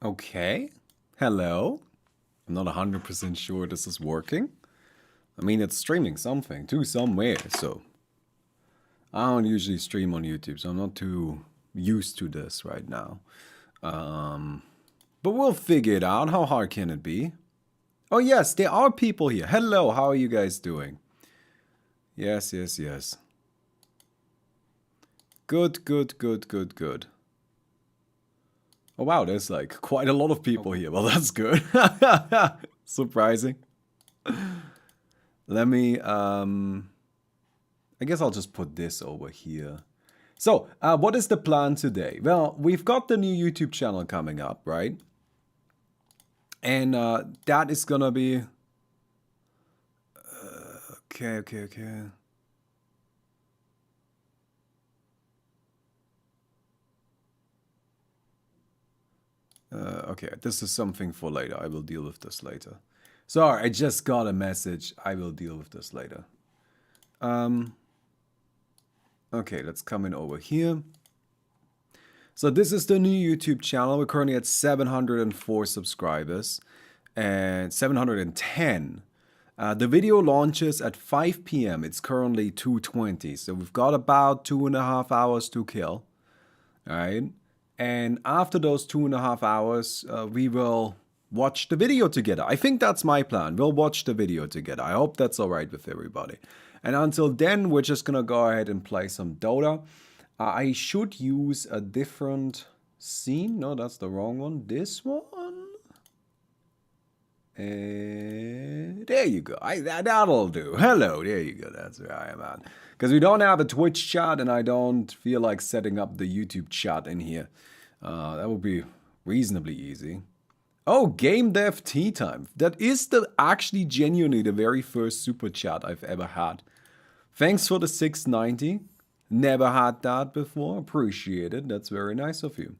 Okay. Hello. I'm not 100% sure this is working. I mean, it's streaming something to somewhere, so I don't usually stream on YouTube, so I'm not too used to this right now. But we'll figure it out. How hard can it be? Oh, yes, there are people here. Hello, how are you guys doing? Yes. Good. Oh, wow, there's like quite a lot of people here. Well, that's good. Surprising. Let me, I guess I'll just put this over here. So, what is the plan today? Well, we've got the new YouTube channel coming up, right? And that is gonna be... Okay. Okay, this is something for later. I will deal with this later. Sorry, I just got a message. I will deal with this later. Okay, let's come in over here. So this is the new YouTube channel. We're currently at 704 subscribers and 710. The video launches at 5 p.m. It's currently 2:20. So we've got about 2.5 hours to kill. All right. And after those 2.5 hours, we will watch the video together. I think that's my plan. We'll watch the video together. I hope that's all right with everybody. And until then, we're just going to go ahead and play some Dota. I should use a different scene. No, that's the wrong one. This one. There you go. That'll do. Hello, there you go. That's where I am at. Because we don't have a Twitch chat and I don't feel like setting up the YouTube chat in here. That would be reasonably easy. Oh, Game Dev Tea Time. That is actually genuinely the very first super chat I've ever had. Thanks for the 690. Never had that before. Appreciate it. That's very nice of you.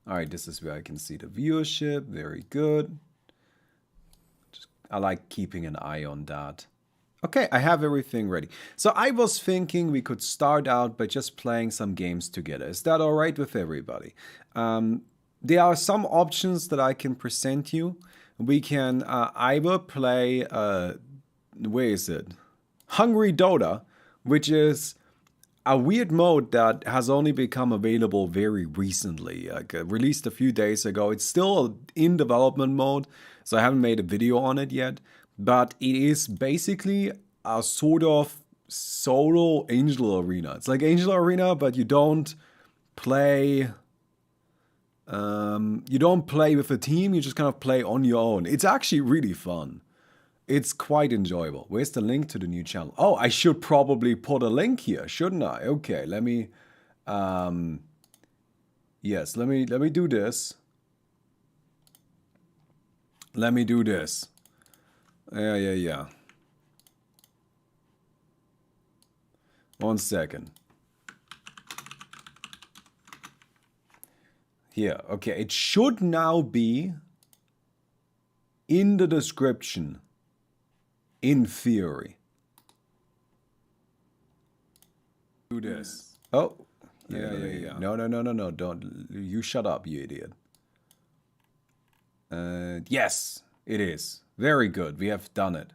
Alright, this is where I can see the viewership. Very good. I like keeping an eye on that. Okay, I have everything ready. So I was thinking we could start out by just playing some games together. Is that alright with everybody? There are some options that I can present you. We can either play, where is it? Hungry Dota, which is a weird mode that has only become available very recently, like released a few days ago. It's still in development mode, so I haven't made a video on it yet, but it is basically a sort of solo Angel Arena. It's like Angel Arena, but you don't play with a team, you just kind of play on your own. It's actually really fun. It's quite enjoyable. Where's the link to the new channel? Oh, I should probably put a link here, shouldn't I? Okay, let me... yes, let me do this. Let me do this. Yeah. 1 second. Here, okay, it should now be in the description. In theory. Do this. Oh. Yeah. No. Don't. You shut up, you idiot. Yes, it is. Very good. We have done it.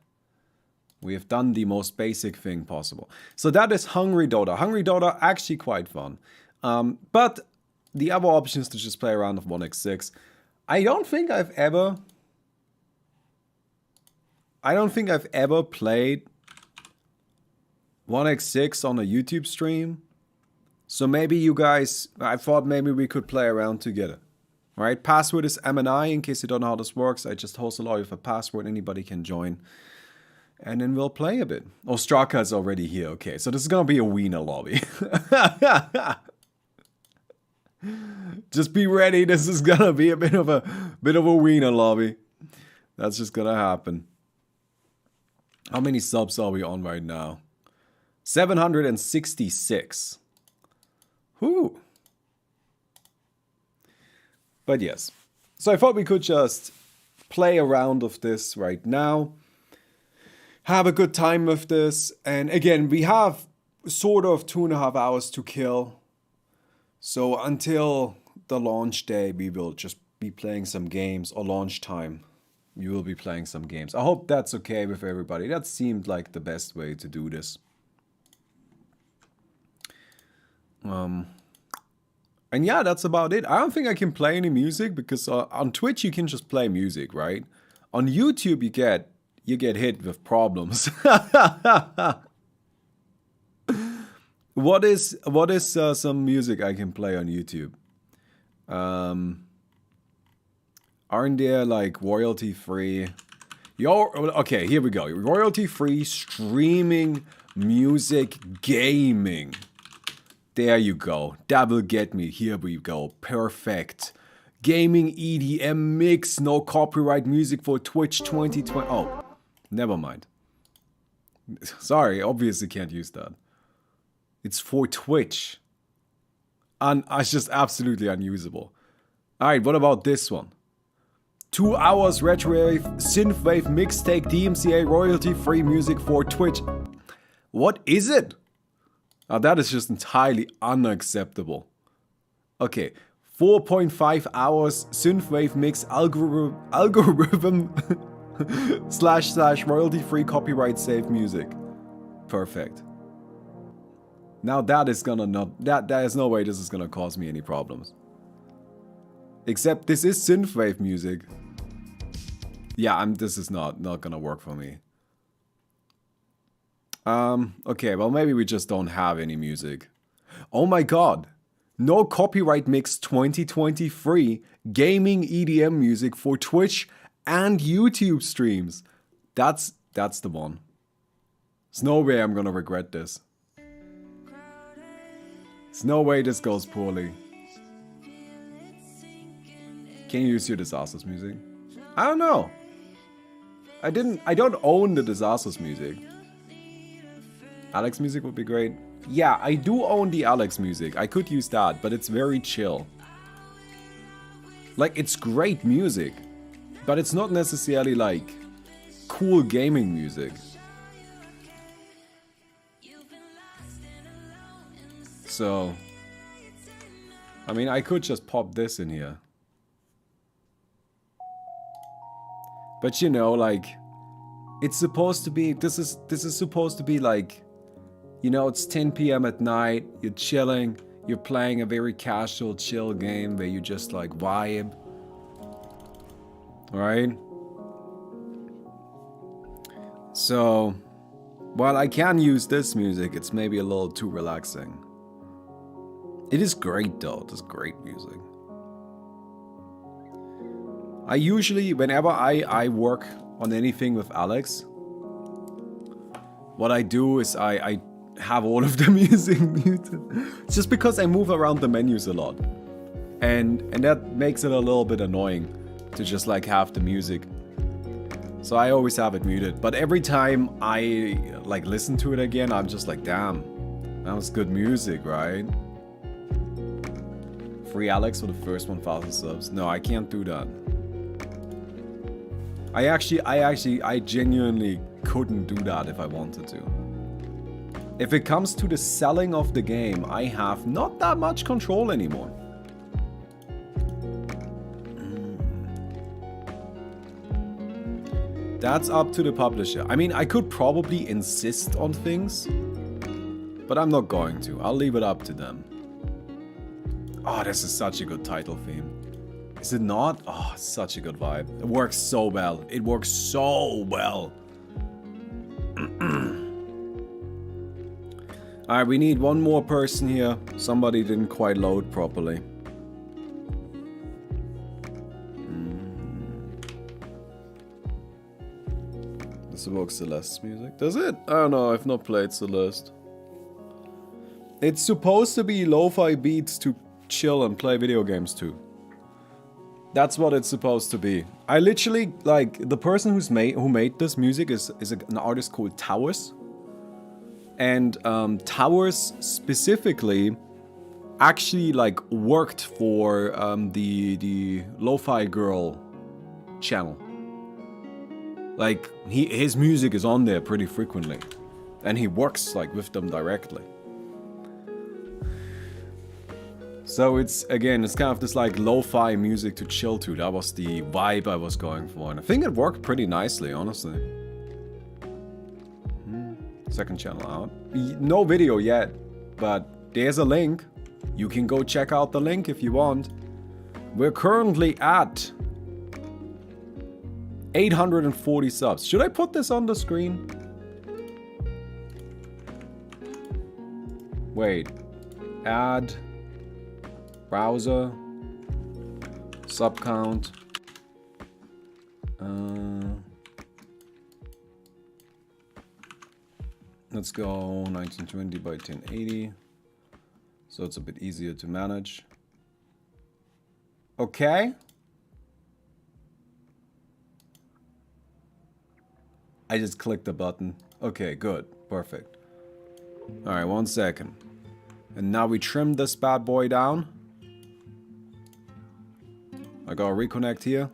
We have done the most basic thing possible. So that is Hungry Dota. Hungry Dota, actually quite fun. But the other option is to just play around with 1x6. I don't think I've ever played 1x6 on a YouTube stream. So maybe you guys, I thought maybe we could play around together. All right, password is MNI. In case you don't know how this works, I just host a lobby with a password. Anybody can join. And then we'll play a bit. Oh, Straka is already here. Okay, so this is going to be a wiener lobby. Just be ready. This is going to be a bit of a wiener lobby. That's just going to happen. How many subs are we on right now? 766. Whew. But yes. So I thought we could just play around with this right now. Have a good time with this. And again, we have sort of 2.5 hours to kill. So until after launch day, we will just be playing some games, or launch time. We will be playing some games. I hope that's okay with everybody. That seemed like the best way to do this. And yeah, that's about it. I don't think I can play any music because on Twitch you can just play music, right? On YouTube you get hit with problems. What is some music I can play on YouTube? Aren't there like royalty free? Okay, here we go. Royalty free streaming music gaming. There you go. That will get me. Here we go. Perfect. Gaming EDM mix. No copyright music for Twitch 2020. Oh, never mind. Sorry, obviously can't use that. It's for Twitch. And it's just absolutely unusable. Alright, what about this one? 2 hours retrowave synthwave mixtape DMCA royalty free music for Twitch. What is it? Now that is just entirely unacceptable. Okay, 4.5 hours synthwave mix algorithm / royalty free copyright safe music. Perfect. Now that is gonna not there's no way this is gonna cause me any problems. Except this is synthwave music. Yeah, this is not gonna work for me. Okay, well maybe we just don't have any music. Oh my god. No copyright mix 2023 gaming EDM music for Twitch and YouTube streams. That's the one. There's no way I'm gonna regret this. There's no way this goes poorly. Can you use your Disasters music? I don't know. I don't own the Disasters music. Alex music would be great. Yeah, I do own the Alex music. I could use that, but it's very chill. Like, it's great music, but it's not necessarily like cool gaming music. So, I mean, I could just pop this in here. But you know, like, it's supposed to be, this is supposed to be like, you know, it's 10 p.m. at night, you're chilling, you're playing a very casual, chill game where you just like vibe. Right? So, while I can use this music, it's maybe a little too relaxing. It is great though, it's great music. I usually, whenever I work on anything with Alex, what I do is I have all of the music muted. It's just because I move around the menus a lot. And that makes it a little bit annoying to just like have the music. So I always have it muted. But every time I like listen to it again, I'm just like, damn, that was good music, right? Free Alex for the first 1,000 subs. No, I can't do that. I genuinely couldn't do that if I wanted to. If it comes to the selling of the game, I have not that much control anymore. That's up to the publisher. I mean, I could probably insist on things, but I'm not going to. I'll leave it up to them. Oh, this is such a good title theme. Is it not? Oh, such a good vibe. It works so well. It works so well. Alright, we need one more person here. Somebody didn't quite load properly. This evokes Celeste's music. Does it? I don't know. I've not played Celeste. It's supposed to be lo-fi beats to chill and play video games too. That's what it's supposed to be. I literally, like, the person who made this music is an artist called Towers. And Towers specifically actually like worked for the Lo-Fi Girl channel. Like his music is on there pretty frequently, and he works like with them directly. So it's, again, it's kind of this like lo-fi music to chill to. That was the vibe I was going for. And I think it worked pretty nicely, honestly. Second channel out. No video yet, but there's a link. You can go check out the link if you want. We're currently at 840 subs. Should I put this on the screen? Wait. Add. Browser. Sub count. Let's go 1920 by 1080. So it's a bit easier to manage. Okay. I just clicked the button. Okay, good. Perfect. Alright, 1 second. And now we trim this bad boy down. I gotta reconnect here.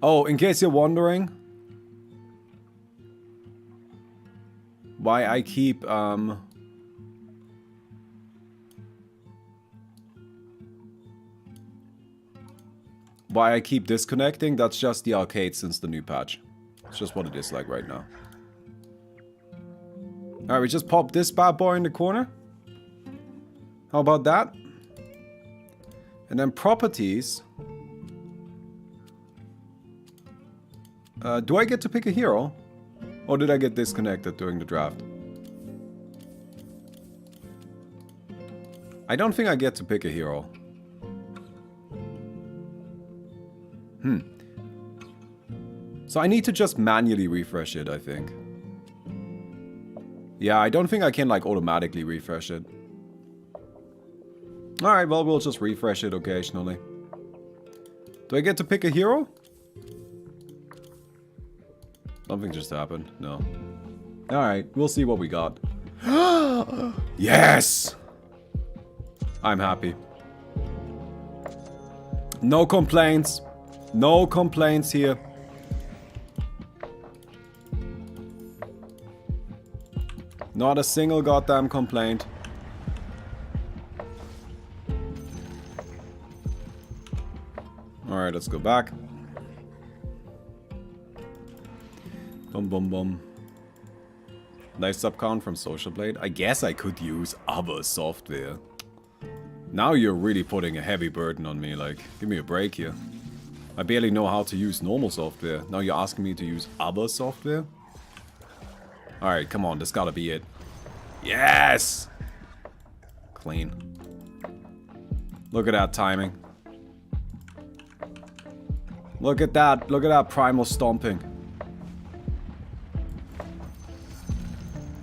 Oh, in case you're wondering why I keep disconnecting, that's just the arcade since the new patch. It's just what it is like right now. Alright, we just pop this bad boy in the corner. How about that? And then properties. Do I get to pick a hero? Or did I get disconnected during the draft? I don't think I get to pick a hero. So I need to just manually refresh it, I think. Yeah, I don't think I can like automatically refresh it. Alright, well, we'll just refresh it occasionally. Do I get to pick a hero? Something just happened. No. Alright, we'll see what we got. Yes! I'm happy. No complaints. No complaints here. Not a single goddamn complaint. Alright, let's go back. Boom, boom, boom. Nice sub count from Social Blade. I guess I could use other software. Now you're really putting a heavy burden on me, like, give me a break here. I barely know how to use normal software. Now you're asking me to use other software? Alright, come on, this gotta be it. Yes! Clean. Look at that timing. Look at that primal stomping.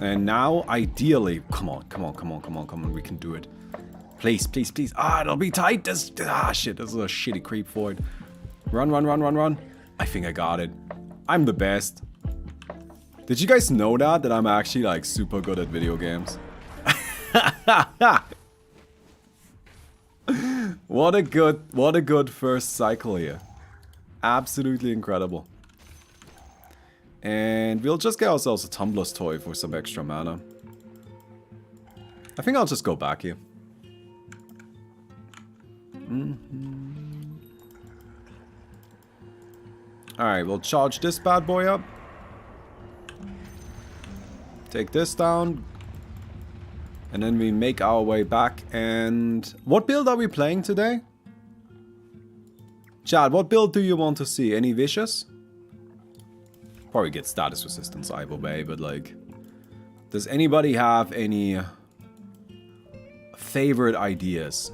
And now, ideally, come on, we can do it. Please, please, please. Ah, it'll be tight. Shit, this is a shitty creep void. Run. I think I got it. I'm the best. Did you guys know that I'm actually like super good at video games? What a good first cycle here. Absolutely incredible. And we'll just get ourselves a Tumblr's toy for some extra mana. I think I'll just go back here. Alright, we'll charge this bad boy up. Take this down. And then we make our way back. And what build are we playing today? Chad, what build do you want to see? Any vicious? Probably get status resistance either way, but like... Does anybody have any favorite ideas?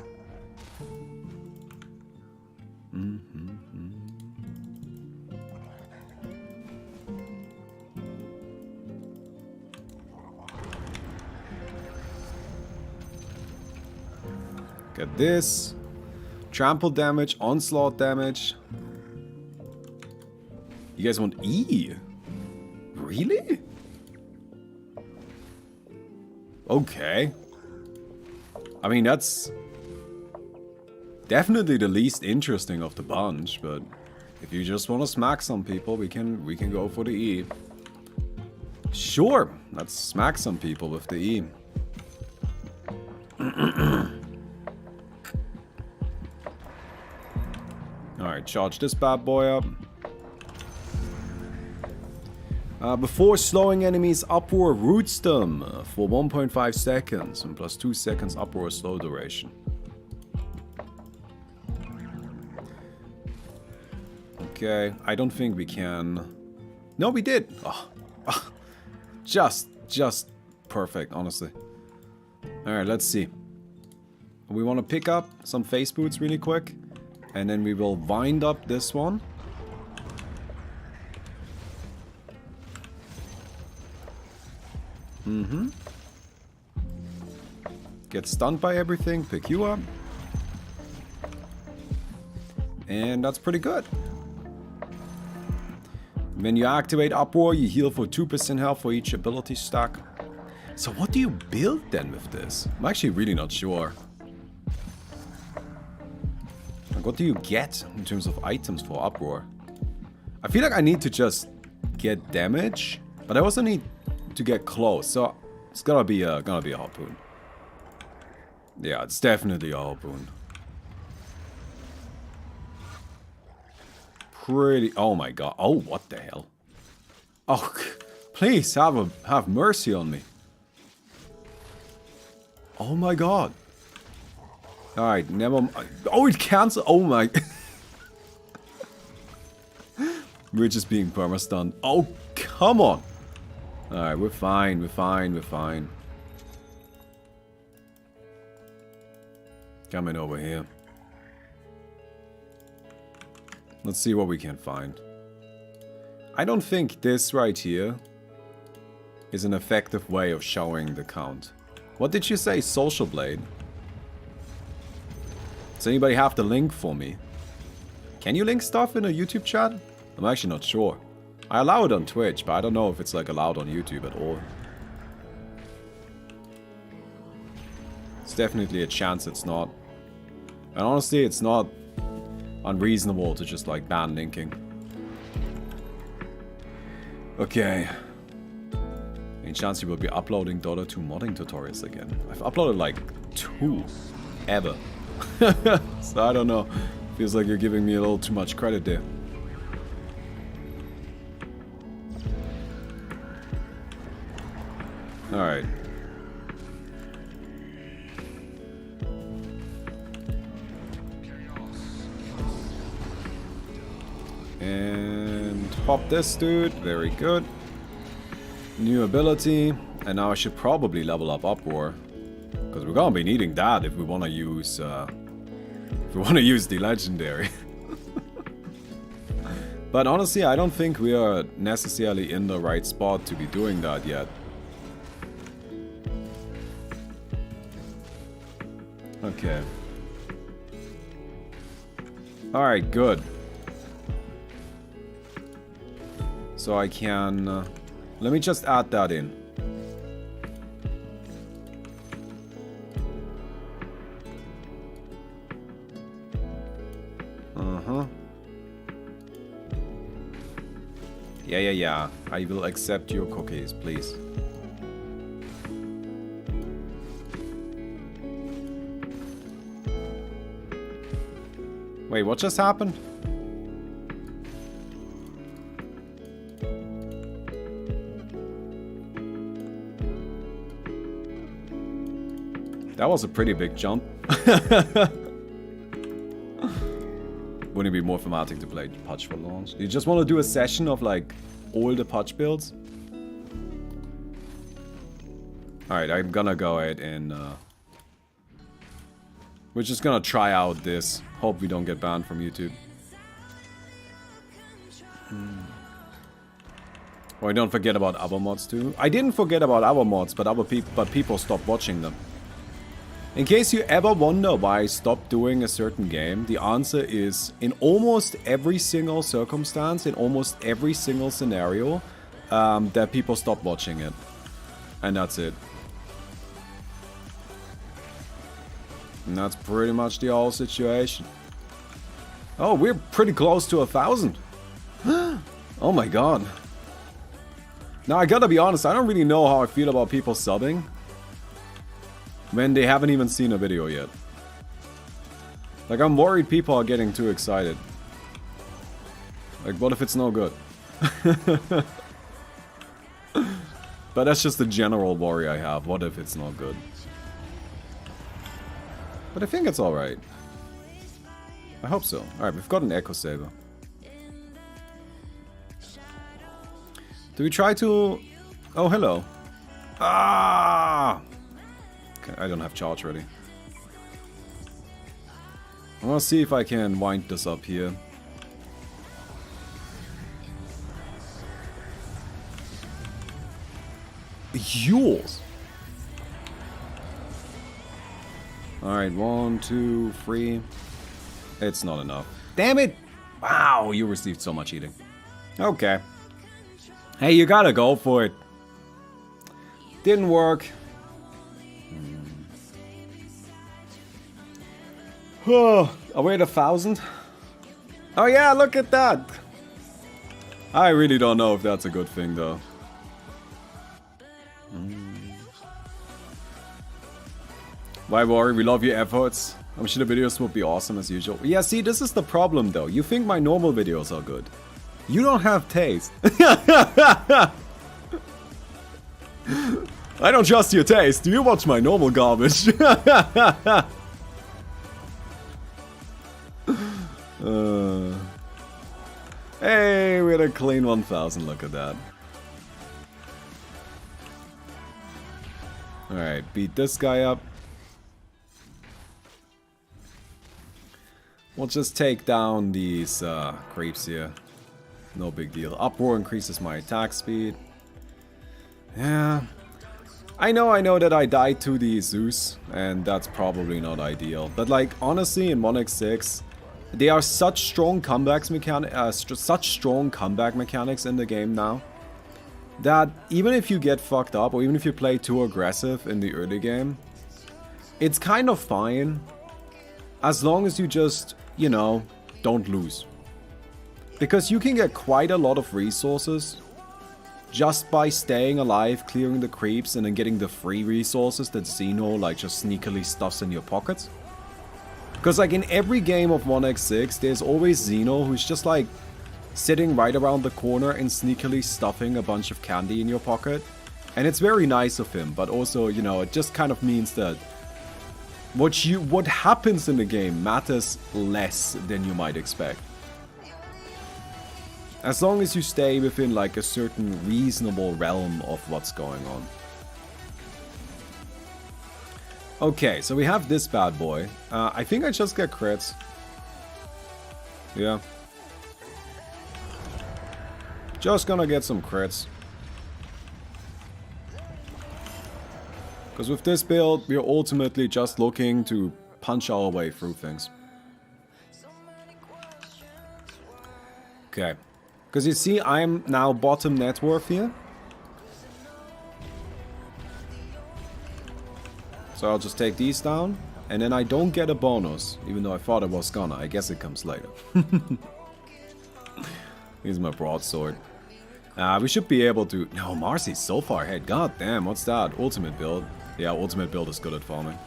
Get this. Trample damage, onslaught damage. You guys want E? Really? Okay. I mean, that's definitely the least interesting of the bunch, but if you just want to smack some people, we can go for the E. Sure, let's smack some people with the E. Alright, charge this bad boy up. Before slowing enemies, Uproar roots them for 1.5 seconds and plus 2 seconds Uproar slow duration. Okay, I don't think we can... No, we did! Oh. Just perfect, honestly. Alright, let's see. We want to pick up some phase boots really quick. And then we will wind up this one. Get stunned by everything, pick you up. And that's pretty good. When you activate Uproar, you heal for 2% health for each ability stack. So what do you build then with this? I'm actually really not sure. Like, what do you get in terms of items for Uproar? I feel like I need to just get damage, but I also need to get close. So it's gonna be a harpoon. Yeah, it's definitely a harpoon. Pretty. Oh my god. Oh, what the hell? Oh, please have mercy on me. Oh my god. Alright, never. Oh, it cancels. Oh my. We're just being perma-stunned. Oh, come on. Alright, we're fine. We're fine. We're fine. Coming over here. Let's see what we can find. I don't think this right here is an effective way of showing the count. What did you say? Social Blade? Does anybody have the link for me? Can you link stuff in a YouTube chat? I'm actually not sure. I allow it on Twitch, but I don't know if it's like allowed on YouTube at all. It's definitely a chance it's not. And honestly, it's not unreasonable to just like ban linking. Okay. Any chance you will be uploading Dota 2 modding tutorials again? I've uploaded like 2 ever. So I don't know. Feels like you're giving me a little too much credit there. Alright. And pop this dude. Very good. New ability. And now I should probably level up Uproar. Because we're gonna be needing that if we wanna use the legendary. But honestly, I don't think we are necessarily in the right spot to be doing that yet. Okay. Alright, good. So I can... let me just add that in. Uh-huh. Yeah. I will accept your cookies, please. Wait, what just happened? That was a pretty big jump. Wouldn't it be more thematic to play Pudge for launch? Do you just want to do a session of like all the Pudge builds? Alright, I'm gonna go ahead and we're just gonna try out this. Hope we don't get banned from YouTube. Oh, don't forget about other mods too. I didn't forget about other mods, but people stopped watching them. In case you ever wonder why I stopped doing a certain game, the answer is in almost every single circumstance, in almost every single scenario, that people stop watching it. And that's it. And that's pretty much the whole situation. Oh, we're pretty close to 1,000. Oh my god. Now I gotta be honest, I don't really know how I feel about people subbing when they haven't even seen a video yet. Like, I'm worried people are getting too excited. Like, what if it's no good? But that's just the general worry I have. What if it's not good? But I think it's alright. I hope so. Alright, we've got an Echo Saber. Do we try to... Oh, hello. Ah! Okay, I don't have charge ready. I want to see if I can wind this up here. Yours. Alright, 1, 2, 3. It's not enough. Damn it! Wow, you received so much eating. Okay. Hey, you gotta go for it. Didn't work. Oh, are we at 1,000? Oh yeah, look at that! I really don't know if that's a good thing though. Why worry? We love your efforts. I'm sure the videos would be awesome as usual. Yeah, see, this is the problem though. You think my normal videos are good. You don't have taste. I don't trust your taste. Do you watch my normal garbage? Hey, we had a clean 1,000. Look at that. Alright, beat this guy up. We'll just take down these creeps here. No big deal. Uproar increases my attack speed. Yeah. I know that I died to the Zeus, and that's probably not ideal. But like, honestly, in 1x6, there are such strong comeback mechanics in the game now, that even if you get fucked up, or even if you play too aggressive in the early game, it's kind of fine, as long as you just, you know, don't lose. Because you can get quite a lot of resources just by staying alive, clearing the creeps, and then getting the free resources that Xeno like just sneakily stuffs in your pockets. Because like in every game of 1x6, there's always Xeno who's just like sitting right around the corner and sneakily stuffing a bunch of candy in your pocket. And it's very nice of him, but also, you know, it just kind of means that what happens in the game matters less than you might expect. As long as you stay within like a certain reasonable realm of what's going on. Okay, so we have this bad boy. I think I just get crits. Yeah. Just gonna get some crits. Because with this build, we're ultimately just looking to punch our way through things. Okay. Because you see, I'm now bottom net worth here. So I'll just take these down. And then I don't get a bonus, even though I thought I was gonna. I guess it comes later. Here's my broadsword. We should be able to... No, Marcy's so far ahead. God damn, what's that? Ultimate build. Yeah, ultimate build is good at farming.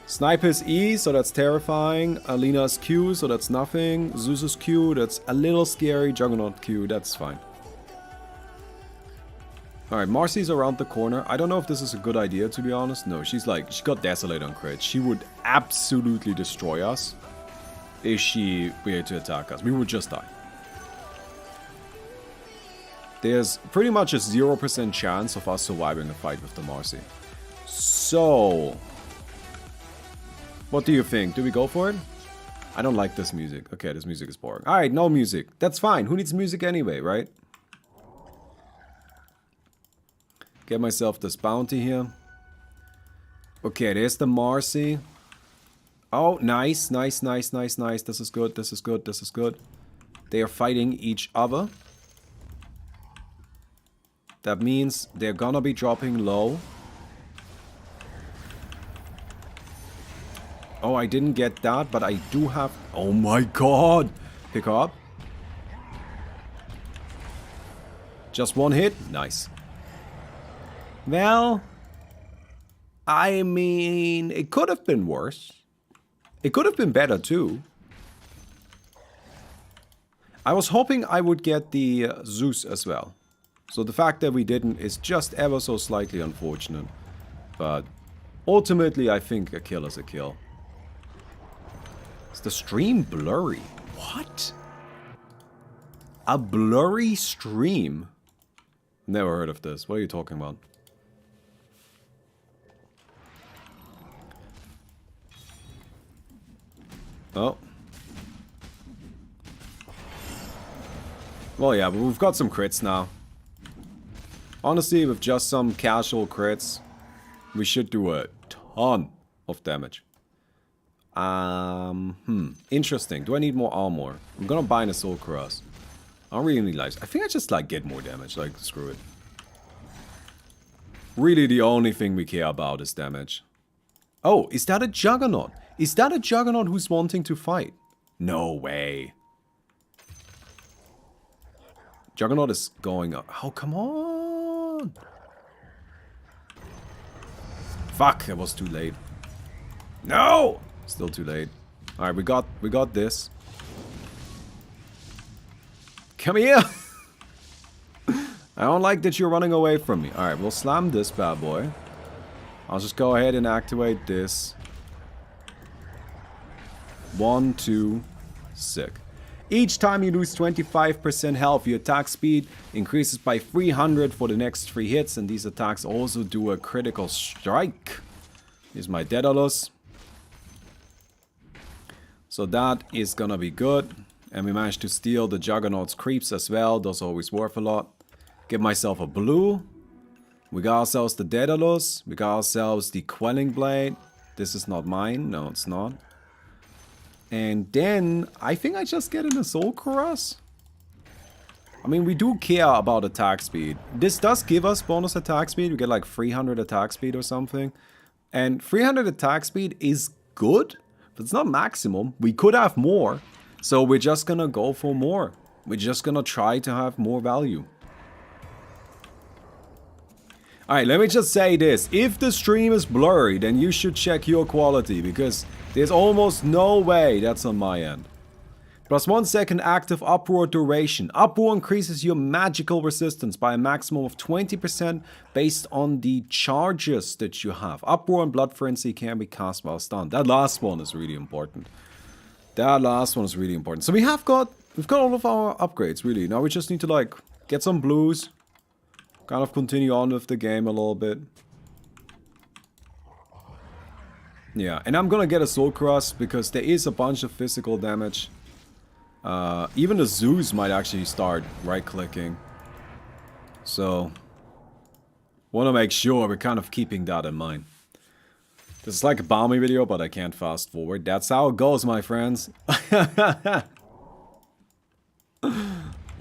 Sniper's E, so that's terrifying. Alina's Q, so that's nothing. Zeus's Q, that's a little scary. Juggernaut Q, that's fine. Alright, Marcy's around the corner. I don't know if this is a good idea, to be honest. No, she got Desolate on crit. She would absolutely destroy us if she were to attack us. We would just die. There's pretty much a 0% chance of us surviving a fight with the Marcy. So... what do you think? Do we go for it? I don't like this music. Okay, this music is boring. Alright, no music. That's fine. Who needs music anyway, right? Get myself this bounty here. Okay, there's the Marcy. Oh, nice, nice, nice, nice, nice. This is good, this is good, this is good. They are fighting each other. That means they're gonna be dropping low. Oh, I didn't get that, but I do have... Oh my god! Pick her up. Just one hit? Nice. Well... I mean... it could have been worse. It could have been better too. I was hoping I would get the Zeus as well. So the fact that we didn't is just ever so slightly unfortunate. But ultimately, I think a kill is a kill. Is the stream blurry? What? A blurry stream? Never heard of this. What are you talking about? Oh. Well, yeah, but we've got some crits now. Honestly, with just some casual crits, we should do a ton of damage. Interesting. Do I need more armor? I'm gonna buy an Assault Cuirass. I don't really need lives. I think I just, like, get more damage. Like, screw it. Really, the only thing we care about is damage. Oh, is that a Juggernaut? Is that a Juggernaut who's wanting to fight? No way. Juggernaut is going up. Oh, come on. Fuck, it was too late. No! Still too late. Alright, we got this. Come here! I don't like that you're running away from me. Alright, we'll slam this bad boy. I'll just go ahead and activate this. 1, 2, sick. Each time you lose 25% health, your attack speed increases by 300 for the next 3 hits, and these attacks also do a critical strike. Here's my Daedalus. So that is gonna be good. And we managed to steal the Juggernaut's creeps as well. Those are always worth a lot. Get myself a blue. We got ourselves the Daedalus. We got ourselves the Quelling Blade. This is not mine. No, it's not. And then, I think I just get an Assault Cuirass. I mean, we do care about attack speed. This does give us bonus attack speed. We get like 300 attack speed or something. And 300 attack speed is good, but it's not maximum. We could have more. So we're just gonna go for more. We're just gonna try to have more value. Alright, let me just say this. If the stream is blurry, then you should check your quality, because there's almost no way that's on my end. Plus 1 second active Uproar duration. Uproar increases your magical resistance by a maximum of 20% based on the charges that you have. Uproar and Blood Frenzy can be cast while stunned. That last one is really important. That last one is really important. So we've got all of our upgrades, really. Now we just need to, like, get some blues. Kind of continue on with the game a little bit. Yeah, and I'm gonna get a Soul Cuirass because there is a bunch of physical damage. Even the Zeus might actually start right-clicking. So, want to make sure we're kind of keeping that in mind. This is like a balmy video, but I can't fast forward. That's how it goes, my friends.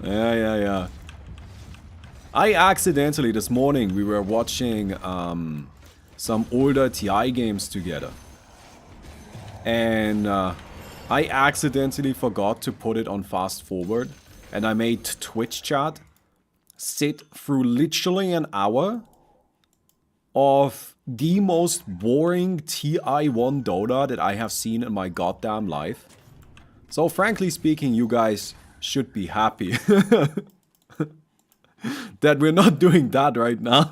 Yeah. I accidentally, this morning, we were watching some older TI games together. And I accidentally forgot to put it on fast forward. And I made Twitch chat sit through literally an hour of the most boring TI1 Dota that I have seen in my goddamn life. So frankly speaking, you guys should be happy that we're not doing that right now.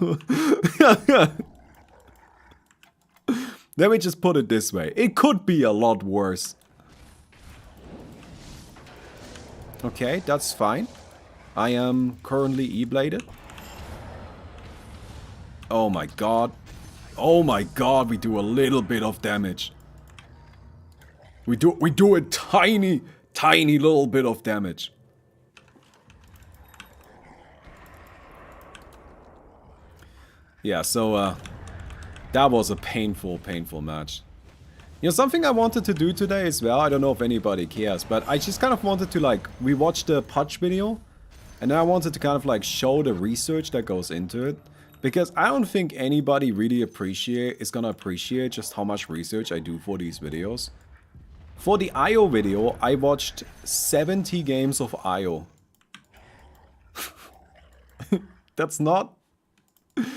Let me just put it this way. It could be a lot worse. Okay, that's fine. I am currently E-bladed. Oh my god. Oh my god, we do a little bit of damage. We do a tiny little bit of damage. Yeah, so that was a painful match. You know, something I wanted to do today as well, I don't know if anybody cares, but I just kind of wanted to, like, we watched the Pudge video, and then I wanted to kind of, like, show the research that goes into it. Because I don't think anybody really is gonna appreciate just how much research I do for these videos. For the IO video, I watched 70 games of IO. That's not...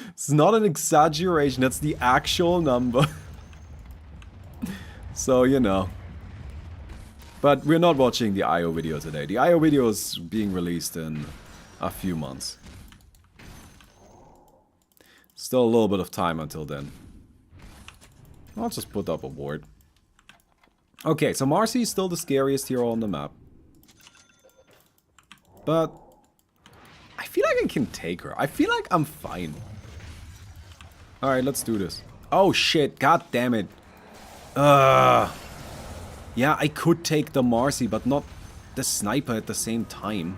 It's not an exaggeration, that's the actual number. So, you know. But we're not watching the IO video today. The IO video is being released in a few months. Still a little bit of time until then. I'll just put up a ward. Okay, so Marcy is still the scariest hero on the map. But I feel like I can take her. I feel like I'm fine. Alright, let's do this. Oh shit, god damn it. Yeah, I could take the Marcy, but not the sniper at the same time.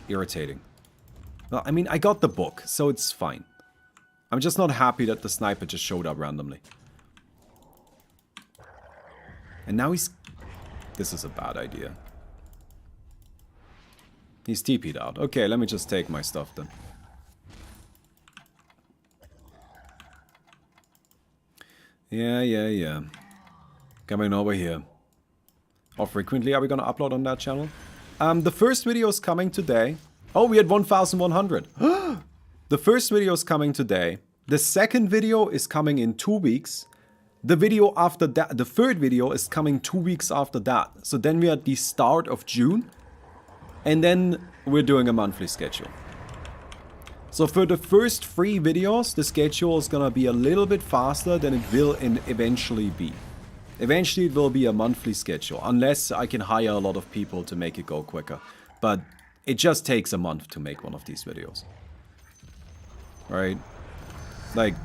Irritating. Well, I mean, I got the book, so it's fine. I'm just not happy that the sniper just showed up randomly. And now he's... This is a bad idea. He's TP'd out. Okay, let me just take my stuff then. Yeah. Coming over here. How frequently are we gonna upload on that channel? The first video is coming today. Oh, we had 1,100. The first video is coming today. The second video is coming in 2 weeks. The video after that, the third video is coming 2 weeks after that. So then we're at the start of June. And then we're doing a monthly schedule. So for the first 3 videos, the schedule is gonna be a little bit faster than it will eventually be. Eventually it will be a monthly schedule, unless I can hire a lot of people to make it go quicker. But it just takes a month to make one of these videos. Right? Like,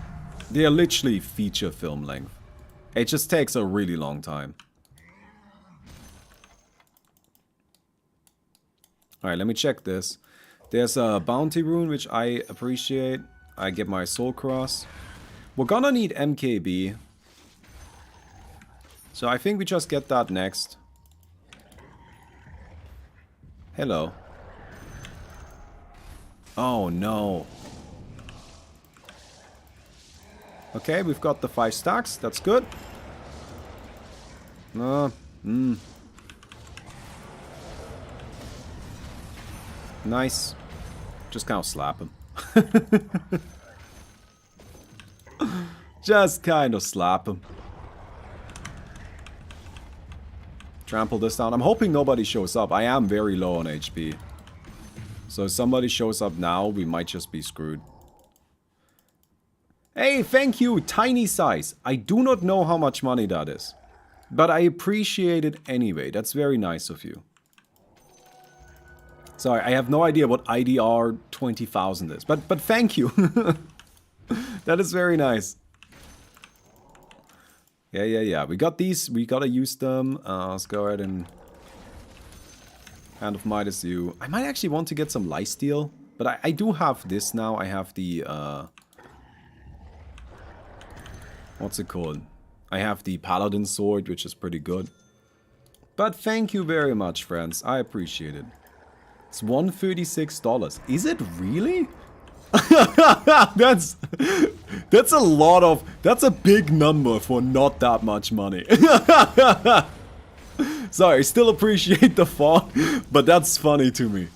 they are literally feature film length. It just takes a really long time. Alright, let me check this. There's a bounty rune, which I appreciate. I get my soul cross. We're gonna need MKB. So I think we just get that next. Hello. Oh no. Okay, we've got the 5 stacks. That's good. Nice. Just kind of slap him. Just kind of slap him. Trample this down. I'm hoping nobody shows up. I am very low on HP. So if somebody shows up now, we might just be screwed. Hey, thank you, Tiny Size. I do not know how much money that is. But I appreciate it anyway. That's very nice of you. Sorry, I have no idea what IDR 20,000 is. But thank you. That is very nice. Yeah. We got these. We gotta use them. Let's go ahead and... Hand of Midas you. I might actually want to get some lifesteal. But I do have this now. I have the... What's it called? I have the Paladin Sword, which is pretty good. But thank you very much, friends. I appreciate it. It's $136. Is it really? That's a lot of... That's a big number for not that much money. Sorry, still appreciate the thought, but that's funny to me.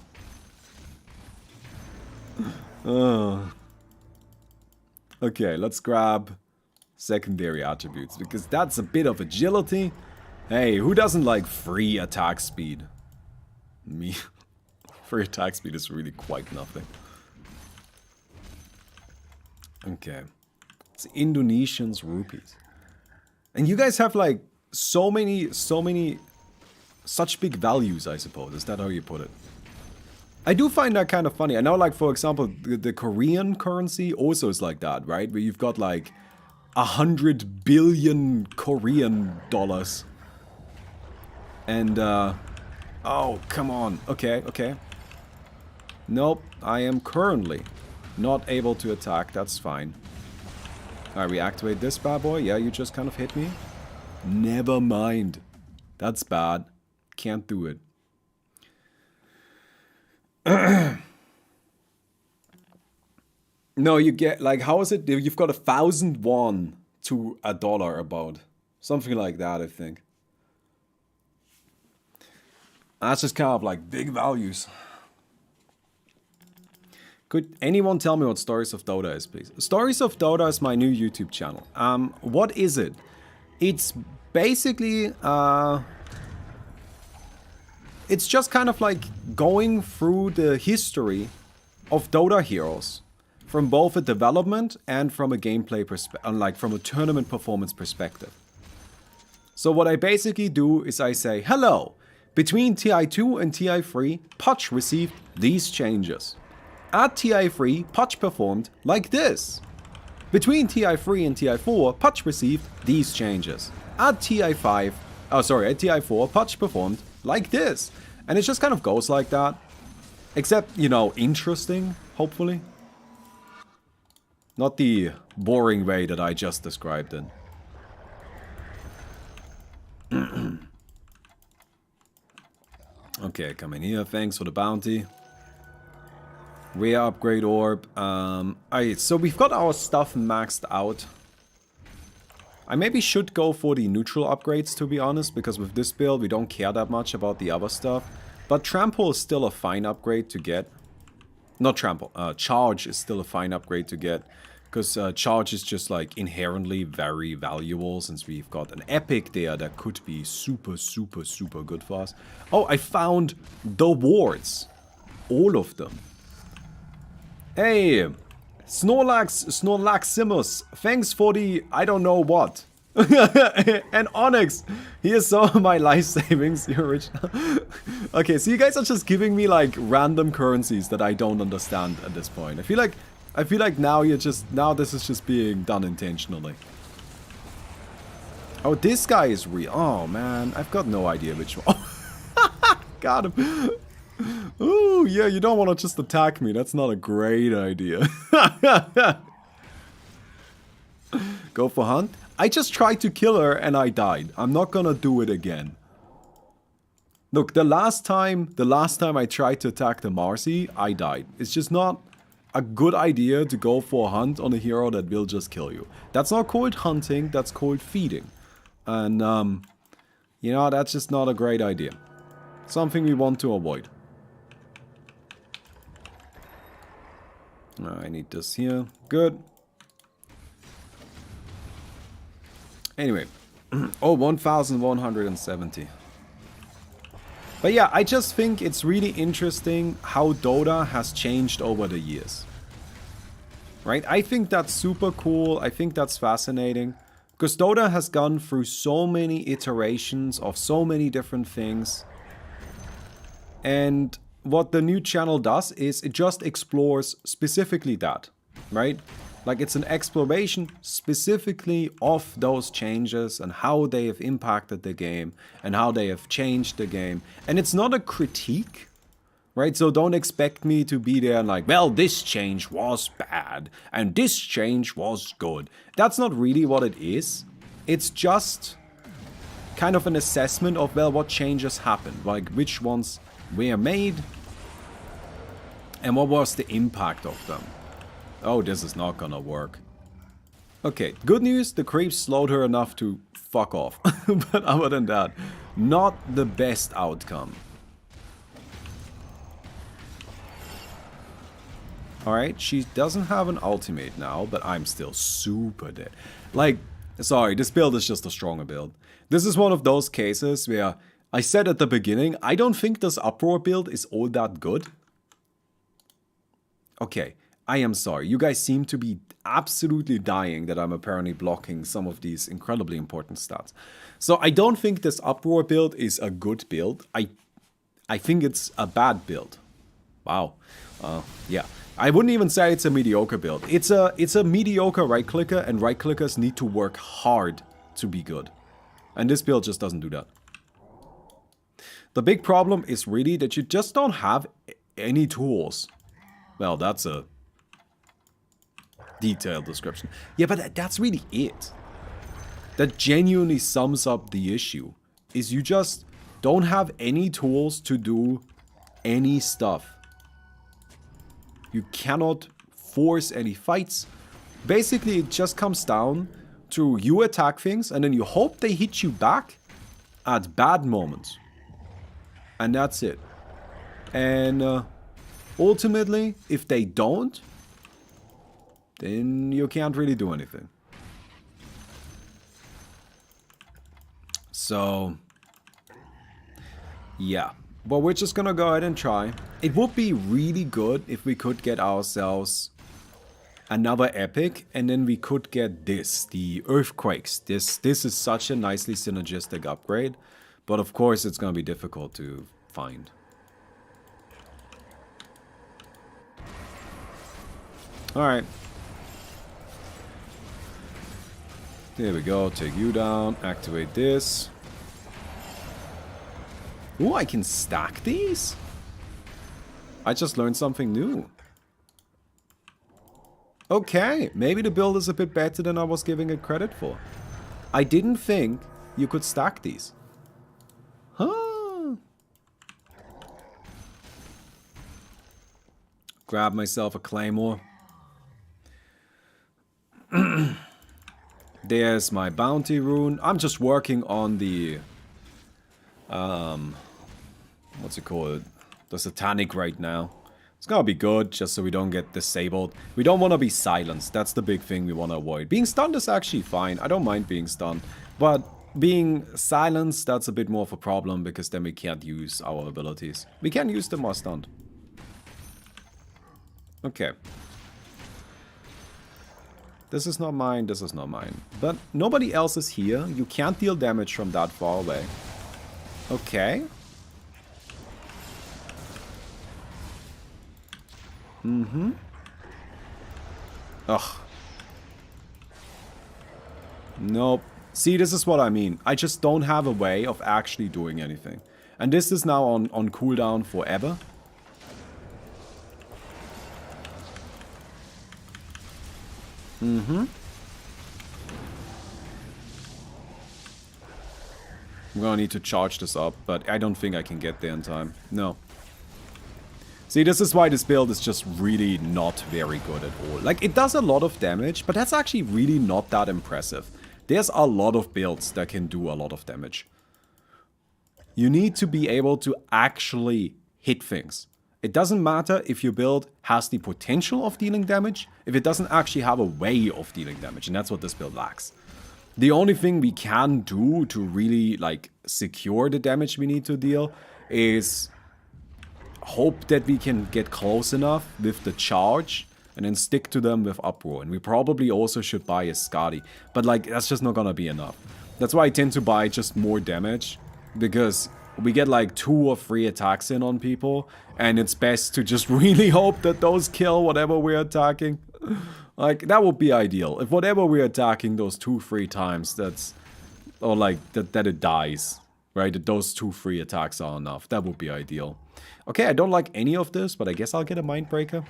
Okay, let's grab secondary attributes, because that's a bit of agility. Hey, who doesn't like free attack speed? Me. Free attack speed is really quite nothing. Okay. It's Indonesian's rupees. And you guys have like so many, such big values, I suppose. Is that how you put it? I do find that kind of funny. I know, like, for example, the Korean currency also is like that, right? Where you've got like 100 billion Korean dollars. And, oh, come on. Okay. Nope, I am currently not able to attack. That's fine. Alright, we activate this bad boy. Yeah, you just kind of hit me. Never mind. That's bad. Can't do it. No, you get, like, how is it? You've got 1,000 won to $1 about. Something like that, I think. That's just kind of like big values. Could anyone tell me what Stories of Dota is, please? Stories of Dota is my new YouTube channel. What is it? It's basically, it's just kind of like going through the history of Dota heroes from both a development and from a gameplay perspective, like from a tournament performance perspective. So what I basically do is I say, hello, between TI2 and TI3, Puch received these changes. At TI3, Puch performed like this. Between TI3 and TI4, Puch received these changes. At TI4, Puch performed like this. And it just kind of goes like that. Except, you know, interesting, hopefully. Not the boring way that I just described it. Okay, come in here. Thanks for the bounty. Rare upgrade orb. So we've got our stuff maxed out. I maybe should go for the neutral upgrades, to be honest, because with this build we don't care that much about the other stuff. But Trample is still a fine upgrade to get. Not Trample, Charge is still a fine upgrade to get. Because Charge is just like inherently very valuable, since we've got an Epic there that could be super, super, super good for us. Oh, I found the wards. All of them. Hey, Snorlaximus, thanks for the I don't know what. And Onyx, here's some of my life savings, the original. Okay, so you guys are just giving me like random currencies that I don't understand at this point. I feel like now this is just being done intentionally. Oh, this guy is real. Oh man, I've got no idea which one. Got him. Ooh, yeah, you don't want to just attack me. That's not a great idea. Go for hunt. I just tried to kill her and I died. I'm not gonna do it again. Look, the last time I tried to attack the Marcy, I died. It's just not a good idea to go for a hunt on a hero that will just kill you. That's not called hunting, that's called feeding. And, you know, that's just not a great idea. Something we want to avoid. I need this here. Good. Anyway. Oh, 1170. But yeah, I just think it's really interesting how Dota has changed over the years. Right? I think that's super cool. I think that's fascinating. Because Dota has gone through so many iterations of so many different things. And what the new channel does is it just explores specifically that, right? Like it's an exploration specifically of those changes and how they have impacted the game and how they have changed the game. And it's not a critique, right? So don't expect me to be there and like, well, this change was bad and this change was good. That's not really what it is. It's just kind of an assessment of, well, what changes happened, like which ones were made and what was the impact of them. Oh, this is not gonna work. Okay, good news, the creeps slowed her enough to fuck off. But other than that, not the best outcome. Alright, she doesn't have an ultimate now, but I'm still super dead. Like, sorry, this build is just a stronger build. This is one of those cases where I said at the beginning, I don't think this Uproar build is all that good. Okay, I am sorry. You guys seem to be absolutely dying that I'm apparently blocking some of these incredibly important stats. So I don't think this Uproar build is a good build. I think it's a bad build. Wow. Yeah. I wouldn't even say it's a mediocre build. It's a mediocre right clicker, and right clickers need to work hard to be good. And this build just doesn't do that. The big problem is really that you just don't have any tools. Well, that's a detailed description. Yeah, but that's really it. That genuinely sums up the issue. Is you just don't have any tools to do any stuff. You cannot force any fights. Basically, it just comes down to you attack things and then you hope they hit you back at bad moments. And that's it. And ultimately, if they don't, then you can't really do anything. So, yeah. But we're just gonna go ahead and try. It would be really good if we could get ourselves another epic, and then we could get this, the Earthquakes. This is such a nicely synergistic upgrade, but of course it's gonna be difficult to find. Alright. There we go, take you down, activate this. Ooh, I can stack these? I just learned something new. Okay, maybe the build is a bit better than I was giving it credit for. I didn't think you could stack these. Huh. Grab myself a claymore. There's my bounty rune. I'm just working on the... what's it called? The satanic right now. It's gonna be good, just so we don't get disabled. We don't want to be silenced. That's the big thing we want to avoid. Being stunned is actually fine. I don't mind being stunned. But being silenced, that's a bit more of a problem, because then we can't use our abilities. We can use them while stunned. Okay. This is not mine, this is not mine. But nobody else is here. You can't deal damage from that far away. Okay. Mm-hmm. Ugh. Nope. See, this is what I mean. I just don't have a way of actually doing anything. And this is now on cooldown forever. Mm-hmm. I'm gonna need to charge this up, but I don't think I can get there in time. No. See, this is why this build is just really not very good at all. Like, it does a lot of damage, but that's actually really not that impressive. There's a lot of builds that can do a lot of damage. You need to be able to actually hit things. It doesn't matter if your build has the potential of dealing damage, if it doesn't actually have a way of dealing damage, and that's what this build lacks. The only thing we can do to really, like, secure the damage we need to deal is hope that we can get close enough with the charge and then stick to them with Uproar. And we probably also should buy a Skadi, but, like, that's just not gonna be enough. That's why I tend to buy just more damage, because we get like 2 or 3 attacks in on people, and it's best to just really hope that those kill whatever we're attacking. Like, that would be ideal. If whatever we're attacking those 2-3 times, that's... or like, that it dies. Right? That those 2-3 attacks are enough. That would be ideal. Okay, I don't like any of this, but I guess I'll get a Mindbreaker.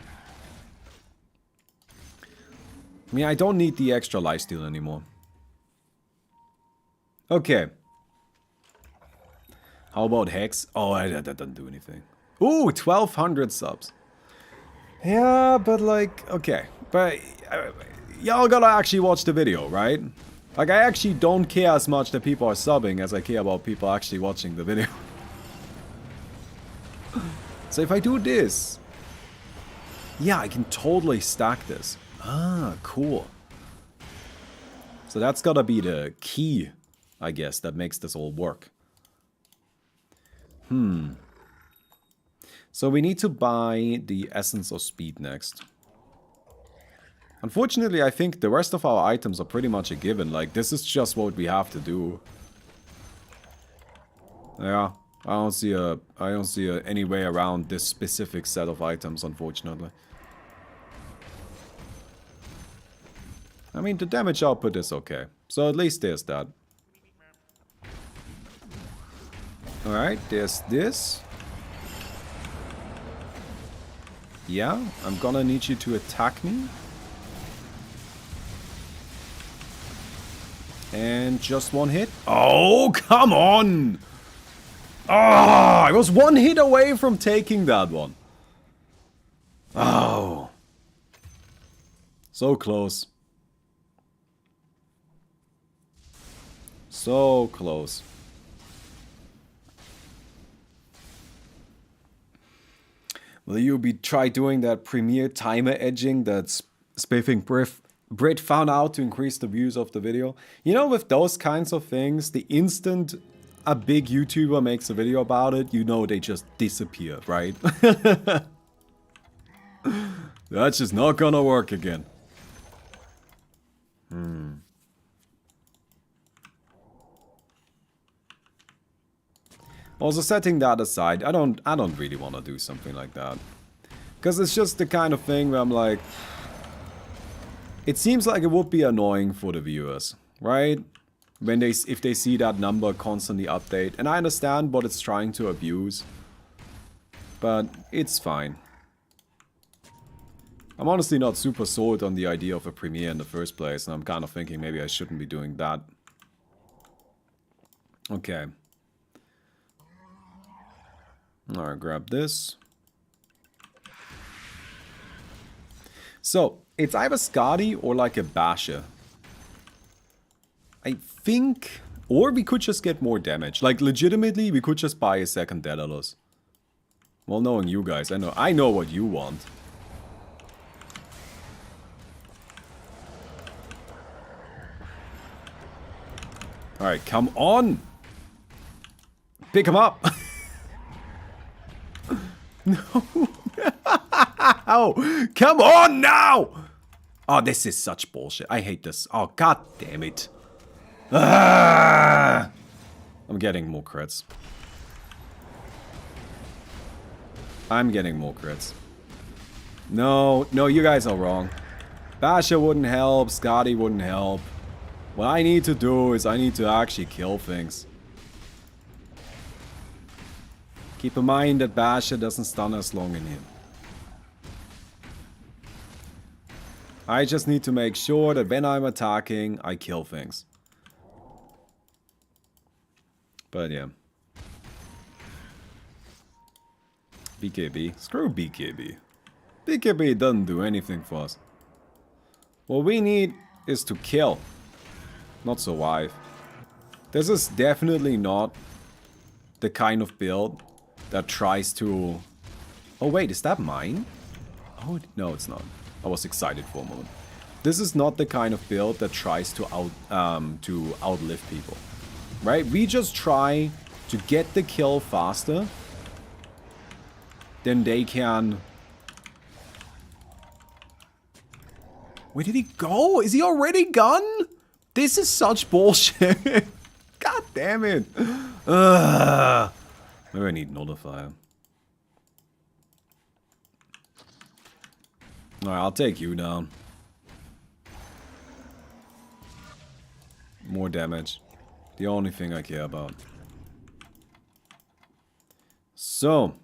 I mean, I don't need the extra lifesteal anymore. Okay. How about Hex? Oh, that doesn't do anything. Ooh, 1,200 subs. Yeah, but like, okay. But y'all gotta actually watch the video, right? Like, I actually don't care as much that people are subbing as I care about people actually watching the video. So if I do this... yeah, I can totally stack this. Ah, cool. So that's gotta be the key, I guess, that makes this all work. So we need to buy the Essence of Speed next. Unfortunately, I think the rest of our items are pretty much a given. Like, this is just what we have to do. Yeah, I don't see any way around this specific set of items, unfortunately. I mean, the damage output is okay. So at least there's that. Alright, there's this. Yeah, I'm gonna need you to attack me. And just one hit. Oh, come on! Ah, I was one hit away from taking that one. Oh. So close. So close. Will you try doing that Premiere timer edging that Spiffing Brit found out to increase the views of the video? You know, with those kinds of things, the instant a big YouTuber makes a video about it, you know they just disappear, right? That's just not gonna work again. Also, setting that aside, I don't really want to do something like that. Because it's just the kind of thing where I'm like... It seems like it would be annoying for the viewers, right? When if they see that number constantly update. And I understand what it's trying to abuse. But it's fine. I'm honestly not super sold on the idea of a premiere in the first place. And I'm kind of thinking maybe I shouldn't be doing that. Okay. Alright, grab this. So, it's either Skadi or like a Basher. I think... Or we could just get more damage. Like, legitimately, we could just buy a second Daedalus. Well, knowing you guys, I know what you want. Alright, come on! Pick him up! No! Oh, come on now! Oh, this is such bullshit. I hate this. Oh, god damn it. Ah! I'm getting more crits. I'm getting more crits. No, you guys are wrong. Basher wouldn't help, Skadi wouldn't help. What I need to do is I need to actually kill things. Keep in mind that Basher doesn't stun us long in him. I just need to make sure that when I'm attacking, I kill things. But yeah. BKB. Screw BKB. BKB doesn't do anything for us. What we need is to kill, not survive. This is definitely not the kind of build that tries to... Oh wait, is that mine? Oh, no, it's not. I was excited for a moment. This is not the kind of build that tries to outlive people. Right? We just try to get the kill faster. Then they can... Where did he go? Is he already gone? This is such bullshit. God damn it. Ugh. Maybe I need Nullifier. Alright, I'll take you down. More damage. The only thing I care about. So.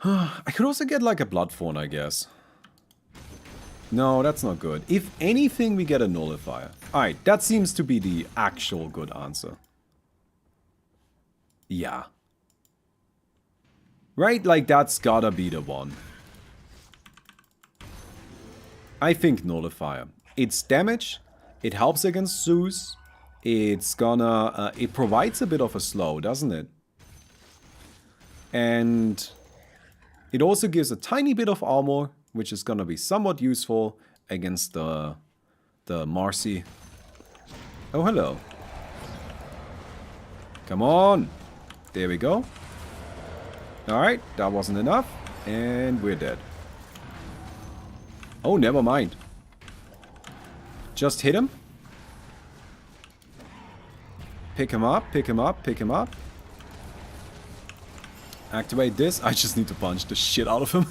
I could also get like a Bloodthorn, I guess. No, that's not good. If anything, we get a Nullifier. Alright, that seems to be the actual good answer. Yeah. Right? Like, that's gotta be the one. I think Nullifier. It's damage. It helps against Zeus. It's gonna... it provides a bit of a slow, doesn't it? And... it also gives a tiny bit of armor, which is gonna be somewhat useful against the Marcy. Oh, hello. Come on. There we go. Alright, that wasn't enough. And we're dead. Oh, never mind. Just hit him. Pick him up, pick him up, pick him up. Activate this. I just need to punch the shit out of him.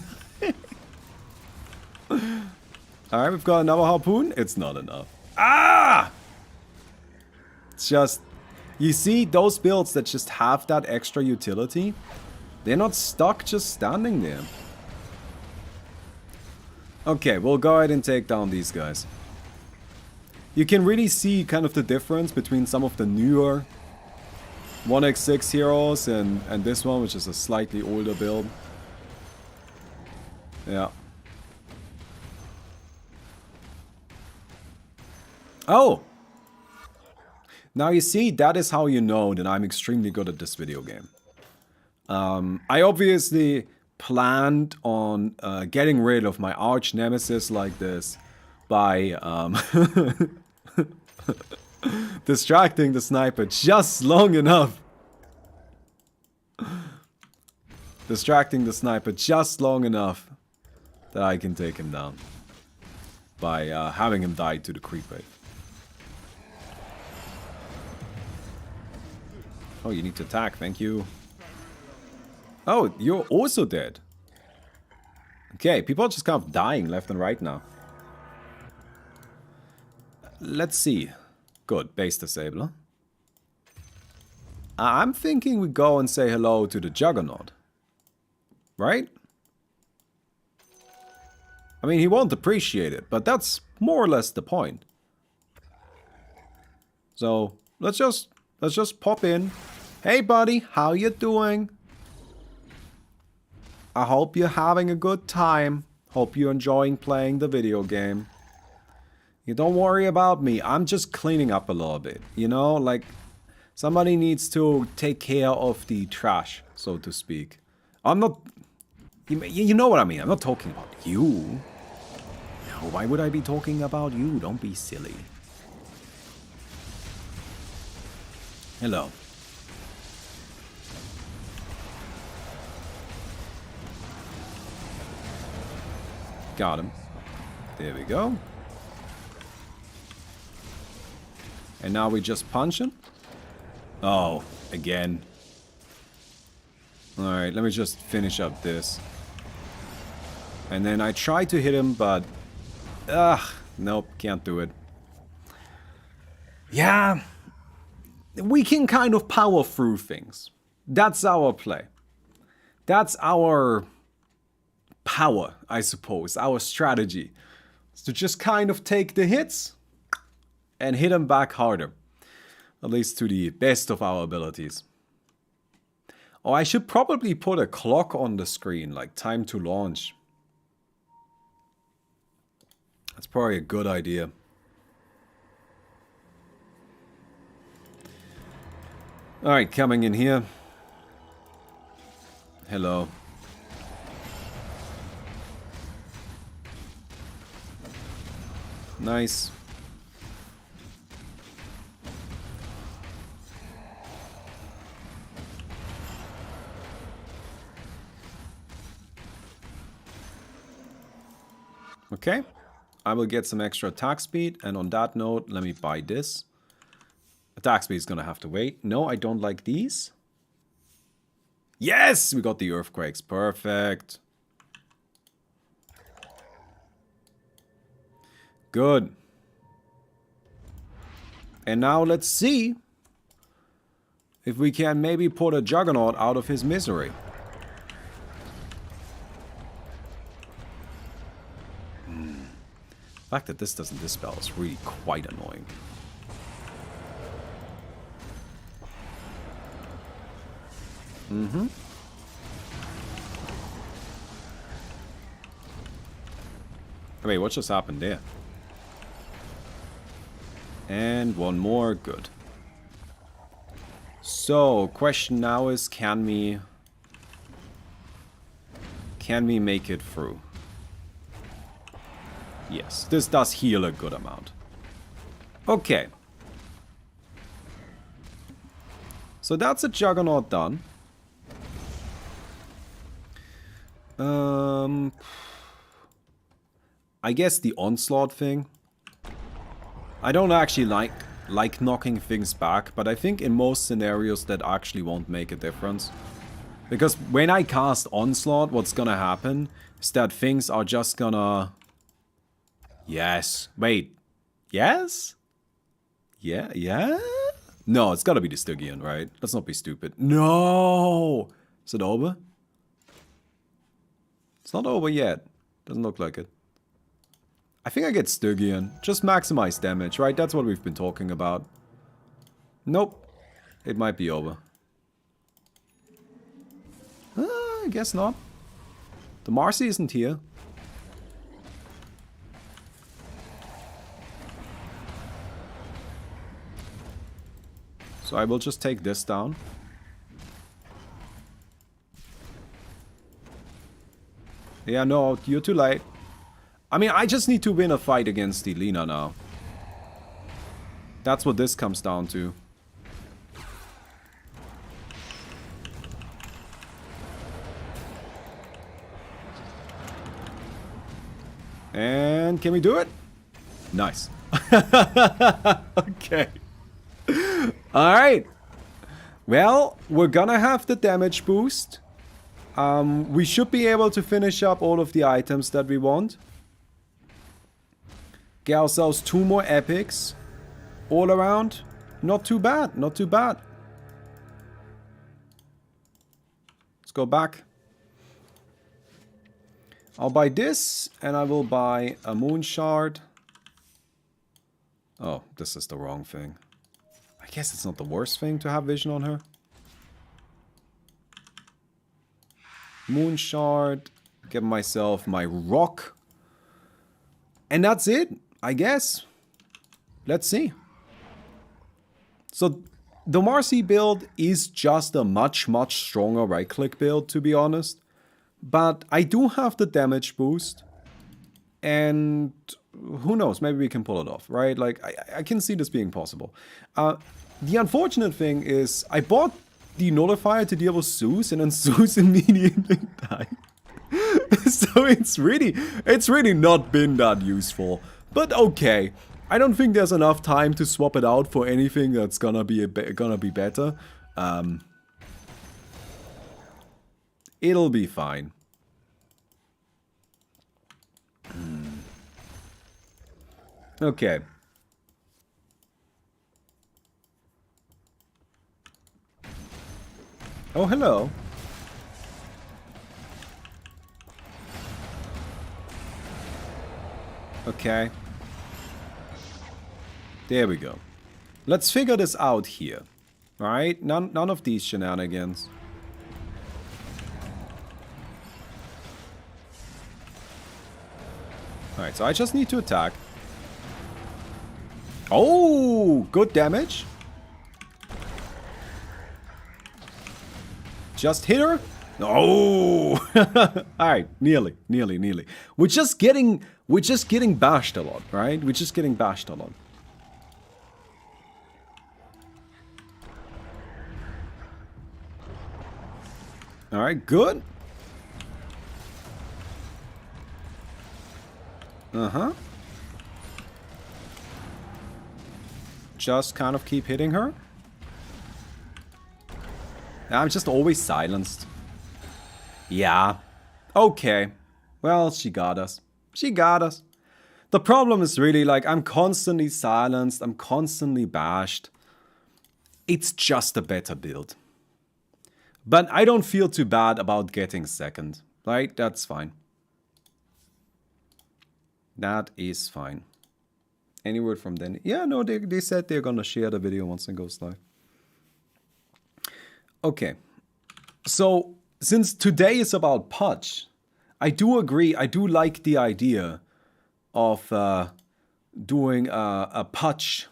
Alright, we've got another harpoon. It's not enough. Ah! It's just... you see, those builds that just have that extra utility, they're not stuck just standing there. Okay, we'll go ahead and take down these guys. You can really see kind of the difference between some of the newer 1x6 heroes and this one, which is a slightly older build. Yeah. Oh! Now you see, that is how you know that I'm extremely good at this video game. I obviously planned on getting rid of my arch nemesis like this by distracting the sniper just long enough. Distracting the sniper just long enough that I can take him down by having him die to the creep wave. Oh, you need to attack, thank you. Oh, you're also dead. Okay, people are just kind of dying left and right now. Let's see. Good, base disabler. I'm thinking we go and say hello to the Juggernaut. Right? I mean, he won't appreciate it, but that's more or less the point. So, let's just pop in. Hey buddy, how you doing? I hope you're having a good time. Hope you're enjoying playing the video game. You don't worry about me. I'm just cleaning up a little bit. You know, like somebody needs to take care of the trash, so to speak. I'm not... You know what I mean. I'm not talking about you. No, why would I be talking about you? Don't be silly. Hello. Got him. There we go. And now we just punch him. Oh, again. Alright, let me just finish up this. And then I try to hit him, but... nope, can't do it. Yeah. We can kind of power through things. That's our play. That's our... power, I suppose, our strategy, is to just kind of take the hits and hit them back harder, at least to the best of our abilities. Oh, I should probably put a clock on the screen, like time to launch. That's probably a good idea. Alright, coming in here. Hello. Nice. Okay. I will get some extra attack speed, and on that note, let me buy this. Attack speed is gonna have to wait. No, I don't like these. Yes! We got the earthquakes. Perfect. Good. And now let's see if we can maybe put a Juggernaut out of his misery. The fact that this doesn't dispel is really quite annoying. Wait, what just happened there? And one more, good. So, question now is, can we make it through? Yes, this does heal a good amount. Okay. So that's a Juggernaut done. I guess the Onslaught thing. I don't actually like knocking things back, but I think in most scenarios that actually won't make a difference. Because when I cast Onslaught, what's gonna happen is that things are just gonna... Yes. Wait. Yes? Yeah? Yeah? No, it's gotta be the Stygian, right? Let's not be stupid. No! Is it over? It's not over yet. Doesn't look like it. I think I get Stygian. Just maximize damage, right? That's what we've been talking about. Nope. It might be over. I guess not. The Marcy isn't here. So I will just take this down. Yeah, no, you're too late. I mean, I just need to win a fight against Elena now. That's what this comes down to. And can we do it? Nice. Okay. Alright. Well, we're gonna have the damage boost. We should be able to finish up all of the items that we want. Get ourselves 2 more epics. All around. Not too bad. Not too bad. Let's go back. I'll buy this, and I will buy a moon shard. Oh, this is the wrong thing. I guess it's not the worst thing to have vision on her. Moon shard. Get myself my rock. And that's it, I guess. Let's see. So, the Marcy build is just a much stronger right-click build, to be honest. But I do have the damage boost. And who knows, maybe we can pull it off, right? Like, I can see this being possible. The unfortunate thing is, I bought the nullifier to deal with Zeus, and then Zeus immediately died. So it's really not been that useful. But okay, I don't think there's enough time to swap it out for anything that's gonna be better. It'll be fine. Okay. Oh, hello. Okay. There we go. Let's figure this out here. Alright? None of these shenanigans. Alright, so I just need to attack. Oh, good damage. Just hit her? No. Alright, nearly. We're just getting bashed a lot, right? We're just getting bashed a lot. Alright, good. Uh-huh. Just kind of keep hitting her. I'm just always silenced. Yeah. Okay. Well, she got us. She got us. The problem is really like I'm constantly silenced. I'm constantly bashed. It's just a better build. But I don't feel too bad about getting second. Right? That's fine. That is fine. Any word from Danny? Yeah, no, they said they're gonna share the video once it goes live. Okay. So, since today is about Pudge, I do agree, I do like the idea of doing a Pudge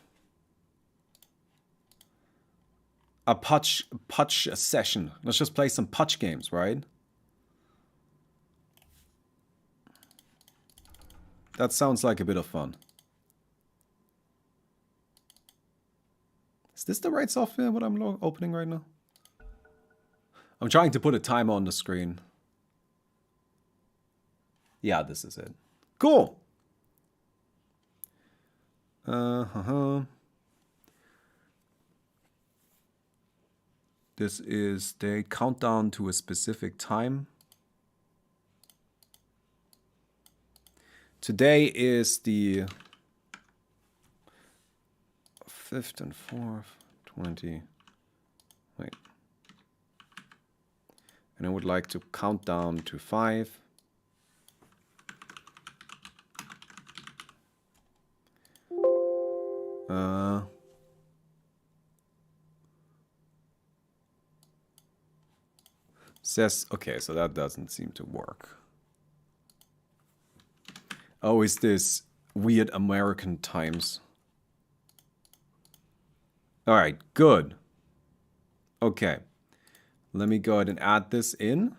session. Let's just play some Pudge games, right? That sounds like a bit of fun. Is this the right software, what I'm opening right now? I'm trying to put a timer on the screen. Yeah, this is it. Cool. This is the countdown to a specific time. Today is the 5th and 4th, 20. Wait. And I would like to count down to 5. Says, okay, so that doesn't seem to work. Oh, is this weird American times? All right, good. Okay. Let me go ahead and add this in.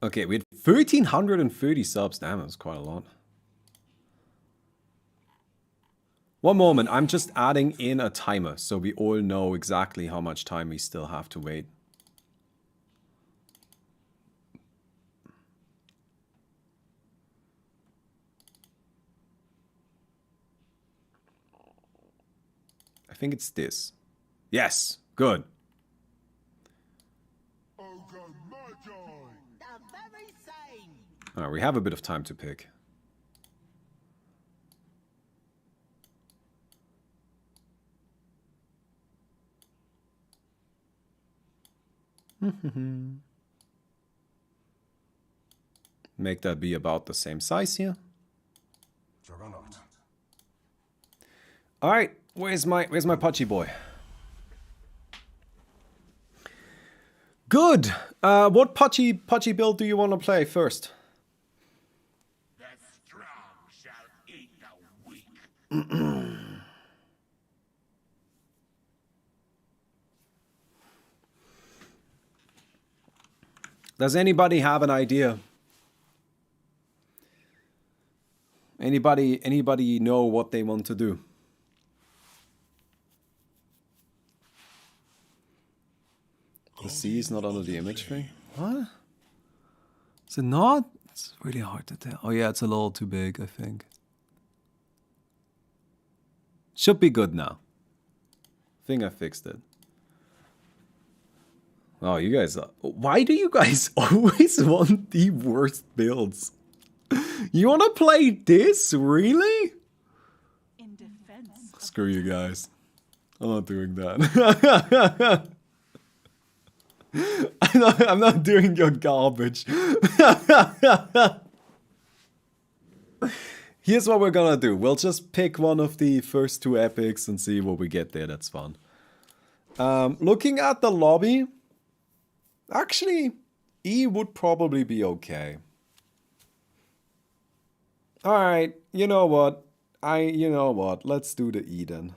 Okay, we had 1,330 subs. Damn, that's quite a lot. One moment, I'm just adding in a timer so we all know exactly how much time we still have to wait. I think it's this. Yes, good. Alright, we have a bit of time to pick. Make that be about the same size here. Alright, where's my Pudgy boy? Good! What Pudgy build do you want to play first? The strong shall eat the weak. Does anybody have an idea? Anybody know what they want to do? The C is not under the image thing? What? Is it not? It's really hard to tell. Oh yeah, it's a little too big, I think. Should be good now. I think I fixed it. Oh, you guys... Why do you guys always want the worst builds? You want to play this? Really? In defense. Screw you guys. I'm not doing that. I'm not doing your garbage. Here's what we're gonna do. We'll just pick one of the first two epics and see what we get there. That's fun. Looking at the lobby... Actually, E would probably be okay. Alright, you know what? Let's do the E then.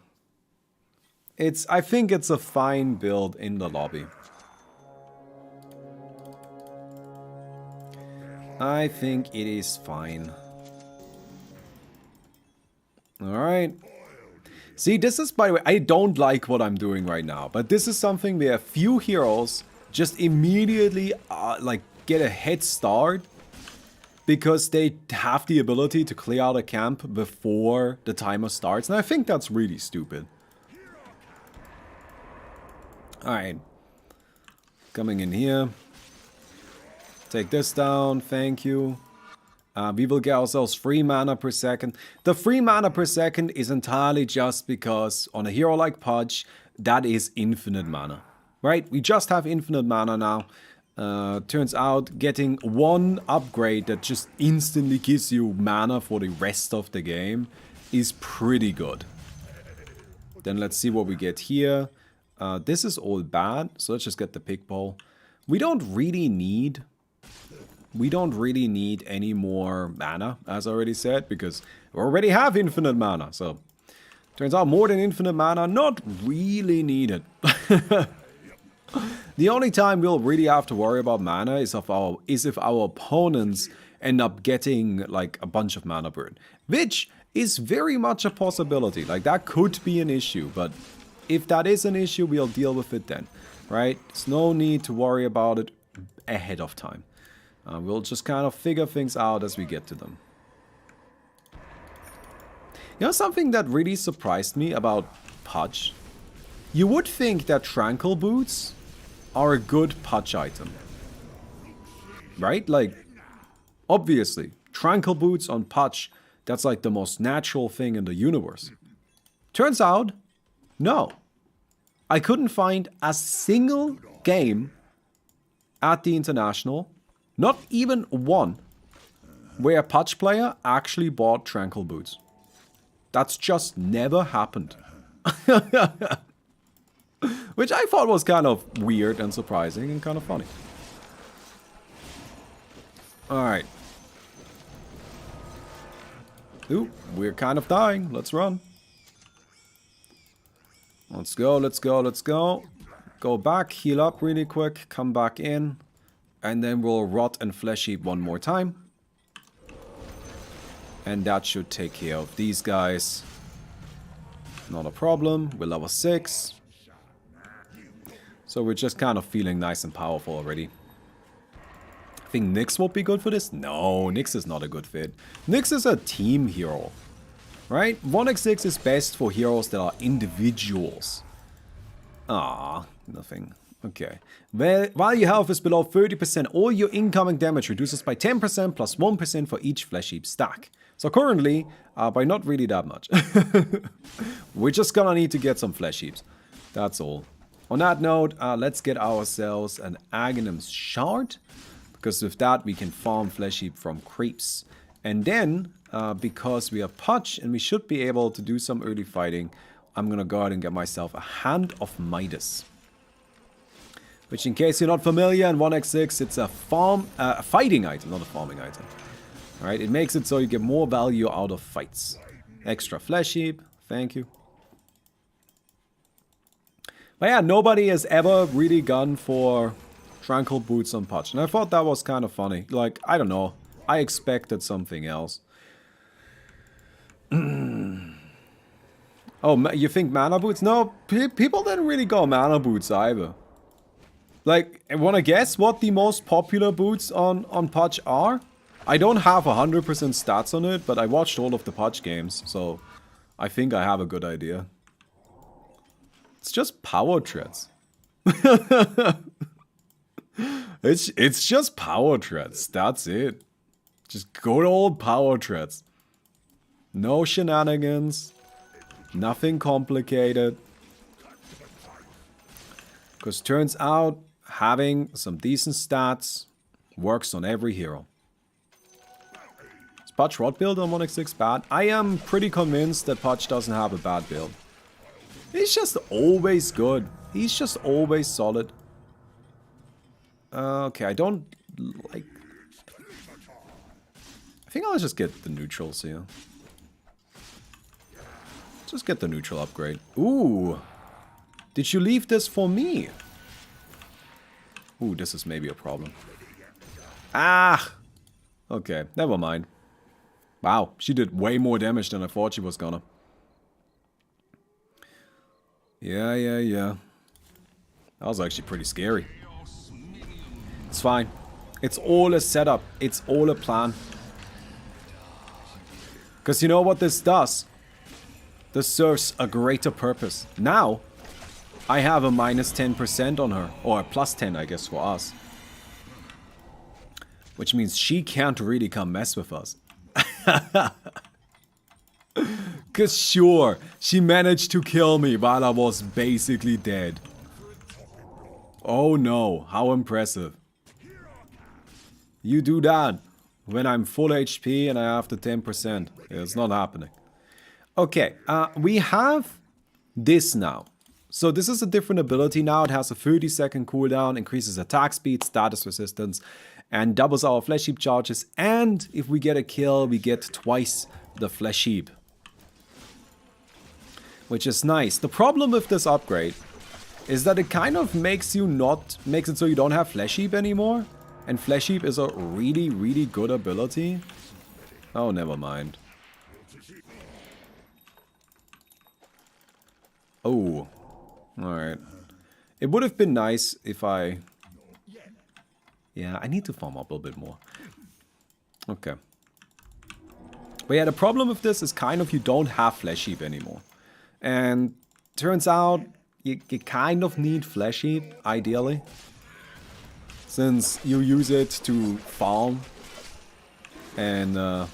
I think it's a fine build in the lobby. I think it is fine. Alright. See, this is, by the way, I don't like what I'm doing right now, but this is something where few heroes just immediately like get a head start because they have the ability to clear out a camp before the timer starts, and I think that's really stupid. Alright. Coming in here. Take this down, thank you. We will get ourselves 3 mana per second. The 3 mana per second is entirely just because on a hero like Pudge, that is infinite mana. Right? We just have infinite mana now. Turns out getting one upgrade that just instantly gives you mana for the rest of the game is pretty good. Then let's see what we get here. This is all bad, so let's just get the Pig Bowl. We don't really need any more mana, as I already said, because we already have infinite mana. So turns out more than infinite mana, not really needed. The only time we'll really have to worry about mana is if our opponents end up getting like a bunch of mana burn, which is very much a possibility. Like that could be an issue, but if that is an issue, we'll deal with it then, right? There's no need to worry about it ahead of time. We'll just kind of figure things out as we get to them. You know something that really surprised me about Pudge? You would think that Tranquil Boots are a good Pudge item. Right? Like, obviously, Tranquil Boots on Pudge, that's like the most natural thing in the universe. Turns out, no. I couldn't find a single game at the International, not even one, where a Pudge player actually bought Tranquil Boots. That's just never happened. Which I thought was kind of weird and surprising and kind of funny. Alright. Ooh, we're kind of dying. Let's run. Let's go, let's go, let's go. Go back, heal up really quick, come back in. And then we'll Rot and Flesh Heap one more time. And that should take care of these guys. Not a problem. We're level 6. So we're just kind of feeling nice and powerful already. I think Nyx will be good for this. No, Nyx is not a good fit. Nyx is a team hero. Right? 1x6 is best for heroes that are individuals. Ah, nothing. Okay. While your health is below 30%, all your incoming damage reduces by 10% plus 1% for each Flesh Heap stack. So currently, by not really that much. We're just gonna need to get some Flesh Heaps. That's all. On that note, let's get ourselves an Aghanim's Shard. Because with that, we can farm Flesh Heap from creeps. And then, because we are Pudge and we should be able to do some early fighting, I'm gonna go ahead and get myself a Hand of Midas. Which, in case you're not familiar, in 1x6, it's a fighting item, not a farming item. Alright, it makes it so you get more value out of fights. Extra Flesh Heap, thank you. But yeah, nobody has ever really gone for Tranquil Boots on Pudge. And I thought that was kind of funny. Like, I don't know. I expected something else. Oh, you think Mana Boots? No, people didn't really go Mana Boots either. Like, wanna guess what the most popular boots on Pudge are? I don't have 100% stats on it, but I watched all of the Pudge games, so I think I have a good idea. It's just power treads. It's just power treads. That's it. Just good old power treads. No shenanigans. Nothing complicated. Because turns out having some decent stats works on every hero. Is Pudge Rot build on 1x6 bad? I am pretty convinced that Pudge doesn't have a bad build. He's just always good. He's just always solid. Okay, I don't like... I think I'll just get the neutrals here. Just get the neutral upgrade. Ooh. Did you leave this for me? Ooh, this is maybe a problem. Ah! Okay, never mind. Wow, she did way more damage than I thought she was gonna. Yeah. That was actually pretty scary. It's fine. It's all a setup. It's all a plan. Because you know what this does? This serves a greater purpose. Now, I have a minus 10% on her. Or a plus 10, I guess, for us. Which means she can't really come mess with us. Because sure, she managed to kill me while I was basically dead. Oh no, how impressive. You do that when I'm full HP and I have the 10%. It's not happening. Okay, we have this now. So this is a different ability now. It has a 30-second cooldown, increases attack speed, status resistance, and doubles our Flesh Heap charges. And if we get a kill, we get twice the Flesh Heap. Which is nice. The problem with this upgrade is that it kind of makes it so you don't have Flesh Heap anymore. And Flesh Heap is a really, really good ability. Oh, never mind. Oh. Alright. It would have been nice if I... Yeah, I need to farm up a little bit more. Okay. But yeah, the problem with this is kind of you don't have Flesh Heap anymore. And turns out you kind of need Flesh Heap, ideally. Since you use it to farm. And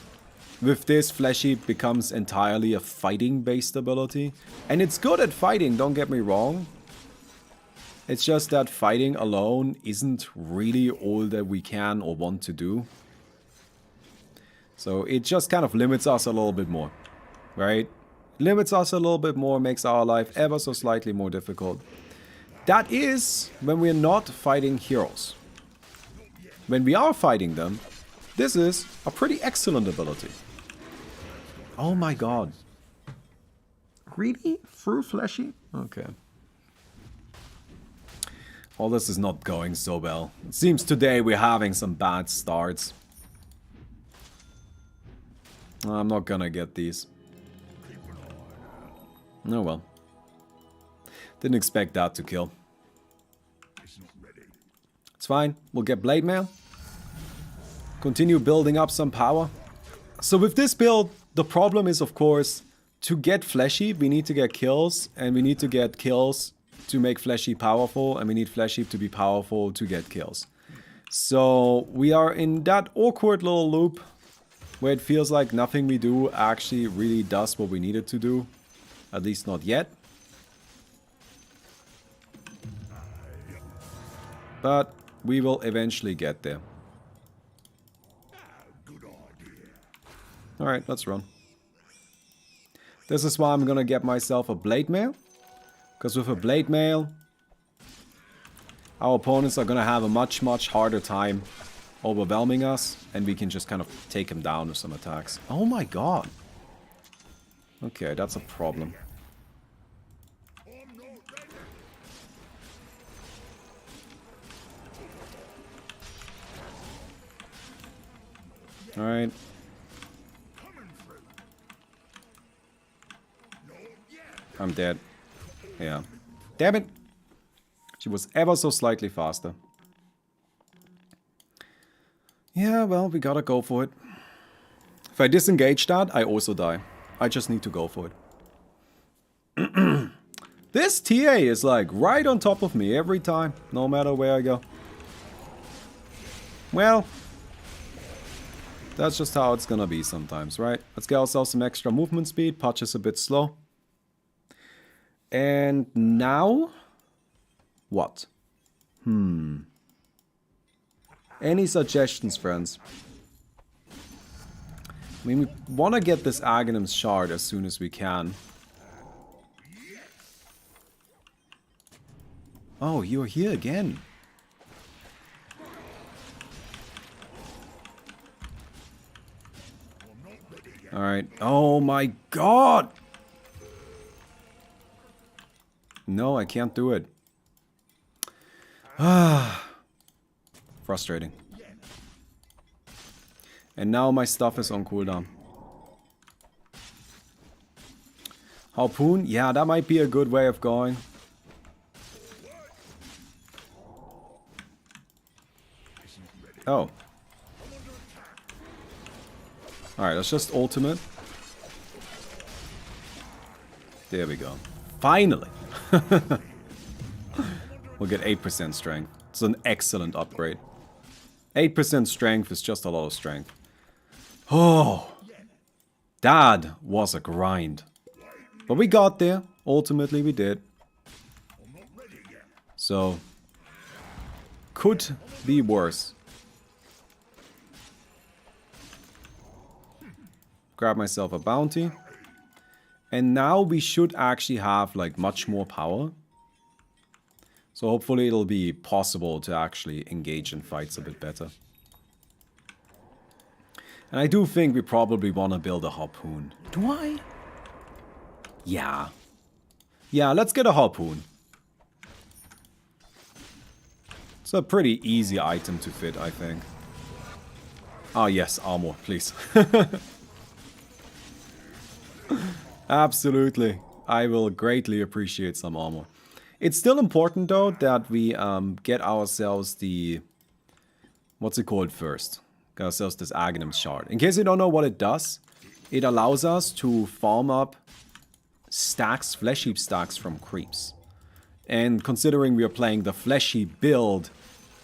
with this, Flesh Heap becomes entirely a fighting-based ability. And it's good at fighting, don't get me wrong. It's just that fighting alone isn't really all that we can or want to do. So it just kind of limits us a little bit more, right? Limits us a little bit more, makes our life ever so slightly more difficult. That is when we're not fighting heroes. When we are fighting them, this is a pretty excellent ability. Oh my god. Really? Through Flesh Heap? Okay. All this is not going so well. It seems today we're having some bad starts. I'm not gonna get these. Oh well. Didn't expect that to kill. It's fine. We'll get Blade Mail. Continue building up some power. So with this build, the problem is, of course, to get Fleshy, we need to get kills. And we need to get kills to make Fleshy powerful. And we need Fleshy to be powerful to get kills. So we are in that awkward little loop where it feels like nothing we do actually really does what we need it to do. At least not yet. But we will eventually get there. Alright, let's run. This is why I'm gonna get myself a Blade Mail. Because with a Blade Mail, our opponents are gonna have a much harder time overwhelming us. And we can just kind of take them down with some attacks. Oh my god. Okay, that's a problem. Alright. I'm dead. Yeah. Damn it! She was ever so slightly faster. Yeah, well, we gotta go for it. If I disengage that, I also die. I just need to go for it. This TA is like right on top of me every time, no matter where I go. Well, that's just how it's gonna be sometimes, right? Let's get ourselves some extra movement speed. Pudge is a bit slow. And now, what? Any suggestions, friends? I mean, we want to get this Aghanim's Shard as soon as we can. Oh, you're here again. Alright. Oh my god! No, I can't do it. Frustrating. And now my stuff is on cooldown. Harpoon? Yeah, that might be a good way of going. Oh. Alright, that's just ultimate. There we go. Finally! We'll get 8% strength. It's an excellent upgrade. 8% strength is just a lot of strength. Oh! That was a grind. But we got there. Ultimately, we did. So, could be worse. Grab myself a bounty. And now we should actually have like much more power. So hopefully it'll be possible to actually engage in fights a bit better. And I do think we probably want to build a harpoon. Do I? Yeah. Yeah, let's get a harpoon. It's a pretty easy item to fit, I think. Ah, yes, armor, please. Absolutely. I will greatly appreciate some armor. It's still important, though, that we get ourselves the... What's it called first? Get ourselves this Aghanim's Shard. In case you don't know what it does, it allows us to farm up stacks, flesh heap stacks from creeps. And considering we are playing the fleshy build,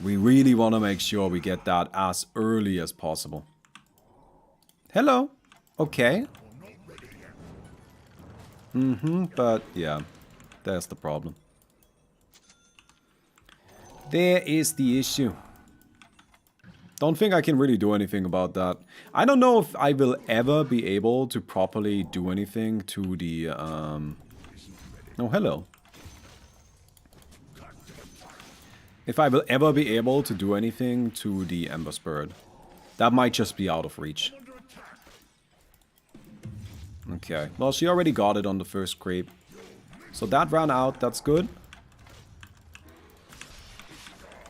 we really want to make sure we get that as early as possible. Hello. Okay. But yeah, there's the problem. There is the issue. Don't think I can really do anything about that. I don't know if I will ever be able to properly do anything to the, Oh, hello. If I will ever be able to do anything to the Ember Spirit. That might just be out of reach. Okay, well, she already got it on the first creep. So that ran out, that's good.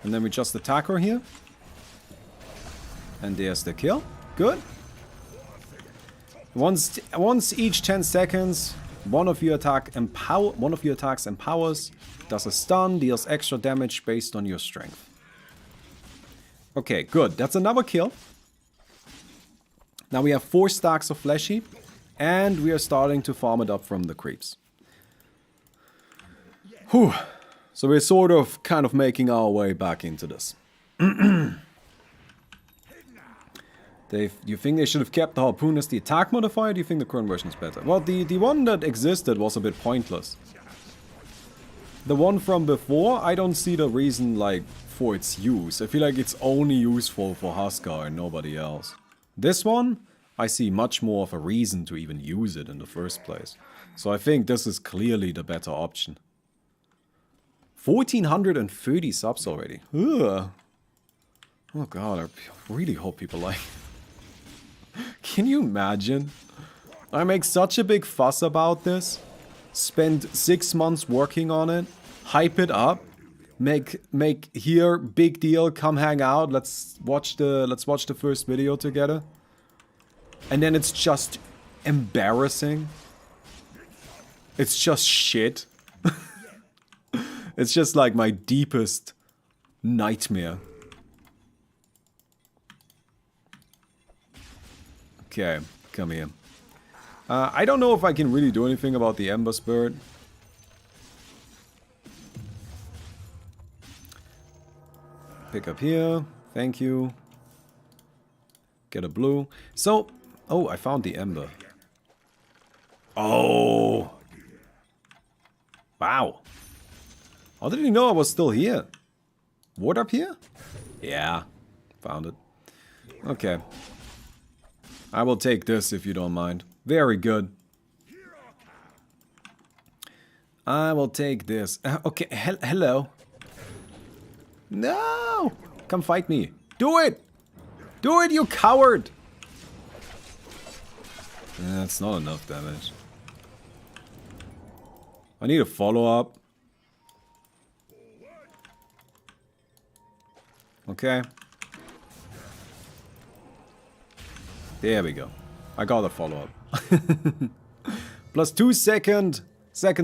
And then we just attack her here. And there's the kill. Good. Once each 10 seconds, one of your attacks empowers, does a stun, deals extra damage based on your strength. Okay, good. That's another kill. Now we have 4 stacks of Flesh Heap, and we are starting to farm it up from the creeps. Whew. So we're sort of kind of making our way back into this. Dave, do you think they should have kept the Harpoon as the attack modifier? Or do you think the current version is better? Well, the one that existed was a bit pointless. The one from before, I don't see the reason, like, for its use. I feel like it's only useful for Huskar and nobody else. This one, I see much more of a reason to even use it in the first place. So I think this is clearly the better option. 1430 subs already. Ugh. Oh god, I really hope people like it. Can you imagine? I make such a big fuss about this. Spend 6 months working on it. Hype it up. Make here big deal. Come hang out. Let's watch the first video together. And then it's just embarrassing. It's just shit. It's just like my deepest nightmare. Okay, come here. I don't know if I can really do anything about the Ember Spirit. Pick up here. Thank you. Get a blue. So, oh, I found the Ember. Oh. Wow. How did he know I was still here? Ward up here? Yeah. Found it. Okay. I will take this if you don't mind. Very good. I will take this. Okay, hello. No! Come fight me. Do it! Do it, you coward! That's not enough damage. I need a follow-up. Okay. There we go. I got a follow-up. Plus 2 seconds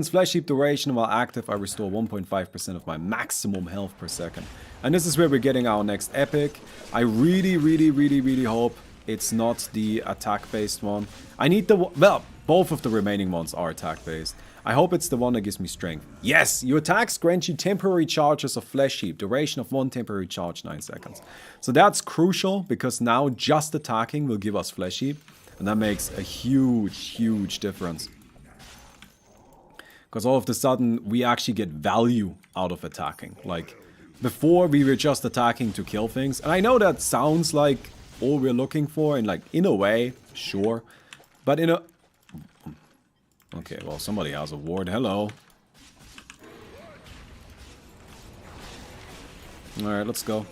Flesh Heap duration while active. I restore 1.5% of my maximum health per second. And this is where we're getting our next epic. I really hope it's not the attack-based one. I need the... Well, both of the remaining ones are attack-based. I hope it's the one that gives me strength. Yes! Your attacks grant you temporary charges of Flesh Heap. Duration of 1 temporary charge, 9 seconds. So that's crucial, because now just attacking will give us Flesh Heap. And that makes a huge difference. Because all of a sudden, we actually get value out of attacking. Like, before we were just attacking to kill things. And I know that sounds like all we're looking for, and like, in a way, sure. But in a... Okay, well, somebody has a ward. Hello. Alright, let's go.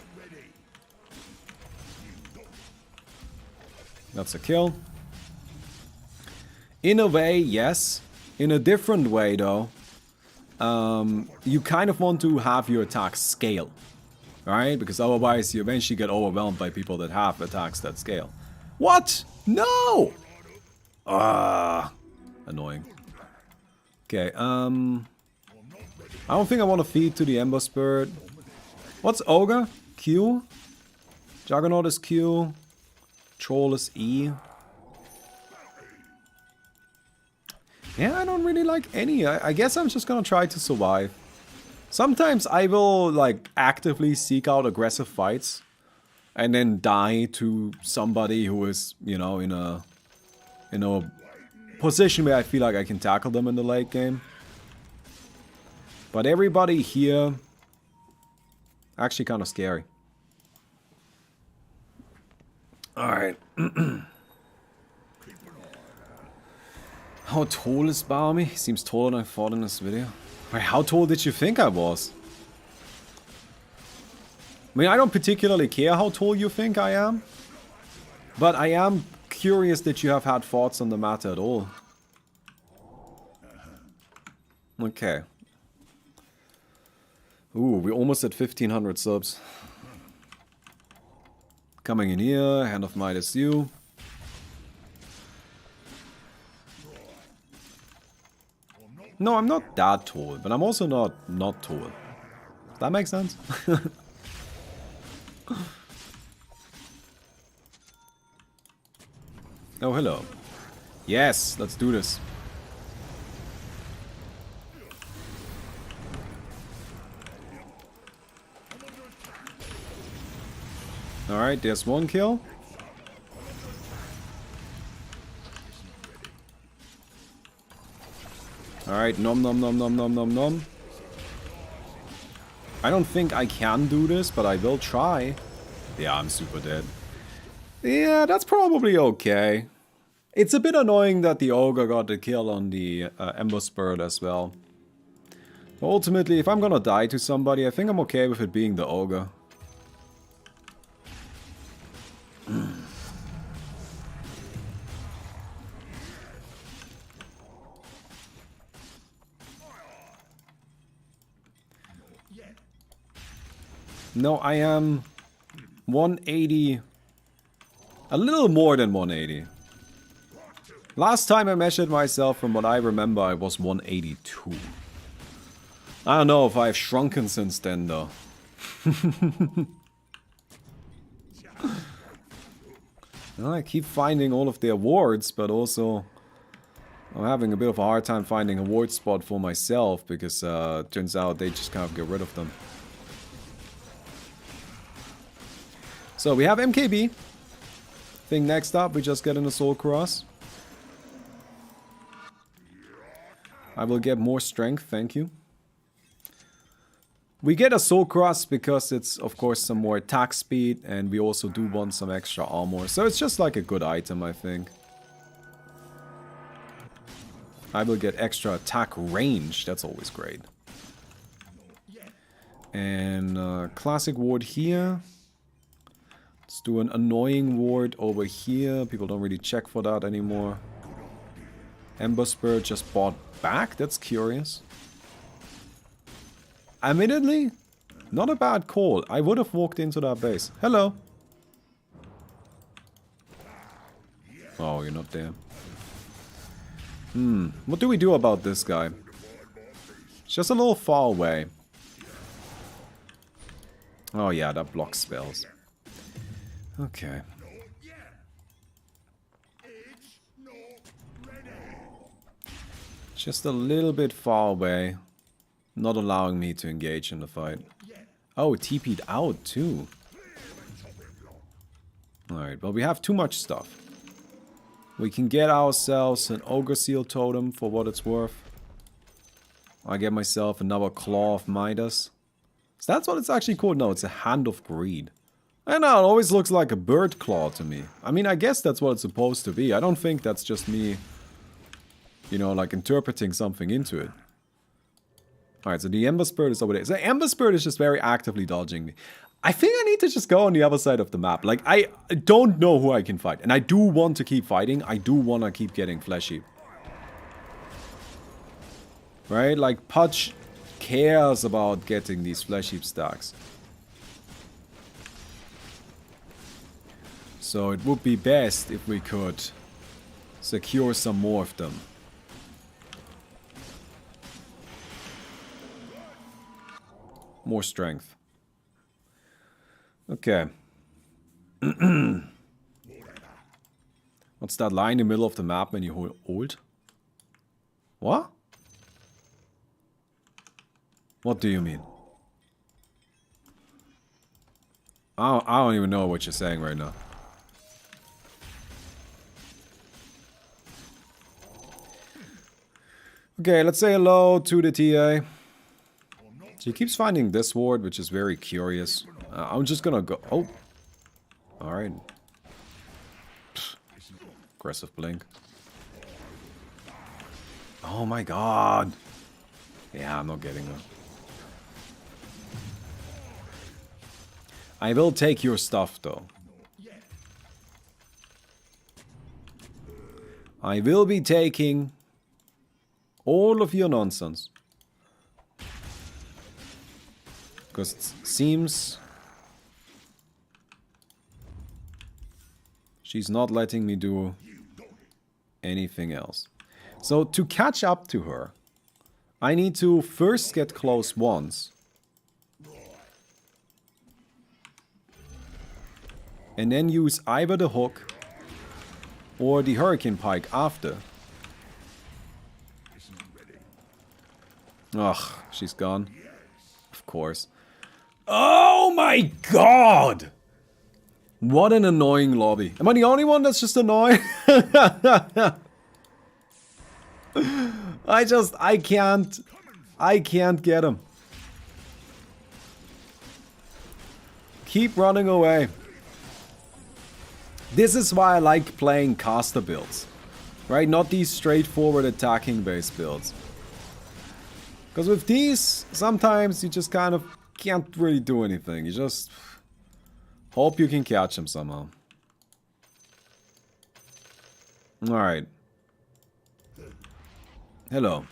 That's a kill. In a way, yes. In a different way, though. You kind of want to have your attacks scale. Right? Because otherwise you eventually get overwhelmed by people that have attacks that scale. What? No! Annoying. Okay, I don't think I want to feed to the Ember Spirit. What's Ogre? Q? Juggernaut is Q. Troll is E. Yeah, I don't really like any. I guess I'm just gonna try to survive. Sometimes I will, like, actively seek out aggressive fights. And then die to somebody who is, you know, in a position where I feel like I can tackle them in the late game. But everybody here... Actually kind of scary. Alright. How tall is Barmy? He seems taller than I thought in this video. Wait, how tall did you think I was? I mean, I don't particularly care how tall you think I am. But I am curious that you have had thoughts on the matter at all. Okay. Ooh, we're almost at 1500 subs. Coming in here, Hand of Midas you. No, I'm not that tall, but I'm also not tall. Does that make sense? Oh, hello. Yes, let's do this. Alright, there's one kill. Alright, nom nom nom nom nom nom nom. I don't think I can do this, but I will try. Yeah, I'm super dead. Yeah, that's probably okay. It's a bit annoying that the Ogre got the kill on the Ember Spirit as well. But ultimately, if I'm gonna die to somebody, I think I'm okay with it being the Ogre. No, I am 180. A little more than 180. Last time I measured myself, from what I remember, I was 182. I don't know if I've shrunken since then, though. Well, I keep finding all of the awards, but also I'm having a bit of a hard time finding a award spot for myself, because turns out they just kind of get rid of them. So we have MKB. I think next up we just get an Assault Cross. I will get more strength, thank you. We get a Soul Cross because it's, of course, some more attack speed, and we also do want some extra armor. So it's just like a good item, I think. I will get extra attack range, that's always great. And classic ward here. Let's do an annoying ward over here. People don't really check for that anymore. Ember Spirit just bought back? That's curious. Admittedly, not a bad call. I would have walked into that base. Hello. Oh, you're not there. What do we do about this guy? It's just a little far away. Oh yeah, that blocks spells. Okay. Just a little bit far away. Not allowing me to engage in the fight. Oh, TP'd out too. Alright, well we have too much stuff. We can get ourselves an Ogre Seal Totem for what it's worth. I get myself another Claw of Midas. So that's what it's actually called? No, it's a Hand of Greed. I know, it always looks like a bird claw to me. I mean, I guess that's what it's supposed to be. I don't think that's just me, you know, like interpreting something into it. Alright, so the Ember Spirit is over there. So the Ember Spirit is just very actively dodging me. I think I need to just go on the other side of the map. Like, I don't know who I can fight. And I do want to keep fighting. I do want to keep getting fleshy. Right? Like, Pudge cares about getting these flesh heap stacks. So it would be best if we could secure some more of them. More strength. Okay. What's that line in the middle of the map when you hold ult? What? What do you mean? I don't even know what you're saying right now. Okay, let's say hello to the TA. She keeps finding this ward, which is very curious. I'm just gonna go... Oh! Alright. Aggressive blink. Oh my god! Yeah, I'm not getting her. I will take your stuff, though. I will be taking all of your nonsense. Because it seems she's not letting me do anything else. So to catch up to her, I need to first get close once. And then use either the hook or the hurricane pike after. Ugh, she's gone. Of course. Oh my god! What an annoying lobby. Am I the only one that's just annoying? I can't get him. Keep running away. This is why I like playing caster builds. Right? Not these straightforward attacking based builds. Because with these, sometimes you just kind of can't really do anything. You just hope you can catch him somehow. Alright. Hello.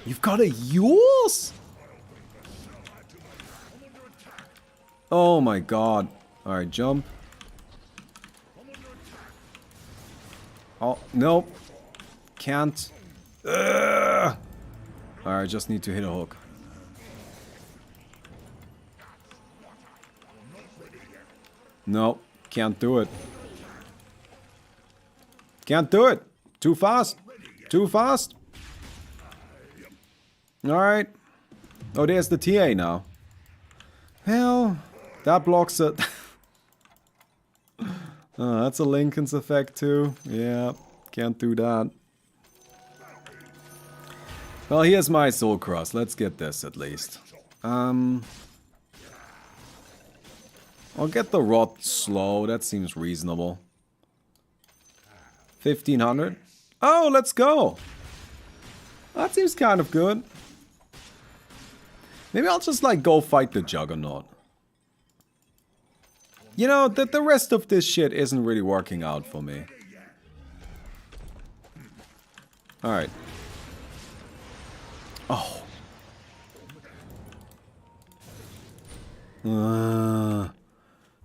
You've got a yours? Oh my god. Alright, jump. Oh, nope. Can't. Alright, just need to hit a hook. Nope, can't do it. Can't do it. Too fast. Too fast. Alright. Oh, there's the TA now. Well, that blocks it. Oh, that's a Lincoln's effect too. Yeah, can't do that. Well, here's my Soul Cross. Let's get this at least. I'll get the Rot slow. That seems reasonable. 1500. Oh, let's go. That seems kind of good. Maybe I'll just like go fight the Juggernaut. You know, the rest of this shit isn't really working out for me. Alright. Oh.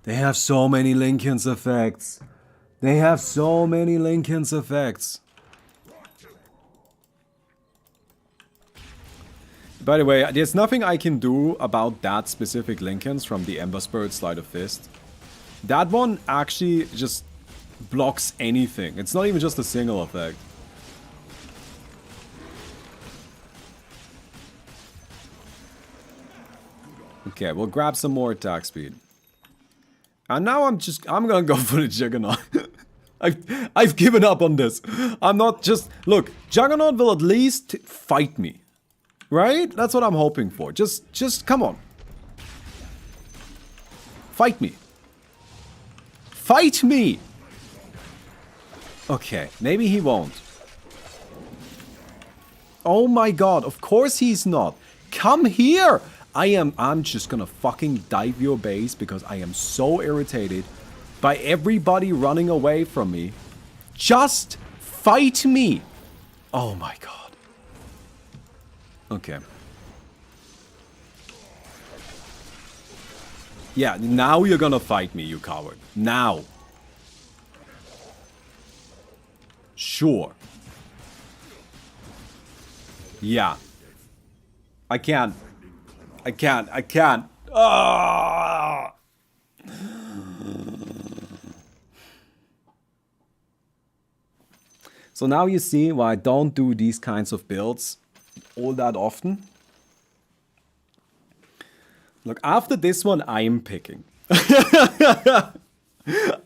They have so many Lincoln's effects. They have so many Lincoln's effects. By the way, there's nothing I can do about that specific Lincoln's from the Ember Spirit Sleight of Fist. That one actually just blocks anything. It's not even just a single effect. Okay, we'll grab some more attack speed. And now I'm gonna go for the Juggernaut. I've given up on this. I'm not just... Look, Juggernaut will at least fight me. Right? That's what I'm hoping for. Just come on. Fight me. Fight me! Okay, maybe he won't. Oh my god, of course he's not. Come here! I'm just gonna fucking dive your base because I am so irritated by everybody running away from me. Just fight me! Oh my god. Okay. Yeah, now you're gonna fight me, you coward. Now. Sure. Yeah. I can't. Ah! So now you see why I don't do these kinds of builds all that often. Look, after this one, I am picking.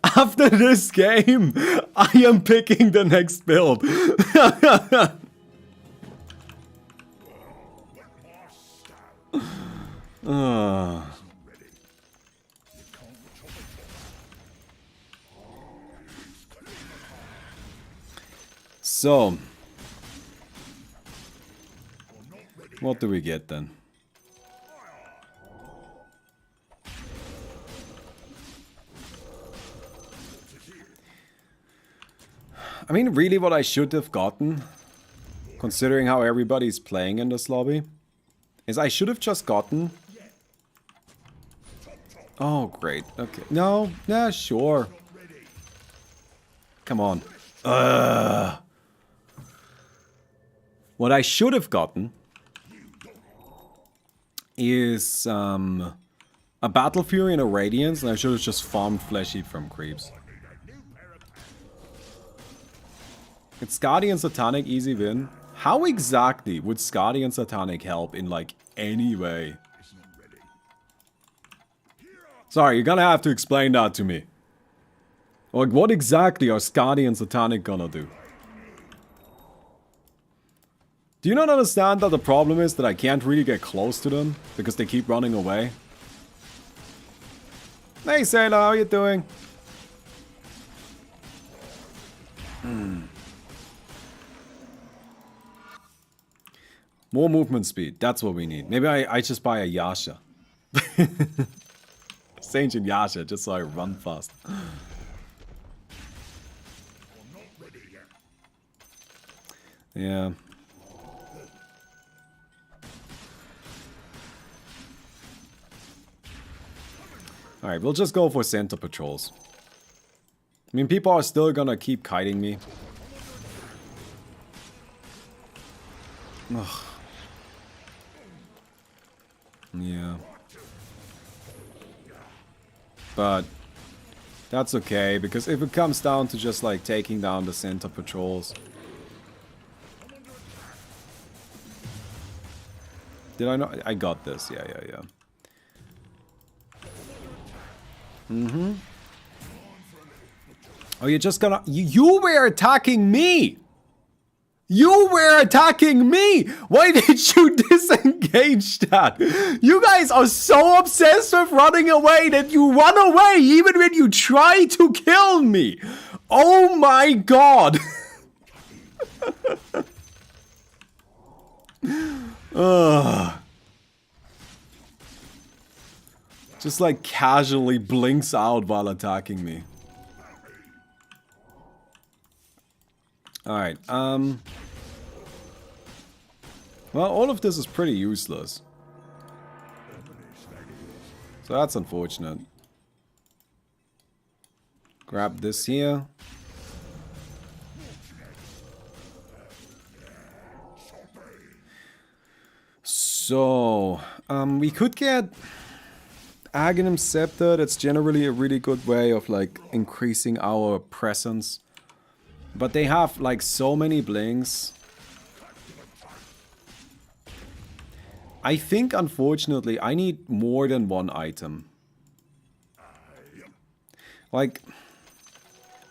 After this game, I am picking the next build. So, what do we get then? I mean, really what I should have gotten, considering how everybody's playing in this lobby, is I should have just gotten... Oh, great. Okay. No. Yeah, sure. Come on. What I should have gotten is a Battle Fury and a Radiance, and I should have just farmed Flesh Eat from creeps. It's Guardian Satanic easy win. How exactly would Guardian Satanic help in like any way? Sorry, you're gonna have to explain that to me. Like, what exactly are Skadi and Satanic gonna do? Do you not understand that the problem is that I can't really get close to them because they keep running away? Hey Sailor, how you doing? More movement speed, that's what we need. Maybe I just buy a Yasha. Saint and Yasha, just so I run fast. Yeah. Alright, we'll just go for center patrols. I mean, people are still gonna keep kiting me. Ugh. Yeah. But that's okay, because if it comes down to just like taking down the center patrols... Did I not? I got this. Yeah. Mm-hmm. Oh, you're just gonna... You were attacking me! You were attacking me! Why did you disengage that? You guys are so obsessed with running away that you run away even when you try to kill me! Oh my god! Ugh. Just like casually blinks out while attacking me. Alright, well, all of this is pretty useless. So that's unfortunate. Grab this here. So, we could get Aghanim Scepter. That's generally a really good way of like increasing our presence. But they have like so many blinks. I think unfortunately I need more than one item. Like,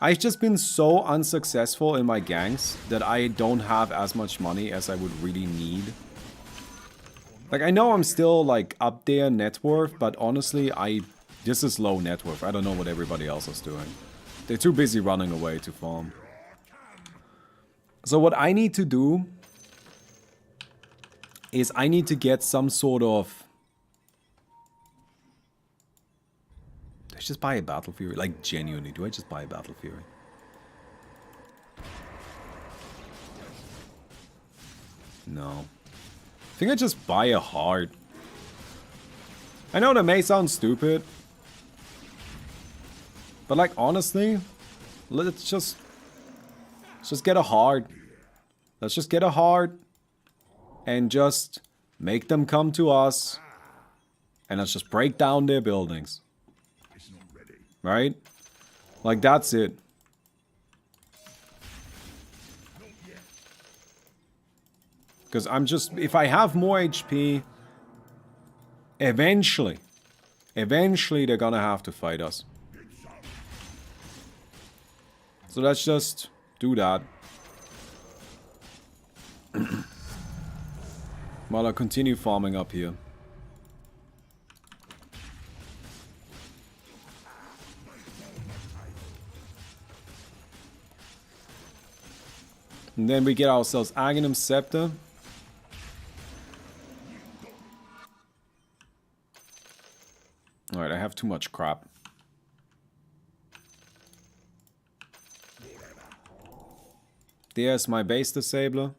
I've just been so unsuccessful in my ganks that I don't have as much money as I would really need. Like, I know I'm still, like, up there net worth, but honestly, this is low net worth. I don't know what everybody else is doing. They're too busy running away to farm. So what I need to do is I need to get some sort of... Do I just buy a Battle Fury? Like, genuinely, do I just buy a Battle Fury? No. I think I just buy a heart. I know that may sound stupid. But like, honestly, let's just get a heart. Let's just get a heart. And just make them come to us. And let's just break down their buildings. Right? Like, that's it. Because I'm just... If I have more HP... Eventually they're gonna have to fight us. So let's just do that. While I continue farming up here. And then we get ourselves Aghanim Scepter. Alright, I have too much crap. There's my base disabler.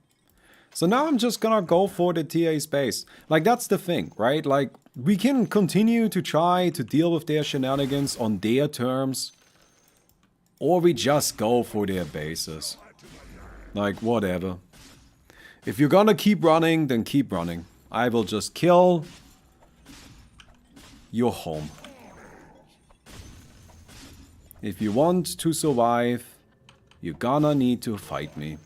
So now I'm just gonna go for the TA space. Like, that's the thing, right? Like, we can continue to try to deal with their shenanigans on their terms. Or we just go for their bases. Like, whatever. If you're gonna keep running, then keep running. I will just kill your home. If you want to survive, you're gonna need to fight me.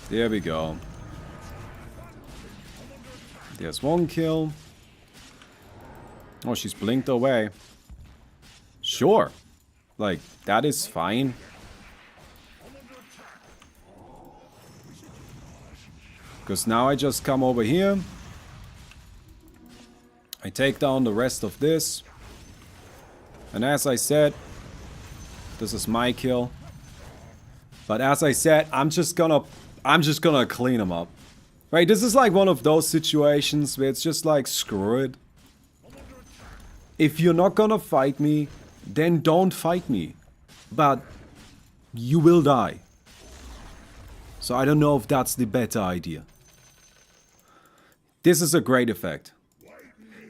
There we go. There's one kill. Oh, she's blinked away. Sure. Like, that is fine. Because now I just come over here. I take down the rest of this. And as I said, this is my kill. But as I said, I'm just gonna clean them up. Right, this is like one of those situations where it's just like, screw it. If you're not gonna fight me, then don't fight me. But you will die. So I don't know if that's the better idea. This is a great effect.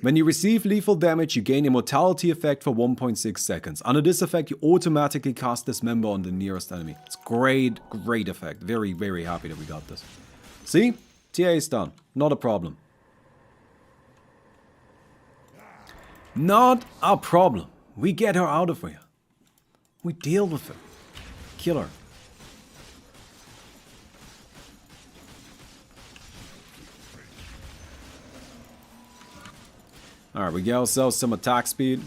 When you receive lethal damage, you gain immortality effect for 1.6 seconds. Under this effect, you automatically cast Dismember on the nearest enemy. It's great, great effect. Very, very happy that we got this. See? TA is done. Not a problem. Not a problem. We get her out of here. We deal with her. Kill her. Alright, we get ourselves some attack speed.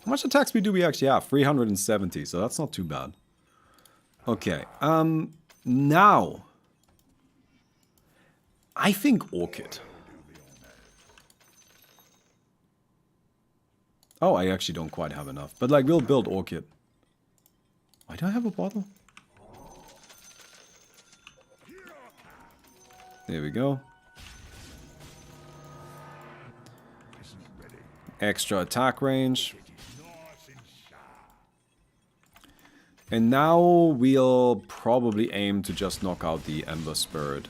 How much attack speed do we actually have? 370, so that's not too bad. Okay, now... I think Orchid. Oh, I actually don't quite have enough. But like, we'll build Orchid. Why do I have a bottle? There we go. Extra attack range. And now we'll probably aim to just knock out the Ember Spirit.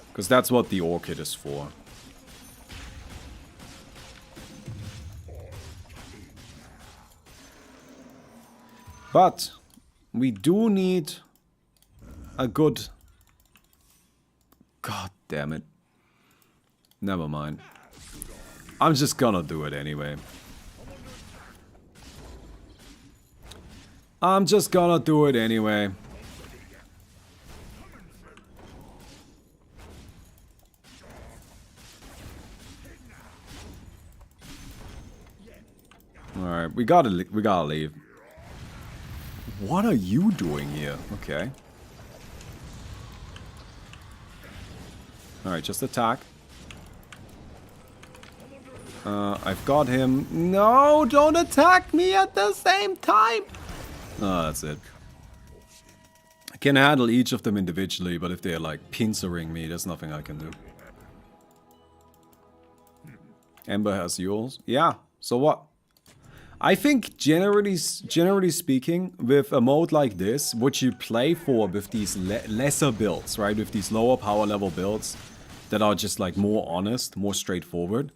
Because that's what the Orchid is for. But we do need a good... God damn it. Never mind. I'm just gonna do it anyway. I'm just gonna do it anyway. Alright, we gotta leave. What are you doing here? Okay. Alright, just attack. I've got him. No, don't attack me at the same time! Oh, that's it. I can handle each of them individually, but if they're like pincering me, there's nothing I can do. Ember has yours. Yeah, so what? I think generally speaking, with a mode like this, what you play for with these lesser builds, right? With these lower power level builds that are just like more honest, more straightforward.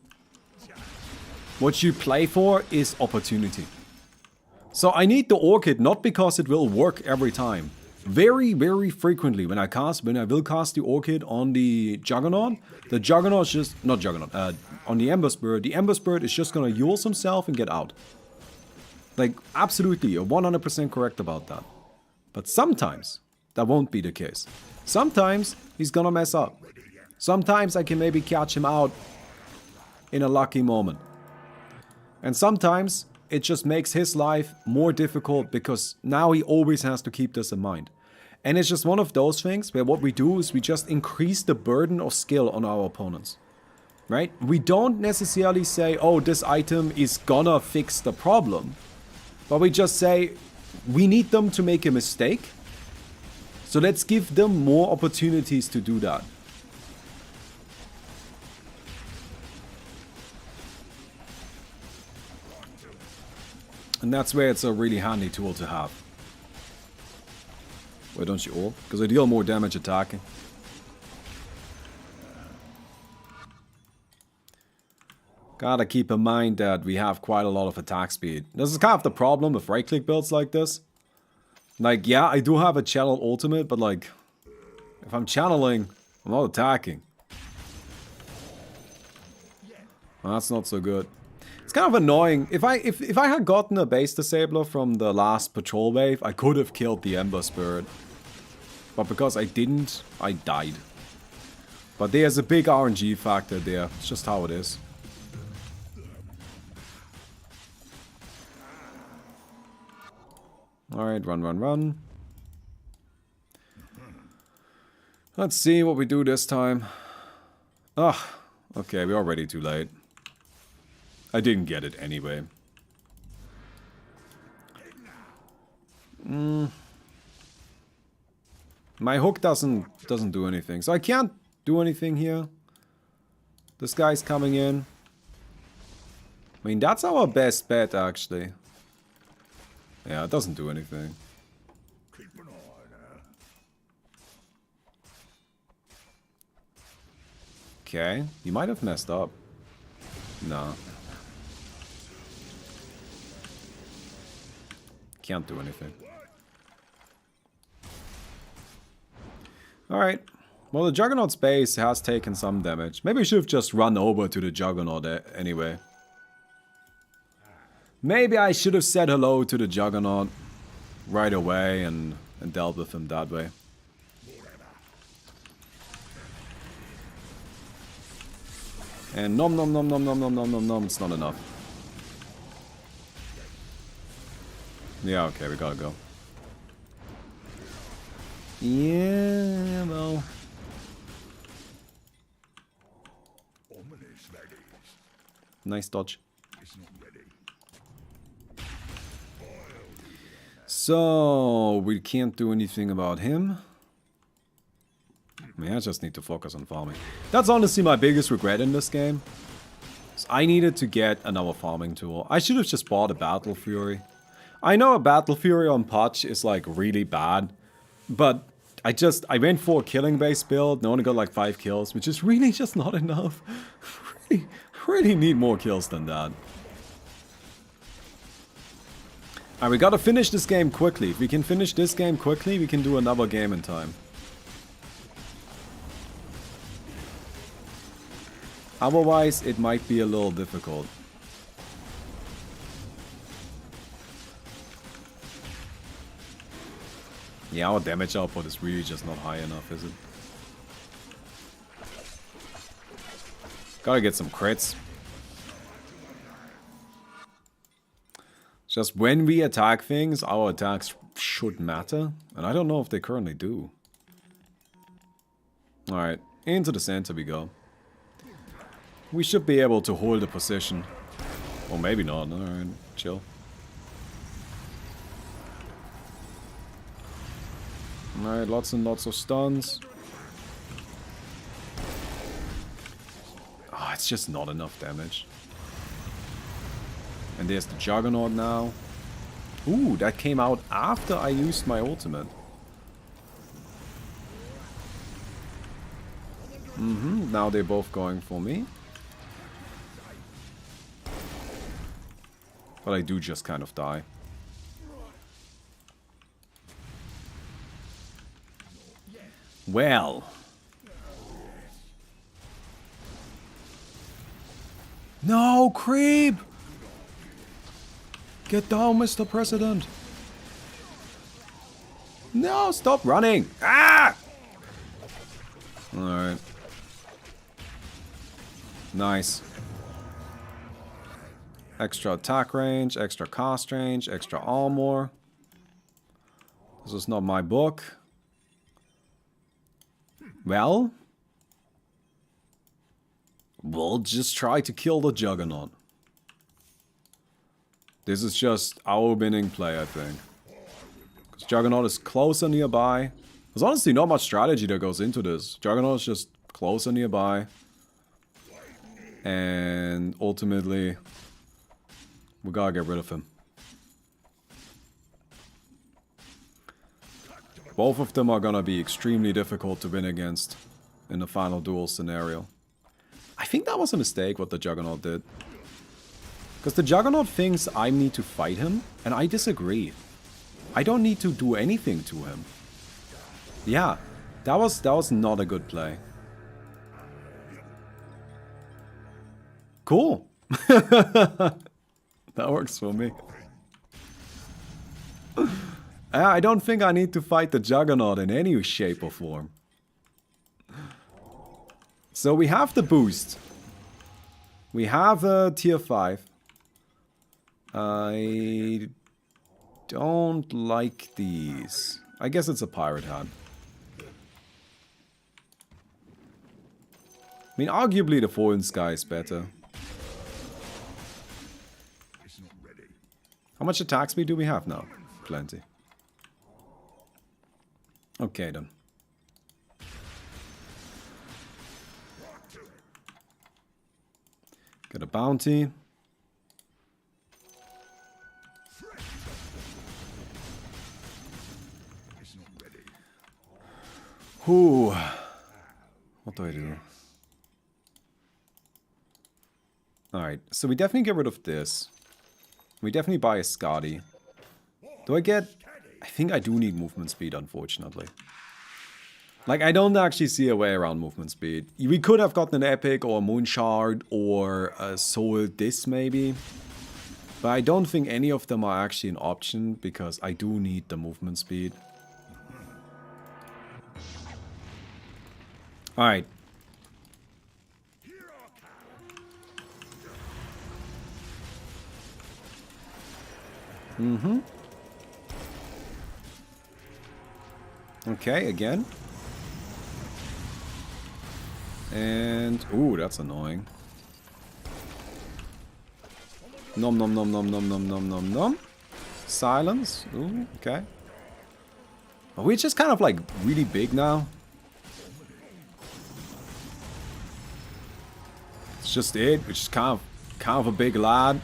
What you play for is opportunity. So I need the Orchid not because it will work every time. Very, very frequently when I will cast the Orchid on the Juggernaut, the Juggernaut is just, not Juggernaut, on the Ember Spirit is just gonna use himself and get out. Like, absolutely, you're 100% correct about that. But sometimes, that won't be the case. Sometimes, he's gonna mess up. Sometimes I can maybe catch him out in a lucky moment. And sometimes, it just makes his life more difficult because now he always has to keep this in mind. And it's just one of those things where what we do is we just increase the burden of skill on our opponents. Right? We don't necessarily say, oh, this item is gonna fix the problem. But we just say, we need them to make a mistake. So let's give them more opportunities to do that. And that's where it's a really handy tool to have. Why don't you all? Because I deal more damage attacking. Gotta keep in mind that we have quite a lot of attack speed. This is kind of the problem with right-click builds like this. Like, yeah, I do have a channel ultimate, but like, if I'm channeling, I'm not attacking. Well, that's not so good. It's kind of annoying. If I had gotten a base disabler from the last patrol wave, I could have killed the Ember Spirit. But because I didn't, I died. But there's a big RNG factor there. It's just how it is. Alright, run, run, run. Let's see what we do this time. Ugh. Okay, we're already too late. I didn't get it anyway. My hook doesn't do anything. So I can't do anything here. This guy's coming in. I mean, that's our best bet, actually. Yeah, it doesn't do anything. Okay, you might have messed up. No. Can't do anything. Alright. Well, the Juggernaut's base has taken some damage. Maybe we should have just run over to the Juggernaut anyway. Maybe I should have said hello to the Juggernaut right away and dealt with him that way. And nom nom nom nom nom nom nom nom nom, it's not enough. Yeah, okay, we gotta go. Yeah, well. Nice dodge. So, we can't do anything about him. I mean, I just need to focus on farming. That's honestly my biggest regret in this game. So I needed to get another farming tool. I should have just bought a Battle Fury. I know a Battle Fury on Potch is like really bad, but I went for a killing based build and I only got like 5 kills, which is really just not enough. really need more kills than that. Alright, we gotta finish this game quickly. If we can finish this game quickly, we can do another game in time. Otherwise, it might be a little difficult. Yeah, our damage output is really just not high enough, is it? Gotta get some crits. Just when we attack things, our attacks should matter. And I don't know if they currently do. Alright, into the center we go. We should be able to hold a position. Or maybe not. Alright, chill. Alright, lots and lots of stuns. Oh, it's just not enough damage. And there's the Juggernaut now. Ooh, that came out after I used my ultimate. Now they're both going for me. But I do just kind of die. Well. No, creep! Get down, Mr. President. No, stop running. Ah! Alright. Nice. Extra attack range, extra cost range, extra armor. This is not my book. Well, we'll just try to kill the Juggernaut. This is just our winning play, I think. Because Juggernaut is closer nearby. There's honestly not much strategy that goes into this. Juggernaut is just closer nearby. And ultimately, we gotta get rid of him. Both of them are gonna be extremely difficult to win against in the final duel scenario. I think that was a mistake what the Juggernaut did. Because the Juggernaut thinks I need to fight him, and I disagree. I don't need to do anything to him. Yeah, that was not a good play. Cool. That works for me. I don't think I need to fight the Juggernaut in any shape or form. So we have the boost. We have a tier 5. I don't like these. I guess it's a pirate hat. I mean, arguably the Fallen Sky is better. How much attack speed do we have now? Plenty. Okay then. Get a bounty. Whew. What do I do? Alright, so we definitely get rid of this. We definitely buy a Skadi. Do I get... I think I do need movement speed, unfortunately. Like, I don't actually see a way around movement speed. We could have gotten an Epic or a Moonshard or a Soul Dis, maybe. But I don't think any of them are actually an option, because I do need the movement speed. Alright. Mm-hmm. Okay, again. And... ooh, that's annoying. Nom nom nom nom nom nom nom nom nom. Silence. Ooh, okay. Are we just kind of like really big now? It's just it. We're just kind of a big lad.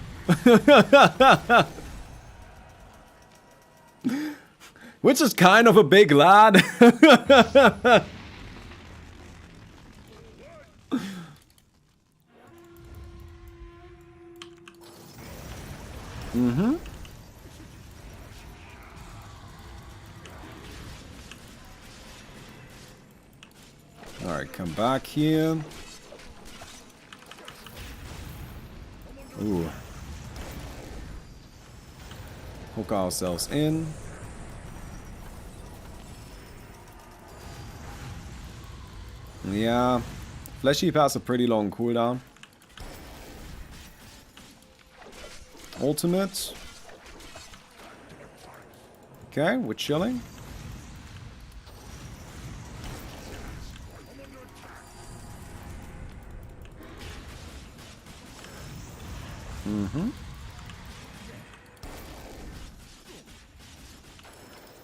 We're just kind of a big lad. Mm-hmm. Alright, come back here. Ooh. Hook ourselves in. Yeah. Flesh Heap has a pretty long cooldown. Ultimate. Okay, we're chilling. Mm-hmm.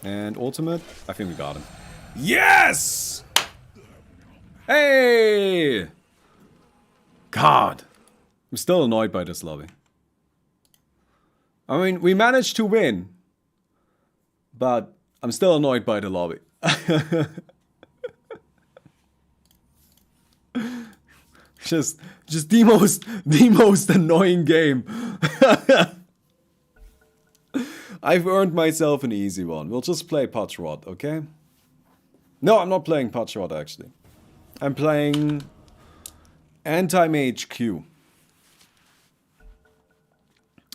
And ultimate. I think we got him. Yes! Hey! God. I'm still annoyed by this lobby. I mean, we managed to win. But I'm still annoyed by the lobby. just the most annoying game. I've earned myself an easy one. We'll just play Patchrod, okay? No, I'm not playing Patchrod actually. I'm playing Anti-Mage Q.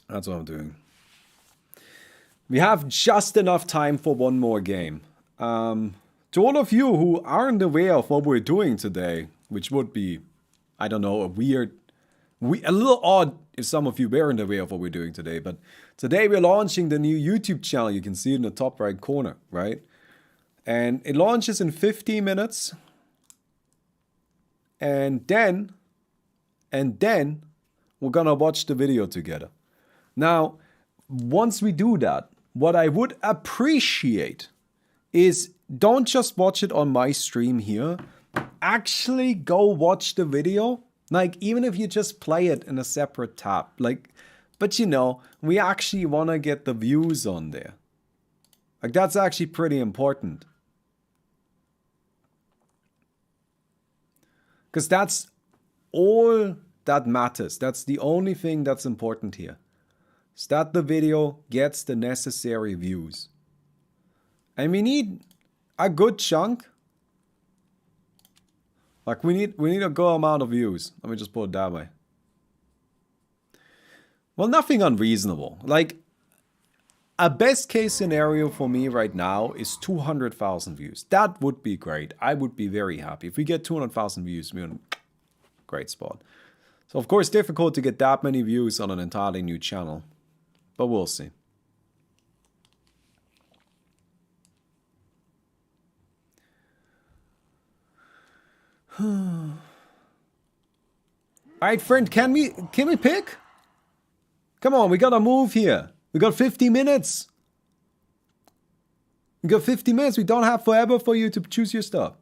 That's what I'm doing. We have just enough time for one more game. To all of you who aren't aware of what we're doing today, which would be, I don't know, a little odd if some of you weren't aware of what we're doing today, but today we're launching the new YouTube channel. You can see it in the top right corner, right? And it launches in 15 minutes. And then we're gonna watch the video together. Now, once we do that, what I would appreciate is don't just watch it on my stream here. Actually go watch the video. Like, even if you just play it in a separate tab. Like, but you know, we actually want to get the views on there. Like, that's actually pretty important. Because that's all that matters. That's the only thing that's important here. Is that the video gets the necessary views. And we need a good chunk. Like we need a good amount of views. Let me just put it that way. Well, nothing unreasonable. Like a best case scenario for me right now is 200,000 views. That would be great. I would be very happy. If we get 200,000 views, we're in a great spot. So of course, difficult to get that many views on an entirely new channel. But we'll see. Alright, friend, can we pick? Come on, we gotta move here. We got 50 minutes. We got 50 minutes. We don't have forever for you to choose your stuff.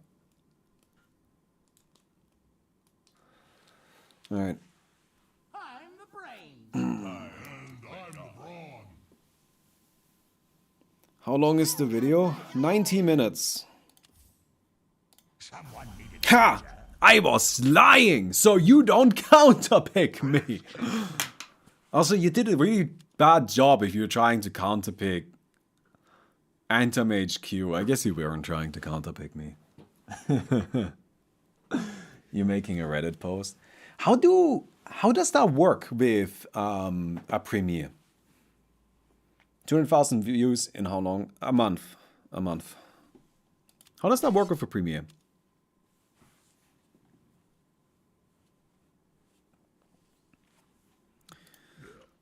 Alright. I'm the brain. How long is the video? 90 minutes. Someone needed Ha! I was lying, so you don't counterpick me. Also, you did a really bad job if you're trying to counterpick Anthem HQ. I guess you weren't trying to counterpick me. You're making a Reddit post. How does that work with a premiere? 200,000 views in how long? A month. A month. How does that work with a premiere?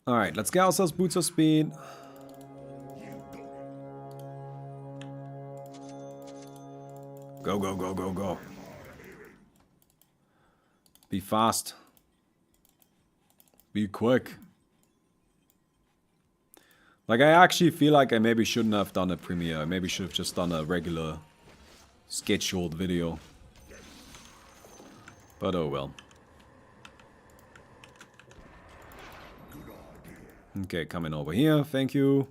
Alright, let's get ourselves boots of speed. Go, go, go, go, go. Be fast. Be quick. Like, I actually feel like I maybe shouldn't have done a premiere. I maybe should have just done a regular scheduled video. But oh well. Okay, coming over here. Thank you.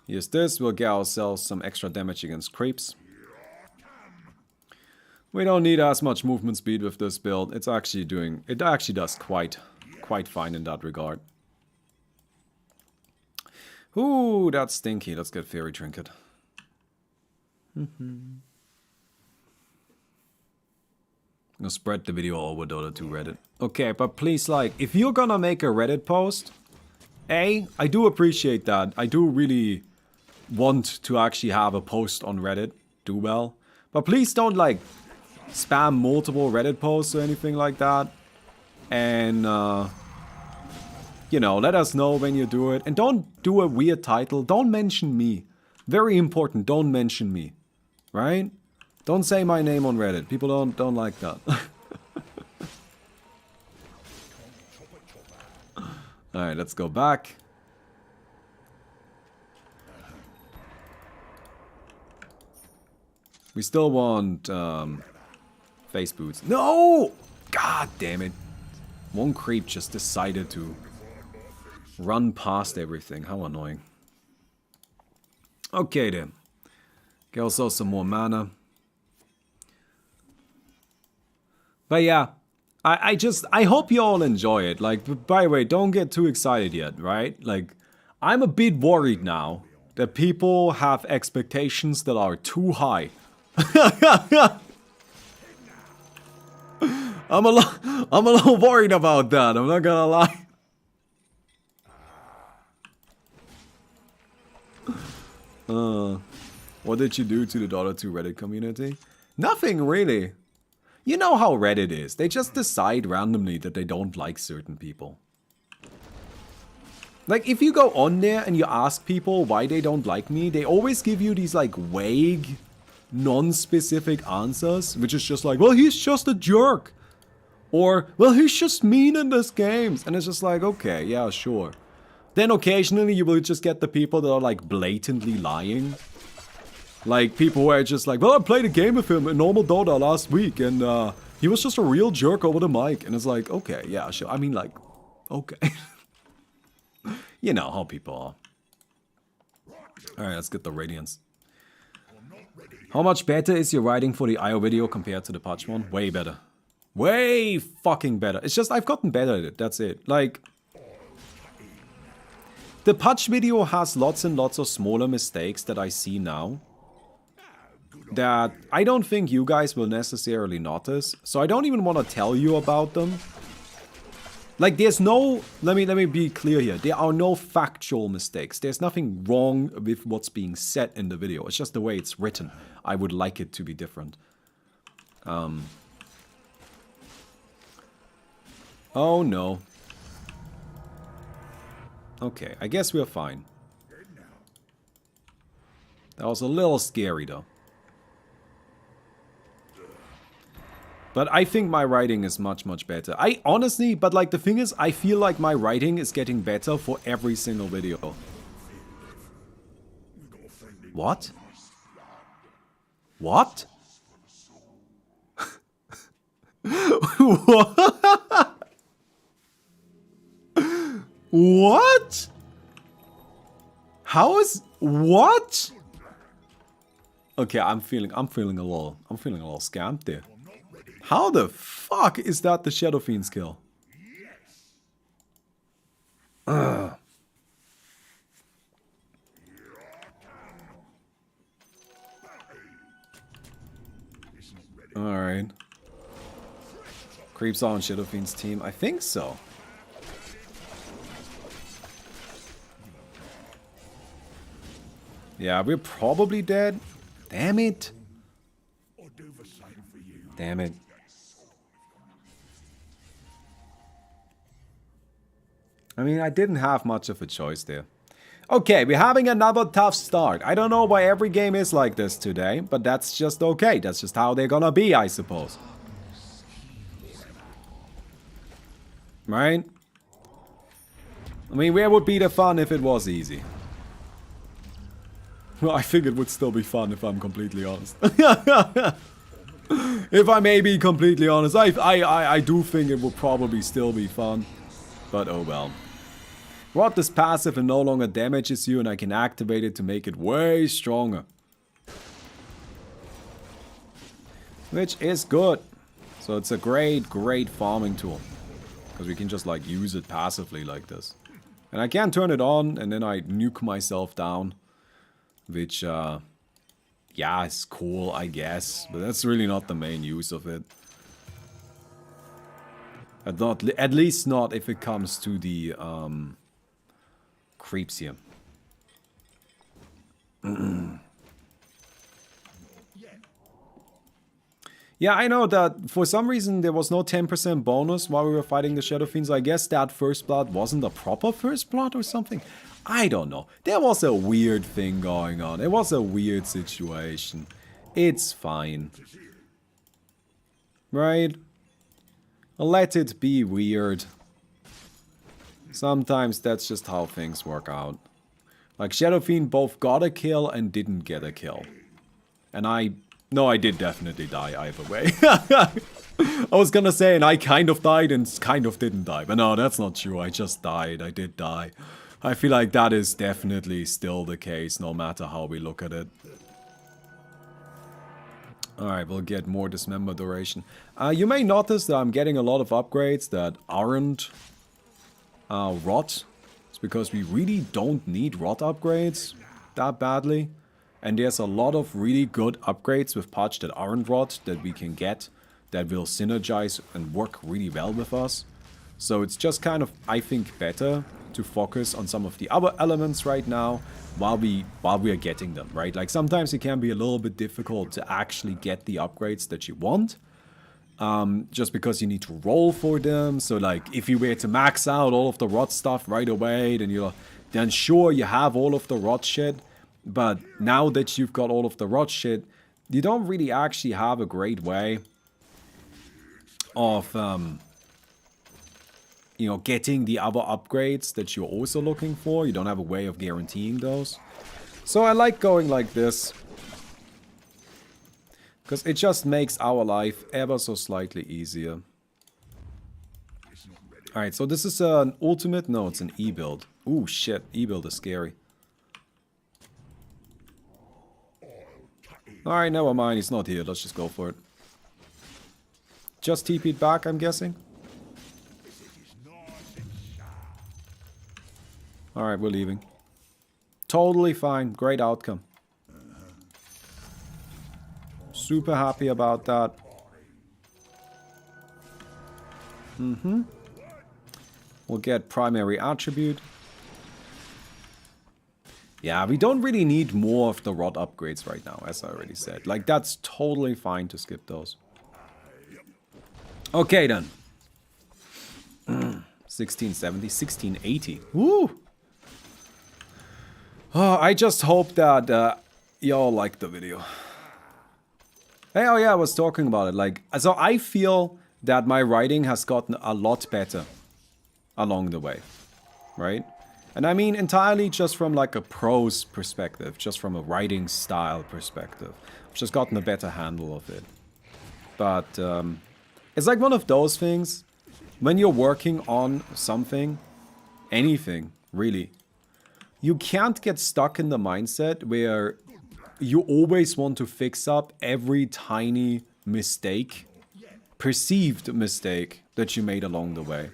Here's this. We'll get ourselves some extra damage against creeps. We don't need as much movement speed with this build. It actually does quite fine in that regard. Ooh, that's stinky. Let's get Fairy Trinket. I'll spread the video over Dota 2 Reddit. Okay, but please, like, if you're gonna make a Reddit post, I do appreciate that. I do really want to actually have a post on Reddit do well. But please don't, like, spam multiple Reddit posts or anything like that. And, you know, let us know when you do it. And don't do a weird title. Don't mention me. Very important, don't mention me. Right? Don't say my name on Reddit. People don't like that. Alright, let's go back. We still want face boots. No! God damn it. One creep just decided to run past everything. How annoying. Okay then. Get also some more mana. But yeah, I hope you all enjoy it. Like, by the way, don't get too excited yet, right? Like, I'm a bit worried now that people have expectations that are too high. I'm a little worried about that, I'm not gonna lie. What did you do to the Dota 2 Reddit community? Nothing really. You know how Reddit is. They just decide randomly that they don't like certain people. Like, if you go on there and you ask people why they don't like me, they always give you these, like, vague, non-specific answers, which is just like, well, he's just a jerk. Or, well, he's just mean in this game. And it's just like, okay, yeah, sure. Then occasionally you will just get the people that are, like, blatantly lying. Like, people who are just like, well, I played a game with him in normal Dota last week, and he was just a real jerk over the mic. And it's like, okay, yeah, sure. I mean, like, okay. You know how people are. Alright, let's get the Radiance. How much better is your writing for the IO video compared to the patch one? Way better. Way fucking better. It's just I've gotten better at it. That's it. Like, the patch video has lots and lots of smaller mistakes that I see now that I don't think you guys will necessarily notice. So I don't even want to tell you about them. Like, there's no, let me be clear here. There are no factual mistakes. There's nothing wrong with what's being said in the video. It's just the way it's written. I would like it to be different. Oh no. Okay, I guess we're fine. That was a little scary though. But I think my writing is much, much better. I honestly, but like the thing is, I feel like my writing is getting better for every single video. What? What? What? What? How is what? Okay, I'm feeling a little scammed there. How the fuck is that the Shadow Fiend skill? Ugh. Alright. Creeps on Shadow Fiend's team? I think so. Yeah, we're probably dead. Damn it. Damn it. I mean, I didn't have much of a choice there. Okay, we're having another tough start. I don't know why every game is like this today, but that's just okay. That's just how they're gonna be, I suppose. Right? I mean, where would be the fun if it was easy? Well, I think it would still be fun if I'm completely honest. If I may be completely honest, I do think it would probably still be fun. But oh well. Rot is passive and no longer damages you, and I can activate it to make it way stronger. Which is good. So it's a great, great farming tool. Because we can just like use it passively like this. And I can turn it on and then I nuke myself down. Which, yeah, it's cool, I guess. But that's really not the main use of it. At least not if it comes to the creeps here. Yeah, I know that for some reason there was no 10% bonus while we were fighting the Shadow Fiends. I guess that first blood wasn't a proper first blood or something. I don't know. There was a weird thing going on. It was a weird situation. It's fine. Right? Let it be weird. Sometimes that's just how things work out. Like Shadow Fiend both got a kill and didn't get a kill. And no, I did definitely die either way. I was gonna say, and I kind of died and kind of didn't die. But no, that's not true. I just died. I did die. I feel like that is definitely still the case, no matter how we look at it. Alright, we'll get more dismember duration. You may notice that I'm getting a lot of upgrades that aren't rot. It's because we really don't need rot upgrades that badly. And there's a lot of really good upgrades with patch that aren't rot that we can get that will synergize and work really well with us. So it's just kind of, I think, better to focus on some of the other elements right now while we are getting them, right? Like sometimes it can be a little bit difficult to actually get the upgrades that you want. Just because you need to roll for them. So like if you were to max out all of the rot stuff right away, then sure you have all of the rot shit. But now that you've got all of the rot shit, you don't really actually have a great way of you know, getting the other upgrades that you're also looking for. You don't have a way of guaranteeing those. So I like going like this. Because it just makes our life ever so slightly easier. Alright, so this is an ultimate? No, it's an E-build. Ooh, shit. E-build is scary. Alright, never mind, he's not here. Let's just go for it. Just TP'd back, I'm guessing. Alright, we're leaving. Totally fine. Great outcome. Super happy about that. We'll get primary attribute. Yeah, we don't really need more of the rod upgrades right now, as I already said. Like, that's totally fine to skip those. Okay, then. 1670, 1680. Woo! Oh, I just hope that y'all liked the video. Hey, oh yeah, I was talking about it. Like, so I feel that my writing has gotten a lot better along the way, right? And I mean entirely just from like a prose perspective, just from a writing style perspective. I've just gotten a better handle of it. But it's like one of those things, when you're working on something, anything, really, you can't get stuck in the mindset where you always want to fix up every tiny mistake, perceived mistake that you made along the way.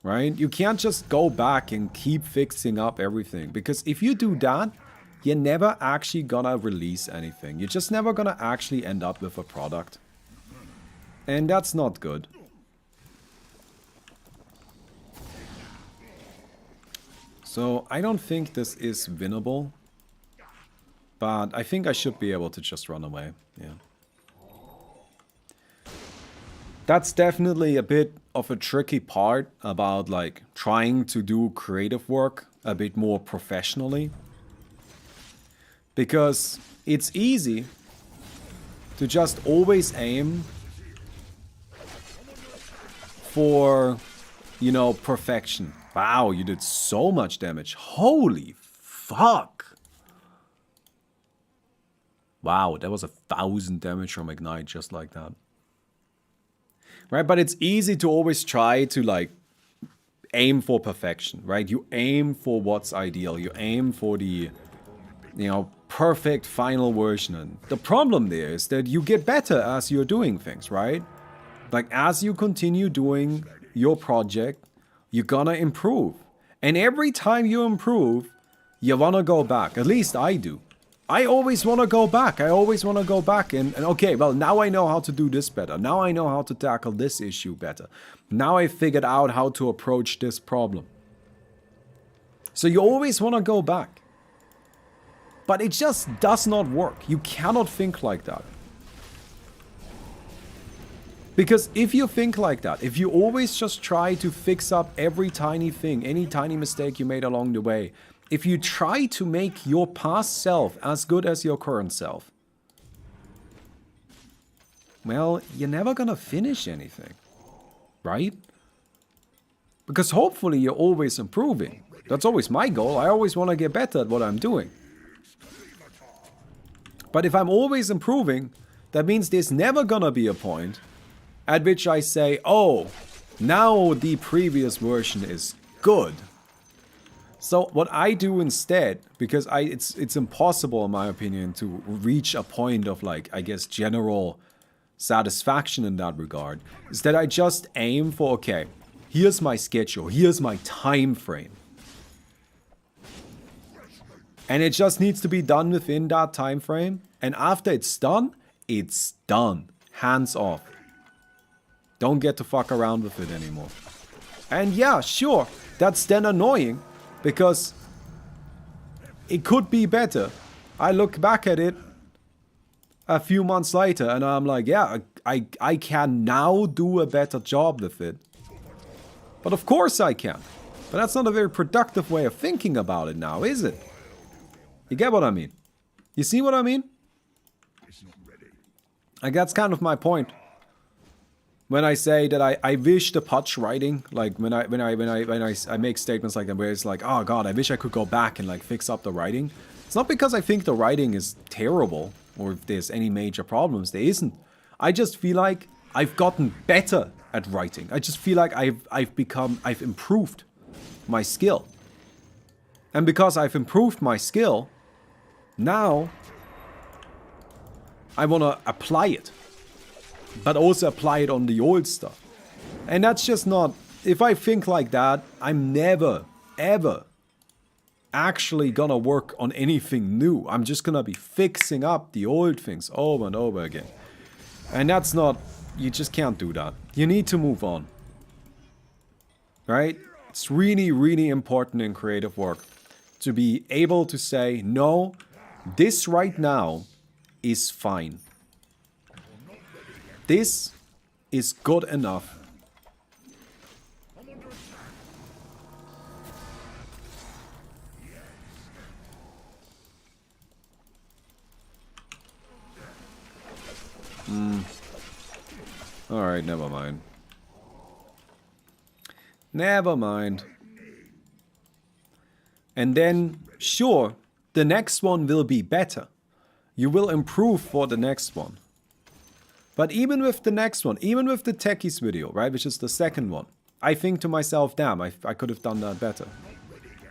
Right? You can't just go back and keep fixing up everything. Because if you do that, you're never actually gonna release anything. You're just never gonna actually end up with a product. And that's not good. So I don't think this is winnable. But I think I should be able to just run away. Yeah. That's definitely a bit of a tricky part about like trying to do creative work a bit more professionally. Because it's easy to just always aim for, you know, perfection. Wow, you did so much damage. Holy fuck. Wow, that was 1,000 damage from Ignite just like that. Right, but it's easy to always try to like aim for perfection, right? You aim for what's ideal. You aim for the, you know, perfect final version. And the problem there is that you get better as you're doing things, right? Like as you continue doing your project, you're gonna improve. And every time you improve, you wanna go back. At least I do. I always want to go back. I always want to go back and okay, well, now I know how to do this better. Now I know how to tackle this issue better. Now I figured out how to approach this problem. So you always want to go back. But it just does not work. You cannot think like that. Because if you think like that, if you always just try to fix up every tiny thing, any tiny mistake you made along the way, if you try to make your past self as good as your current self, well, you're never gonna finish anything, right? Because hopefully you're always improving. That's always my goal. I always want to get better at what I'm doing. But if I'm always improving, that means there's never gonna be a point at which I say, oh, now the previous version is good. So what I do instead, because it's impossible in my opinion to reach a point of like, I guess, general satisfaction in that regard, is that I just aim for, okay, here's my schedule, here's my time frame. And it just needs to be done within that time frame. And after it's done, it's done. Hands off. Don't get to fuck around with it anymore. And yeah, sure, that's then annoying. Because it could be better. I look back at it a few months later and I'm like, yeah, I can now do a better job with it. But of course I can. But that's not a very productive way of thinking about it now, is it? You get what I mean? You see what I mean? Like that's kind of my point. When I say that I wish the patch writing, like when I make statements like that where it's like, oh god, I wish I could go back and like fix up the writing. It's not because I think the writing is terrible or if there's any major problems. There isn't. I just feel like I've gotten better at writing. I just feel like I've improved my skill. And because I've improved my skill, now I want to apply it. But also apply it on the old stuff. And that's just not... If I think like that, I'm never, ever actually gonna work on anything new. I'm just gonna be fixing up the old things over and over again. And that's not... You just can't do that. You need to move on. Right? It's really, really important in creative work to be able to say, no, this right now is fine. This is good enough. Alright, never mind. Never mind. And then, sure, the next one will be better. You will improve for the next one. But even with the next one, even with the techies video, right, which is the second one, I think to myself, damn, I could have done that better.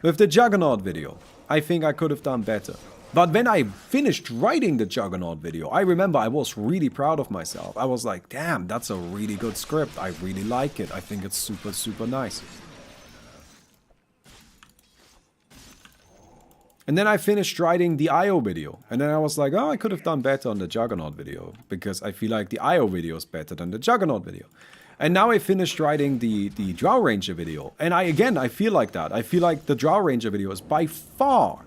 With the Juggernaut video, I think I could have done better. But when I finished writing the Juggernaut video, I remember I was really proud of myself. I was like, damn, that's a really good script. I really like it. I think it's super, super nice. And then I finished writing the IO video. And then I was like, oh, I could have done better on the Juggernaut video. Because I feel like the IO video is better than the Juggernaut video. And now I finished writing the Drow Ranger video. And I feel like that. I feel like the Drow Ranger video is by far,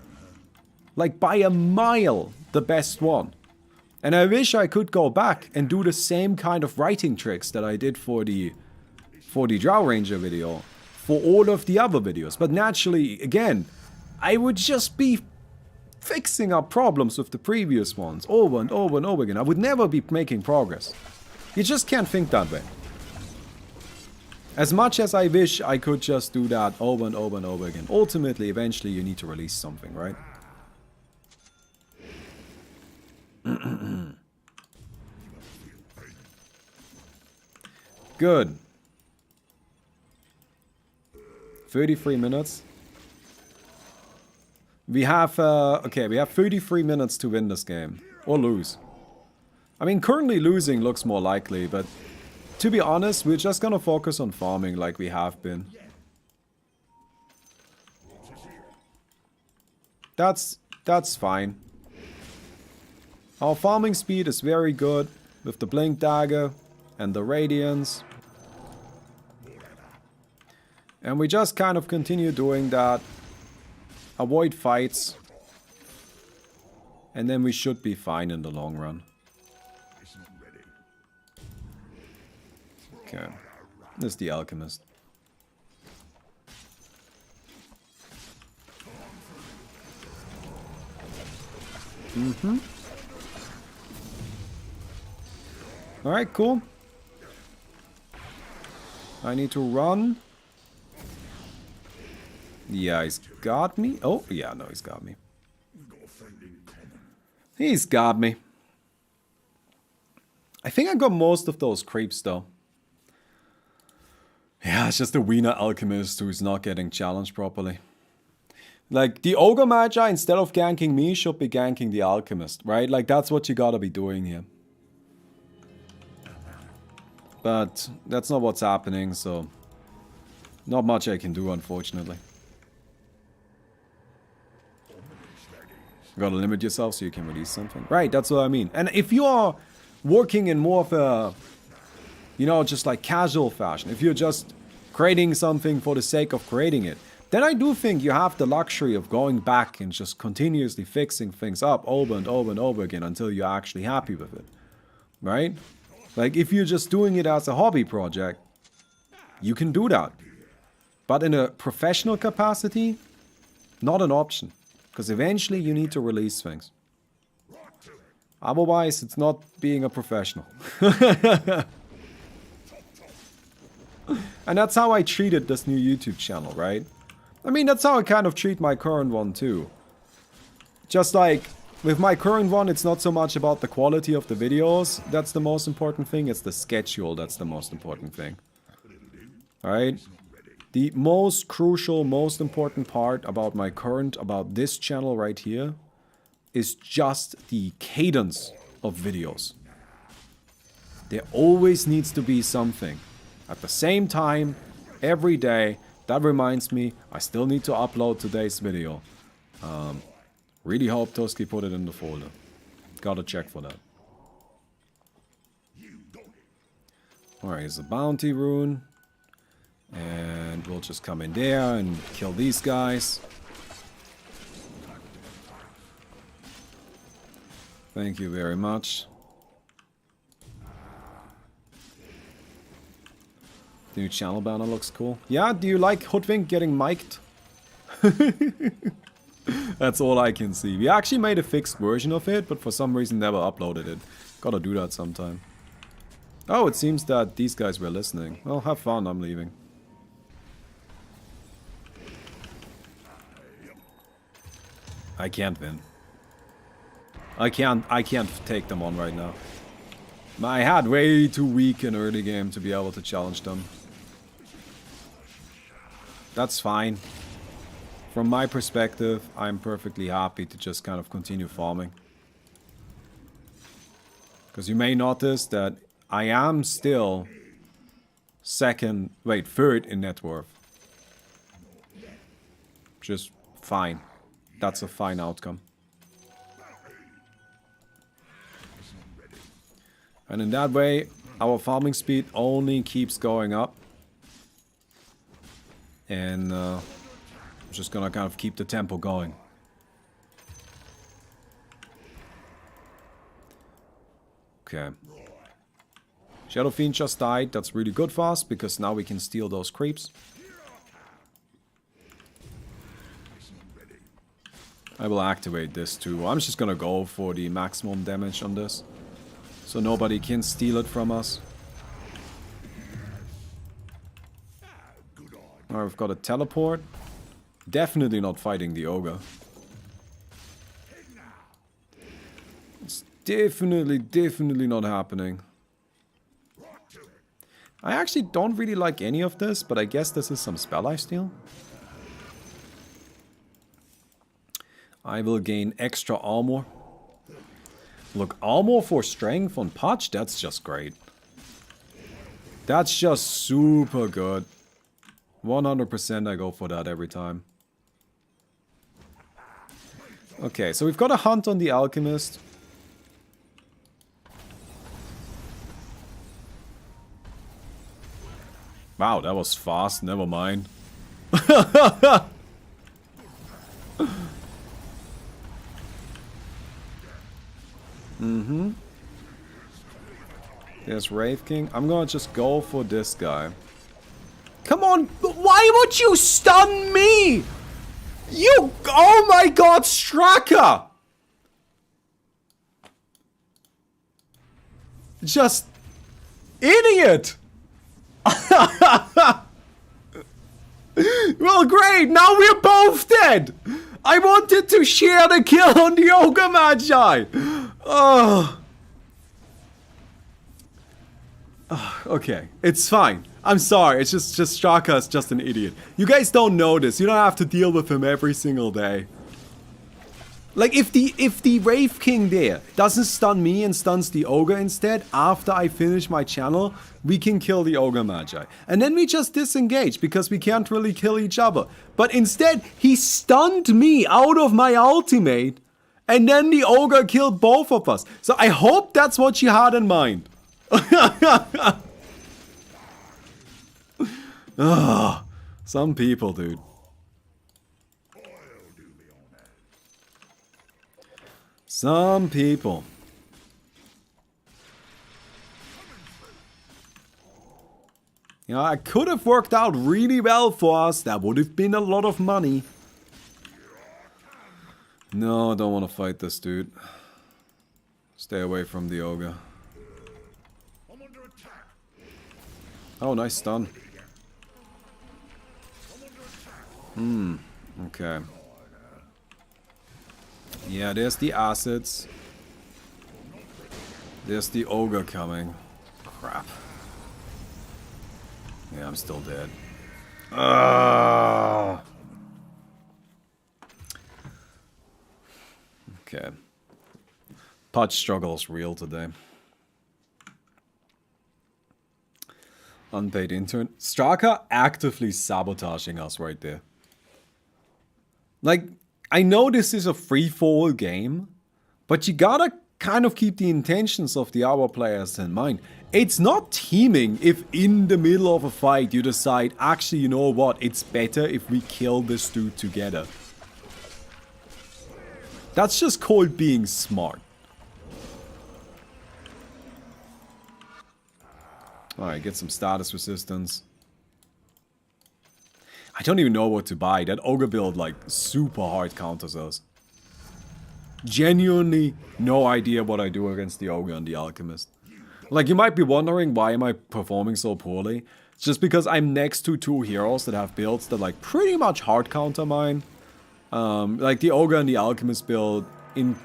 like by a mile, the best one. And I wish I could go back and do the same kind of writing tricks that I did for the Drow Ranger video for all of the other videos. But naturally, again, I would just be fixing up problems with the previous ones over and over and over again. I would never be making progress. You just can't think that way. As much as I wish I could just do that over and over and over again. Ultimately, eventually, you need to release something, right? Good. 33 minutes. We have, okay, we have 33 minutes to win this game. Or lose. I mean, currently losing looks more likely, but to be honest, we're just gonna focus on farming like we have been. That's fine. Our farming speed is very good with the Blink Dagger and the Radiance. And we just kind of continue doing that. Avoid fights. And then we should be fine in the long run. Okay. This is the Alchemist. Alright, cool. I need to run. Yeah, he's got me. Oh, yeah, no, he's got me. He's got me. I think I got most of those creeps, though. Yeah, it's just the Wiener Alchemist who's not getting challenged properly. Like, the Ogre Magi, instead of ganking me, should be ganking the Alchemist, right? Like, that's what you gotta be doing here. But that's not what's happening, so not much I can do, unfortunately. You gotta limit yourself so you can release something. Right, that's what I mean. And if you are working in more of a, you know, just like casual fashion, if you're just creating something for the sake of creating it, then I do think you have the luxury of going back and just continuously fixing things up over and over and over again until you're actually happy with it. Right? Like, if you're just doing it as a hobby project, you can do that. But in a professional capacity, not an option. Because eventually you need to release things. Otherwise, it's not being a professional. And that's how I treated this new YouTube channel, right? I mean, that's how I kind of treat my current one too. Just like, with my current one, it's not so much about the quality of the videos that's the most important thing, it's the schedule that's the most important thing. Alright? The most crucial, most important part about my current, about this channel right here, is just the cadence of videos. There always needs to be something. At the same time, every day, that reminds me, I still need to upload today's video. Really hope Toski put it in the folder. Gotta check for that. Alright, here's a bounty rune. And we'll just come in there and kill these guys. Thank you very much. The new channel banner looks cool. Yeah, do you like Hoodwink getting mic'd? That's all I can see. We actually made a fixed version of it, but for some reason never uploaded it. Gotta do that sometime. Oh, it seems that these guys were listening. Well, have fun, I'm leaving. I can't win. I can't take them on right now. I had way too weak an early game to be able to challenge them. That's fine. From my perspective, I'm perfectly happy to just kind of continue farming. Because you may notice that I am still third in net worth. Just fine. That's a fine outcome. And in that way, our farming speed only keeps going up. And I'm just gonna kind of keep the tempo going. Okay. Shadow Fiend just died. That's really good for us, because now we can steal those creeps. I will activate this too. I'm just gonna go for the maximum damage on this, so nobody can steal it from us. Alright, we've got a teleport. Definitely not fighting the ogre. It's definitely not happening. I actually don't really like any of this, but I guess this is some spell lifesteal. I will gain extra armor. Look, armor for strength on Patch, that's just great. That's just super good. 100% I go for that every time. Okay, so we've got a hunt on the alchemist. Wow, that was fast, never mind. There's Wraith King. I'm gonna just go for this guy. Come on! Why would you stun me? You... Oh my god, Straka! Just... Idiot! Well, great! Now we're both dead! I wanted to share the kill on the Ogre Magi! Oh... Okay, it's fine. I'm sorry, it's just Straka is just an idiot. You guys don't know this. You don't have to deal with him every single day. Like, if the Wraith King there doesn't stun me and stuns the Ogre instead, after I finish my channel, we can kill the Ogre Magi. And then we just disengage, because we can't really kill each other. But instead, he stunned me out of my ultimate, and then the Ogre killed both of us. So I hope that's what you had in mind. Ugh, some people, dude. Some people. You know, it could have worked out really well for us. That would have been a lot of money. No, I don't want to fight this dude. Stay away from the ogre. Oh, nice stun. Okay. Yeah, there's the acids. There's the ogre coming. Crap. Yeah, I'm still dead. Okay. Pudge struggle is real today. Unpaid intern. Straka actively sabotaging us right there. Like, I know this is a free-for-all game, but you gotta kind of keep the intentions of the other players in mind. It's not teaming if in the middle of a fight you decide, actually, you know what, it's better if we kill this dude together. That's just called being smart. Alright, get some status resistance. I don't even know what to buy. That ogre build, like, super hard counters us. Genuinely no idea what I do against the ogre and the alchemist. Like, you might be wondering why am I performing so poorly. It's just because I'm next to two heroes that have builds that, like, pretty much hard counter mine. Like, the ogre and the alchemist build in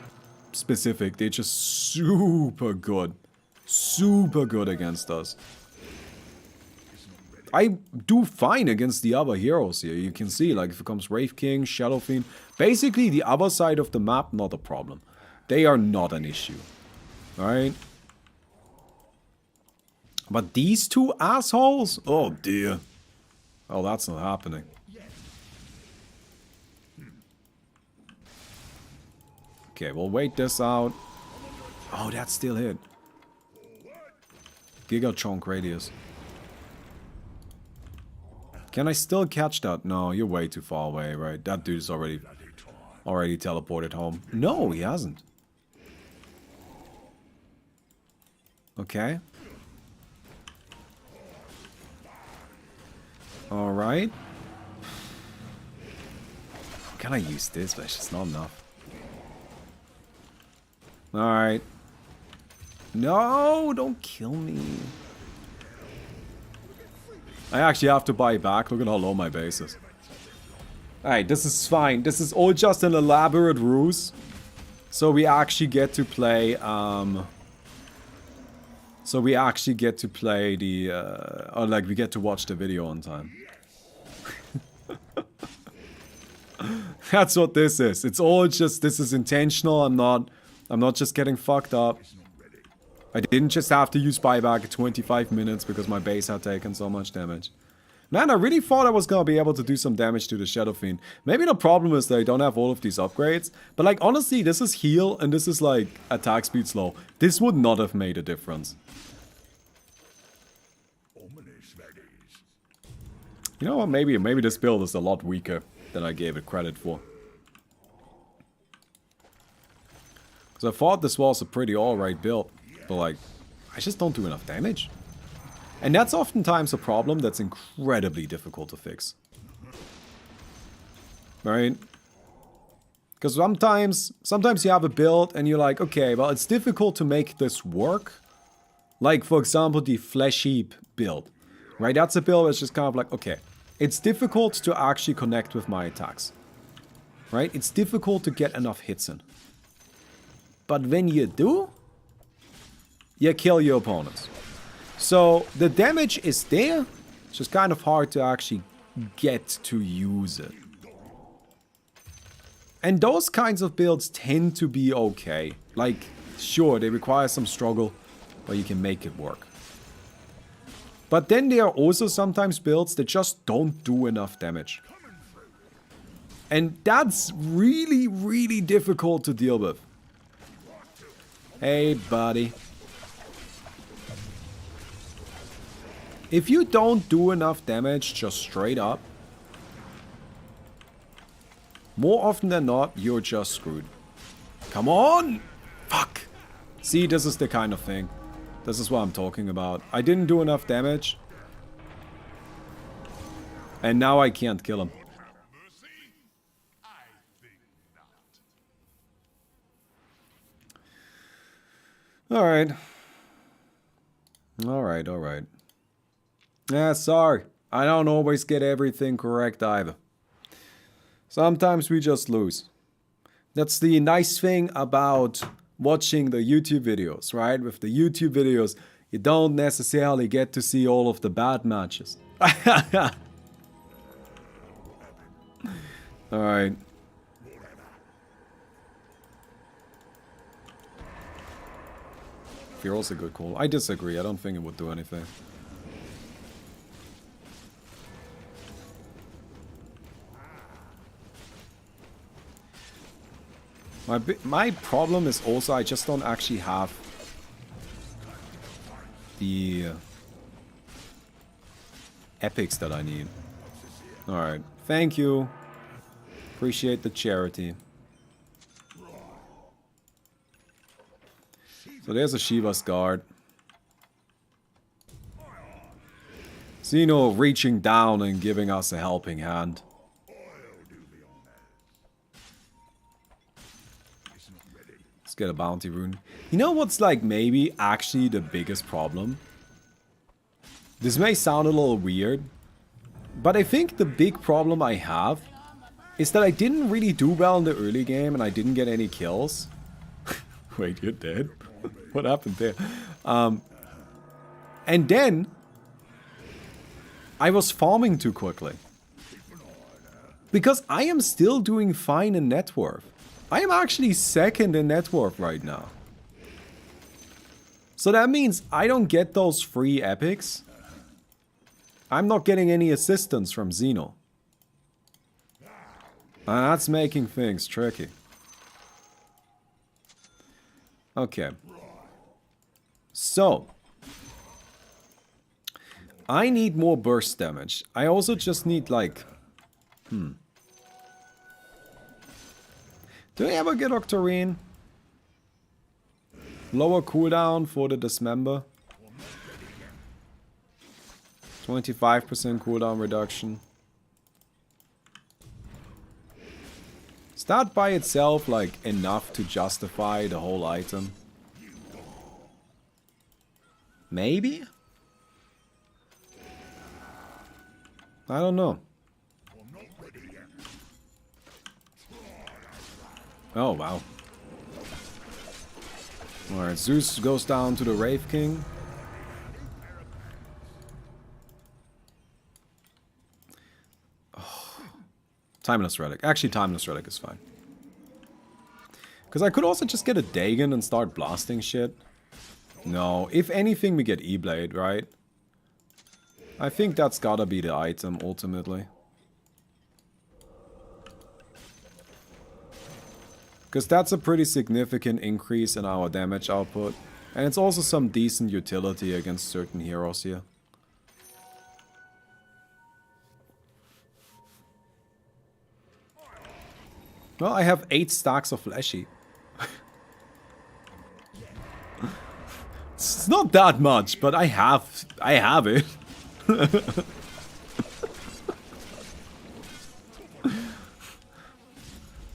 specific, they're just super good. Super good against us. I do fine against the other heroes here. You can see, like, if it comes Wraith King, Shadow Fiend. Basically, the other side of the map, not a problem. They are not an issue. Alright? But these two assholes? Oh, dear. Oh, that's not happening. Okay, we'll wait this out. Oh, that's still hit. Giga Chunk Radius. Can I still catch that? No, you're way too far away, right? That dude's already teleported home. No, he hasn't. Okay. Alright. Can I use this? But it's just not enough. Alright. No, don't kill me. I actually have to buy back. Look at how low my base is. Alright, this is fine. This is all just an elaborate ruse. So we actually get to play, the, or like we get to watch the video on time. That's what this is. It's all just, this is intentional. I'm not just getting fucked up. I didn't just have to use buyback at 25 minutes because my base had taken so much damage. Man, I really thought I was gonna be able to do some damage to the Shadow Fiend. Maybe the problem is that I don't have all of these upgrades. But like, honestly, this is heal and this is like attack speed slow. This would not have made a difference. You know what, maybe this build is a lot weaker than I gave it credit for. Because I thought this was a pretty alright build. But like, I just don't do enough damage. And that's oftentimes a problem that's incredibly difficult to fix. Right? Because sometimes you have a build and you're like, okay, well, it's difficult to make this work. Like, for example, the Flesh Heap build. Right? That's a build that's just kind of like, okay, it's difficult to actually connect with my attacks. Right? It's difficult to get enough hits in. But when you do, you kill your opponents. So the damage is there. It's just kind of hard to actually get to use it. And those kinds of builds tend to be okay. Like, sure, they require some struggle, but you can make it work. But then there are also sometimes builds that just don't do enough damage. And that's really, really difficult to deal with. Hey, buddy. If you don't do enough damage just straight up, more often than not, you're just screwed. Come on! Fuck! See, this is the kind of thing. This is what I'm talking about. I didn't do enough damage. And now I can't kill him. Alright. Alright. Yeah, sorry. I don't always get everything correct either. Sometimes we just lose. That's the nice thing about watching the YouTube videos, right? With the YouTube videos, you don't necessarily get to see all of the bad matches. Alright. Fearl's a good call. I disagree. I don't think it would do anything. My problem is also I just don't actually have the epics that I need. Alright. Thank you. Appreciate the charity. So there's a Shiva's guard. Xeno reaching down and giving us a helping hand. Let's get a bounty rune. You know what's like maybe actually the biggest problem? This may sound a little weird, but I think the big problem I have is that I didn't really do well in the early game and I didn't get any kills. Wait, you're dead? What happened there? And then I was farming too quickly. Because I am still doing fine in net worth. I am actually second in net worth right now. So that means I don't get those free epics. I'm not getting any assistance from Xeno. And that's making things tricky. Okay. So. I need more burst damage. I also just need like... Do I ever get Octarine? Lower cooldown for the Dismember. 25% cooldown reduction. Is that by itself like enough to justify the whole item? Maybe? I don't know. Oh, wow. Alright, Zeus goes down to the Wraith King. Oh. Timeless Relic. Actually, Timeless Relic is fine. Because I could also just get a Dagon and start blasting shit. No, if anything we get E-Blade, right? I think that's gotta be the item, ultimately. Because that's a pretty significant increase in our damage output. And it's also some decent utility against certain heroes here. Well, I have 8 stacks of fleshy. It's not that much, but I have it.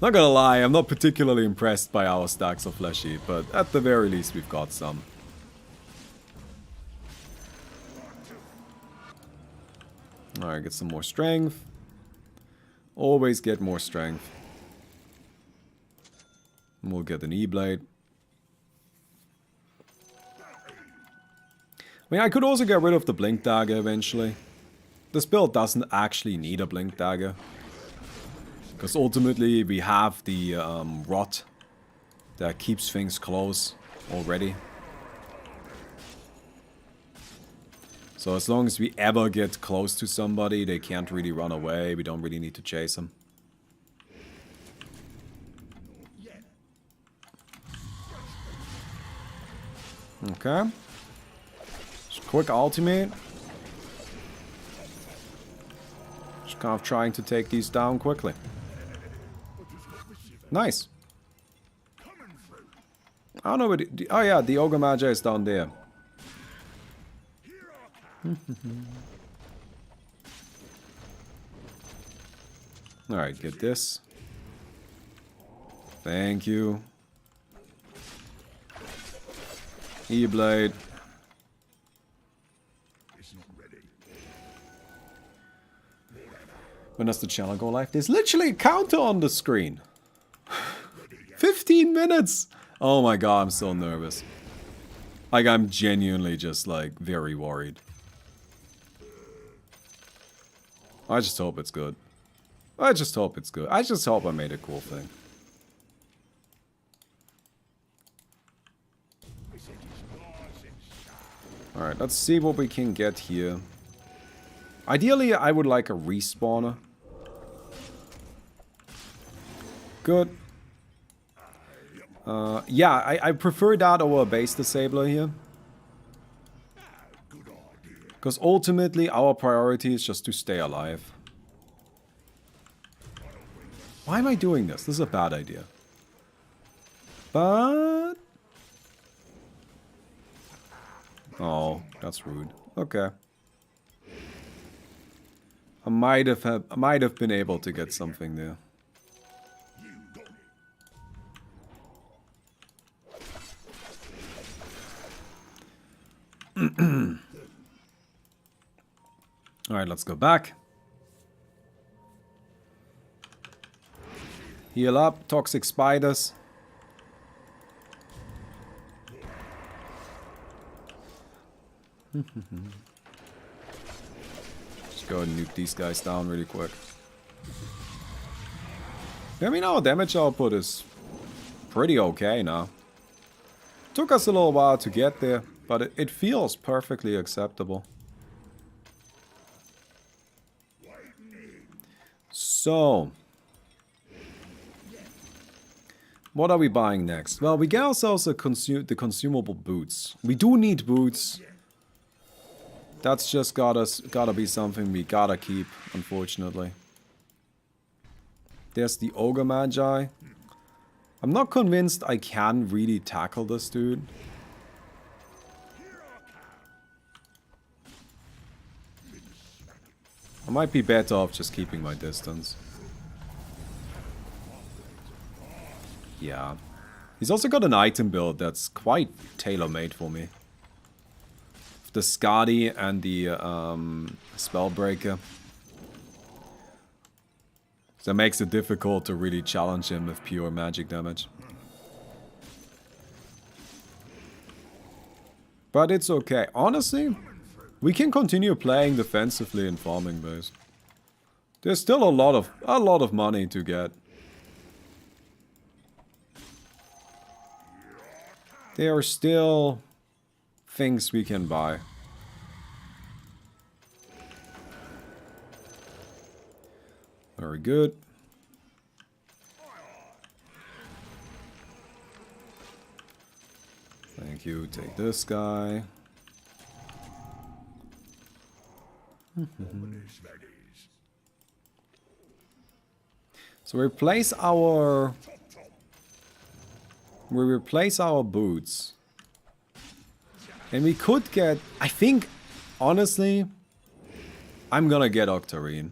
Not gonna lie, I'm not particularly impressed by our stacks of fleshy, but at the very least we've got some. Alright, get some more strength. Always get more strength. And we'll get an E-Blade. I mean, I could also get rid of the Blink Dagger eventually. This build doesn't actually need a Blink Dagger. Because ultimately we have the rot that keeps things close already. So as long as we ever get close to somebody, they can't really run away. We don't really need to chase them. Okay. Just quick ultimate. Just kind of trying to take these down quickly. Nice. I don't know what... Oh yeah, the Ogre Magi is down there. Alright, get this. Thank you. E-Blade. When does the channel go live? There's literally a counter on the screen. 15 minutes! Oh my god, I'm so nervous. Like, I'm genuinely just, like, very worried. I just hope it's good. I just hope it's good. I just hope I made a cool thing. Alright, let's see what we can get here. Ideally, I would like a respawner. Good. Yeah, I prefer that over a base disabler here. Because ultimately, our priority is just to stay alive. Why am I doing this? This is a bad idea. But... oh, that's rude. Okay. I might have been able to get something there. Alright, let's go back. Heal up, toxic spiders. Just go and nuke these guys down really quick. I mean, our damage output is pretty okay now. Took us a little while to get there, but it feels perfectly acceptable. So, what are we buying next? Well, we get ourselves the consumable boots. We do need boots. That's just gotta be something we gotta keep, unfortunately. There's the Ogre Magi. I'm not convinced I can really tackle this dude. I might be better off just keeping my distance. Yeah. He's also got an item build that's quite tailor-made for me. The Skadi and the Spellbreaker. So that makes it difficult to really challenge him with pure magic damage. But it's okay. Honestly, we can continue playing defensively and farming base. There's still a lot of money to get. There are still things we can buy. Very good. Thank you. Take this guy. So we replace our boots. And we could get, I think, honestly, I'm gonna get Octarine.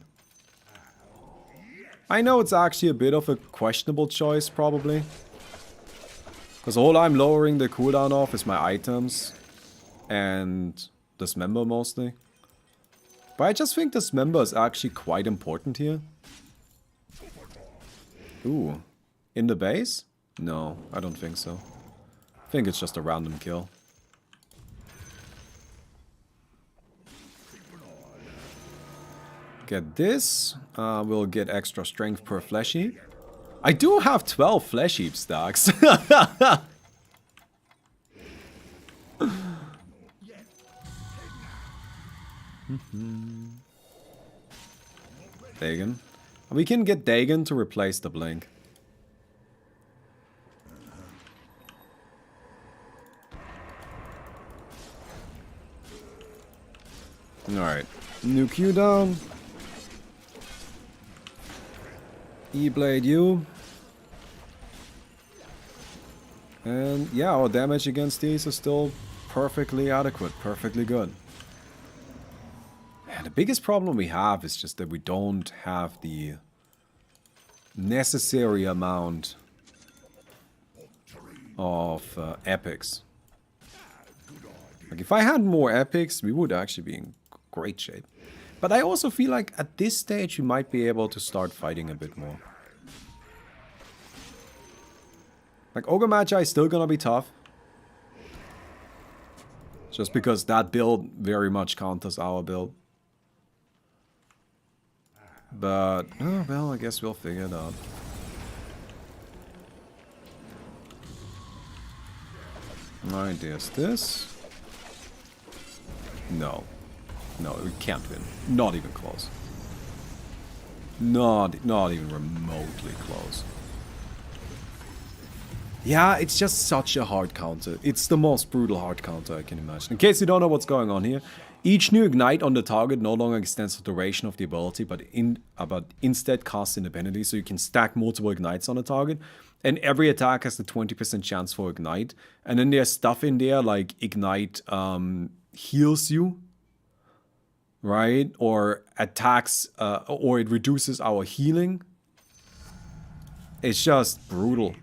I know it's actually a bit of a questionable choice, probably. Because all I'm lowering the cooldown of is my items. And Dismember mostly. But I just think Dismember is actually quite important here. Ooh. In the base? No, I don't think so. I think it's just a random kill. Get this. We'll get extra strength per flesh heap. I do have 12 flesh heap stacks. Dagon. We can get Dagon to replace the Blink. Alright. Nuke you down. E-Blade you. And yeah, our damage against these is still perfectly adequate, perfectly good. And the biggest problem we have is just that we don't have the necessary amount of epics. Like if I had more epics, we would actually be in great shape. But I also feel like at this stage we might be able to start fighting a bit more. Like Ogre Magi is still gonna be tough. Just because that build very much counters our build. But, oh well, I guess we'll figure it out. Alright, there's this. No. No, we can't win. Not even close. Not even remotely close. Yeah, it's just such a hard counter. It's the most brutal hard counter I can imagine. In case you don't know what's going on here, each new ignite on the target no longer extends the duration of the ability, but instead casts independently, so you can stack multiple ignites on a target. And every attack has a 20% chance for ignite. And then there's stuff in there like ignite heals you, right? Or attacks, or it reduces our healing. It's just brutal.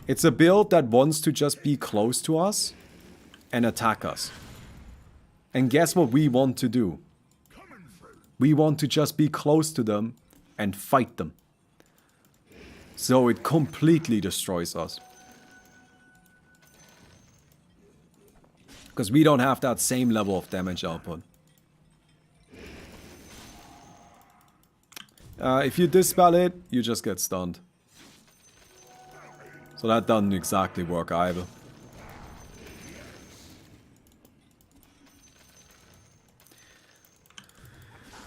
It's a build that wants to just be close to us and attack us. And guess what we want to do? We want to just be close to them and fight them. So it completely destroys us. Because we don't have that same level of damage output. If you dispel it, you just get stunned. So that doesn't exactly work either.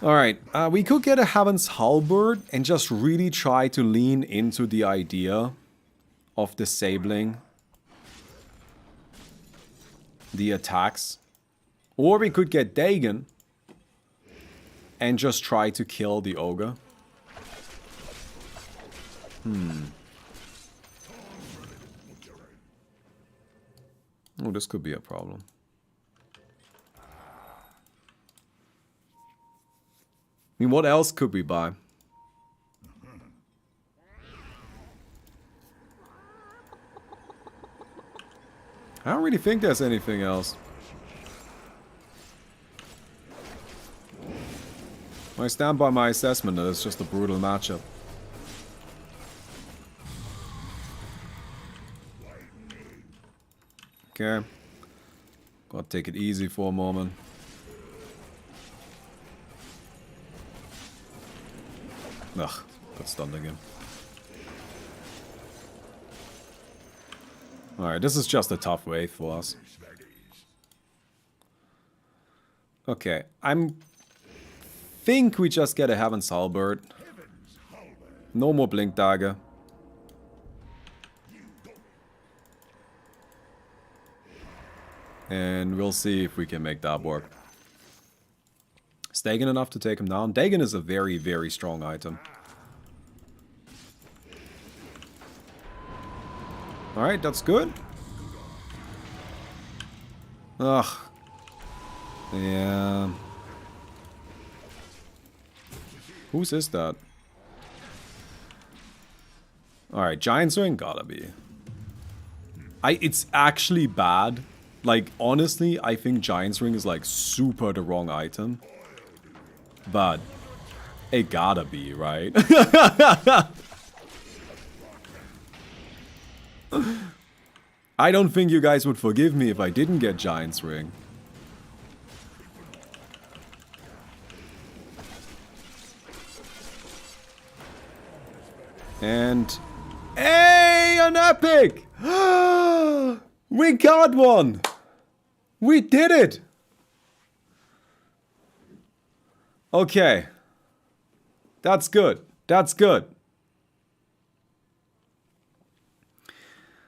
Alright, we could get a Heaven's Halberd and just really try to lean into the idea of disabling the attacks. Or we could get Dagon and just try to kill the Ogre. Oh, this could be a problem. I mean, what else could we buy? I don't really think there's anything else. I stand by my assessment that it's just a brutal matchup. Okay. Gotta take it easy for a moment. Ugh, got stunned again. Alright, this is just a tough wave for us. Okay, think we just get a Heaven's Halberd. No more Blink Dagger. And we'll see if we can make that work. Is Dagon enough to take him down? Dagon is a very, very strong item. Alright, that's good. Ugh. Yeah. Whose is that? Alright, Giant's Ring gotta be. It's actually bad. Like, honestly, I think Giant's Ring is like super the wrong item. But it gotta be, right? I don't think you guys would forgive me if I didn't get Giant's Ring. And... hey, an epic! We got one! We did it! Okay. That's good. That's good.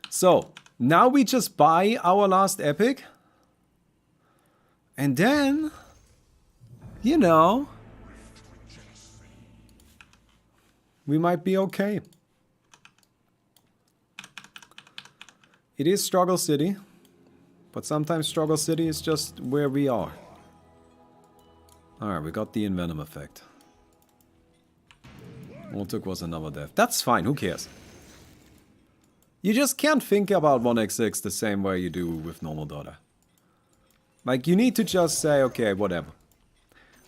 So, now we just buy our last epic. And then, you know, we might be okay. It is Struggle City, but sometimes Struggle City is just where we are. Alright, we got the Envenom effect. All it took was another death. That's fine, who cares? You just can't think about 1x6 the same way you do with normal Dota. Like, you need to just say, okay, whatever.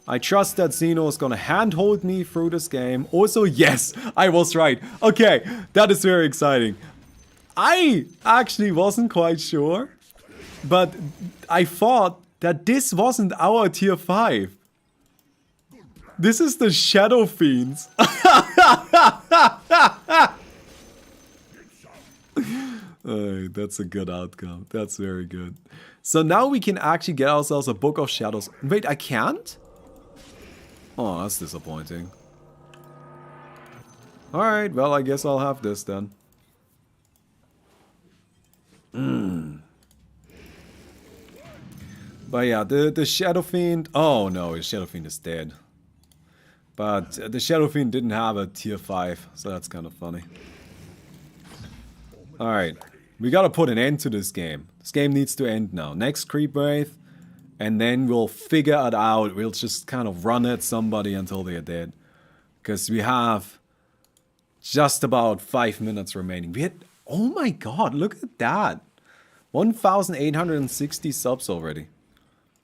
I trust that Xeno is gonna handhold me through this game. Also, yes, I was right. Okay, that is very exciting. I actually wasn't quite sure, but I thought that this wasn't our tier 5. This is the Shadow Fiends. That's a good outcome. That's very good. So now we can actually get ourselves a Book of Shadows. Wait, I can't? Oh, that's disappointing. Alright, well, I guess I'll have this then. But yeah, the Shadow Fiend... Oh no, the Shadow Fiend is dead. But the Shadow Fiend didn't have a tier 5, so that's kind of funny. Alright, we gotta put an end to this game. This game needs to end now. Next Creep Wraith, and then we'll figure it out. We'll just kind of run at somebody until they're dead. Because we have just about 5 minutes remaining. We had... Oh my god, look at that. 1,860 subs already.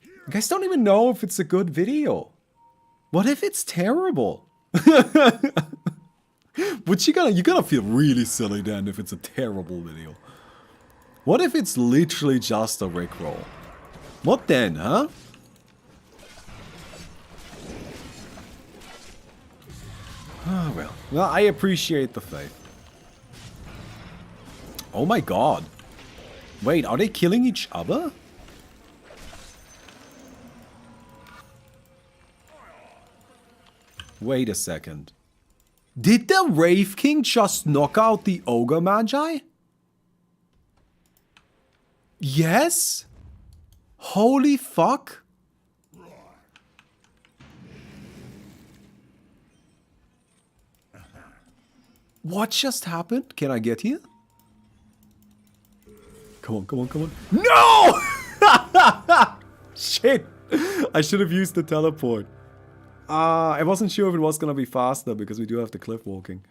You guys don't even know if it's a good video. What if it's terrible? But you're gonna feel really silly then if it's a terrible video. What if it's literally just a rickroll? What then, huh? Oh, well. Well, I appreciate the faith. Oh my god. Wait, are they killing each other? Wait a second. Did the Wraith King just knock out the Ogre Magi? Yes? Holy fuck. What just happened? Can I get here? Come on, come on, come on. No! Shit! I should have used the teleport. I wasn't sure if it was gonna be faster because we do have the cliff walking.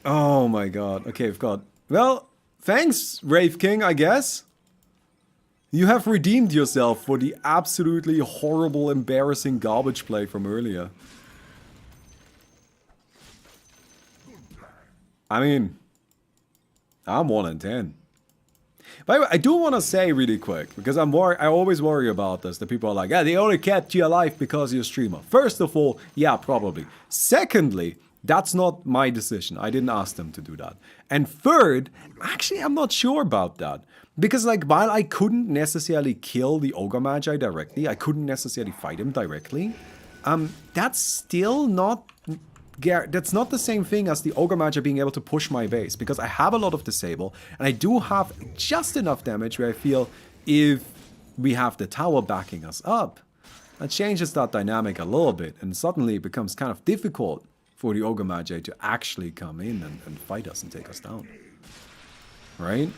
Oh my god. Okay, we've got... Well, thanks, Wraith King, I guess. You have redeemed yourself for the absolutely horrible, embarrassing garbage play from earlier. I mean, I'm 1 in 10. By the way, I do want to say really quick, because I always worry about this, that people are like, yeah, they only kept you alive because you're a streamer. First of all, yeah, probably. Secondly, that's not my decision. I didn't ask them to do that. And third, actually, I'm not sure about that. Because, like, while I couldn't necessarily kill the Ogre Magi directly, I couldn't necessarily fight him directly, that's still not... That's not the same thing as the Ogre Magi being able to push my base, because I have a lot of disable, and I do have just enough damage where I feel if we have the tower backing us up, that changes that dynamic a little bit, and suddenly it becomes kind of difficult for the Ogre Magi to actually come in and fight us and take us down. Right?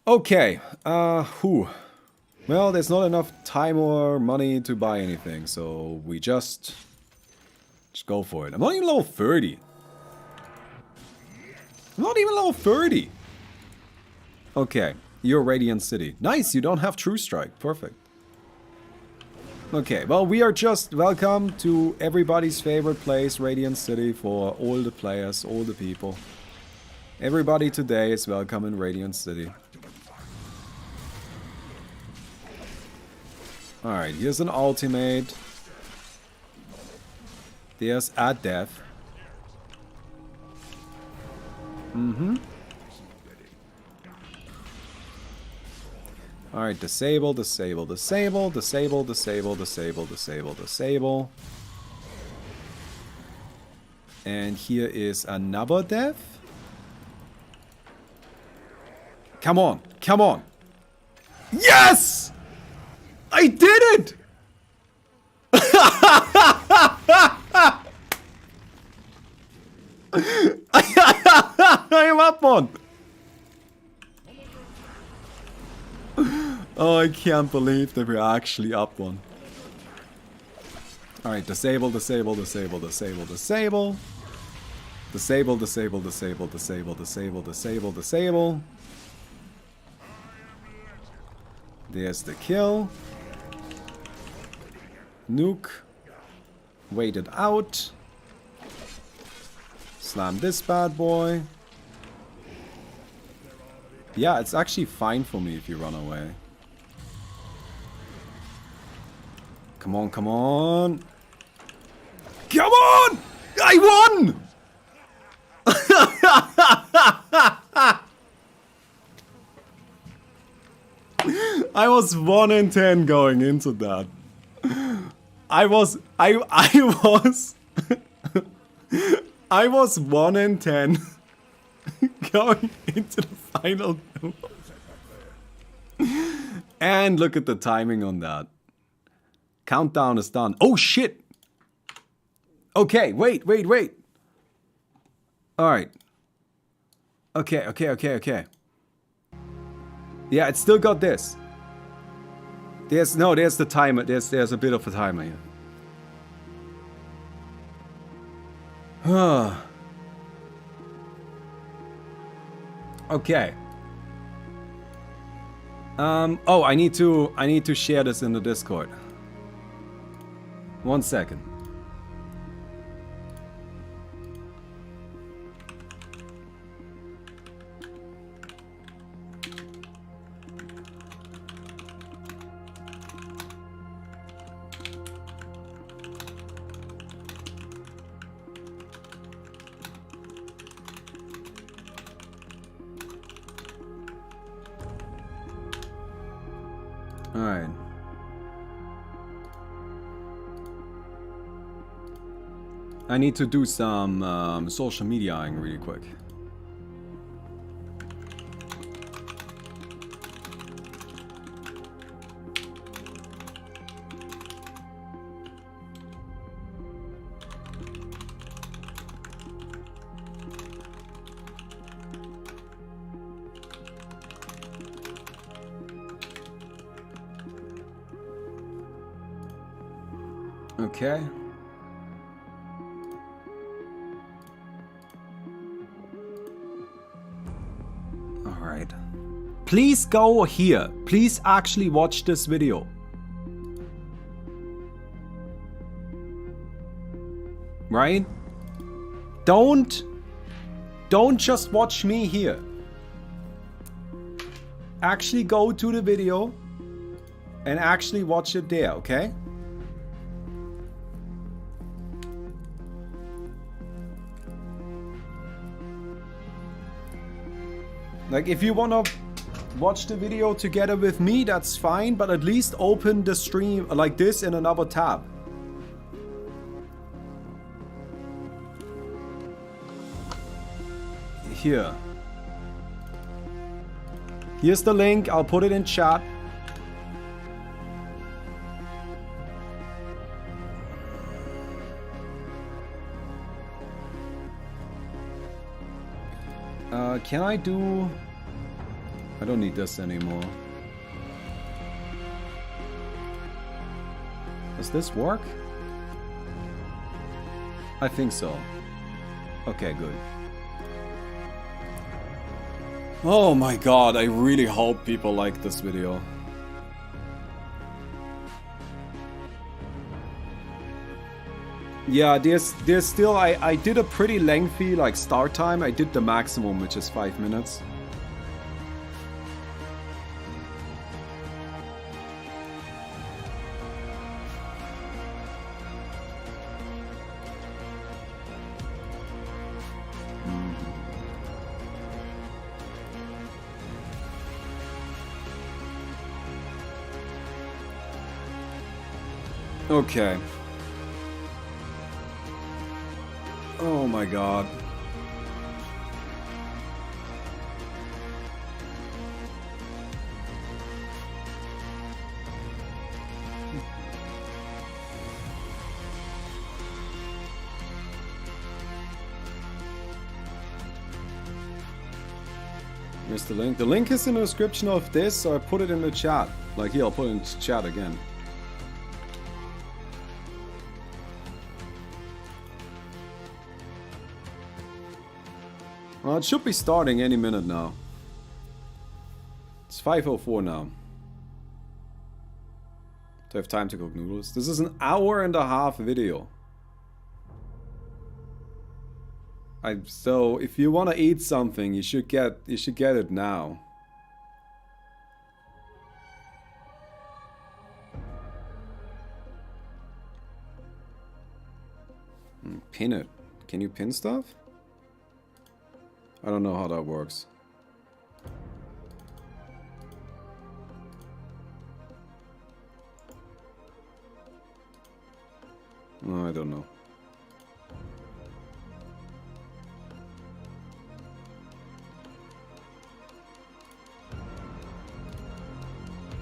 Okay, well, there's not enough time or money to buy anything, so we just go for it. I'm not even level 30. I'm not even level 30. Okay, you're Radiant City. Nice, you don't have True Strike. Perfect. Okay, well, we are just welcome to everybody's favorite place, Radiant City, for all the players, all the people. Everybody today is welcome in Radiant City. Alright, here's an ultimate. There's a death. Alright, disable, disable, disable, disable, disable, disable, disable, disable. And here is another death. Come on, come on. Yes! I did it! I am up one! Oh, I can't believe that we're actually up one. Alright, disable, disable, disable, disable, disable. Disable, disable, disable, disable, disable, disable, disable. There's the kill. Nuke. Wait it out. Slam this bad boy. Yeah, it's actually fine for me if you run away. Come on, come on! Come on! I won! I was 1 in 10 going into that. I was 1 in 10 going into the final duel. And look at the timing on that. Countdown is done. Oh shit! Okay, wait. Alright. Okay. Yeah, it's still got this. There's the timer. There's a bit of a timer here. Okay. Oh, I need to share this in the Discord. 1 second. Alright. I need to do some social mediaing really quick. Okay. All right. Please go here. Please actually watch this video. Right? Don't just watch me here. Actually go to the video and actually watch it there, okay? Like, if you wanna watch the video together with me, that's fine, but at least open the stream like this in another tab. Here. Here's the link, I'll put it in chat. Can I do... I don't need this anymore. Does this work? I think so. Okay, good. Oh my god, I really hope people like this video. Yeah, there's still, I did a pretty lengthy like start time. I did the maximum, which is 5 minutes. Okay. Oh my god. Here's the link. The link is in the description of this, so I put it in the chat. Like here, I'll put it in the chat again. Well, it should be starting any minute now. It's 5:04 now. Do I have time to cook noodles? This is an hour and a half video. So if you want to eat something, you should get it now. Pin it. Can you pin stuff? I don't know how that works. No, I don't know.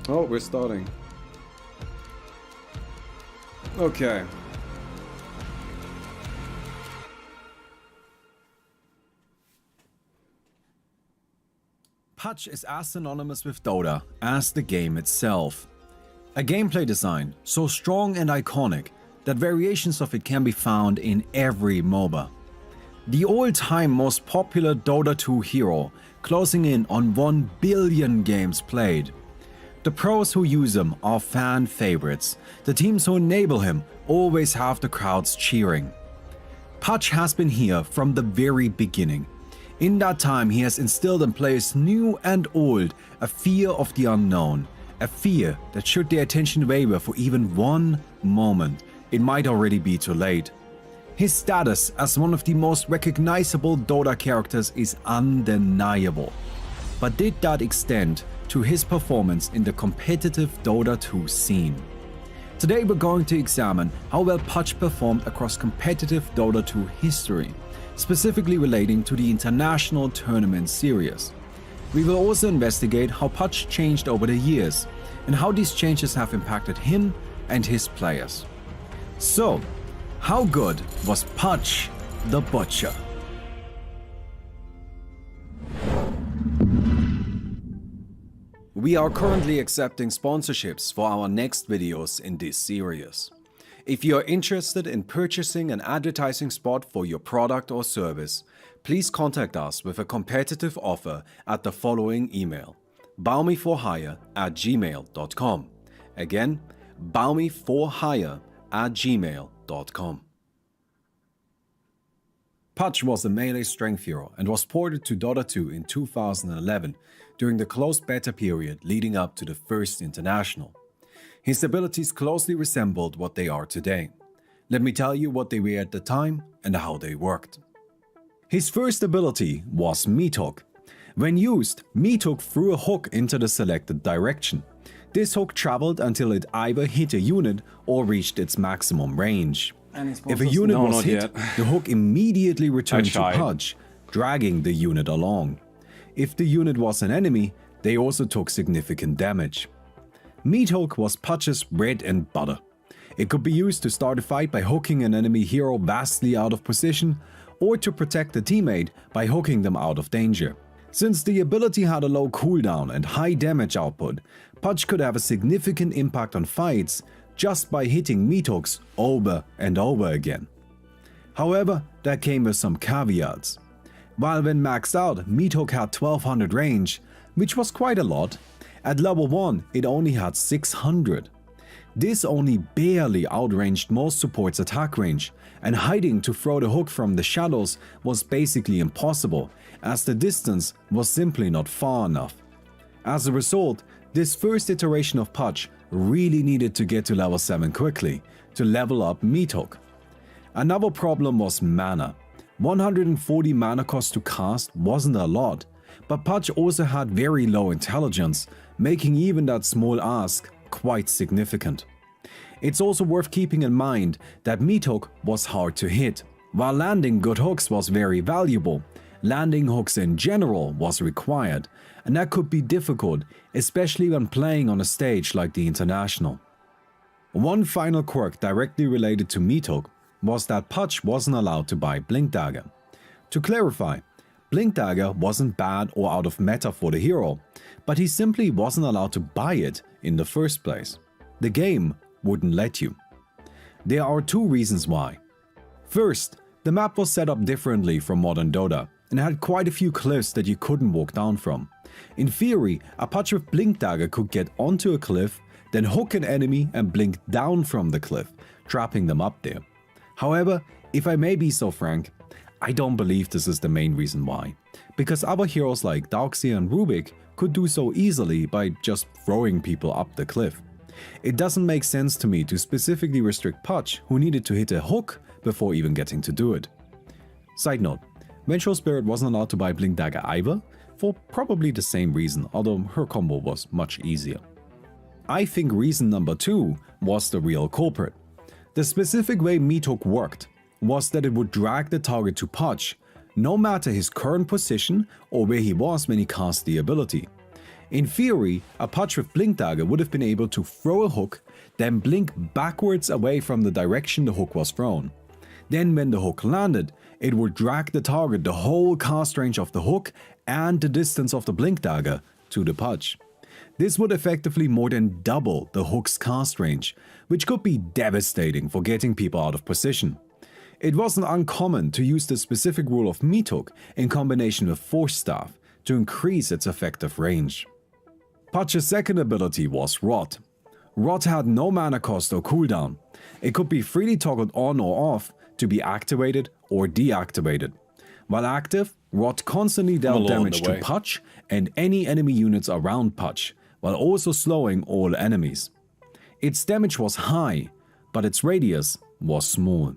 Oh, we're starting. Okay. Putsch is as synonymous with Dota as the game itself. A gameplay design so strong and iconic that variations of it can be found in every MOBA. The all-time most popular Dota 2 hero, closing in on 1 billion games played. The pros who use him are fan favorites. The teams who enable him always have the crowds cheering. Putsch has been here from the very beginning. In that time, he has instilled in players new and old a fear of the unknown, a fear that should their attention waver for even one moment, it might already be too late. His status as one of the most recognizable Dota characters is undeniable. But did that extend to his performance in the competitive Dota 2 scene? Today we're going to examine how well Putsch performed across competitive Dota 2 history, specifically relating to the international tournament series. We will also investigate how Putsch changed over the years and how these changes have impacted him and his players. So, how good was Putsch the Butcher? We are currently accepting sponsorships for our next videos in this series. If you are interested in purchasing an advertising spot for your product or service, please contact us with a competitive offer at the following email: baumeforhire@gmail.com. Again, baumeforhire@gmail.com. Putsch was a melee strength hero and was ported to Dota 2 in 2011 during the closed beta period leading up to the first international. His abilities closely resembled what they are today. Let me tell you what they were at the time and how they worked. His first ability was Meat Hook. When used, Meat Hook threw a hook into the selected direction. This hook traveled until it either hit a unit or reached its maximum range. If a unit was hit, the hook immediately returned to Putsch, dragging the unit along. If the unit was an enemy, they also took significant damage. Meat Hook was Putsch's bread and butter. It could be used to start a fight by hooking an enemy hero vastly out of position, or to protect a teammate by hooking them out of danger. Since the ability had a low cooldown and high damage output, Putsch could have a significant impact on fights just by hitting Meat Hooks over and over again. However, that came with some caveats. While when maxed out, Meat Hook had 1200 range, which was quite a lot. At level 1, it only had 600. This only barely outranged most supports' attack range, and hiding to throw the hook from the shadows was basically impossible, as the distance was simply not far enough. As a result, this first iteration of Putsch really needed to get to level 7 quickly to level up Meat Hook. Another problem was mana. 140 mana cost to cast wasn't a lot, but Putsch also had very low intelligence, making even that small ask quite significant. It's also worth keeping in mind that Meat Hook was hard to hit. While landing good hooks was very valuable, landing hooks in general was required, and that could be difficult, especially when playing on a stage like the International. One final quirk directly related to Meat Hook was that Putsch wasn't allowed to buy Blink Dagger. To clarify, Blink Dagger wasn't bad or out of meta for the hero, but he simply wasn't allowed to buy it in the first place. The game wouldn't let you. There are two reasons why. First, the map was set up differently from modern Dota and had quite a few cliffs that you couldn't walk down from. In theory, a Putsch with Blink Dagger could get onto a cliff, then hook an enemy and blink down from the cliff, trapping them up there. However, if I may be so frank, I don't believe this is the main reason why, because other heroes like Darkseer and Rubik could do so easily by just throwing people up the cliff. It doesn't make sense to me to specifically restrict Putsch, who needed to hit a hook before even getting to do it. Side note, Vengeful Spirit wasn't allowed to buy Blink Dagger either, for probably the same reason, although her combo was much easier. I think reason number 2 was the real culprit. The specific way Meat Hook worked was that it would drag the target to Pudge, no matter his current position or where he was when he cast the ability. In theory, a Pudge with Blink Dagger would have been able to throw a hook, then blink backwards away from the direction the hook was thrown. Then when the hook landed, it would drag the target the whole cast range of the hook and the distance of the Blink Dagger to the Pudge. This would effectively more than double the hook's cast range, which could be devastating for getting people out of position. It wasn't uncommon to use the specific rule of Meat Hook in combination with Force Staff to increase its effective range. Pudge's second ability was Rot. Rot had no mana cost or cooldown. It could be freely toggled on or off to be activated or deactivated. While active, Rot constantly dealt damage to Pudge and any enemy units around Pudge, while also slowing all enemies. Its damage was high, but its radius was small.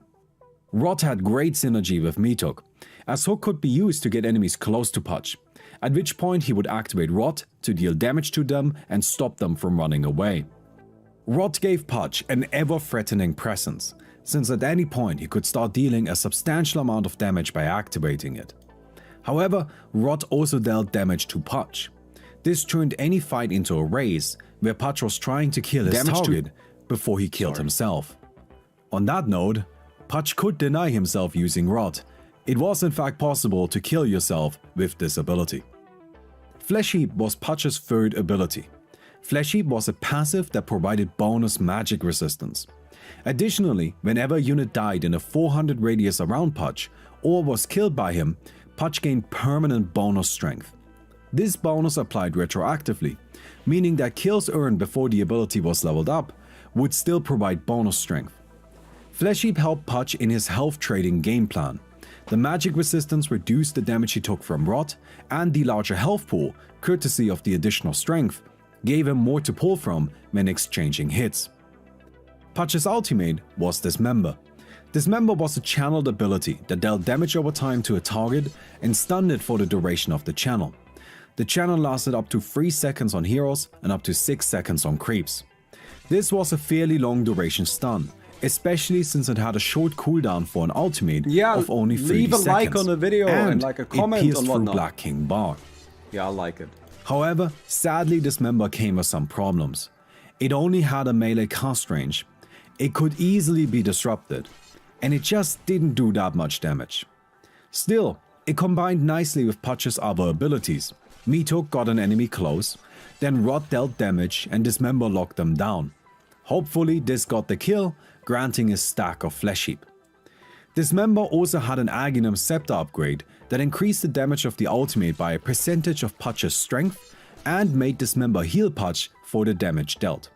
Rot had great synergy with Meat Hook, as Hook could be used to get enemies close to Pudge, at which point he would activate Rot to deal damage to them and stop them from running away. Rot gave Pudge an ever-threatening presence, since at any point he could start dealing a substantial amount of damage by activating it. However, Rot also dealt damage to Pudge. This turned any fight into a race where Pudge was trying to kill his target before he killed himself. On that note, Pudge could deny himself using Rot. It was in fact possible to kill yourself with this ability. Flesh Heap was Pudge's third ability. Flesh Heap was a passive that provided bonus magic resistance. Additionally, whenever a unit died in a 400 radius around Pudge or was killed by him, Pudge gained permanent bonus strength. This bonus applied retroactively, meaning that kills earned before the ability was leveled up would still provide bonus strength. Flesh Heap helped Pudge in his health trading game plan. The magic resistance reduced the damage he took from Rot, and the larger health pool, courtesy of the additional strength, gave him more to pull from when exchanging hits. Pudge's ultimate was Dismember. Dismember was a channeled ability that dealt damage over time to a target and stunned it for the duration of the channel. The channel lasted up to 3 seconds on heroes and up to 6 seconds on creeps. This was a fairly long duration stun, especially since it had a short cooldown for an ultimate of only 30 leave a seconds, like on the video and like a comment it pierced and through whatnot. Black King Bar. Yeah, I like it. However, sadly Dismember came with some problems. It only had a melee cast range, it could easily be disrupted, and it just didn't do that much damage. Still, it combined nicely with Pudge's other abilities. Meat Hook got an enemy close, then Rot dealt damage and Dismember locked them down. Hopefully this got the kill, granting a stack of Flesh Heap. Dismember also had an Aghanim Scepter upgrade that increased the damage of the ultimate by a percentage of Pudge's strength and made Dismember heal Pudge for the damage dealt.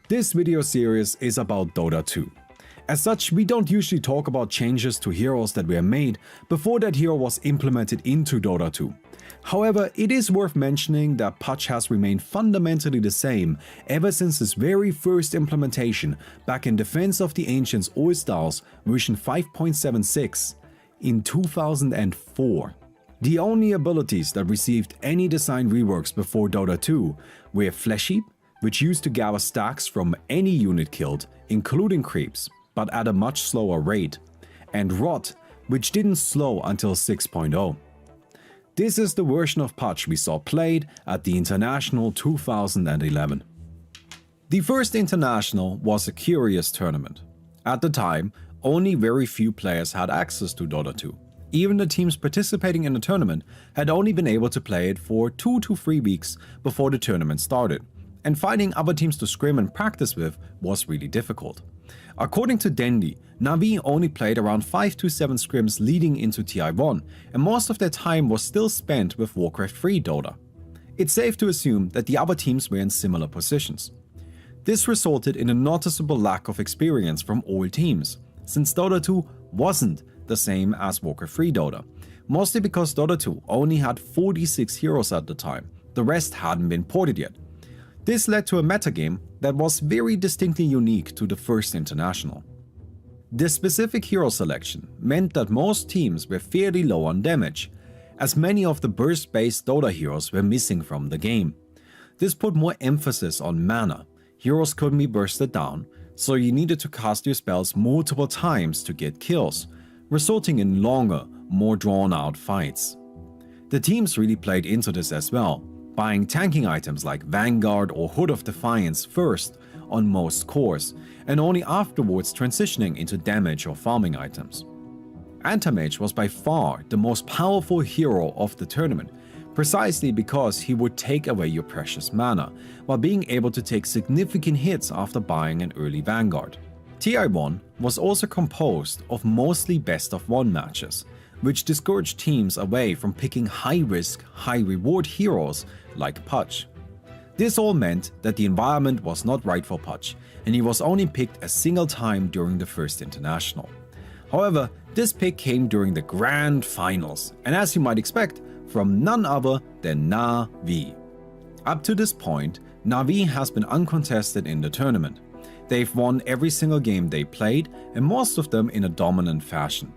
This video series is about Dota 2. As such, we don't usually talk about changes to heroes that were made before that hero was implemented into Dota 2. However, it is worth mentioning that Pudge has remained fundamentally the same ever since his very first implementation back in Defense of the Ancients All-Stars version 5.76 in 2004. The only abilities that received any design reworks before Dota 2 were Flesh Heap, which used to gather stacks from any unit killed, including creeps, but at a much slower rate, and Rot, which didn't slow until 6.0. This is the version of Pudge we saw played at the International 2011. The first International was a curious tournament. At the time, only very few players had access to Dota 2. Even the teams participating in the tournament had only been able to play it for 2 to 3 weeks before the tournament started, and finding other teams to scrim and practice with was really difficult. According to Dendi, Na'Vi only played around 5 to 7 scrims leading into TI1, and most of their time was still spent with Warcraft 3 Dota. It's safe to assume that the other teams were in similar positions. This resulted in a noticeable lack of experience from all teams, since Dota 2 wasn't the same as Warcraft 3 Dota, mostly because Dota 2 only had 46 heroes at the time, the rest hadn't been ported yet. This led to a metagame that was very distinctly unique to the first International. This specific hero selection meant that most teams were fairly low on damage, as many of the burst-based Dota heroes were missing from the game. This put more emphasis on mana. Heroes couldn't be bursted down, so you needed to cast your spells multiple times to get kills, resulting in longer, more drawn-out fights. The teams really played into this as well, buying tanking items like Vanguard or Hood of Defiance first on most cores, and only afterwards transitioning into damage or farming items. Anti-Mage was by far the most powerful hero of the tournament, precisely because he would take away your precious mana, while being able to take significant hits after buying an early Vanguard. TI1 was also composed of mostly best-of-1 matches, which discouraged teams away from picking high-risk, high-reward heroes like Pudge. This all meant that the environment was not right for Pudge, and he was only picked a single time during the first international. However, this pick came during the Grand Finals, and as you might expect, from none other than Na'Vi. Up to this point, Na'Vi has been uncontested in the tournament. They've won every single game they played, and most of them in a dominant fashion.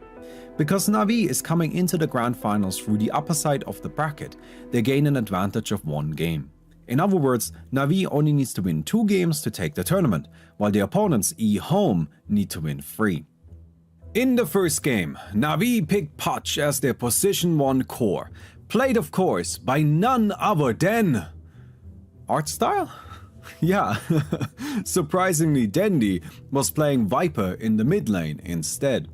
Because Na'Vi is coming into the Grand Finals through the upper side of the bracket, they gain an advantage of 1 game. In other words, Na'Vi only needs to win 2 games to take the tournament, while the opponents home need to win 3. In the first game, Na'Vi picked Pudge as their position 1 core, played of course by none other than... Artstyle? Yeah, surprisingly Dendi was playing Viper in the mid lane instead.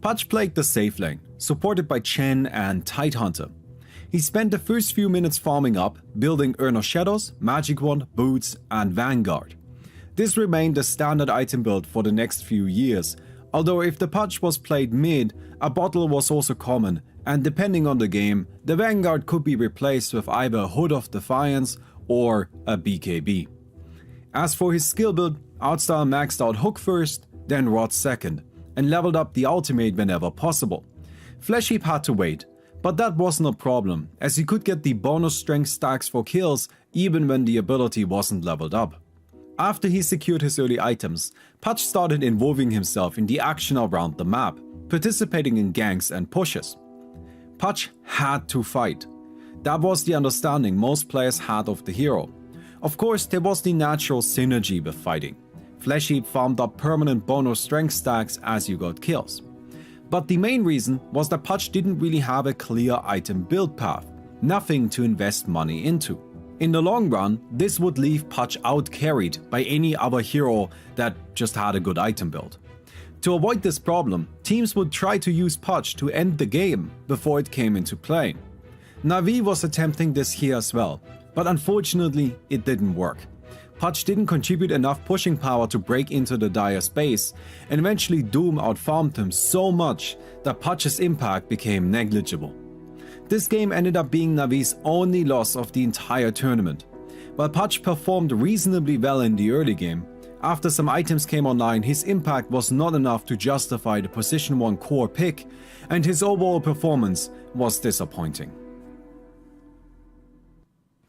Pudge played the safe lane, supported by Chen and Tidehunter. He spent the first few minutes farming up, building Urn of Shadows, Magic Wand, Boots and Vanguard. This remained the standard item build for the next few years, although if the Pudge was played mid, a bottle was also common, and depending on the game, the Vanguard could be replaced with either Hood of Defiance or a BKB. As for his skill build, Artstyle maxed out Hook first, then Rod second, and leveled up the ultimate whenever possible. Fleshheap had to wait, but that wasn't a problem, as he could get the bonus strength stacks for kills even when the ability wasn't leveled up. After he secured his early items, Pudge started involving himself in the action around the map, participating in ganks and pushes. Pudge had to fight. That was the understanding most players had of the hero. Of course, there was the natural synergy with fighting. Fleshheap farmed up permanent bonus strength stacks as you got kills. But the main reason was that Pudge didn't really have a clear item build path, nothing to invest money into. In the long run, this would leave Pudge out-carried by any other hero that just had a good item build. To avoid this problem, teams would try to use Pudge to end the game before it came into play. Na'Vi was attempting this here as well, but unfortunately it didn't work. Pudge didn't contribute enough pushing power to break into the Dire space, and eventually Doom outfarmed him so much that Pudge's impact became negligible. This game ended up being Na'Vi's only loss of the entire tournament. While Pudge performed reasonably well in the early game, after some items came online, his impact was not enough to justify the position 1 core pick, and his overall performance was disappointing.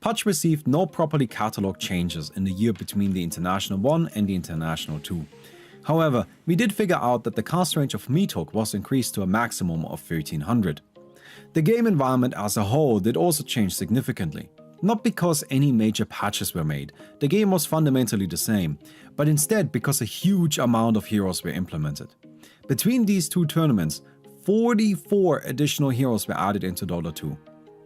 Pudge received no properly catalogued changes in the year between the International 1 and the International 2. However, we did figure out that the cast range of Meathook was increased to a maximum of 1300. The game environment as a whole did also change significantly. Not because any major patches were made, the game was fundamentally the same, but instead because a huge amount of heroes were implemented. Between these 2 tournaments, 44 additional heroes were added into Dota 2.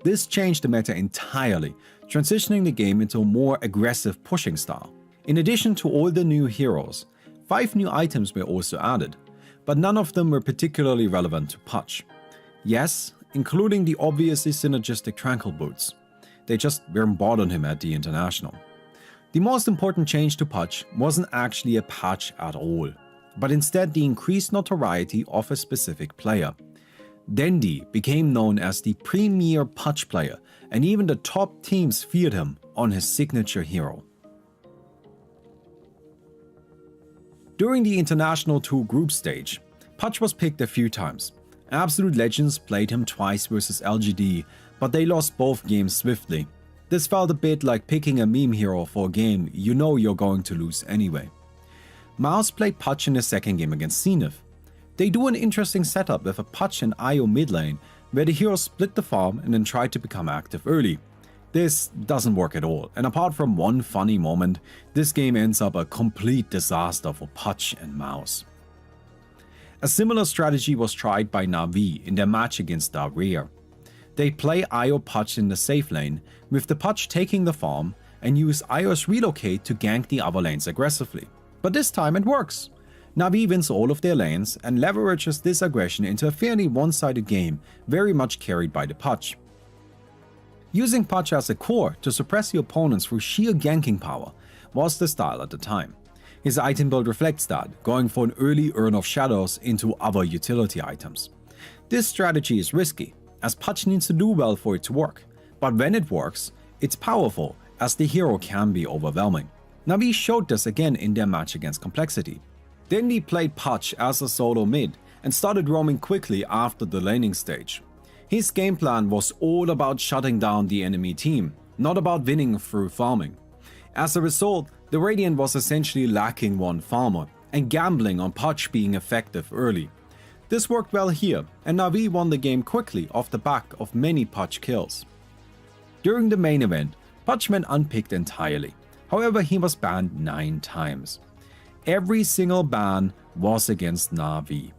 This changed the meta entirely, transitioning the game into a more aggressive pushing style. In addition to all the new heroes, 5 new items were also added, but none of them were particularly relevant to Pudge. Yes, including the obviously synergistic Tranquil Boots. They just weren't bought on him at the International. The most important change to Pudge wasn't actually a patch at all, but instead the increased notoriety of a specific player. Dendi became known as the premier Pudge player, and even the top teams feared him on his signature hero. During the International 2 group stage, Pudge was picked a few times. Absolute Legends played him twice versus LGD, but they lost both games swiftly. This felt a bit like picking a meme hero for a game you know you're going to lose anyway. Mouse played Pudge in the second game against Zenith. They do an interesting setup with a Pudge and Io mid lane, where the heroes split the farm and then try to become active early. This doesn't work at all, and apart from one funny moment, this game ends up a complete disaster for Pudge and Mouse. A similar strategy was tried by Na'Vi in their match against Darrayr. They play Io Pudge in the safe lane, with the Pudge taking the farm, and use Io's relocate to gank the other lanes aggressively. But this time it works. Na'Vi wins all of their lanes and leverages this aggression into a fairly one-sided game, very much carried by the Pudge. Using Pudge as a core to suppress the opponents through sheer ganking power was the style at the time. His item build reflects that, going for an early Urn of Shadows into other utility items. This strategy is risky, as Pudge needs to do well for it to work, but when it works, it's powerful, as the hero can be overwhelming. Na'Vi showed this again in their match against Complexity. Dendi played Pudge as a solo mid and started roaming quickly after the laning stage. His game plan was all about shutting down the enemy team, not about winning through farming. As a result, the Radiant was essentially lacking one farmer and gambling on Pudge being effective early. This worked well here, and Na'Vi won the game quickly off the back of many Pudge kills. During the main event, Pudge went unpicked entirely. However, he was banned 9 times. Every single ban was against Na'Vi.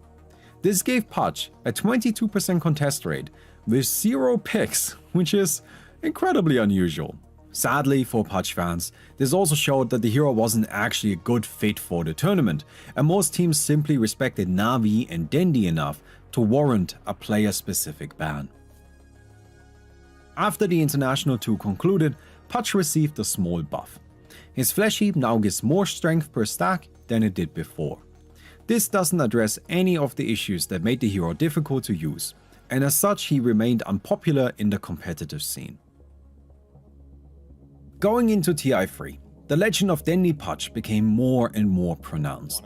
This gave Pudge a 22% contest rate with 0 picks, which is incredibly unusual. Sadly for Pudge fans, this also showed that the hero wasn't actually a good fit for the tournament, and most teams simply respected Na'Vi and Dendi enough to warrant a player-specific ban. After the International 2 concluded, Pudge received a small buff. His Flesh Heap now gives more strength per stack than it did before. This doesn't address any of the issues that made the hero difficult to use, and as such he remained unpopular in the competitive scene. Going into TI3, the legend of Dendi Pudge became more and more pronounced.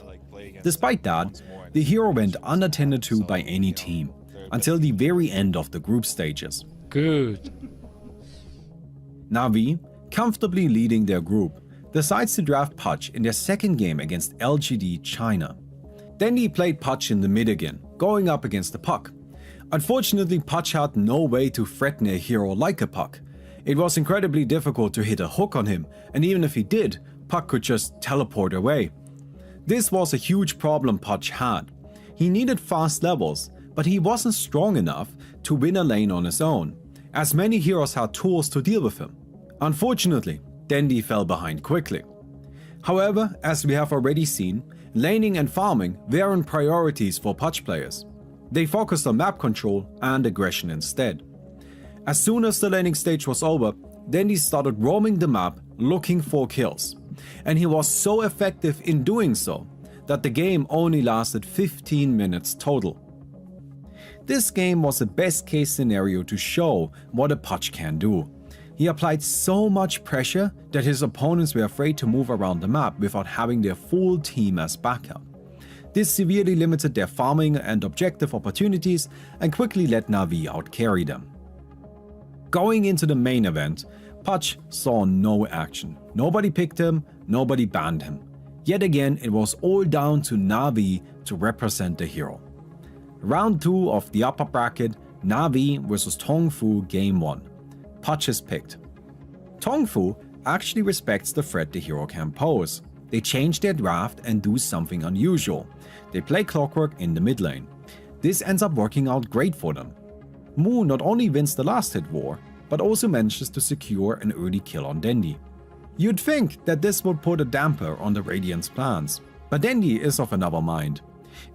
Despite that, the hero went unattended to by any team, until the very end of the group stages. Good. Na'Vi, comfortably leading their group, decides to draft Pudge in their second game against LGD China. Dendi played Pudge in the mid again, going up against the Puck. Unfortunately, Pudge had no way to threaten a hero like a Puck. It was incredibly difficult to hit a hook on him, and even if he did, Puck could just teleport away. This was a huge problem Pudge had. He needed fast levels, but he wasn't strong enough to win a lane on his own, as many heroes had tools to deal with him. Unfortunately, Dendi fell behind quickly. However, as we have already seen, laning and farming weren't priorities for Pudge players. They focused on map control and aggression instead. As soon as the laning stage was over, Dendi started roaming the map looking for kills, and he was so effective in doing so that the game only lasted 15 minutes total. This game was a best case scenario to show what a Pudge can do. He applied so much pressure that his opponents were afraid to move around the map without having their full team as backup. This severely limited their farming and objective opportunities and quickly let Na'Vi outcarry them. Going into the main event, Pudge saw no action. Nobody picked him, nobody banned him. Yet again, it was all down to Na'Vi to represent the hero. Round 2 of the upper bracket, Na'Vi vs Tongfu Game 1. Pudge is picked. Tongfu actually respects the threat the hero can pose. They change their draft and do something unusual. They play Clockwork in the mid lane. This ends up working out great for them. Mu not only wins the last hit war, but also manages to secure an early kill on Dendi. You'd think that this would put a damper on the Radiant's plans, but Dendi is of another mind.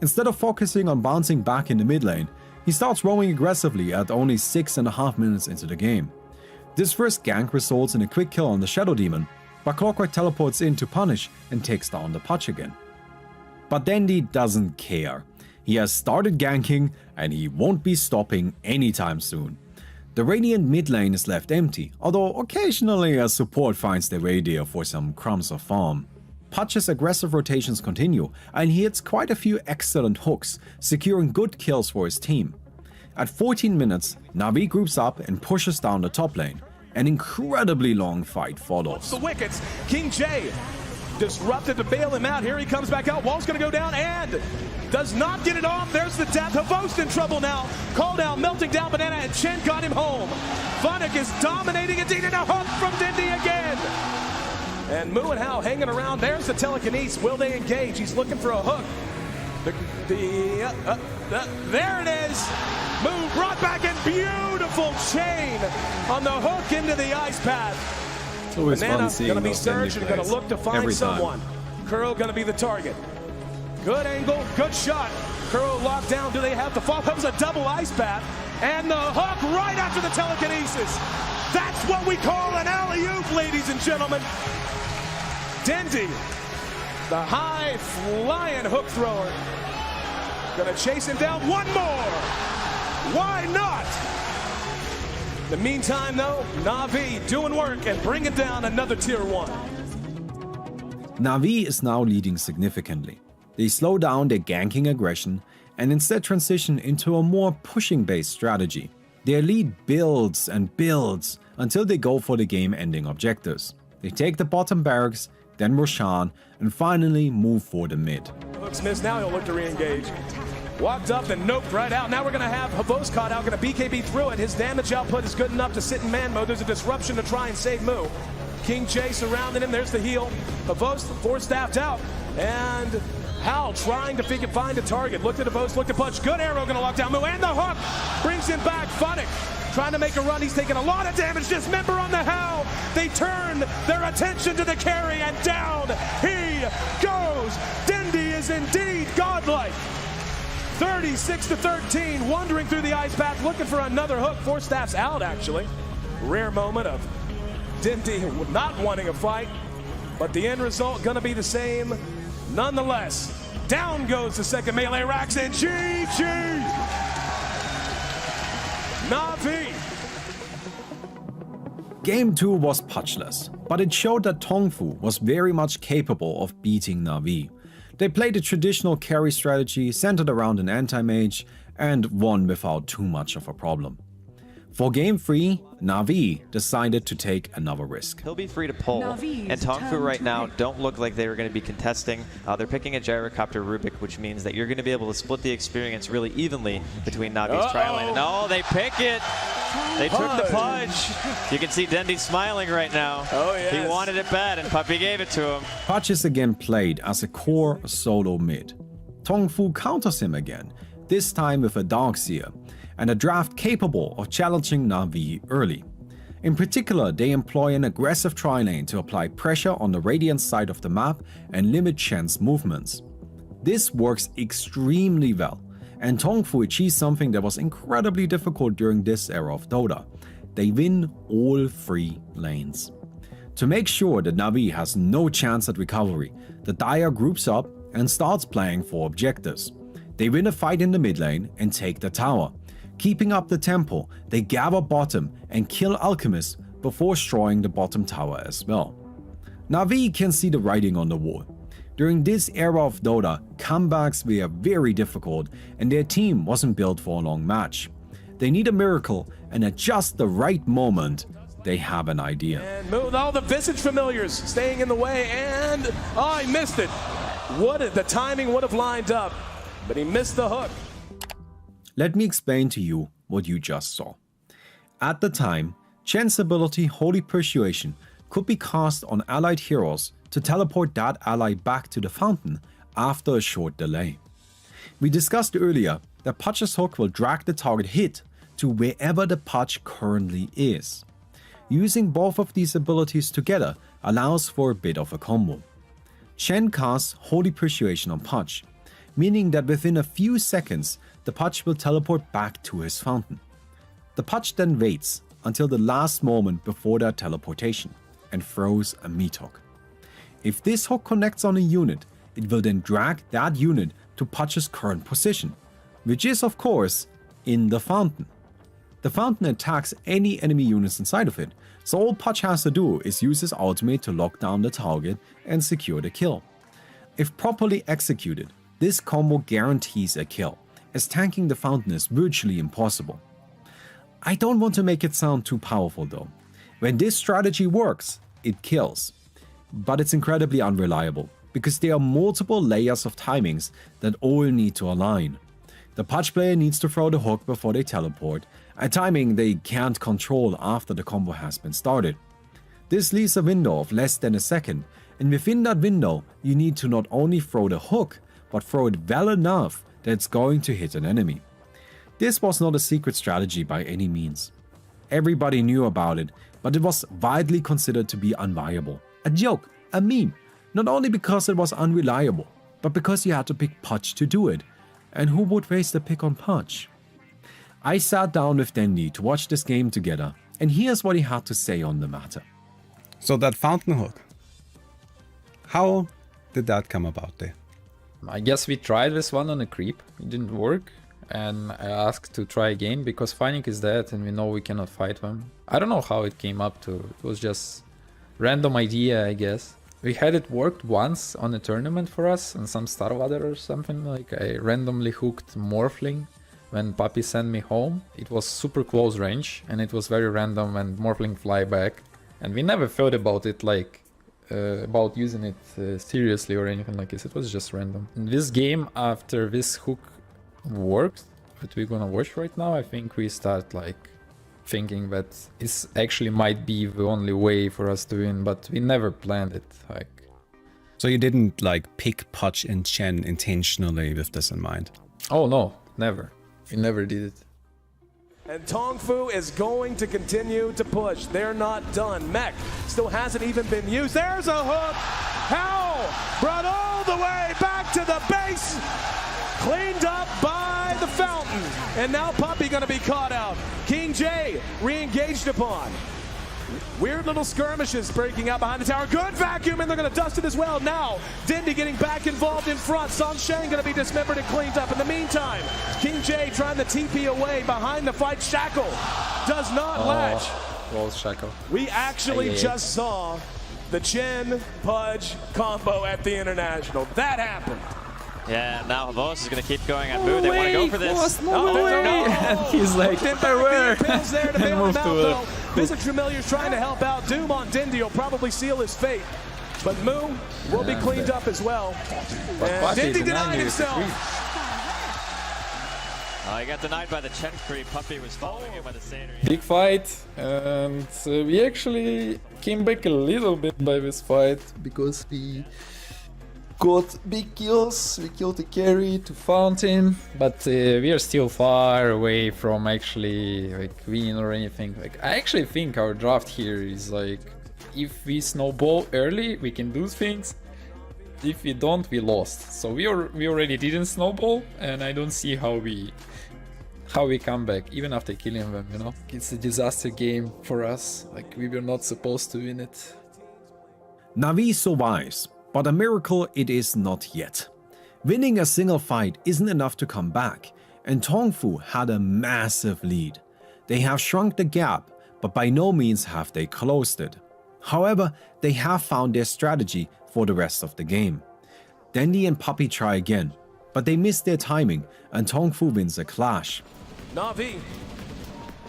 Instead of focusing on bouncing back in the mid lane, he starts roaming aggressively at only 6.5 minutes into the game. This first gank results in a quick kill on the Shadow Demon, but Clockwork teleports in to punish and takes down the Pudge again. But Dendi doesn't care. He has started ganking and he won't be stopping anytime soon. The Radiant mid lane is left empty, although occasionally a support finds their way there for some crumbs of farm. Pudge's aggressive rotations continue, and he hits quite a few excellent hooks, securing good kills for his team. At 14 minutes, Na'Vi groups up and pushes down the top lane. An incredibly long fight follows. The wickets, King J disrupted to bail him out. Here he comes back out. Wall's going to go down and does not get it off. There's the death. Havost in trouble now. Call down, melting down Banana, and Chen got him home. Funnick is dominating indeed, and a hook from Dindy again. And Moo and Hao hanging around. There's the telekinesis. Will they engage? He's looking for a hook. There it is. Moo brought back in beautiful chain on the hook into the ice path. It's always fun Banana seeing going to be those Dendy surged and going to plays. look to find Every time. someone. Kuro going to be the target. Good angle, good shot. Kuro locked down. Do they have to fall? That was a double ice path. And the hook right after the telekinesis. That's what we call an alley-oop, ladies and gentlemen. Dindy, the high-flying hook thrower. Gonna chase him down one more. Why not? In the meantime, though, Na'Vi doing work and bringing down another tier 1. Na'Vi is now leading significantly. They slow down their ganking aggression and instead transition into a more pushing-based strategy. Their lead builds and builds until they go for the game-ending objectives. They take the bottom barracks, then Roshan, and finally move for the mid. Hooks missed, now he'll look to re-engage. Walked up and noped right out. Now we're going to have Havost caught out, going to BKB through it. His damage output is good enough to sit in man mode. There's a disruption to try and save Moo. King J surrounding him. There's the heal. Havost force-staffed out. And Hal trying to find a target. Looked at Havost, looked at Punch. Good arrow going to lock down Moo. And the hook brings him back. Funnick trying to make a run. He's taking a lot of damage. Dismember on the Hal. They turn their attention to the carry. And down he goes. Dindy is indeed godlike. 36-13, wandering through the ice path, looking for another hook. Four staffs out, actually. Rare moment of Dindy not wanting a fight, but the end result gonna be the same nonetheless. Down goes the second melee racks, and GG! Na'Vi. Game 2 was patchless, but it showed that Tongfu was very much capable of beating Na'Vi. They played a traditional carry strategy centered around an anti-mage and won without too much of a problem. For Game 3, Na'Vi decided to take another risk. He'll be free to pull, Na'Vi's and Tongfu turn right to now pick. don't look like they were going to be contesting. They're picking a Gyrocopter Rubik, which means that you're going to be able to split the experience really evenly between Na'Vi's trial lane. And oh, they pick it! They took the punch! You can see Dendy smiling right now. Oh, yes. He wanted it bad, and Puppy gave it to him. Patch is again played as a core solo mid. Tongfu counters him again, this time with a Darkseer, and a draft capable of challenging Na'Vi early. In particular, they employ an aggressive tri-lane to apply pressure on the Radiant side of the map and limit Chen's movements. This works extremely well, and Tongfu achieves something that was incredibly difficult during this era of Dota. They win all 3 lanes. To make sure that Na'Vi has no chance at recovery, the Dire groups up and starts playing for objectives. They win a fight in the mid lane and take the tower. Keeping up the tempo, they gather bottom and kill Alchemist before destroying the bottom tower as well. Na'Vi can see the writing on the wall. During this era of Dota, comebacks were very difficult and their team wasn't built for a long match. They need a miracle, and at just the right moment, they have an idea. And move all the Visage familiars staying in the way, and oh, he missed it. The timing would have lined up, but he missed the hook. Let me explain to you what you just saw. At the time, Chen's ability Holy Persuasion could be cast on allied heroes to teleport that ally back to the fountain after a short delay. We discussed earlier that Patch's hook will drag the target hit to wherever the Patch currently is. Using both of these abilities together allows for a bit of a combo. Chen casts Holy Persuasion on Patch, meaning that within a few seconds the Patch will teleport back to his fountain. The Patch then waits until the last moment before their teleportation and throws a meat hook. If this hook connects on a unit, it will then drag that unit to Patch's current position, which is of course in the fountain. The fountain attacks any enemy units inside of it, so all Patch has to do is use his ultimate to lock down the target and secure the kill. If properly executed, this combo guarantees a kill, as tanking the fountain is virtually impossible. I don't want to make it sound too powerful though. When this strategy works, it kills. but it's incredibly unreliable, because there are multiple layers of timings that all need to align. The Pudge player needs to throw the hook before they teleport, a timing they can't control after the combo has been started. This leaves a window of less than a second, and within that window, you need to not only throw the hook, but throw it well enough that it's going to hit an enemy. This was not a secret strategy by any means. Everybody knew about it, but it was widely considered to be unviable. A joke, a meme, not only because it was unreliable, but because you had to pick Pudge to do it. And who would waste a pick on Pudge? I sat down with Dendi to watch this game together, and here's what he had to say on the matter. So that fountain hook, how did that come about there? I guess we tried this one on a creep, it didn't work, and I asked to try again because Feinik is dead and we know we cannot fight them. I don't know how it came up to, it was just random idea, I guess. We had it worked once on a tournament for us on some Star Ladder or something, like I randomly hooked Morphling when Puppy sent me home. It was super close range and it was very random when Morphling fly back. And we never thought about it like, about using it seriously or anything like this. It was just random. In this game, after this hook worked, that we're gonna watch right now, I think we start like thinking that this actually might be the only way for us to win, but we never planned it. Like, So you didn't like pick Pudge and Chen intentionally with this in mind? oh no, never. We never did it. And Tong Fu is going to continue to push. They're not done. Mech still hasn't even been used. There's a hook. Howl brought all the way back to the base. Cleaned up by the fountain. And now Puppy going to be caught out. King J re-engaged upon. Weird little skirmishes breaking out behind the tower. Good vacuum, and they're going to dust it as well. Now, Dendi getting back involved in front. Sun Shang going to be dismembered and cleaned up. In the meantime, King J trying to TP away behind the fight. Shackle does not latch. Well, Shackle. We actually just saw the Chen Pudge combo at the International. That happened. Yeah, now Havos is going to keep going at Moo. They want to go for this. And he's like, There to and bail him move out, to though. Visit Familiar's trying to help out. Doom on Dendi will probably seal his fate. But Moo will be cleaned up as well. And Dendi denied himself. He got denied by the Chen creep. Puppy was following him by the Seder. big fight, and we actually came back a little bit by this fight because we got big kills. We killed the carry to Fountain, but we are still far away from actually like win or anything. Like, I actually think our draft here is like, if we snowball early, we can do things. If we don't, we lost. So we already didn't snowball, and I don't see how we come back even after killing them. You know, it's a disaster game for us. Like, we were not supposed to win it. Na'Vi survives, but a miracle it is not yet. Winning a single fight isn't enough to come back, and Tong Fu had a massive lead. They have shrunk the gap, but by no means have they closed it. However, they have found their strategy for the rest of the game. Dendi and Puppy try again, but they miss their timing, and Tong Fu wins a clash. Na'Vi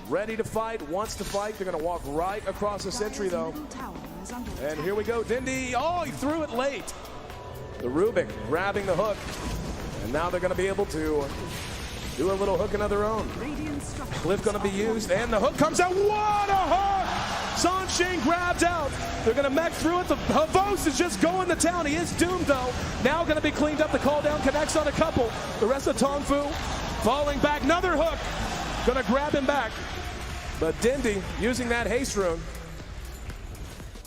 ready to fight, wants to fight. They're going to walk right across the sentry, though. And here we go, Dendi. Oh, he threw it late. The Rubik grabbing the hook. And now they're going to be able to do a little hook of their own. Cliff going to be used, and the hook comes out. What a hook! Sansheng grabs out. They're going to mech through it. The Havos is just going to town. He is doomed, though. Now going to be cleaned up. The call down connects on a couple. The rest of Tong Fu falling back. Another hook. Going to grab him back. But Dendi using that haste rune.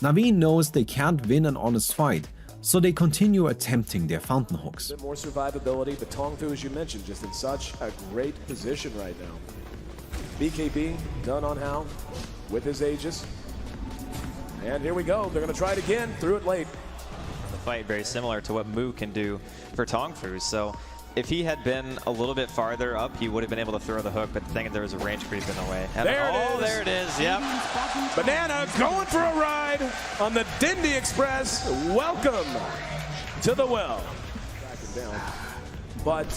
Na'Vi knows they can't win an honest fight, so they continue attempting their fountain hooks. A bit more survivability, but Tong Fu, as you mentioned, just in such a great position right now. BKB done on Hal with his Aegis. And here we go. They're going to try it again. Threw it late. The fight very similar to what Moo can do for Tong Fu. So if he had been a little bit farther up, he would have been able to throw the hook, but the thing is there was a range creep in the way. And there it is. Yep. Banana going for a ride on the Dendi Express. Welcome to the well. Backing down. But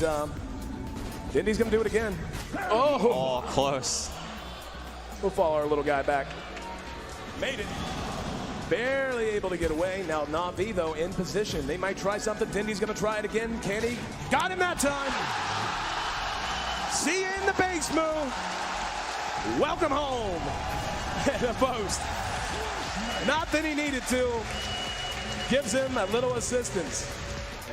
Dendi's going to do it again. Oh, close. We'll follow our little guy back. Made it. barely able to get away. Now Na'Vi, though, in position. They might try something. Dindy's going to try it again. Can he? Got him that time. See you in the base move. Welcome home. And a post. Not that he needed to. Gives him a little assistance.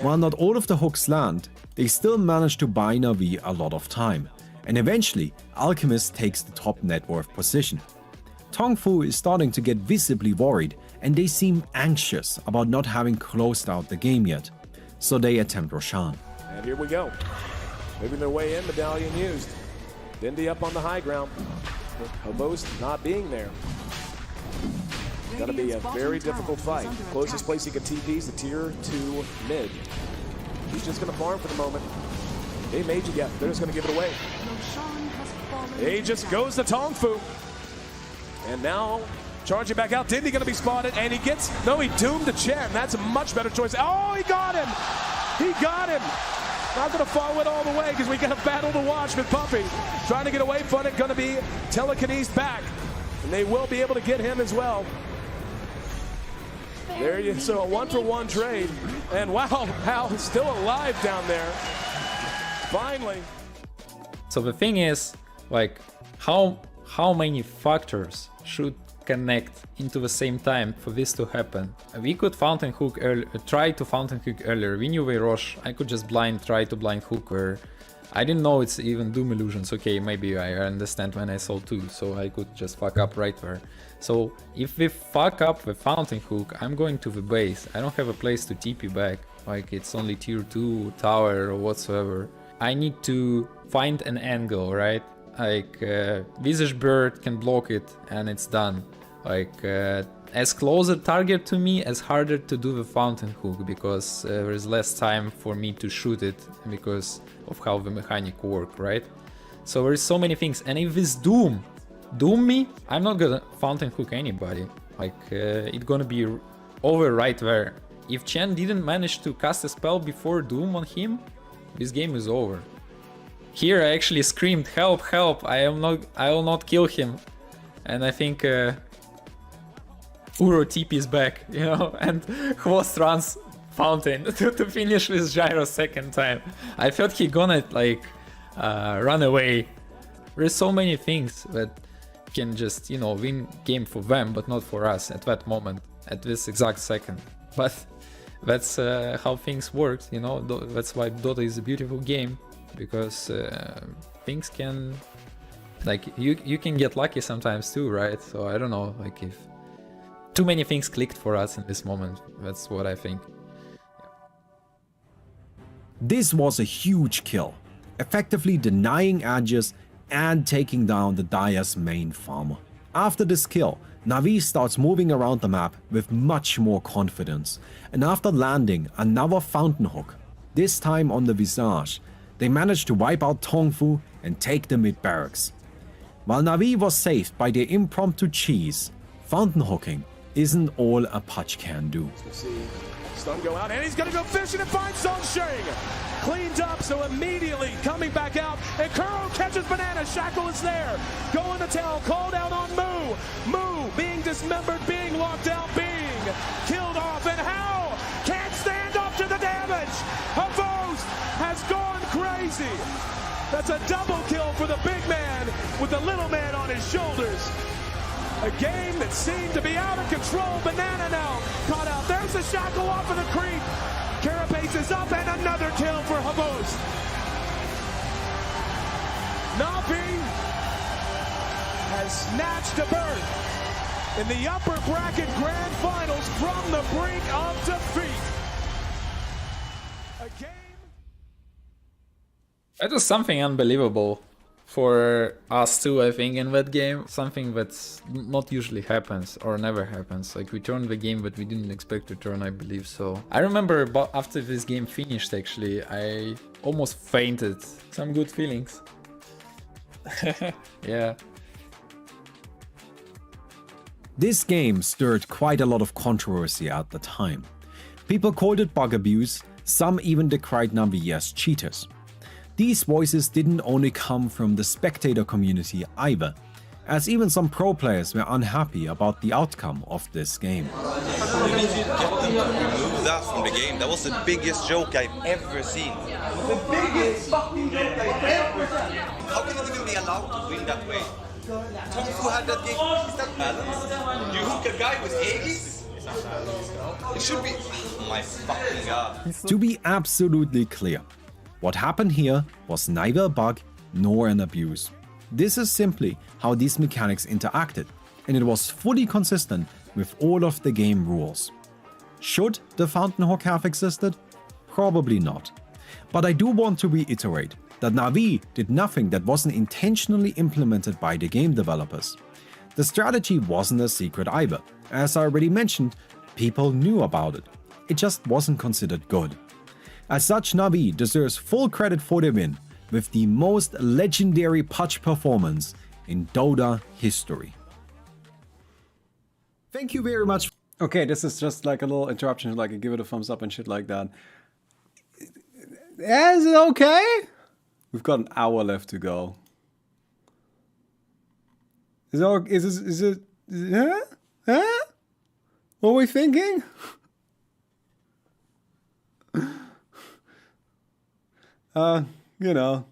While not all of the hooks land, they still manage to buy Na'Vi a lot of time. And eventually, Alchemist takes the top net worth position. Tongfu is starting to get visibly worried, and they seem anxious about not having closed out the game yet. So they attempt Roshan. And here we go. Moving their way in, Medallion used. Dindy up on the high ground. Hobos not being there. Gonna be a very difficult fight. Closest place he can TP is the tier 2 mid. He's just gonna farm for the moment. They made you get. They're just gonna give it away. He just goes to Tongfu. And now charging back out. Dindy gonna be spotted, and he gets, no, he doomed to Chen. That's a much better choice. Oh, he got him. He got him. Not gonna follow it all the way because we got a battle to watch with Puppey. Trying to get away from it, gonna be telekinesed back. And they will be able to get him as well. There you so a 1-for-1 trade. And wow, Hal still alive down there. Finally. So the thing is, like, how many factors should connect into the same time for this to happen? We could fountain hook try to fountain hook earlier. We knew Rosh. I could just try to blind hook where I didn't know it's even Doom Illusions. Okay, maybe I understand when I saw 2, so I could just fuck up right there. So if we fuck up the fountain hook, I'm going to the base. I don't have a place to TP back. Like, it's only tier 2 tower or whatsoever. I need to find an angle, right? Like, Visage Bird can block it and it's done. Like, as close a target to me, as harder to do the fountain hook, because there is less time for me to shoot it because of how the mechanic work, right? So there is so many things, and if this doom me, I'm not gonna fountain hook anybody. Like, it's gonna be over right there. If Chen didn't manage to cast a spell before doom on him, this game is over. Here I actually screamed, help, help, I will not kill him. And I think Uro TP is back, you know, and Hvost runs fountain to finish with Gyro second time. I thought he gonna like run away. There's so many things that can just, you know, win game for them, but not for us at that moment, at this exact second. But that's how things work, you know. That's why Dota is a beautiful game, because things can, like, you can get lucky sometimes too, right? So I don't know, like, if too many things clicked for us in this moment. That's what I think. This was a huge kill, effectively denying Aegis and taking down the Dire's main farmer. After this kill, Na'Vi starts moving around the map with much more confidence, and after landing another fountain hook, this time on the Visage, they managed to wipe out Tongfu and take the mid barracks. While Na'Vi was saved by their impromptu cheese, fountain hooking isn't all a Pudge can do. See Stun go out, and he's gonna go fishing and find Sunshine. Cleaned up, so immediately coming back out, and Kuro catches Banana. Shackle is there. Going to tail, called out on Moo. Moo being dismembered, being locked out, being killed off, and Hal can't stand up to the damage. Havost has gone crazy. That's a double kill for the big man with the little man on his shoulders. A game that seemed to be out of control. Banana now caught out. There's the shackle off of the creep. Carapace is up, and another kill for Havost. Na'Vi has snatched a berth in the upper bracket grand finals from the brink of defeat. A game. That was something unbelievable for us too, I think, in that game. Something that's not usually happens or never happens. Like, we turned the game but we didn't expect to turn, I believe. So I remember after this game finished, actually, I almost fainted. Some good feelings. Yeah. This game stirred quite a lot of controversy at the time. People called it bug abuse, some even decried Na'Vi as cheaters. These voices didn't only come from the spectator community either. as even some pro players were unhappy about the outcome of this game. We need to get them to remove that from the game. That was the biggest joke I've ever seen. The biggest fucking joke I've ever seen. How can it even be allowed to win that way? Tom Fu had that game. Is that balanced? You hook a guy with Aegis? It should be. Oh my fucking god. To be absolutely clear, what happened here was neither a bug nor an abuse. This is simply how these mechanics interacted, and it was fully consistent with all of the game rules. Should the Fountain Hook have existed? Probably not. But I do want to reiterate that Na'Vi did nothing that wasn't intentionally implemented by the game developers. The strategy wasn't a secret either. As I already mentioned, people knew about it. It just wasn't considered good. As such, Na'Vi deserves full credit for the win, with the most legendary Pudge performance in Dota history. Thank you very much. Okay, this is just like a little interruption, like give it a thumbs up and shit like that. Yeah, is it okay? We've got an hour left to go. What are we thinking? You know.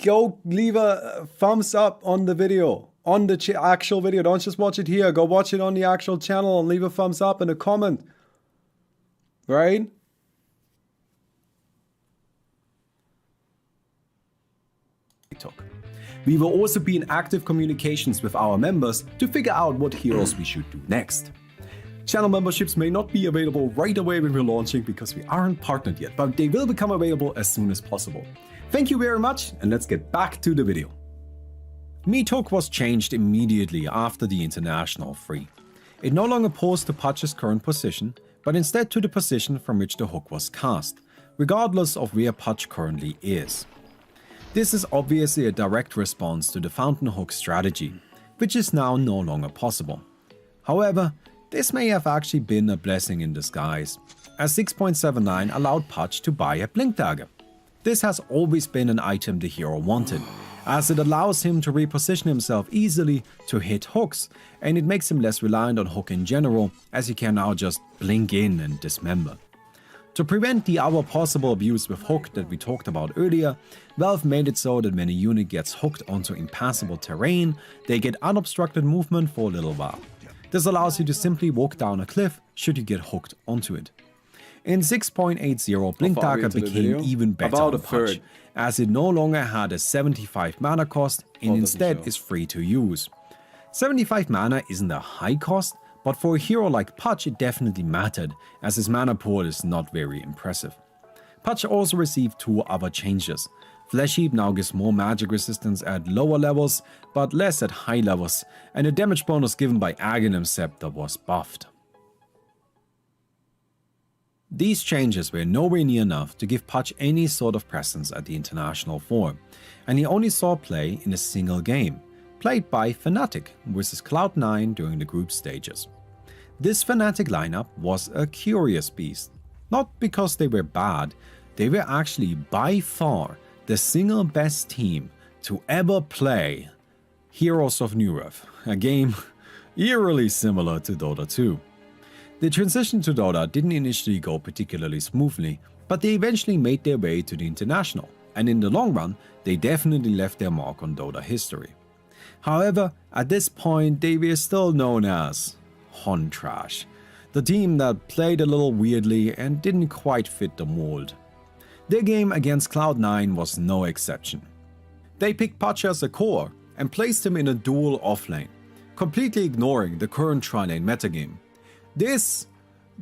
Go leave a thumbs up on the video, on the actual video. Don't just watch it here. Go watch it on the actual channel and leave a thumbs up and a comment. Right? We will also be in active communications with our members to figure out what heroes we should do next. Channel memberships may not be available right away when we're launching because we aren't partnered yet, but they will become available as soon as possible. Thank you very much, and let's get back to the video. Meathook was changed immediately after the International 3. It no longer posed to Pudge's current position, but instead to the position from which the hook was cast, regardless of where Pudge currently is. This is obviously a direct response to the Fountain Hook strategy, which is now no longer possible. However, this may have actually been a blessing in disguise, as 6.79 allowed Pudge to buy a Blink Dagger. This has always been an item the hero wanted, as it allows him to reposition himself easily to hit hooks, and it makes him less reliant on hook in general, as he can now just blink in and dismember. To prevent the other possible abuse with hook that we talked about earlier, Valve made it so that when a unit gets hooked onto impassable terrain, they get unobstructed movement for a little while. This allows you to simply walk down a cliff should you get hooked onto it. In 6.80, Blink Dagger became even better on Pudge, as it no longer had a 75 mana cost and instead is free to use. 75 mana isn't a high cost, but for a hero like Pudge it definitely mattered, as his mana pool is not very impressive. Pudge also received two other changes. Flesh Heap now gives more magic resistance at lower levels, but less at high levels, and the damage bonus given by Aghanim Scepter was buffed. These changes were nowhere near enough to give Pudge any sort of presence at the International 4, and he only saw play in a single game, played by Fnatic versus Cloud9 during the group stages. This Fnatic lineup was a curious beast, not because they were bad, they were actually by far the single best team to ever play Heroes of Newerth, a game eerily similar to Dota 2. The transition to Dota didn't initially go particularly smoothly, but they eventually made their way to the International, and in the long run, they definitely left their mark on Dota history. However, at this point, they were still known as Hon Trash, the team that played a little weirdly and didn't quite fit the mold. Their game against Cloud9 was no exception. They picked Pudge as a core and placed him in a dual offlane, completely ignoring the current tri-lane metagame. This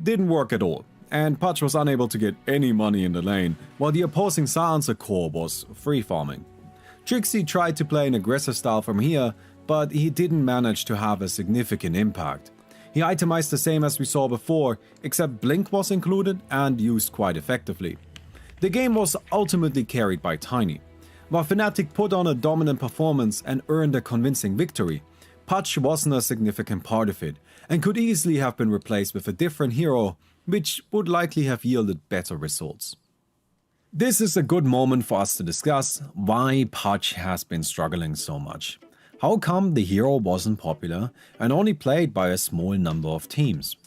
didn't work at all, and Pudge was unable to get any money in the lane, while the opposing Silencer core was free farming. Trixie tried to play an aggressive style from here, but he didn't manage to have a significant impact. He itemized the same as we saw before, except Blink was included and used quite effectively. The game was ultimately carried by Tiny. While Fnatic put on a dominant performance and earned a convincing victory, Pudge wasn't a significant part of it, and could easily have been replaced with a different hero, which would likely have yielded better results. This is a good moment for us to discuss why Pudge has been struggling so much. How come the hero wasn't popular and only played by a small number of teams?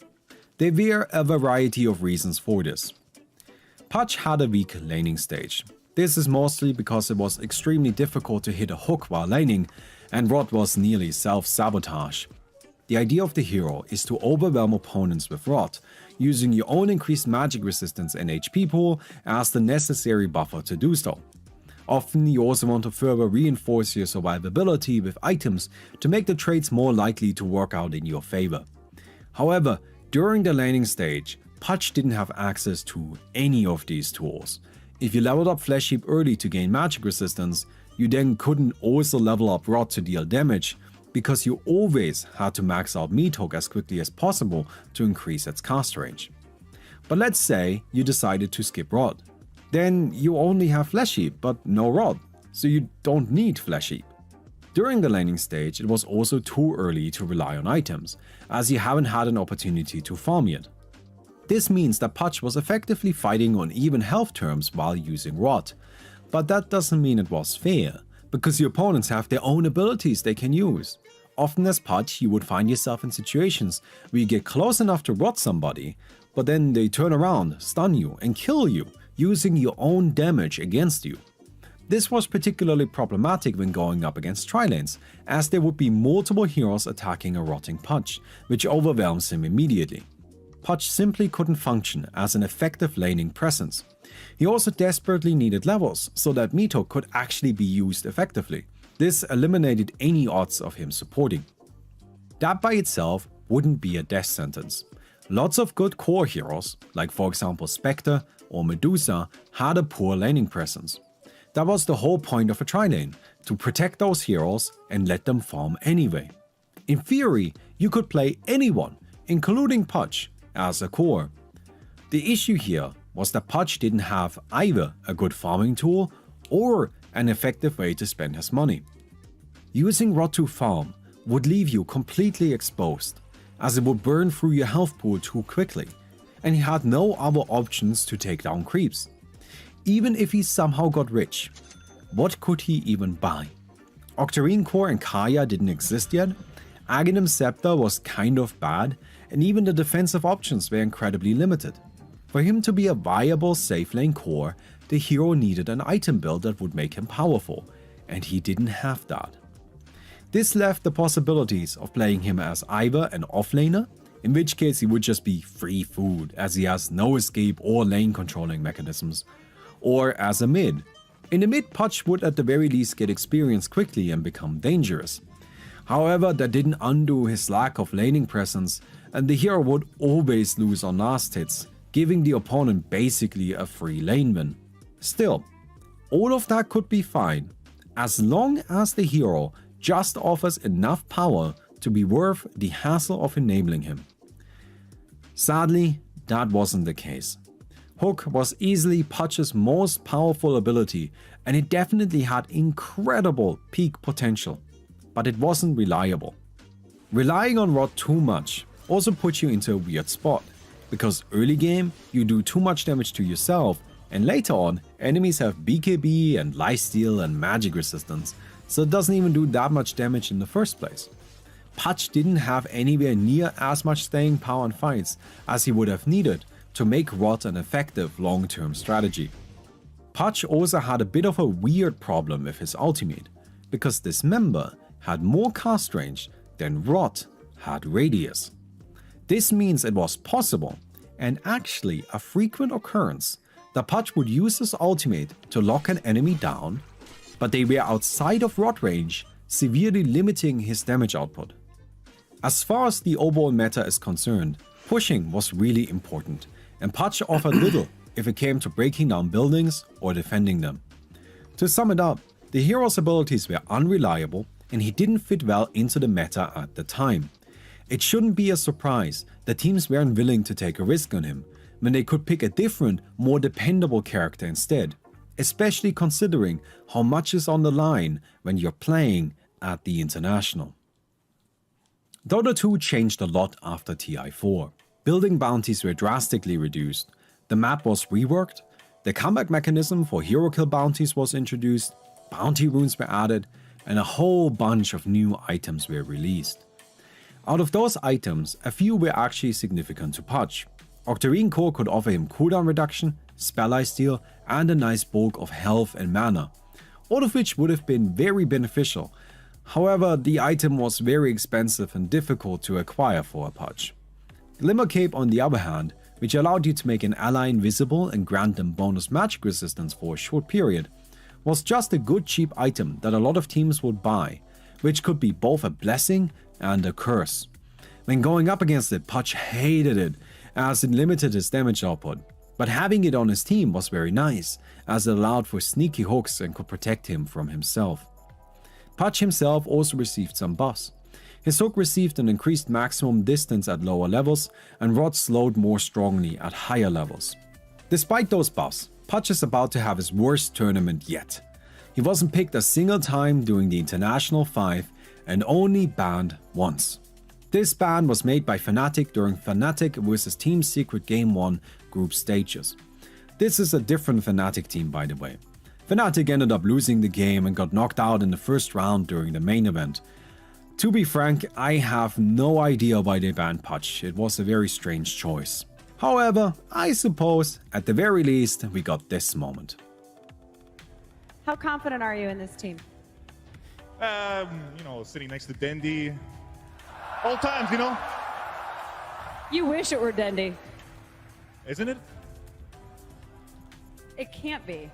There were a variety of reasons for this. Pudge had a weak laning stage. This is mostly because it was extremely difficult to hit a hook while laning, and Rot was nearly self-sabotage. The idea of the hero is to overwhelm opponents with Rot, using your own increased magic resistance and HP pool as the necessary buffer to do so. Often you also want to further reinforce your survivability with items to make the traits more likely to work out in your favor. However, during the laning stage, Pudge didn't have access to any of these tools. If you leveled up Flesh Heap early to gain magic resistance, you then couldn't also level up Rot to deal damage, because you always had to max out Meathook as quickly as possible to increase its cast range. But let's say you decided to skip Rot. Then you only have Flesh Heap but no Rot, so you don't need Flesh Heap. During the laning stage, it was also too early to rely on items, as you haven't had an opportunity to farm yet. This means that Pudge was effectively fighting on even health terms while using Rot, but that doesn't mean it was fair, because your opponents have their own abilities they can use. Often as Pudge, you would find yourself in situations where you get close enough to Rot somebody, but then they turn around, stun you, and kill you, using your own damage against you. This was particularly problematic when going up against tri-lanes, as there would be multiple heroes attacking a rotting Pudge, which overwhelms him immediately. Pudge simply couldn't function as an effective laning presence. He also desperately needed levels, so that Meathook could actually be used effectively. This eliminated any odds of him supporting. That by itself wouldn't be a death sentence. Lots of good core heroes, like for example Spectre or Medusa, had a poor laning presence. That was the whole point of a tri-lane, to protect those heroes and let them farm anyway. In theory, you could play anyone, including Pudge, as a core. The issue here was that Pudge didn't have either a good farming tool or an effective way to spend his money. Using Rot to farm would leave you completely exposed, as it would burn through your health pool too quickly, and he had no other options to take down creeps. Even if he somehow got rich, what could he even buy? Octarine Core and Kaya didn't exist yet, Aghanim Scepter was kind of bad, and even the defensive options were incredibly limited. For him to be a viable safe lane core, the hero needed an item build that would make him powerful, and he didn't have that. This left the possibilities of playing him as either an offlaner, in which case he would just be free food as he has no escape or lane controlling mechanisms, or as a mid. In the mid, Pudge would at the very least get experience quickly and become dangerous. However, that didn't undo his lack of laning presence, and the hero would always lose on last hits, giving the opponent basically a free lane win. Still, all of that could be fine, as long as the hero just offers enough power to be worth the hassle of enabling him. Sadly, that wasn't the case. Hook was easily Pudge's most powerful ability, and it definitely had incredible peak potential, but it wasn't reliable. Relying on Rot too much also puts you into a weird spot, because early game you do too much damage to yourself, and later on enemies have BKB and lifesteal and magic resistance, so it doesn't even do that much damage in the first place. Pudge didn't have anywhere near as much staying power in fights as he would have needed to make Rot an effective long-term strategy. Pudge also had a bit of a weird problem with his ultimate, because this member had more cast range than Rot had radius. This means it was possible, and actually a frequent occurrence, that Pudge would use his ultimate to lock an enemy down, but they were outside of Rot range, severely limiting his damage output. As far as the overall meta is concerned, pushing was really important, and Pudge offered little if it came to breaking down buildings or defending them. To sum it up, the hero's abilities were unreliable and he didn't fit well into the meta at the time. It shouldn't be a surprise that teams weren't willing to take a risk on him when they could pick a different, more dependable character instead, especially considering how much is on the line when you're playing at the International. Dota 2 changed a lot after TI4. Building bounties were drastically reduced, the map was reworked, The comeback mechanism for hero kill bounties was introduced, bounty runes were added, and a whole bunch of new items were released. Out of those items, a few were actually significant to Pudge. Octarine Core could offer him cooldown reduction, spell lifesteal, and a nice bulk of health and mana, all of which would have been very beneficial. However, the item was very expensive and difficult to acquire for a Pudge. Glimmer Cape, on the other hand, which allowed you to make an ally invisible and grant them bonus magic resistance for a short period, was just a good cheap item that a lot of teams would buy, which could be both a blessing and a curse. When going up against it, Pudge hated it, as it limited his damage output, but having it on his team was very nice, as it allowed for sneaky hooks and could protect him from himself. Pudge himself also received some buffs. His hook received an increased maximum distance at lower levels, and Rod slowed more strongly at higher levels. Despite those buffs, Pudge is about to have his worst tournament yet. He wasn't picked a single time during the International 5 and only banned once. This ban was made by Fnatic during Fnatic vs Team Secret Game 1 group stages. This is a different Fnatic team, by the way. Fnatic ended up losing the game and got knocked out in the first round during the main event. To be frank, I have no idea why they banned Pudge. It was a very strange choice. However, I suppose, at the very least, we got this moment. How confident are you in this team? Sitting next to Dendi. All times, you know. You wish it were Dendi. Isn't it? It can't be.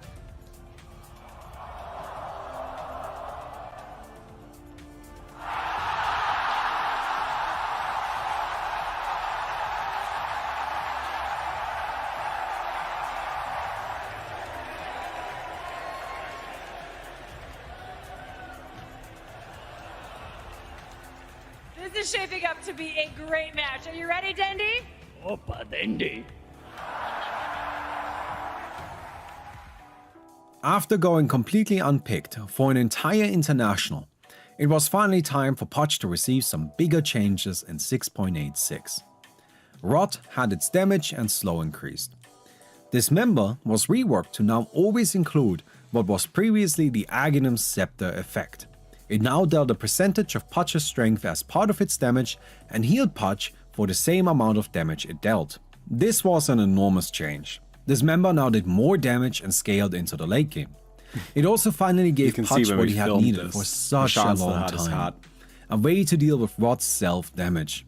This is shaping up to be a great match. Are you ready, Dendi? Opa Dendi. After going completely unpicked for an entire international, it was finally time for Pudge to receive some bigger changes in 6.86. Rot had its damage and slow increased. Dismember was reworked to now always include what was previously the Aghanim's Scepter effect. It now dealt a percentage of Pudge's strength as part of its damage and healed Pudge for the same amount of damage it dealt. This was an enormous change. Dismember now did more damage and scaled into the late game. It also finally gave Pudge what he had needed for such a long time. A way to deal with Rod's self-damage.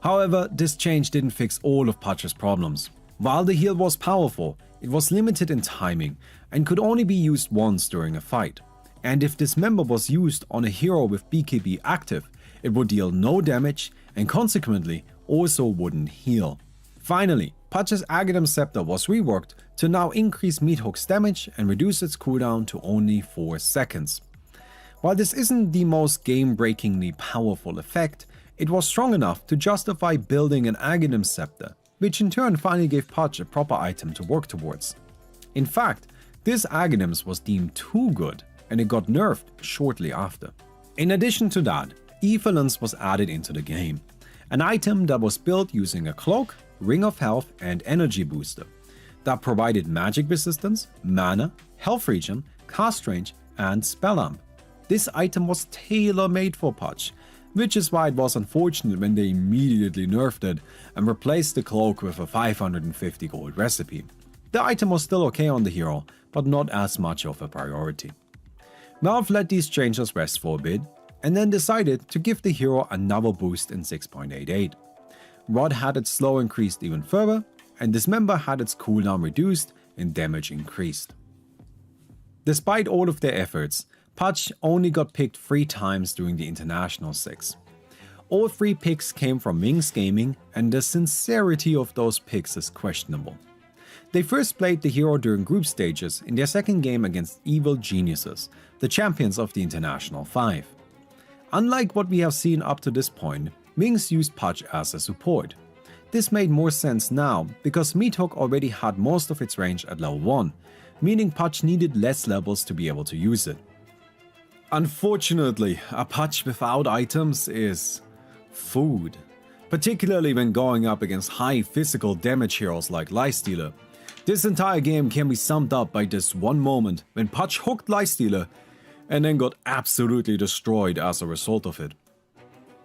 However, this change didn't fix all of Pudge's problems. While the heal was powerful, it was limited in timing and could only be used once during a fight. And if Dismember was used on a hero with BKB active, it would deal no damage and consequently also wouldn't heal. Finally, Pudge's Aghanim's Scepter was reworked to now increase Meathook's damage and reduce its cooldown to only 4 seconds. While this isn't the most game-breakingly powerful effect, it was strong enough to justify building an Aghanim's Scepter, which in turn finally gave Pudge a proper item to work towards. In fact, this Aghanim's was deemed too good, and it got nerfed shortly after. In addition to that, Aetherlance was added into the game, an item that was built using a cloak, ring of health, and energy booster that provided magic resistance, mana, health regen, cast range, and spell amp. This item was tailor-made for Pudge, which is why it was unfortunate when they immediately nerfed it and replaced the cloak with a 550 gold recipe. The item was still okay on the hero, but not as much of a priority. Valve let these changes rest for a bit, and then decided to give the hero another boost in 6.88. Rod had its slow increased even further, and Dismember had its cooldown reduced and damage increased. Despite all of their efforts, Pudge only got picked 3 times during the International 6. All 3 picks came from Wings Gaming, and the sincerity of those picks is questionable. They first played the hero during group stages in their second game against Evil Geniuses, the champions of the International 5. Unlike what we have seen up to this point, Wings used Pudge as a support. This made more sense now because Meathook already had most of its range at level 1, meaning Pudge needed less levels to be able to use it. Unfortunately, a Pudge without items is food, particularly when going up against high physical damage heroes like Lifestealer. This entire game can be summed up by this one moment when Pudge hooked Lifestealer and then got absolutely destroyed as a result of it.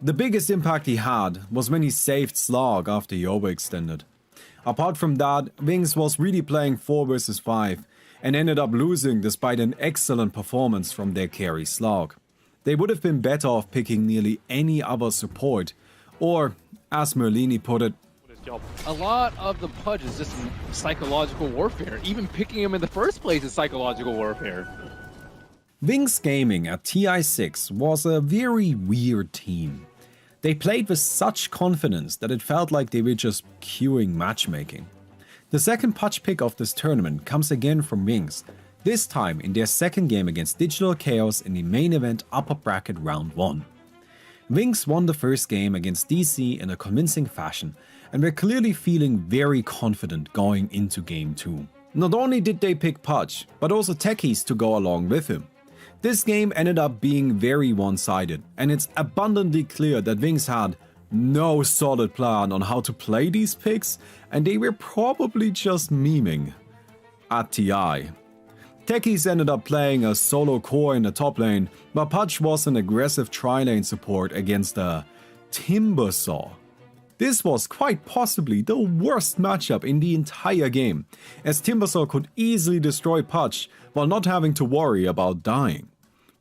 The biggest impact he had was when he saved Slog after he overextended. Apart from that, Wings was really playing 4 vs 5 and ended up losing despite an excellent performance from their carry Slog. They would have been better off picking nearly any other support, or, as Merlini put it, a lot of the Pudge is just psychological warfare. Even picking him in the first place is psychological warfare. Wings Gaming at TI6 was a very weird team. They played with such confidence that it felt like they were just queuing matchmaking. The second Pudge pick of this tournament comes again from Wings, this time in their second game against Digital Chaos in the main event upper bracket round 1. Wings won the first game against DC in a convincing fashion and were clearly feeling very confident going into game 2. Not only did they pick Pudge, but also Techies to go along with him. This game ended up being very one-sided, and it's abundantly clear that Wings had no solid plan on how to play these picks, and they were probably just memeing at TI. Techies ended up playing a solo core in the top lane, but Pudge was an aggressive tri-lane support against a Timbersaw. This was quite possibly the worst matchup in the entire game, as Timbersaw could easily destroy Pudge while not having to worry about dying.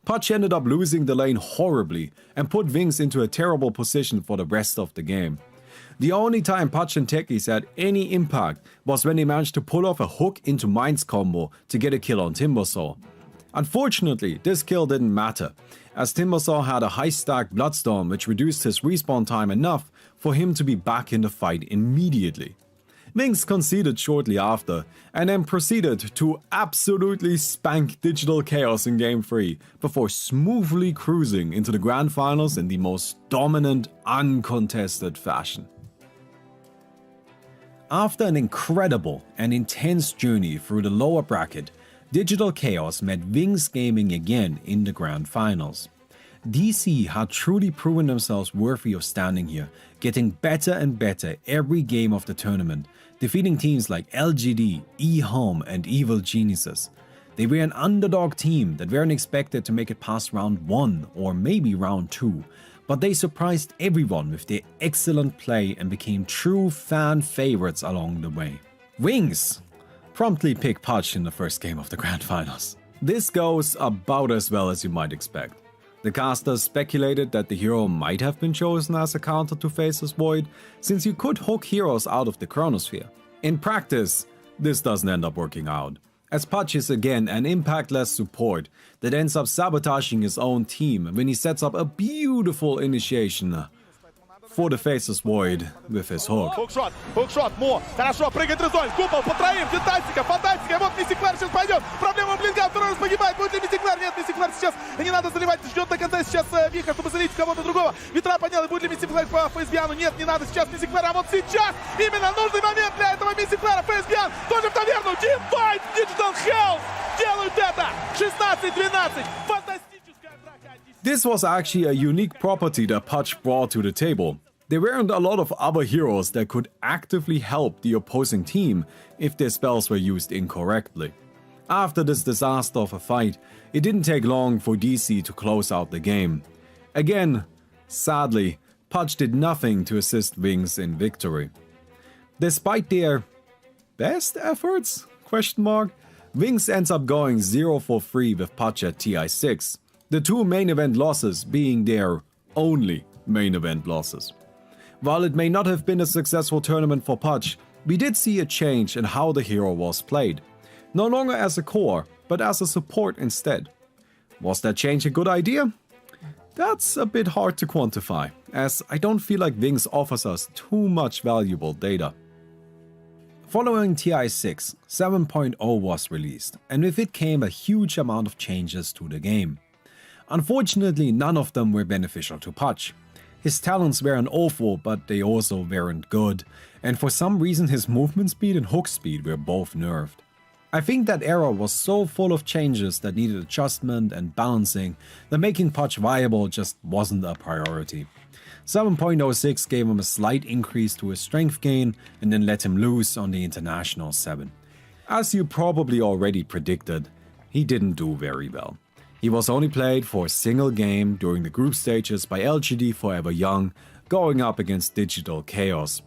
Pudge ended up losing the lane horribly and put Wings into a terrible position for the rest of the game. The only time Pudge and Techies had any impact was when they managed to pull off a hook into Mines combo to get a kill on Timbersaw. Unfortunately, this kill didn't matter, as Timbersaw had a high stack Bloodstorm which reduced his respawn time enough for him to be back in the fight immediately. Wings conceded shortly after, and then proceeded to absolutely spank Digital Chaos in Game 3, before smoothly cruising into the Grand Finals in the most dominant, uncontested fashion. After an incredible and intense journey through the lower bracket, Digital Chaos met Wings Gaming again in the Grand Finals. DC had truly proven themselves worthy of standing here, getting better and better every game of the tournament, defeating teams like LGD, eHome and Evil Geniuses. They were an underdog team that weren't expected to make it past round 1 or maybe round 2, but they surprised everyone with their excellent play and became true fan favorites along the way. Wings promptly picked Pudge in the first game of the Grand Finals. This goes about as well as you might expect. The casters speculated that the hero might have been chosen as a counter to Faceless Void, since you could hook heroes out of the Chronosphere. In practice, this doesn't end up working out, as Pudge is again an impactless support that ends up sabotaging his own team when he sets up a beautiful initiation for the Faceless Void with his hook. Хукшот, Мо, хорошо, прыгает Резоль, Купол по троим, фантастика, вот Мистиклэр сейчас пойдет, проблема Блинка, второй раз погибает, будет ли Мистиклэр, нет, Мистиклэр сейчас не надо заливать, ждет до конца сейчас Виха, чтобы залить кого-то другого, Ветра поднял, и будет ли Мистиклэр по Фейсбиану, нет, не надо сейчас Мистиклэр, а вот сейчас, именно нужный момент для этого Мистиклэра, Фейсбиан, тоже в таверну, Teamfight, Digital Health, делают это, 16-12, фантастическая драка. This was actually a unique property that Pudge brought to the table. There weren't a lot of other heroes that could actively help the opposing team if their spells were used incorrectly. After this disaster of a fight, it didn't take long for DC to close out the game. Again, sadly, Pudge did nothing to assist Wings in victory. Despite their best efforts? Wings ends up going 0 for 3 with Pudge at TI6, the 2 main event losses being their only main event losses. While it may not have been a successful tournament for Pudge, we did see a change in how the hero was played. No longer as a core, but as a support instead. Was that change a good idea? That's a bit hard to quantify, as I don't feel like Wings offers us too much valuable data. Following TI6, 7.0 was released, and with it came a huge amount of changes to the game. Unfortunately, none of them were beneficial to Pudge. His talents weren't awful, but they also weren't good, and for some reason his movement speed and hook speed were both nerfed. I think that era was so full of changes that needed adjustment and balancing that making Pudge viable just wasn't a priority. 7.06 gave him a slight increase to his strength gain and then let him loose on the International 7. As you probably already predicted, he didn't do very well. He was only played for a single game during the group stages by LGD Forever Young, going up against Digital Chaos.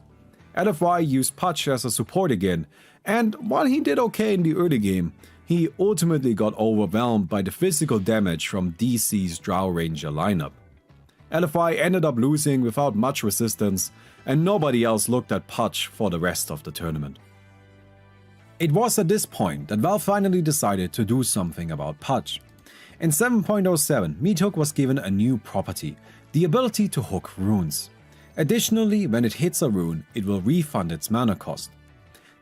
LFY used Pudge as a support again, and while he did okay in the early game, he ultimately got overwhelmed by the physical damage from DC's Drow Ranger lineup. LFY ended up losing without much resistance, and nobody else looked at Pudge for the rest of the tournament. It was at this point that Valve finally decided to do something about Pudge. In 7.07, Meathook was given a new property, the ability to hook runes. Additionally, when it hits a rune, it will refund its mana cost.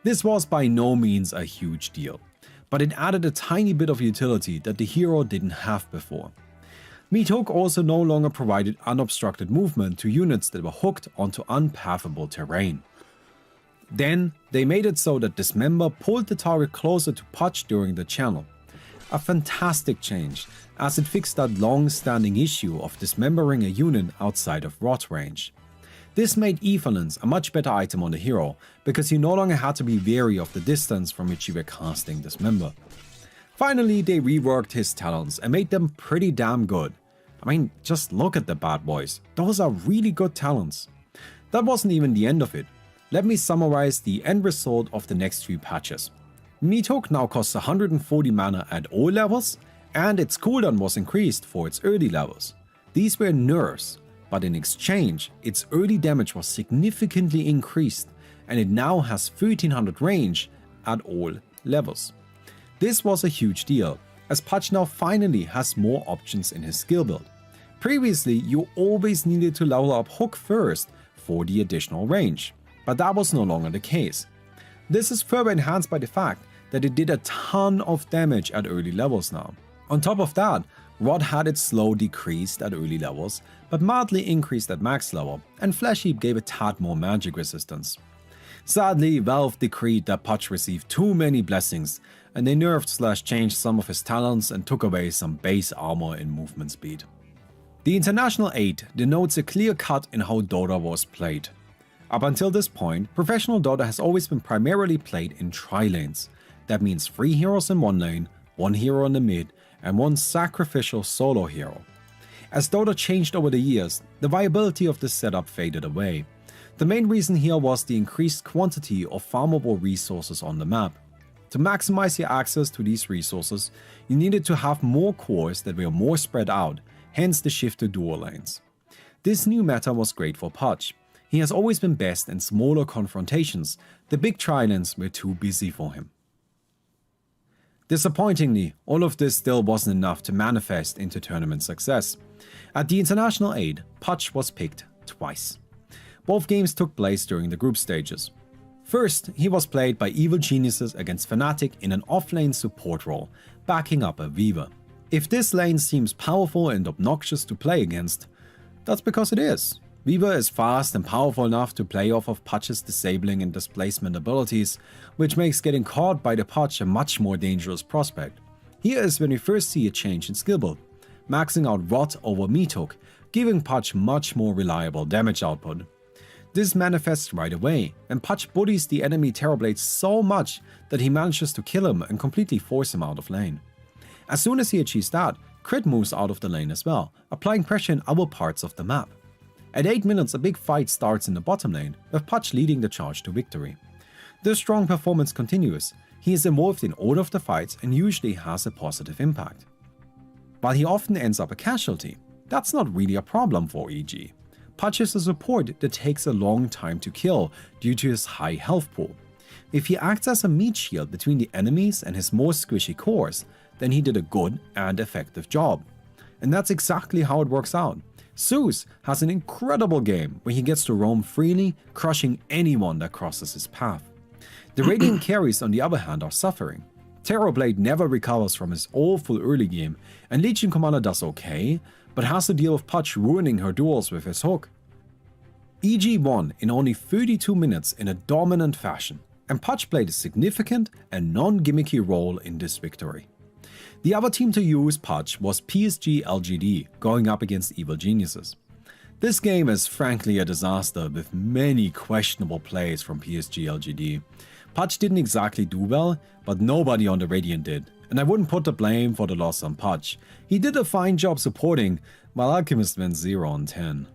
This was by no means a huge deal, but it added a tiny bit of utility that the hero didn't have before. Meathook also no longer provided unobstructed movement to units that were hooked onto unpathable terrain. Then, they made it so that Dismember pulled the target closer to Pudge during the channel. A fantastic change, as it fixed that long-standing issue of dismembering a unit outside of rot range. This made Etherlens a much better item on the hero, because you no longer had to be wary of the distance from which you were casting Dismember. Finally, they reworked his talents and made them pretty damn good. I mean, just look at the bad boys, those are really good talents. That wasn't even the end of it. Let me summarize the end result of the next few patches. Meathook now costs 140 mana at all levels, and its cooldown was increased for its early levels. These were nerfs, but in exchange, its early damage was significantly increased, and it now has 1300 range at all levels. This was a huge deal, as Pudge now finally has more options in his skill build. Previously, you always needed to level up Hook first for the additional range, but that was no longer the case. This is further enhanced by the fact that it did a ton of damage at early levels now. On top of that, Rod had its slow decreased at early levels, but mildly increased at max level, and Flesh Heap gave a tad more magic resistance. Sadly, Valve decreed that Pudge received too many blessings, and they nerfed/changed some of his talents and took away some base armor and movement speed. The International 8 denotes a clear cut in how Dota was played. Up until this point, professional Dota has always been primarily played in tri-lanes. That means 3 heroes in one lane, 1 hero in the mid, and 1 sacrificial solo hero. As Dota changed over the years, the viability of this setup faded away. The main reason here was the increased quantity of farmable resources on the map. To maximize your access to these resources, you needed to have more cores that were more spread out, hence the shift to dual lanes. This new meta was great for Pudge. He has always been best in smaller confrontations, the big tri-lanes were too busy for him. Disappointingly, all of this still wasn't enough to manifest into tournament success. At the International 8, Pudge was picked twice. Both games took place during the group stages. First, he was played by Evil Geniuses against Fnatic in an offlane support role, backing up a Weaver. If this lane seems powerful and obnoxious to play against, that's because it is. Weaver is fast and powerful enough to play off of Pudge's disabling and displacement abilities, which makes getting caught by the Pudge a much more dangerous prospect. Here is when we first see a change in skill build, maxing out Rot over Meathook, giving Pudge much more reliable damage output. This manifests right away, and Pudge bullies the enemy Terrorblade so much that he manages to kill him and completely force him out of lane. As soon as he achieves that, Crit moves out of the lane as well, applying pressure in other parts of the map. At 8 minutes, a big fight starts in the bottom lane, with Pudge leading the charge to victory. This strong performance continues. He is involved in all of the fights and usually has a positive impact. While he often ends up a casualty, that's not really a problem for EG. Pudge is a support that takes a long time to kill due to his high health pool. If he acts as a meat shield between the enemies and his more squishy cores, then he did a good and effective job. And that's exactly how it works out. Zeus has an incredible game where he gets to roam freely, crushing anyone that crosses his path. The Radiant carries, on the other hand, are suffering. Terrorblade never recovers from his awful early game, and Legion Commander does okay, but has to deal with Pudge ruining her duels with his hook. EG won in only 32 minutes in a dominant fashion, and Pudge played a significant and non-gimmicky role in this victory. The other team to use Pudge was PSG LGD, going up against Evil Geniuses. This game is frankly a disaster with many questionable plays from PSG LGD, Pudge didn't exactly do well, but nobody on the Radiant did, and I wouldn't put the blame for the loss on Pudge. He did a fine job supporting, while Alchemist went 0 on 10.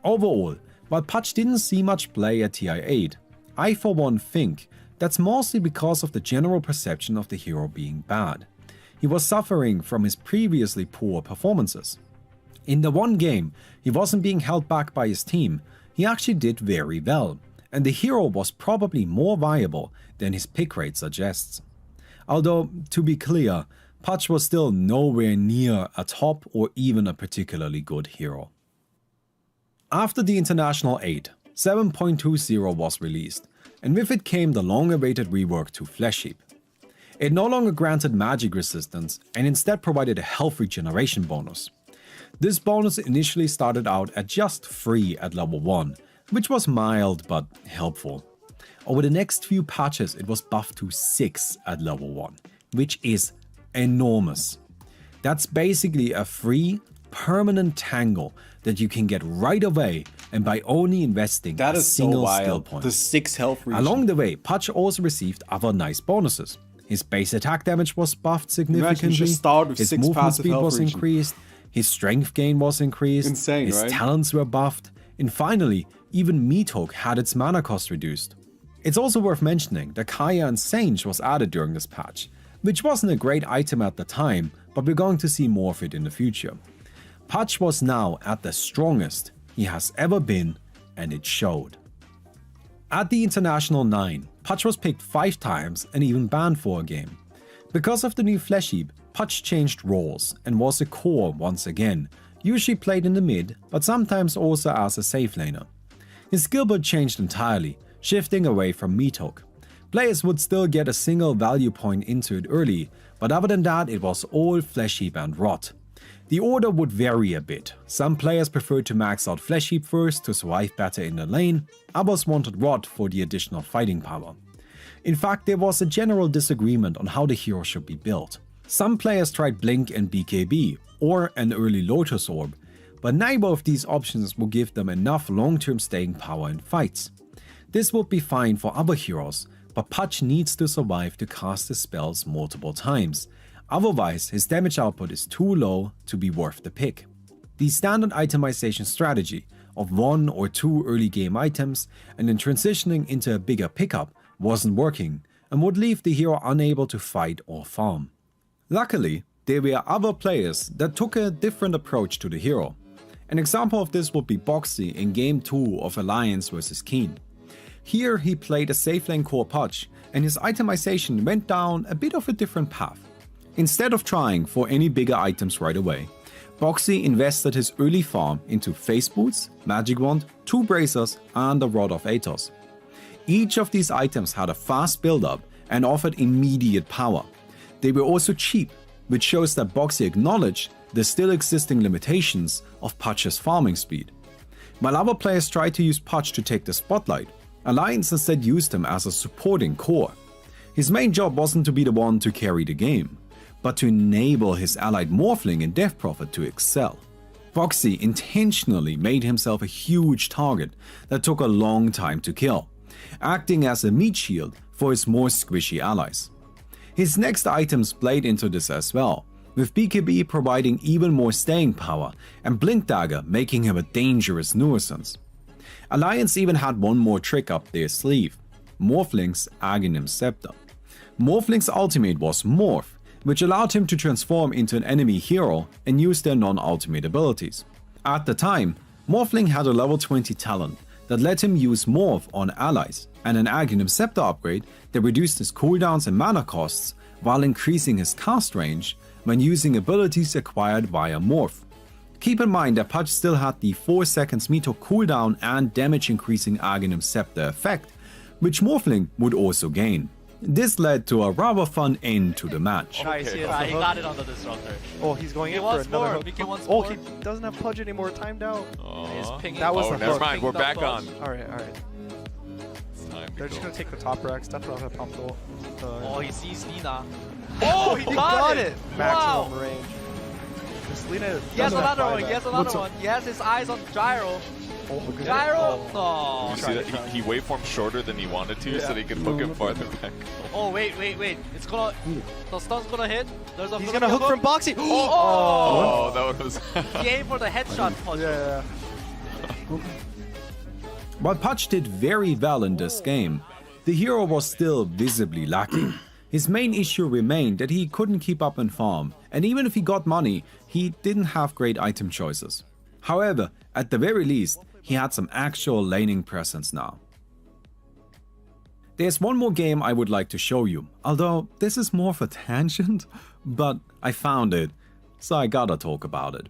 Overall, while Pudge didn't see much play at TI8, I for one think that's mostly because of the general perception of the hero being bad. He was suffering from his previously poor performances. In the one game he wasn't being held back by his team, he actually did very well, and the hero was probably more viable than his pick rate suggests. Although, to be clear, Pudge was still nowhere near a top or even a particularly good hero. After the International 8, 7.20 was released, and with it came the long-awaited rework to Flesh Heap. It no longer granted magic resistance and instead provided a health regeneration bonus. This bonus initially started out at just 3 at level 1, which was mild but helpful. Over the next few patches it was buffed to 6 at level 1, which is enormous. That's basically a free, permanent tangle that you can get right away and by only investing a single skill point. The 6 health regen. Along the way, Pudge also received other nice bonuses. His base attack damage was buffed significantly, his movement speed was increased, his strength gain was increased, Insane, his right? talents were buffed, and finally, even Meathook had its mana cost reduced. It's also worth mentioning that Kaya and Sange was added during this patch, which wasn't a great item at the time, but we're going to see more of it in the future. Pudge was now at the strongest he has ever been, and it showed. At the International 9, Pudge was picked 5 times and even banned for a game. Because of the new Flesh Heap, Pudge changed roles and was a core once again, usually played in the mid, but sometimes also as a safe laner. His skill build changed entirely, shifting away from Meathook. Players would still get a single value point into it early, but other than that it was all Flesh Heap and Rot. The order would vary a bit. Some players preferred to max out Flesh Heap first to survive better in the lane, others wanted Rot for the additional fighting power. In fact, there was a general disagreement on how the hero should be built. Some players tried Blink and BKB, or an early Lotus Orb, but neither of these options will give them enough long-term staying power in fights. This would be fine for other heroes, but Pudge needs to survive to cast his spells multiple times. Otherwise, his damage output is too low to be worth the pick. The standard itemization strategy of 1 or 2 early game items and then transitioning into a bigger pickup wasn't working and would leave the hero unable to fight or farm. Luckily, there were other players that took a different approach to the hero. An example of this would be Boxy in Game 2 of Alliance vs Keen. Here he played a safe lane core Pudge, and his itemization went down a bit of a different path. Instead of trying for any bigger items right away, Boxy invested his early farm into Face Boots, Magic Wand, 2 Bracers and a Rod of Atos. Each of these items had a fast build-up and offered immediate power. They were also cheap, which shows that Boxy acknowledged the still existing limitations of Pudge's farming speed. While other players tried to use Pudge to take the spotlight, Alliance instead used him as a supporting core. His main job wasn't to be the one to carry the game, but to enable his allied Morphling and Death Prophet to excel. Boxy intentionally made himself a huge target that took a long time to kill, acting as a meat shield for his more squishy allies. His next items played into this as well, with BKB providing even more staying power and Blink Dagger making him a dangerous nuisance. Alliance even had one more trick up their sleeve, Morphling's Aghanim Scepter. Morphling's ultimate was Morph, which allowed him to transform into an enemy hero and use their non-ultimate abilities. At the time, Morphling had a level 20 talent that let him use Morph on allies, and an Aghanim Scepter upgrade that reduced his cooldowns and mana costs while increasing his cast range when using abilities acquired via Morph. Keep in mind that Pudge still had the 4 seconds Meathook cooldown and damage increasing Aghanim Scepter effect, which Morphling would also gain. This led to a rather fun end to the match. Nice, he got it on the Disruptor. Oh, he's going in for another hook. Oh, he doesn't have Pudge anymore, timed out. That was the never hook. mind, we're back on. Alright. They're just gonna take the top Rex, that's what I'm gonna pump ult. Oh, he sees Nina. Oh, he got it! Maximum Wow. range. Lina. He has another one. He has another one. He has his eyes on Gyro. Gyro! Oh. You see that? He waveformed shorter than he wanted to, so that he could hook him farther back. Oh, wait. It's gonna... The stun's gonna hit. He's gonna hook from boxing. Oh, that was... He aimed for the headshot punch. Yeah. While Pudge did very well in this game, the hero was still visibly lacking. His main issue remained that he couldn't keep up in farm, and even if he got money, he didn't have great item choices. However, at the very least, he had some actual laning presence now. There's one more game I would like to show you, although this is more of a tangent, but I found it, so I gotta talk about it.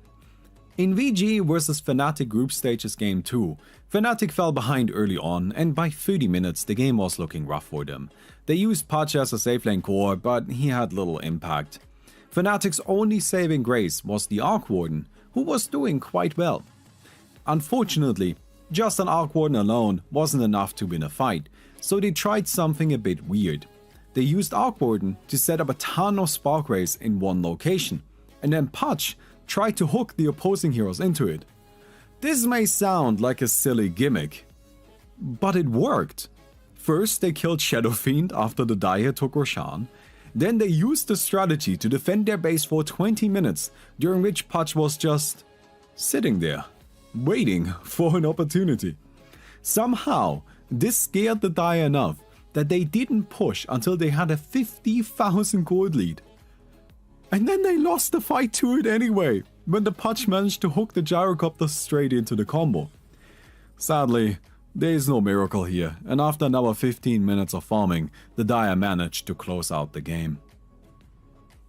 In VG vs Fnatic Group Stages Game 2, Fnatic fell behind early on, and by 30 minutes the game was looking rough for them. They used Pudge as a safe lane core, but he had little impact. Fnatic's only saving grace was the Arc Warden, who was doing quite well. Unfortunately, just an Arc Warden alone wasn't enough to win a fight, so they tried something a bit weird. They used Arc Warden to set up a ton of Spark Rays in one location, and then Pudge tried to hook the opposing heroes into it. This may sound like a silly gimmick, but it worked. First, they killed Shadow Fiend after the Dire took Roshan. Then they used the strategy to defend their base for 20 minutes, during which Pudge was just sitting there, waiting for an opportunity. Somehow, this scared the Dire enough that they didn't push until they had a 50,000 gold lead. And then they lost the fight to it anyway, when the Pudge managed to hook the Gyrocopter straight into the combo. Sadly, there is no miracle here, and after another 15 minutes of farming, the Dire managed to close out the game.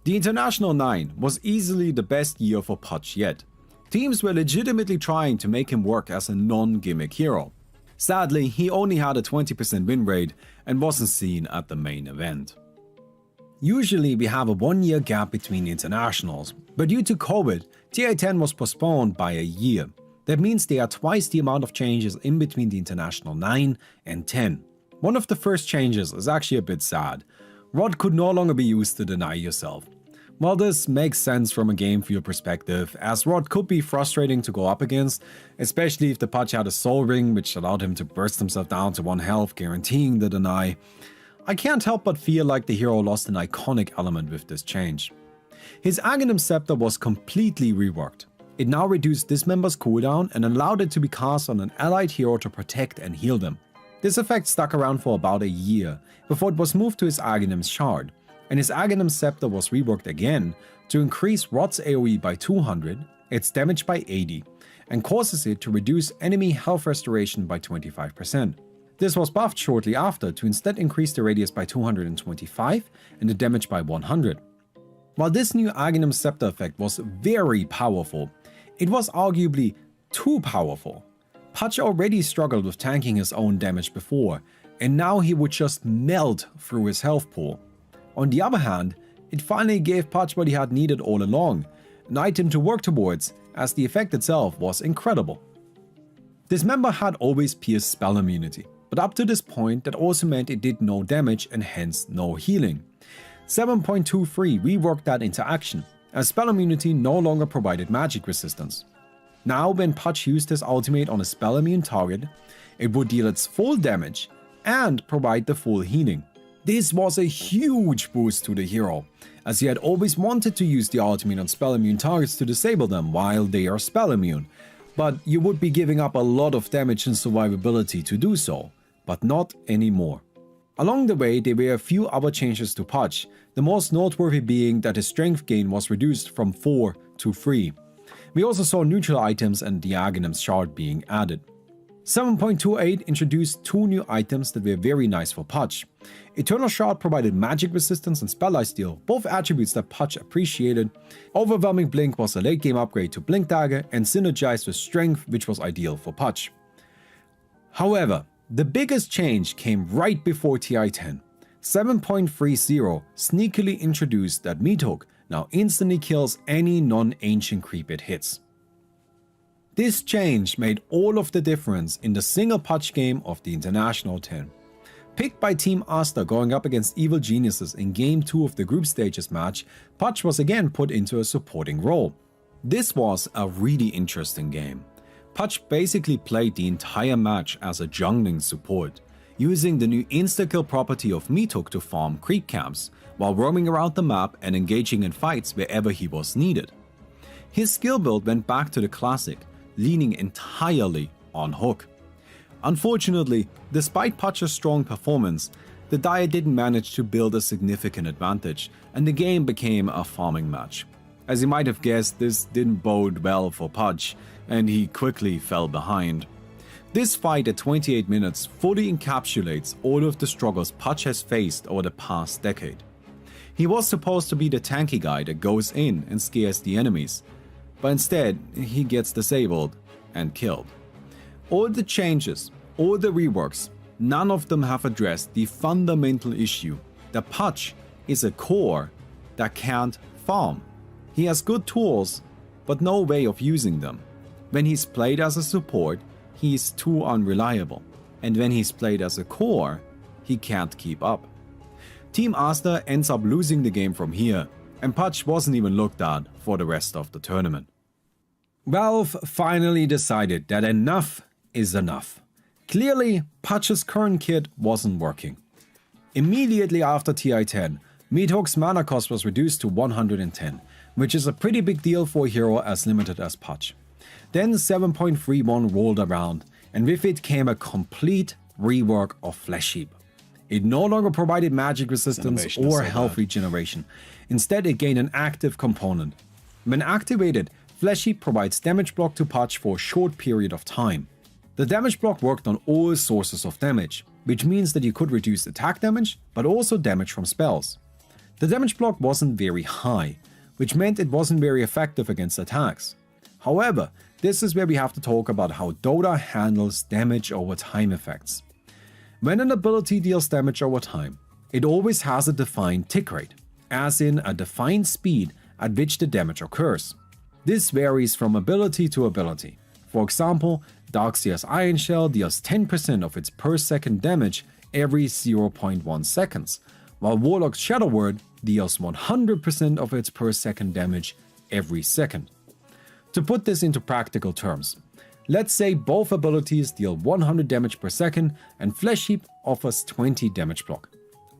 The International 9 was easily the best year for Pudge yet. Teams were legitimately trying to make him work as a non-gimmick hero. Sadly, he only had a 20% win rate and wasn't seen at the main event. Usually we have a 1-year gap between internationals, but due to COVID, TI10 was postponed by a year. That means there are twice the amount of changes in between the International 9 and 10. One of the first changes is actually a bit sad. Rod could no longer be used to deny yourself. While this makes sense from a game feel perspective, as Rod could be frustrating to go up against, especially if the Pudge had a soul ring which allowed him to burst himself down to 1 health, guaranteeing the deny, I can't help but feel like the hero lost an iconic element with this change. His Aghanim Scepter was completely reworked. It now reduced Dismember's cooldown and allowed it to be cast on an allied hero to protect and heal them. This effect stuck around for about a year, before it was moved to his Aghanim's Shard, and his Aghanim Scepter was reworked again to increase Rod's AoE by 200, its damage by 80, and causes it to reduce enemy health restoration by 25%. This was buffed shortly after to instead increase the radius by 225 and the damage by 100. While this new Aghanim Scepter effect was very powerful, it was arguably too powerful. Pudge already struggled with tanking his own damage before, and now he would just melt through his health pool. On the other hand, it finally gave Pudge what he had needed all along, an item to work towards, as the effect itself was incredible. Dismember had always pierced spell immunity, but up to this point that also meant it did no damage and hence no healing. 7.23 reworked that into action, as spell immunity no longer provided magic resistance. Now when Pudge used his ultimate on a spell immune target, it would deal its full damage and provide the full healing. This was a huge boost to the hero, as he had always wanted to use the ultimate on spell immune targets to disable them while they are spell immune, but you would be giving up a lot of damage and survivability to do so, but not anymore. Along the way, there were a few other changes to Pudge, the most noteworthy being that his strength gain was reduced from 4 to 3. We also saw neutral items and the Aghanim's Shard being added. 7.28 introduced 2 new items that were very nice for Pudge. Eternal Shard provided magic resistance and spell lifesteal, both attributes that Pudge appreciated. Overwhelming Blink was a late game upgrade to Blink Dagger and synergized with Strength, which was ideal for Pudge. However, the biggest change came right before TI10. 7.30 sneakily introduced that Meat Hook now instantly kills any non-ancient creep it hits. This change made all of the difference in the single Pudge game of the International 10. Picked by Team Asta going up against Evil Geniuses in Game 2 of the group stages match, Pudge was again put into a supporting role. This was a really interesting game. Pudge basically played the entire match as a jungling support, using the new insta-kill property of Meathook to farm creep camps, while roaming around the map and engaging in fights wherever he was needed. His skill build went back to the classic, leaning entirely on Hook. Unfortunately, despite Pudge's strong performance, the Dire didn't manage to build a significant advantage, and the game became a farming match. As you might have guessed, this didn't bode well for Pudge, and he quickly fell behind. This fight at 28 minutes fully encapsulates all of the struggles Pudge has faced over the past decade. He was supposed to be the tanky guy that goes in and scares the enemies, but instead he gets disabled and killed. All the changes, all the reworks, none of them have addressed the fundamental issue that Pudge is a core that can't farm. He has good tools, but no way of using them. When he's played as a support, he is too unreliable, and when he's played as a core, he can't keep up. Team Aster ends up losing the game from here, and Pudge wasn't even looked at for the rest of the tournament. Valve finally decided that enough is enough. Clearly, Pudge's current kit wasn't working. Immediately after TI-10, Meathook's mana cost was reduced to 110, which is a pretty big deal for a hero as limited as Pudge. Then 7.31 rolled around, and with it came a complete rework of Flesh Heap. It no longer provided magic resistance or health regeneration. Instead, it gained an active component. When activated, Flesh Heap provides damage block to Pudge for a short period of time. The damage block worked on all sources of damage, which means that you could reduce attack damage, but also damage from spells. The damage block wasn't very high, which meant it wasn't very effective against attacks. However, this is where we have to talk about how Dota handles damage over time effects. When an ability deals damage over time, it always has a defined tick rate, as in a defined speed at which the damage occurs. This varies from ability to ability. For example, Darkseer's Iron Shell deals 10% of its per second damage every 0.1 seconds, while Warlock's Shadow Word deals 100% of its per second damage every second. To put this into practical terms, let's say both abilities deal 100 damage per second and Flesh Heap offers 20 damage block.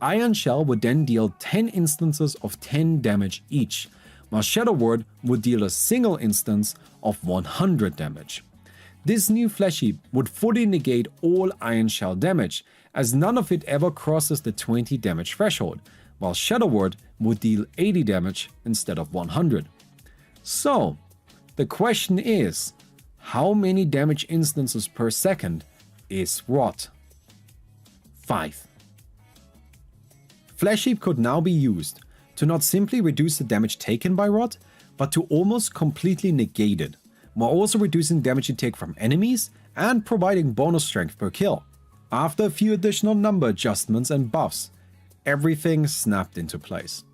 Iron Shell would then deal 10 instances of 10 damage each, while Shadow Word would deal a single instance of 100 damage. This new Flesh Heap would fully negate all Iron Shell damage, as none of it ever crosses the 20 damage threshold, while Shadow Word would deal 80 damage instead of 100. So, the question is, how many damage instances per second is Rot? 5. Flesh Heap could now be used to not simply reduce the damage taken by Rot, but to almost completely negate it, while also reducing damage you take from enemies and providing bonus strength per kill. After a few additional number adjustments and buffs, everything snapped into place.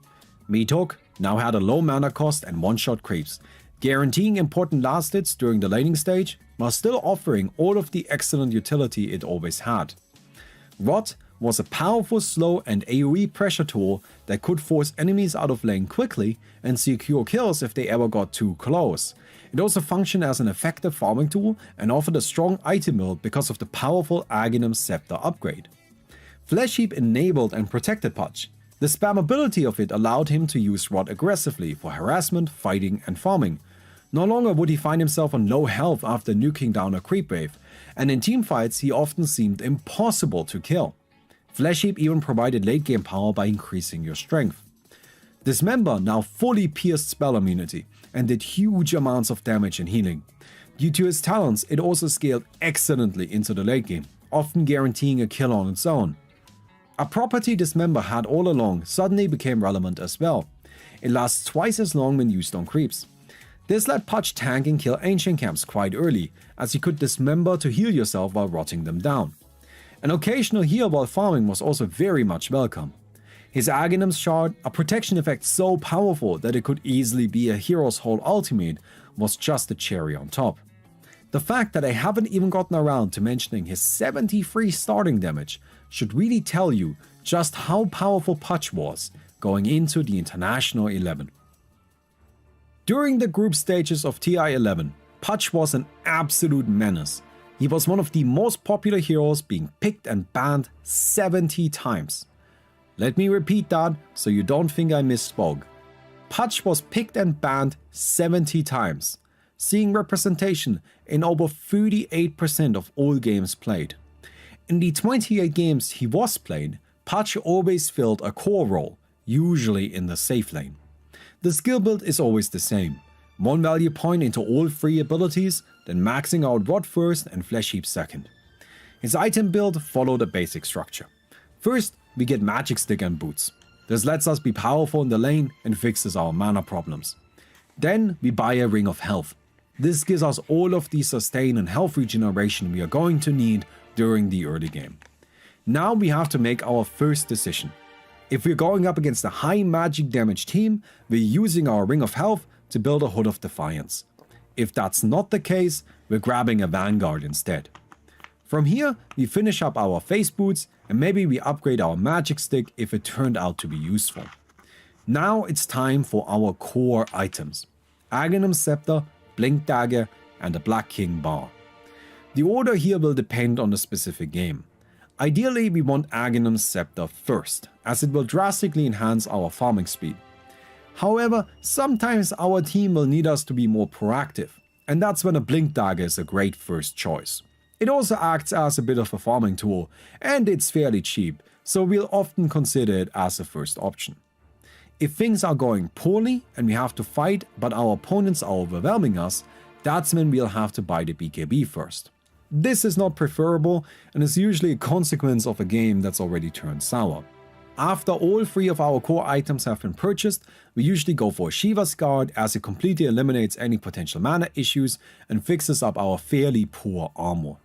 Meathook now had a low mana cost and one-shot creeps, guaranteeing important last hits during the laning stage, while still offering all of the excellent utility it always had. Rot was a powerful slow and AoE pressure tool that could force enemies out of lane quickly and secure kills if they ever got too close. It also functioned as an effective farming tool and offered a strong item build because of the powerful Aghanim Scepter upgrade. Flesh Heap enabled and protected Pudge. The spammability of it allowed him to use Rot aggressively for harassment, fighting and farming. No longer would he find himself on low health after nuking down a creep wave, and in teamfights he often seemed impossible to kill. Flesh Heap even provided late game power by increasing your strength. Dismember now fully pierced spell immunity and did huge amounts of damage and healing. Due to his talents, it also scaled excellently into the late game, often guaranteeing a kill on its own. A property Dismember had all along suddenly became relevant as well. It lasts twice as long when used on creeps. This let Pudge tank and kill ancient camps quite early, as you could Dismember to heal yourself while rotting them down. An occasional heal while farming was also very much welcome. His Aghanim's Shard, a protection effect so powerful that it could easily be a hero's whole ultimate, was just a cherry on top. The fact that I haven't even gotten around to mentioning his 73 starting damage should really tell you just how powerful Pudge was going into the International 11. During the group stages of TI-11, Pudge was an absolute menace. He was one of the most popular heroes, being picked and banned 70 times. Let me repeat that so you don't think I misspoke. Pudge was picked and banned 70 times, seeing representation in over 38% of all games played. In the 28 games he was played, Pudge always filled a core role, usually in the safe lane. The skill build is always the same. One value point into all 3 abilities, then maxing out Rod first and Flesh Heap second. His item build followed a basic structure. First, we get Magic Stick and Boots. This lets us be powerful in the lane and fixes our mana problems. Then we buy a Ring of Health. This gives us all of the sustain and health regeneration we are going to need during the early game. Now we have to make our first decision. If we're going up against a high magic damage team, we're using our Ring of Health to build a Hood of Defiance. If that's not the case, we're grabbing a Vanguard instead. From here, we finish up our Phase Boots and maybe we upgrade our Magic Stick if it turned out to be useful. Now it's time for our core items. Aghanim's Scepter, Blink Dagger and the Black King Bar. The order here will depend on the specific game. Ideally, we want Aghanim's Scepter first, as it will drastically enhance our farming speed. However, sometimes our team will need us to be more proactive, and that's when a Blink Dagger is a great first choice. It also acts as a bit of a farming tool, and it's fairly cheap, so we'll often consider it as a first option. If things are going poorly and we have to fight but our opponents are overwhelming us, that's when we'll have to buy the BKB first. This is not preferable and is usually a consequence of a game that's already turned sour. After all 3 of our core items have been purchased, we usually go for a Shiva's Guard as it completely eliminates any potential mana issues and fixes up our fairly poor armor.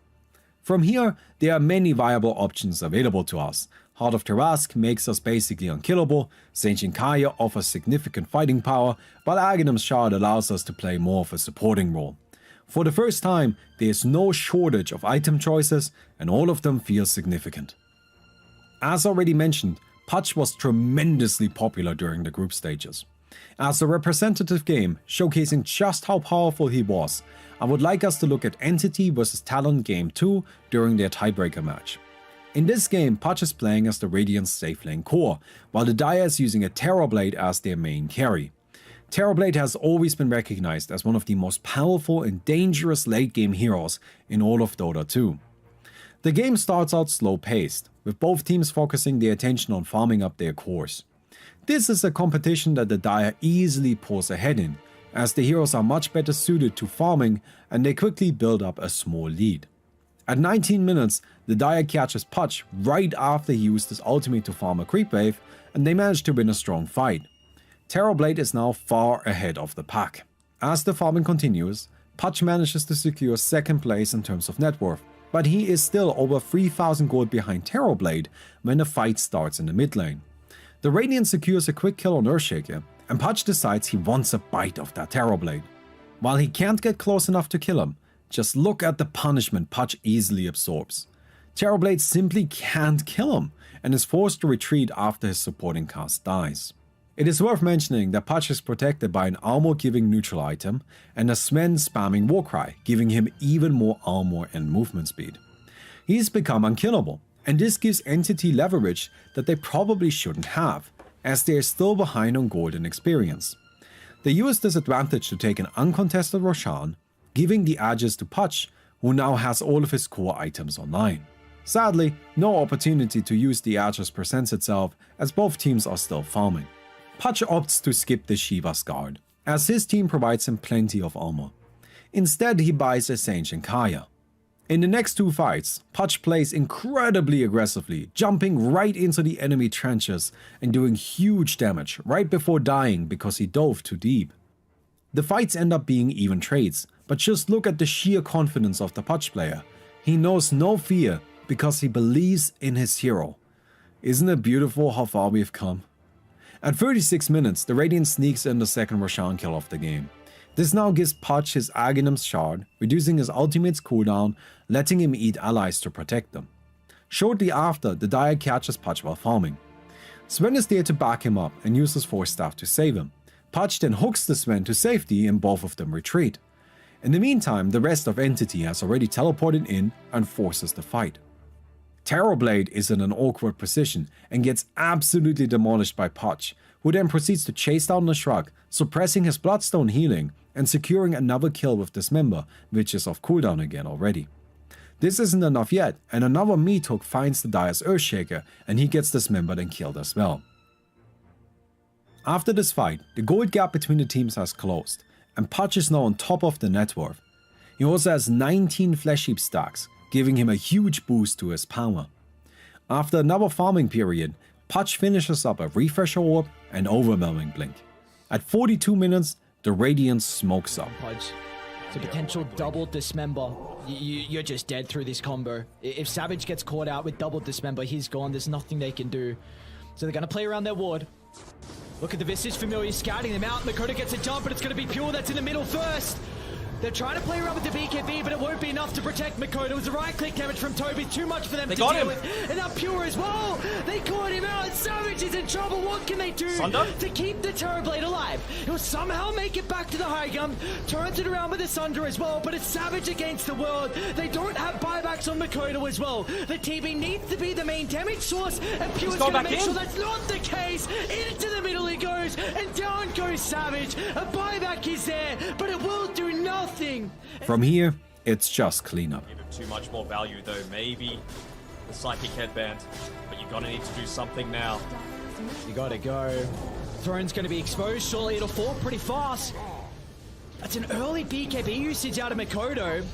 From here, there are many viable options available to us. Heart of Tarrasque makes us basically unkillable, Saint Kaya offers significant fighting power, while Aghanim's Shard allows us to play more of a supporting role. For the first time, there is no shortage of item choices and all of them feel significant. As already mentioned, Pudge was tremendously popular during the group stages. As a representative game showcasing just how powerful he was, I would like us to look at Entity vs Talon Game 2 during their tiebreaker match. In this game, Pudge is playing as the Radiant safe lane core, while the Dire is using a Terrorblade as their main carry. Terrorblade has always been recognized as one of the most powerful and dangerous late game heroes in all of Dota 2. The game starts out slow paced, with both teams focusing their attention on farming up their cores. This is a competition that the Dire easily pulls ahead in, as the heroes are much better suited to farming and they quickly build up a small lead. At 19 minutes, the Dire catches Pudge right after he used his ultimate to farm a creep wave and they manage to win a strong fight. Terrorblade is now far ahead of the pack. As the farming continues, Pudge manages to secure second place in terms of net worth, but he is still over 3000 gold behind Terrorblade when the fight starts in the mid lane. The Radiant secures a quick kill on Earthshaker, and Pudge decides he wants a bite of that Terrorblade. While he can't get close enough to kill him, just look at the punishment Pudge easily absorbs. Terrorblade simply can't kill him, and is forced to retreat after his supporting cast dies. It is worth mentioning that Pudge is protected by an armor-giving neutral item and a Sven spamming Warcry, giving him even more armor and movement speed. He's become unkillable, and this gives Entity leverage that they probably shouldn't have, as they are still behind on gold and experience. They use this advantage to take an uncontested Roshan, giving the edges to Pudge, who now has all of his core items online. Sadly, no opportunity to use the edges presents itself, as both teams are still farming. Pudge opts to skip the Shiva's Guard, as his team provides him plenty of armor. Instead, he buys a Saint Kaya. In the next 2 fights, Pudge plays incredibly aggressively, jumping right into the enemy trenches and doing huge damage right before dying because he dove too deep. The fights end up being even trades, but just look at the sheer confidence of the Pudge player. He knows no fear because he believes in his hero. Isn't it beautiful how far we've come? At 36 minutes, the Radiant sneaks in the second Roshan kill of the game. This now gives Pudge his Aghanim's Shard, reducing his ultimate's cooldown, letting him eat allies to protect them. Shortly after, the Dire catches Pudge while farming. Sven is there to back him up and uses Force Staff to save him, Pudge then hooks the Sven to safety and both of them retreat. In the meantime, the rest of Entity has already teleported in and forces the fight. Terrorblade is in an awkward position and gets absolutely demolished by Pudge, who then proceeds to chase down Leshrac, suppressing his Bloodstone healing and securing another kill with Dismember, which is off cooldown again already. This isn't enough yet, and another meat hook finds the Dire's Earthshaker and he gets dismembered and killed as well. After this fight, the gold gap between the teams has closed, and Pudge is now on top of the net worth. He also has 19 Flesh Heap stacks, giving him a huge boost to his power. After another farming period, Pudge finishes up a Refresher Orb and Overwhelming Blink. At 42 minutes, the Radiance smokes up. Pudge, it's a potential double Dismember. You're just dead through this combo. If Savage gets caught out with double Dismember, he's gone. There's nothing they can do. So they're going to play around their ward. Look at the Visage Familiar scouting them out. Mikoto gets a jump, but it's going to be Pure that's in the middle first. They're trying to play around with the BKB, but it won't be enough to protect Mikoto. It was the right-click damage from Toby, too much for them to deal with. And now Pure as well. They caught him out. Savage is in trouble. What can they do to keep the Terrorblade alive? He'll somehow make it back to the high gun, turns it around with the Sunder as well, but it's Savage against the world. They don't have buybacks on Mikoto as well. The TB needs to be the main damage source, and Pure's going to make sure that's not the case. Into the middle he goes, and down goes Savage. A buyback is there, but it will do nothing. From here, it's just cleanup. Give him too much more value though, maybe the Psychic Headband, but you're gonna need to do something now. You gotta go. Throne's gonna be exposed, surely it'll fall pretty fast. That's an early BKB usage out of Mikoto,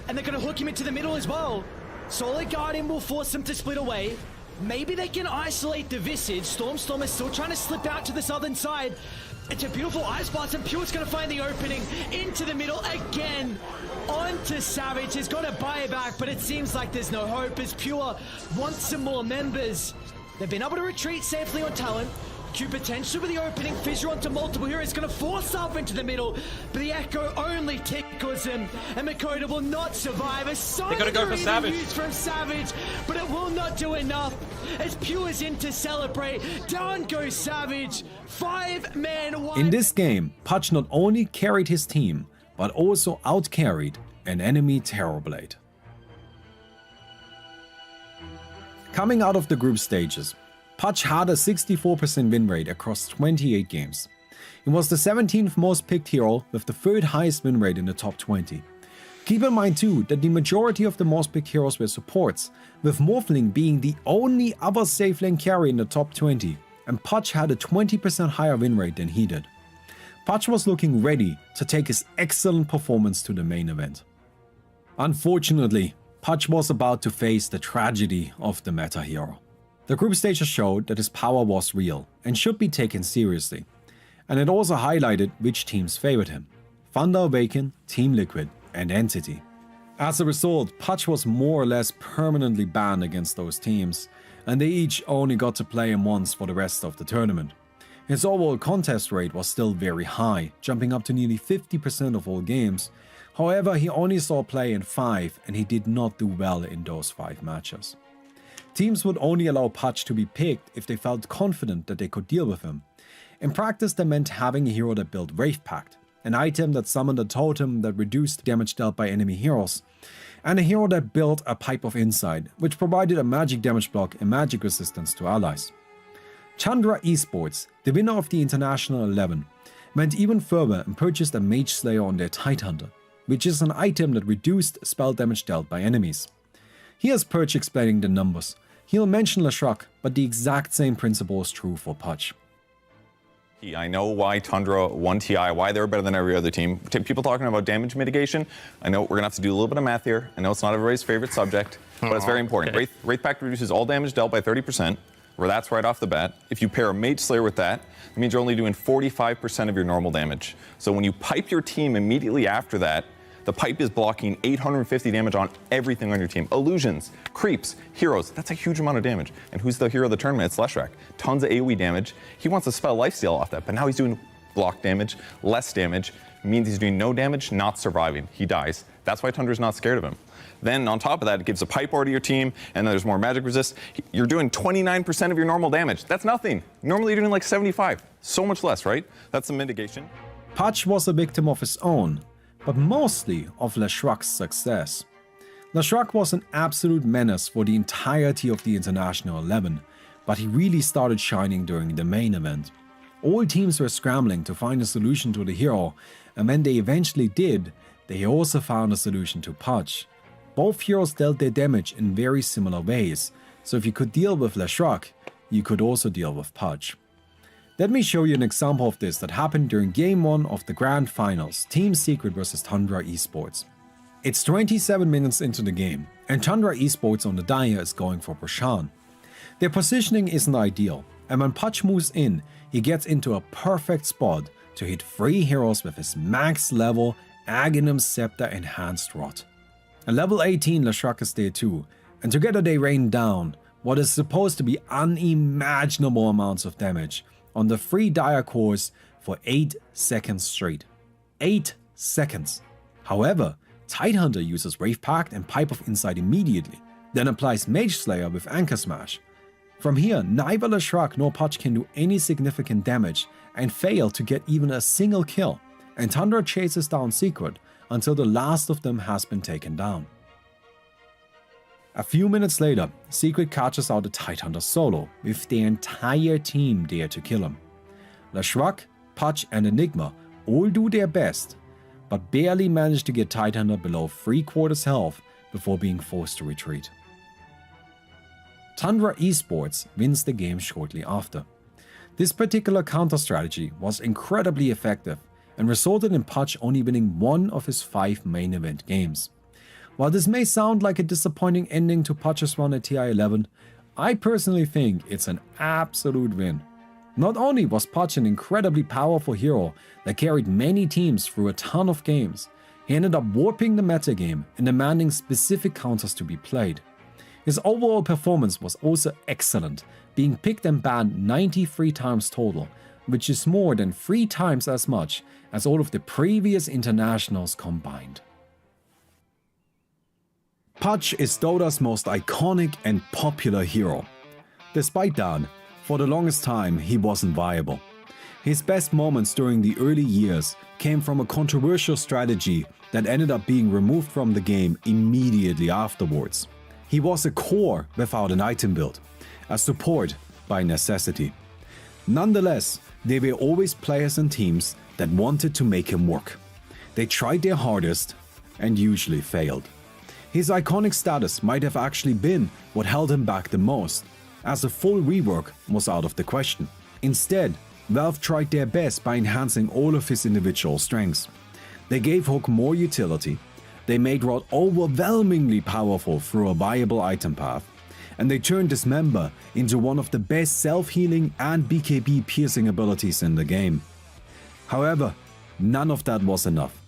and they're gonna hook him into the middle as well. Solid Guardian will force them to split away. Maybe they can isolate the Visage. Storm is still trying to slip out to the southern side. It's a beautiful Ice Blast, and Pure's going to find the opening into the middle again. Onto Savage. He's got to buy it back, but it seems like there's no hope as Pure wants some more members. They've been able to retreat safely on Talon. Q potential with the opening, fissure onto multiple heroes, going to force up into the middle, but the Echo only tickles him, and Mikoto will not survive. They gotta go for Savage. From Savage, but it will not do enough as Pure's in to celebrate. Down goes Savage. 5-man one. In this game, Pudge not only carried his team, but also outcarried an enemy Terrorblade. Coming out of the group stages, Pudge had a 64% win rate across 28 games. He was the 17th most picked hero with the 3rd highest win rate in the top 20. Keep in mind too that the majority of the most picked heroes were supports, with Morphling being the only other safe lane carry in the top 20, and Pudge had a 20% higher win rate than he did. Pudge was looking ready to take his excellent performance to the main event. Unfortunately, Pudge was about to face the tragedy of the meta hero. The group stages showed that his power was real and should be taken seriously, and it also highlighted which teams favored him: Thunder Awaken, Team Liquid, and Entity. As a result, Pudge was more or less permanently banned against those teams, and they each only got to play him once for the rest of the tournament. His overall contest rate was still very high, jumping up to nearly 50% of all games. However, he only saw play in 5, and he did not do well in those 5 matches. Teams would only allow Pudge to be picked if they felt confident that they could deal with him. In practice, that meant having a hero that built Wraith Pact, an item that summoned a totem that reduced damage dealt by enemy heroes, and a hero that built a Pipe of Insight, which provided a magic damage block and magic resistance to allies. Chandra Esports, the winner of the International 11, went even further and purchased a Mage Slayer on their Tidehunter, which is an item that reduced spell damage dealt by enemies. Here's Perch explaining the numbers. He'll mention Leshrac, but the exact same principle is true for Pudge. I know why Tundra won TI, why they're better than every other team. People talking about damage mitigation, I know we're going to have to do a little bit of math here. I know it's not everybody's favorite subject, but it's very important. Okay. Wraith Pact reduces all damage dealt by 30%, where that's right off the bat. If you pair a Mage Slayer with that, it means you're only doing 45% of your normal damage. So when you pipe your team immediately after that, the pipe is blocking 850 damage on everything on your team. Illusions, creeps, heroes, that's a huge amount of damage. And who's the hero of the tournament? It's Leshrac. Tons of AoE damage. He wants to spell lifesteal off that, but now he's doing block damage, less damage, means he's doing no damage, not surviving. He dies. That's why Tundra's not scared of him. Then on top of that, it gives a pipe order to your team, and then there's more magic resist. You're doing 29% of your normal damage. That's nothing. Normally you're doing like 75. So much less, right? That's the mitigation. Pudge was a victim of his own, but mostly of Leshrakt's success. Leshrakt was an absolute menace for the entirety of the International 11, but he really started shining during the main event. All teams were scrambling to find a solution to the hero, and when they eventually did, they also found a solution to Pudge. Both heroes dealt their damage in very similar ways, so if you could deal with Leshrakt, you could also deal with Pudge. Let me show you an example of this that happened during Game 1 of the Grand Finals, Team Secret vs Tundra Esports. It's 27 minutes into the game, and Tundra Esports on the Dire is going for Prashan. Their positioning isn't ideal, and when Pudge moves in, he gets into a perfect spot to hit 3 heroes with his max level Aghanim Scepter Enhanced Rod. At level 18, Leshrakt is there too, and together they rain down what is supposed to be unimaginable amounts of damage on the 3 Dire cores for 8 seconds straight. 8 seconds. However, Tidehunter uses Wraith Pact and Pipe of Insight immediately, then applies Mage Slayer with Anchor Smash. From here, neither Leshrakt nor Pudge can do any significant damage and fail to get even a single kill, and Tundra chases down Secret until the last of them has been taken down. A few minutes later, Secret catches out a Tidehunter solo, with their entire team there to kill him. Leshrakt, Pudge and Enigma all do their best, but barely manage to get Tidehunter below 3/4 health before being forced to retreat. Tundra Esports wins the game shortly after. This particular counter strategy was incredibly effective and resulted in Pudge only winning 1 of his 5 main event games. While this may sound like a disappointing ending to Pudge's run at TI11, I personally think it's an absolute win. Not only was Pudge an incredibly powerful hero that carried many teams through a ton of games, he ended up warping the metagame and demanding specific counters to be played. His overall performance was also excellent, being picked and banned 93 times total, which is more than 3 times as much as all of the previous internationals combined. Pudge is Dota's most iconic and popular hero. Despite that, for the longest time he wasn't viable. His best moments during the early years came from a controversial strategy that ended up being removed from the game immediately afterwards. He was a core without an item build, a support by necessity. Nonetheless, there were always players and teams that wanted to make him work. They tried their hardest and usually failed. His iconic status might have actually been what held him back the most, as a full rework was out of the question. Instead, Valve tried their best by enhancing all of his individual strengths. They gave Hook more utility, they made Rod overwhelmingly powerful through a viable item path, and they turned Dismember into one of the best self-healing and BKB piercing abilities in the game. However, none of that was enough.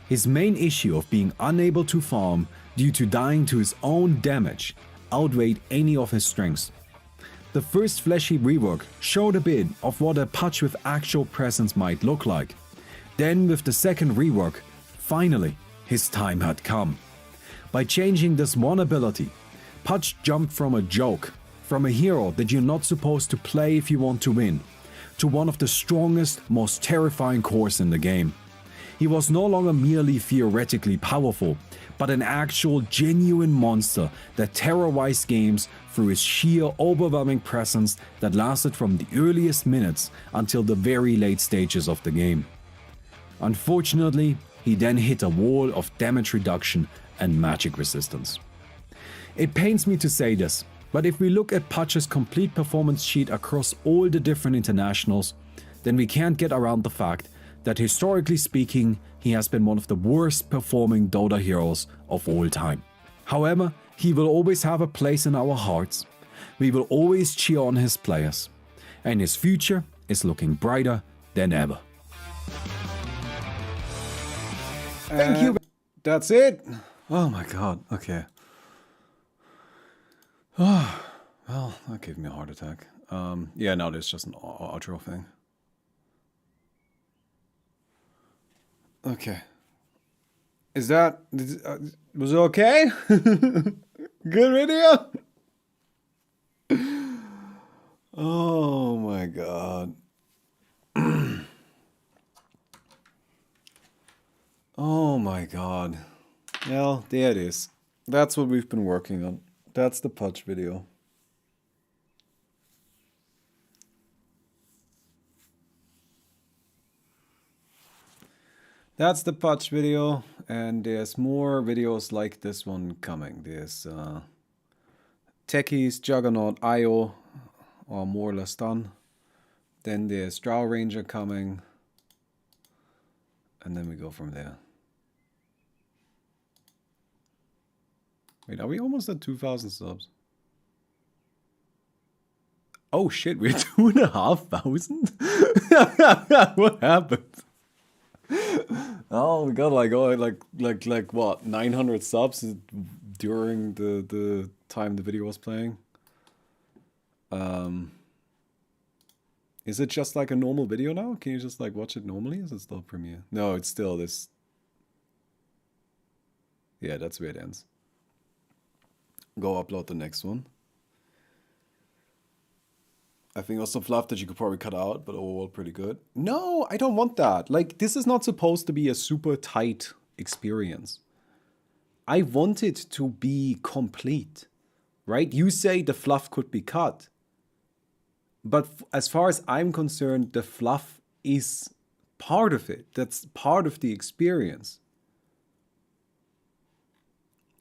His main issue of being unable to farm due to dying to his own damage outweighed any of his strengths. The first fleshy rework showed a bit of what a Pudge with actual presence might look like. Then with the second rework, finally, his time had come. By changing this one ability, Pudge jumped from a joke, from a hero that you're not supposed to play if you want to win, to one of the strongest, most terrifying cores in the game. He was no longer merely theoretically powerful, but an actual genuine monster that terrorized games through his sheer overwhelming presence that lasted from the earliest minutes until the very late stages of the game. Unfortunately, he then hit a wall of damage reduction and magic resistance. It pains me to say this, but if we look at Pudge's complete performance sheet across all the different internationals, then we can't get around the fact that historically speaking, he has been one of the worst performing Dota heroes of all time. However, he will always have a place in our hearts. We will always cheer on his players, and his future is looking brighter than ever. Thank you. That's it. Oh my god. Okay. Oh, well, that gave me a heart attack. Yeah, no, there's just an outro thing. Okay. Is that... was it okay? Good video? Oh my god. Oh my god. Well, there it is. That's what we've been working on. That's the Pudge video. That's the Pudge video, and there's more videos like this one coming. There's Techies, Juggernaut, IO are more or less done. Then there's Drow Ranger coming. And then we go from there. Wait, are we almost at 2,000 subs? Oh shit, we're 2,500? What happened? Oh, we got like what, 900 subs during the time the video was playing. Is it just like a normal video now? Can you just like watch it normally? Is it still Premiere? No, it's still this. Yeah, that's where it ends. Go upload the next one. I think there's some fluff that you could probably cut out, but overall pretty good. No, I don't want that. Like, this is not supposed to be a super tight experience. I want it to be complete, right? You say the fluff could be cut. But as far as I'm concerned, the fluff is part of it. That's part of the experience.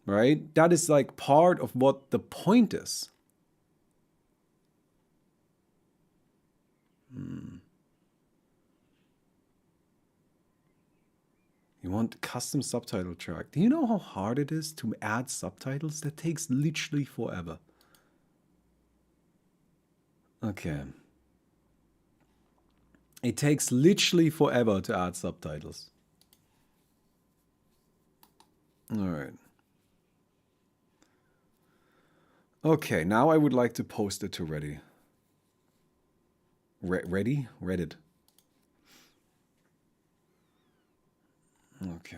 Right? That is like part of what the point is. You want custom subtitle track. Do you know how hard it is to add subtitles? That takes literally forever. Okay. It takes literally forever to add subtitles. Alright. Okay, now I would like to post it to Reddit. Ready? Reddit. Okay.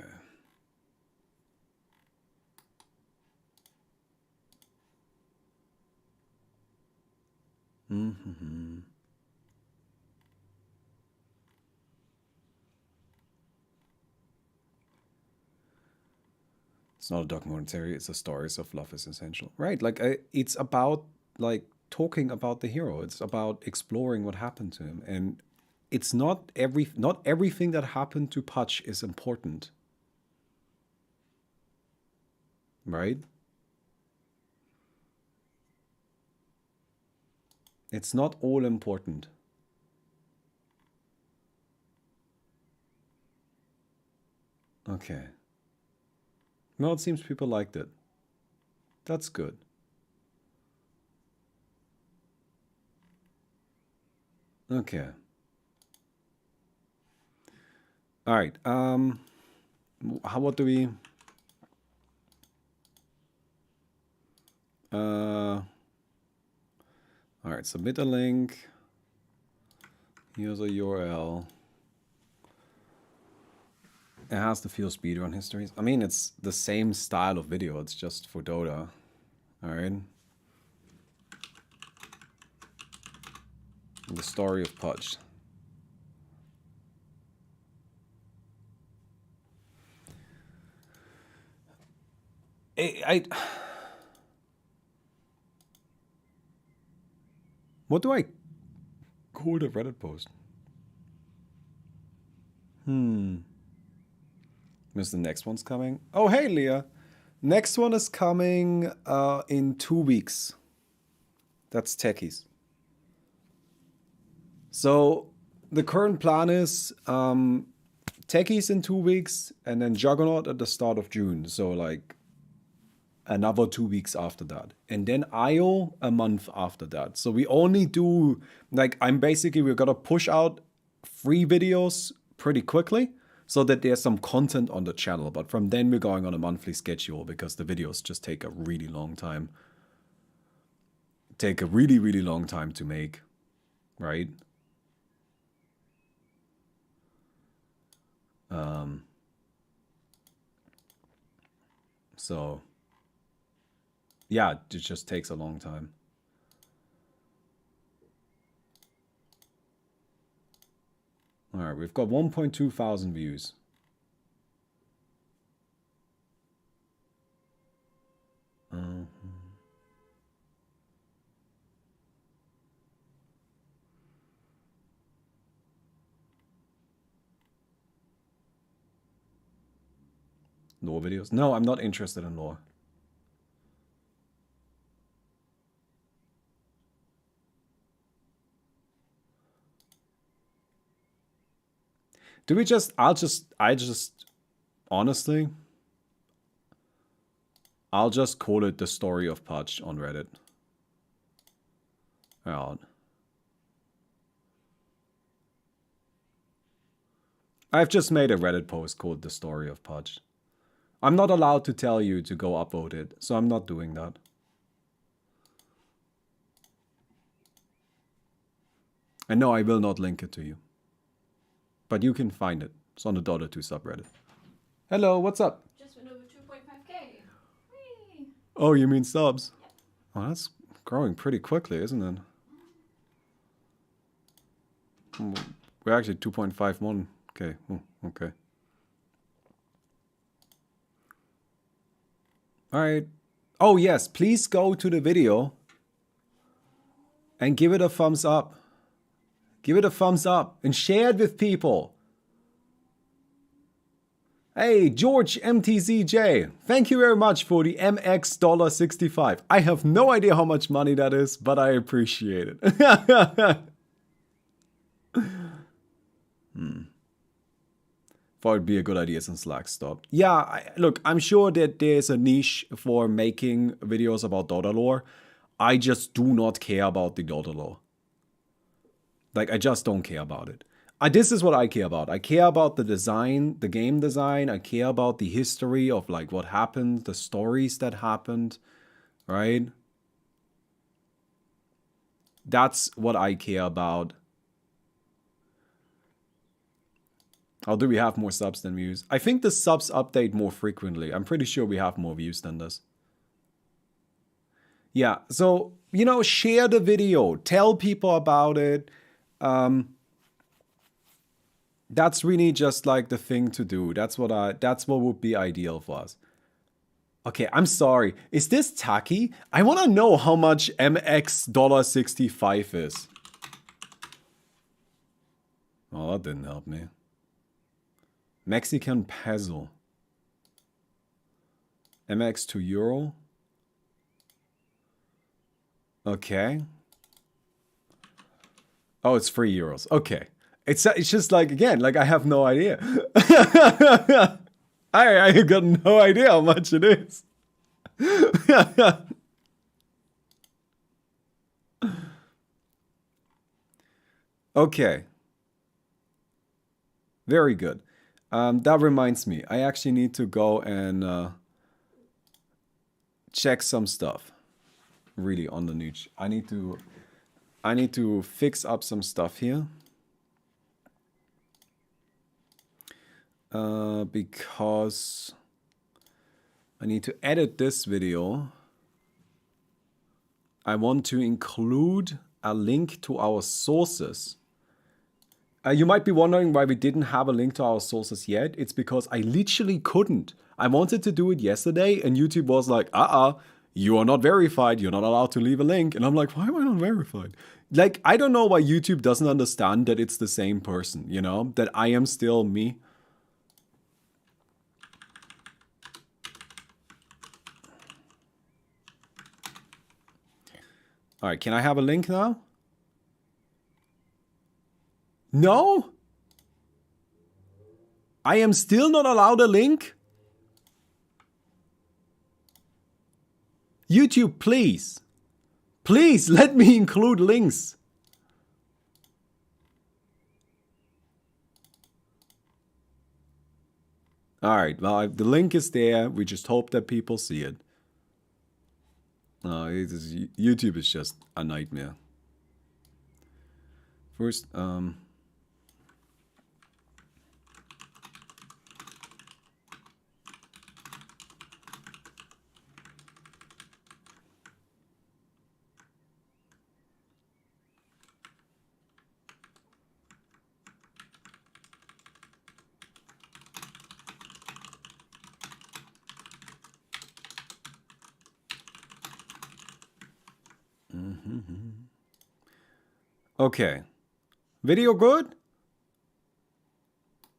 It's not a documentary, it's a story, so fluff is essential. Right, like it's about like talking about the hero. It's about exploring what happened to him. And it's not everything that happened to Pudge is important. Right? It's not all important. Okay. Well, it seems people liked it. That's good. Okay. All right. What do we... all right, submit a link. Here's a URL. It has to feel speedrun histories. I mean, it's the same style of video. It's just for Dota. All right. The story of Pudge. What do I call the Reddit post? Is the next one's coming? Oh, hey, Leah. Next one is coming in 2 weeks. That's Techies. So the current plan is Techies in 2 weeks and then Juggernaut at the start of June. So like another 2 weeks after that. And then IO a month after that. So we only do, like, we're gonna push out 3 videos pretty quickly so that there's some content on the channel. But from then we're going on a monthly schedule because the videos just take a really long time. Take a really, really long time to make, right? So, yeah, it just takes a long time. All right, we've got 1.2 thousand views. Lore videos? No, I'm not interested in lore. Do we just, honestly, I'll just call it the story of Pudge on Reddit. Out. I've just made a Reddit post called The Story of Pudge. I'm not allowed to tell you to go upvote it, so I'm not doing that. And no, I will not link it to you. But you can find it. It's on the Dota 2 subreddit. Hello, what's up? Just went over 2.5k. Whee! Oh, you mean subs? Yep. Oh, that's growing pretty quickly, isn't it? We're actually 2.51. Okay. Oh, okay. All right. Oh, yes. Please go to the video and give it a thumbs up. Give it a thumbs up and share it with people. Hey, George MTZJ, thank you very much for the $65. I have no idea how much money that is, but I appreciate it. Thought it'd be a good idea since Slack stopped. Yeah, look, I'm sure that there's a niche for making videos about Dota lore. I just do not care about the Dota lore. Like, I just don't care about it. This is what I care about. I care about the design, the game design. I care about the history of, like, what happened, the stories that happened, right? That's what I care about. How do we have more subs than views? I think the subs update more frequently. I'm pretty sure we have more views than this. Yeah, so, you know, share the video. Tell people about it. That's really just like the thing to do. That's what would be ideal for us. Okay, I'm sorry. Is this tacky? I want to know how much $65 is. Oh, that didn't help me. Mexican peso. MX to euro. Okay. Oh, it's 3 euros. Okay. It's just like, again, like I have no idea. I got no idea how much it is. Okay. Very good. That reminds me, I actually need to go and check some stuff. Really on the niche. I need to fix up some stuff here. Because I need to edit this video. I want to include a link to our sources. You might be wondering why we didn't have a link to our sources yet. It's because I literally couldn't. I wanted to do it yesterday and YouTube was like, you are not verified. You're not allowed to leave a link. And I'm like, why am I not verified? Like, I don't know why YouTube doesn't understand that it's the same person, you know? That I am still me. All right, can I have a link now? No? I am still not allowed a link? YouTube, please. Please let me include links. All right, well, the link is there. We just hope that people see it. YouTube is just a nightmare. First, Okay. Video good?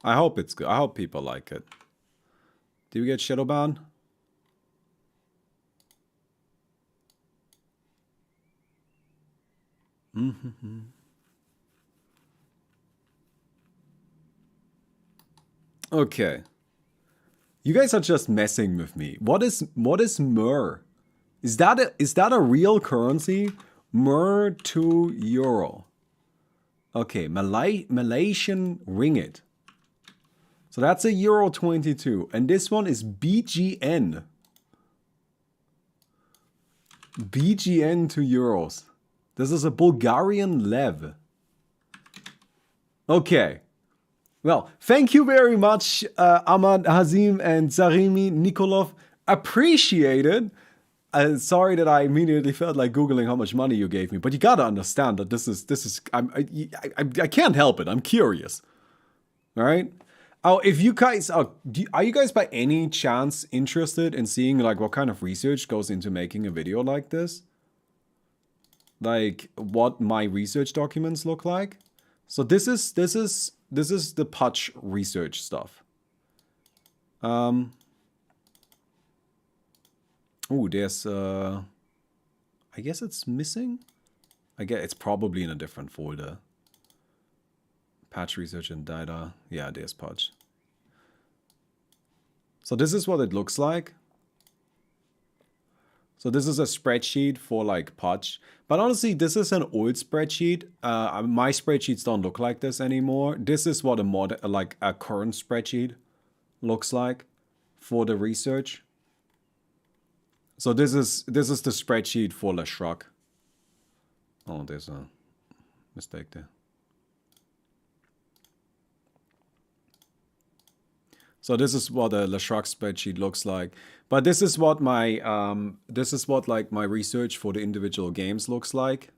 I hope it's good. I hope people like it. Do we get Shadowban? Okay. You guys are just messing with me. What is Myrrh? Is that a real currency? Myrrh to euro. Okay, Malaysian ringgit. So that's a euro 22. And this one is BGN. BGN to euros. This is a Bulgarian lev. Okay. Well, thank you very much, Ahmad, Hazim, and Zarimi Nikolov. Appreciate it. Sorry that I immediately felt like Googling how much money you gave me, but you gotta understand that this is I can't help it. I'm curious. All right. Oh, if you guys are you guys by any chance interested in seeing like what kind of research goes into making a video like this? Like what my research documents look like? So this is the Pudge research stuff. Oh, there's I guess it's missing. I guess it's probably in a different folder. Patch research and data. Yeah, there's Pudge. So this is what it looks like. So this is a spreadsheet for like Pudge. But honestly, this is an old spreadsheet. My spreadsheets don't look like this anymore. This is what a current spreadsheet looks like for the research. So this is the spreadsheet for Leshrac. Oh, there's a mistake there. So this is what a Leshrac spreadsheet looks like. But this is what my my research for the individual games looks like.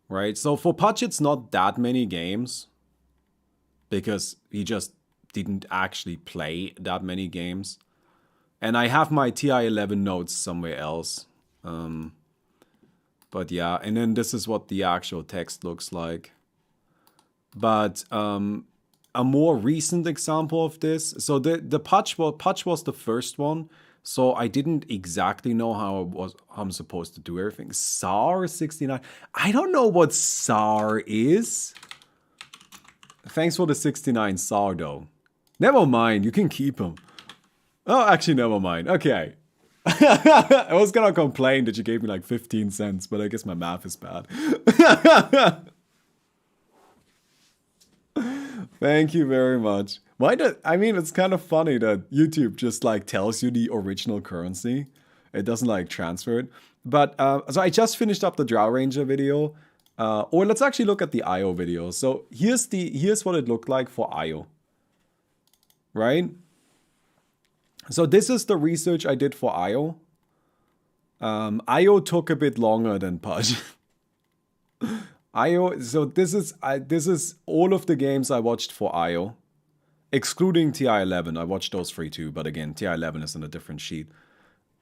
Right? So for Pudge it's not that many games because he just didn't actually play that many games. And I have my TI-11 notes somewhere else. But yeah, and then this is what the actual text looks like. But a more recent example of this. So the Pudge was the first one. So I didn't exactly know how I'm supposed to do everything. SAR 69. I don't know what SAR is. Thanks for the 69 SAR though. Never mind, you can keep him. Oh, actually, never mind. Okay. I was gonna complain that you gave me like 15 cents, but I guess my math is bad. Thank you very much. I mean, it's kind of funny that YouTube just like tells you the original currency. It doesn't like transfer it. But so I just finished up the Drow Ranger video. Or let's actually look at the IO video. So here's what it looked like for IO. Right? So this is the research I did for IO. IO took a bit longer than Pudge. IO, so this is all of the games I watched for IO, excluding TI-11. I watched those 3 too, but again, TI-11 is in a different sheet.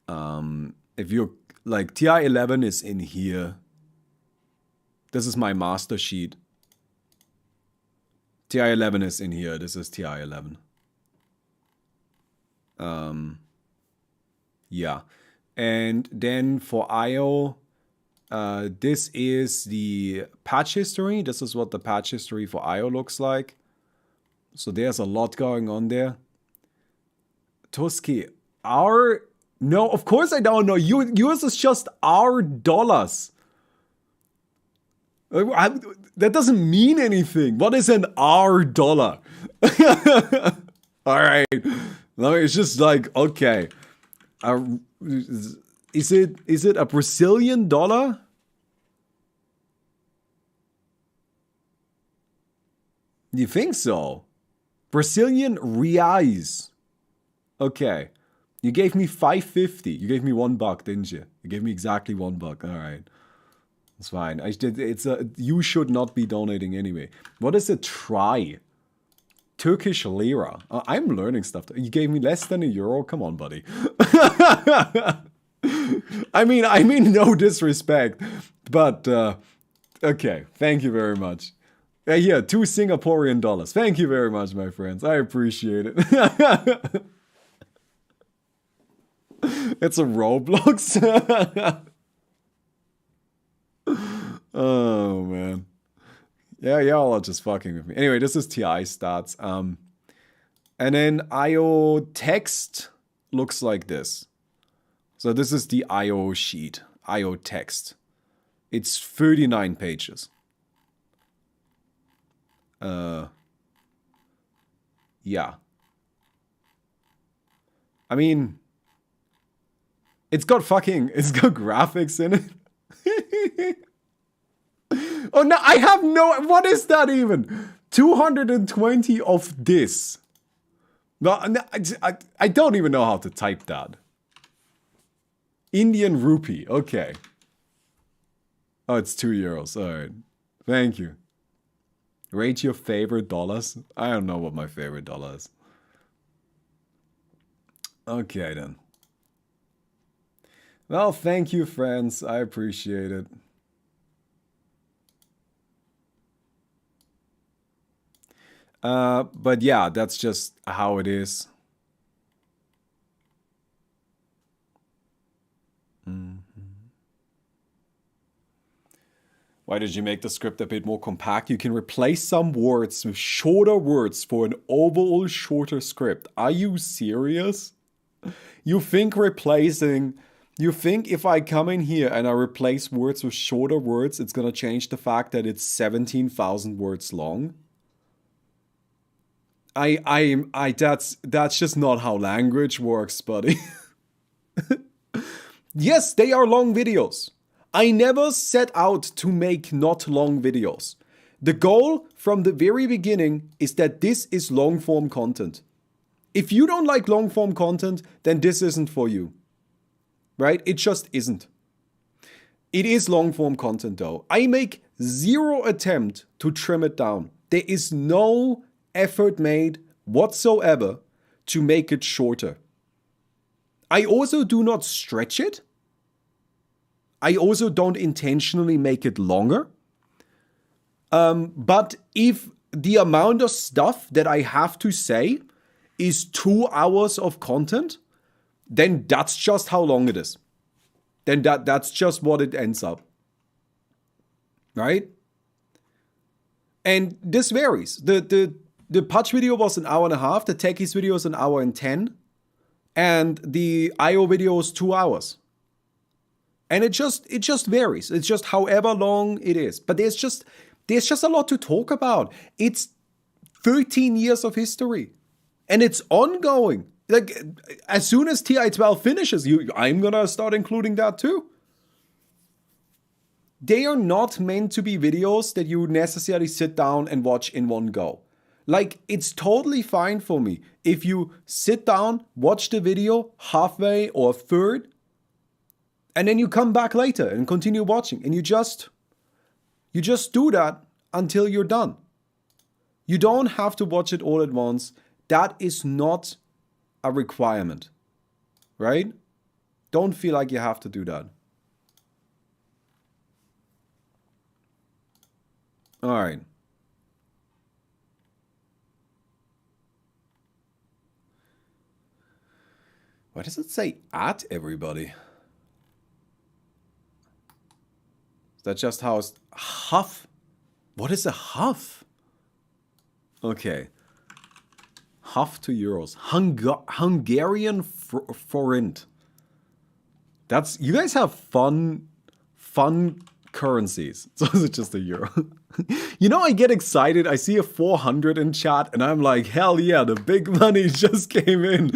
If you're like TI-11 is in here. This is my master sheet. TI-11 is in here. This is TI-11. Yeah, and then for IO. This is the patch history. This is what the patch history for IO looks like. So there's a lot going on there. Toski, no, of course I don't know. Yours is just our dollars. That doesn't mean anything. What is an R dollar? All right. No, it's just like, okay. Is it a Brazilian dollar? You think so? Brazilian reais. Okay. You gave me 550. You gave me $1, didn't you? You gave me exactly $1. All right. That's fine. You should not be donating anyway. What is a try? Turkish lira. I'm learning stuff. You gave me less than €1? Come on, buddy. I mean no disrespect, but okay, thank you very much. Yeah, 2 Singaporean dollars. Thank you very much, my friends. I appreciate it. It's a Roblox. Oh man. Yeah, y'all are just fucking with me. Anyway, this is TI stats. And then IO text looks like this. So this is the IO sheet, IO text. It's 39 pages. Yeah. I mean, it's got graphics in it. Oh no, I have no, what is that even? 220 of this. No, I don't even know how to type that. Indian rupee, okay. Oh, it's €2, alright. Thank you. Rate your favorite dollars? I don't know what my favorite dollar is. Okay then. Well, thank you, friends. I appreciate it. But yeah, that's just how it is. Why did you make the script a bit more compact? You can replace some words with shorter words for an overall shorter script. Are you serious? You think if I come in here and I replace words with shorter words, it's gonna change the fact that it's 17,000 words long? That's just not how language works, buddy. Yes, they are long videos. I never set out to make not long videos. The goal from the very beginning is that this is long form content. If you don't like long form content, then this isn't for you. Right? It just isn't. It is long form content though. I make zero attempt to trim it down. There is no effort made whatsoever to make it shorter. I also do not stretch it. I also don't intentionally make it longer. But if the amount of stuff that I have to say is 2 hours of content, then that's just how long it is. Then that's just what it ends up. Right? And this varies. The Pudge video was an hour and a half. The Techies video is an hour and 10. And the IO video is 2 hours. And it just varies. It's just however long it is. But there's just a lot to talk about. It's 13 years of history. And it's ongoing. Like, as soon as TI-12 finishes, I'm gonna start including that too. They are not meant to be videos that you necessarily sit down and watch in one go. Like, it's totally fine for me if you sit down, watch the video halfway or a third, and then you come back later and continue watching. And you just do that until you're done. You don't have to watch it all at once. That is not a requirement. Right? Don't feel like you have to do that. Alright. Why does it say at everybody? Is that just how it's... Huff? What is a huff? Okay. Huff to euros. Hungarian forint. That's... You guys have fun currencies. So is it just a euro? You know, I get excited. I see a 400 in chat and I'm like, hell yeah, the big money just came in.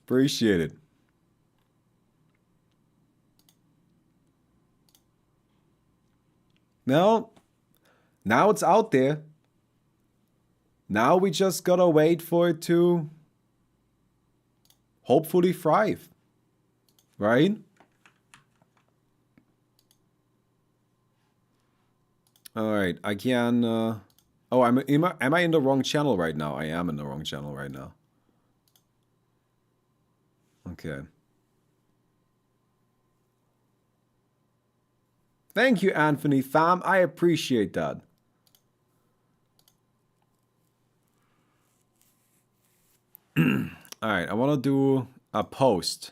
Appreciate it. Now it's out there. Now we just gotta wait for it to hopefully thrive. Right? Alright, I can Oh, am I in the wrong channel right now? I am in the wrong channel right now. Okay. Thank you, Anthony Pham. I appreciate that. All right, I want to do a post.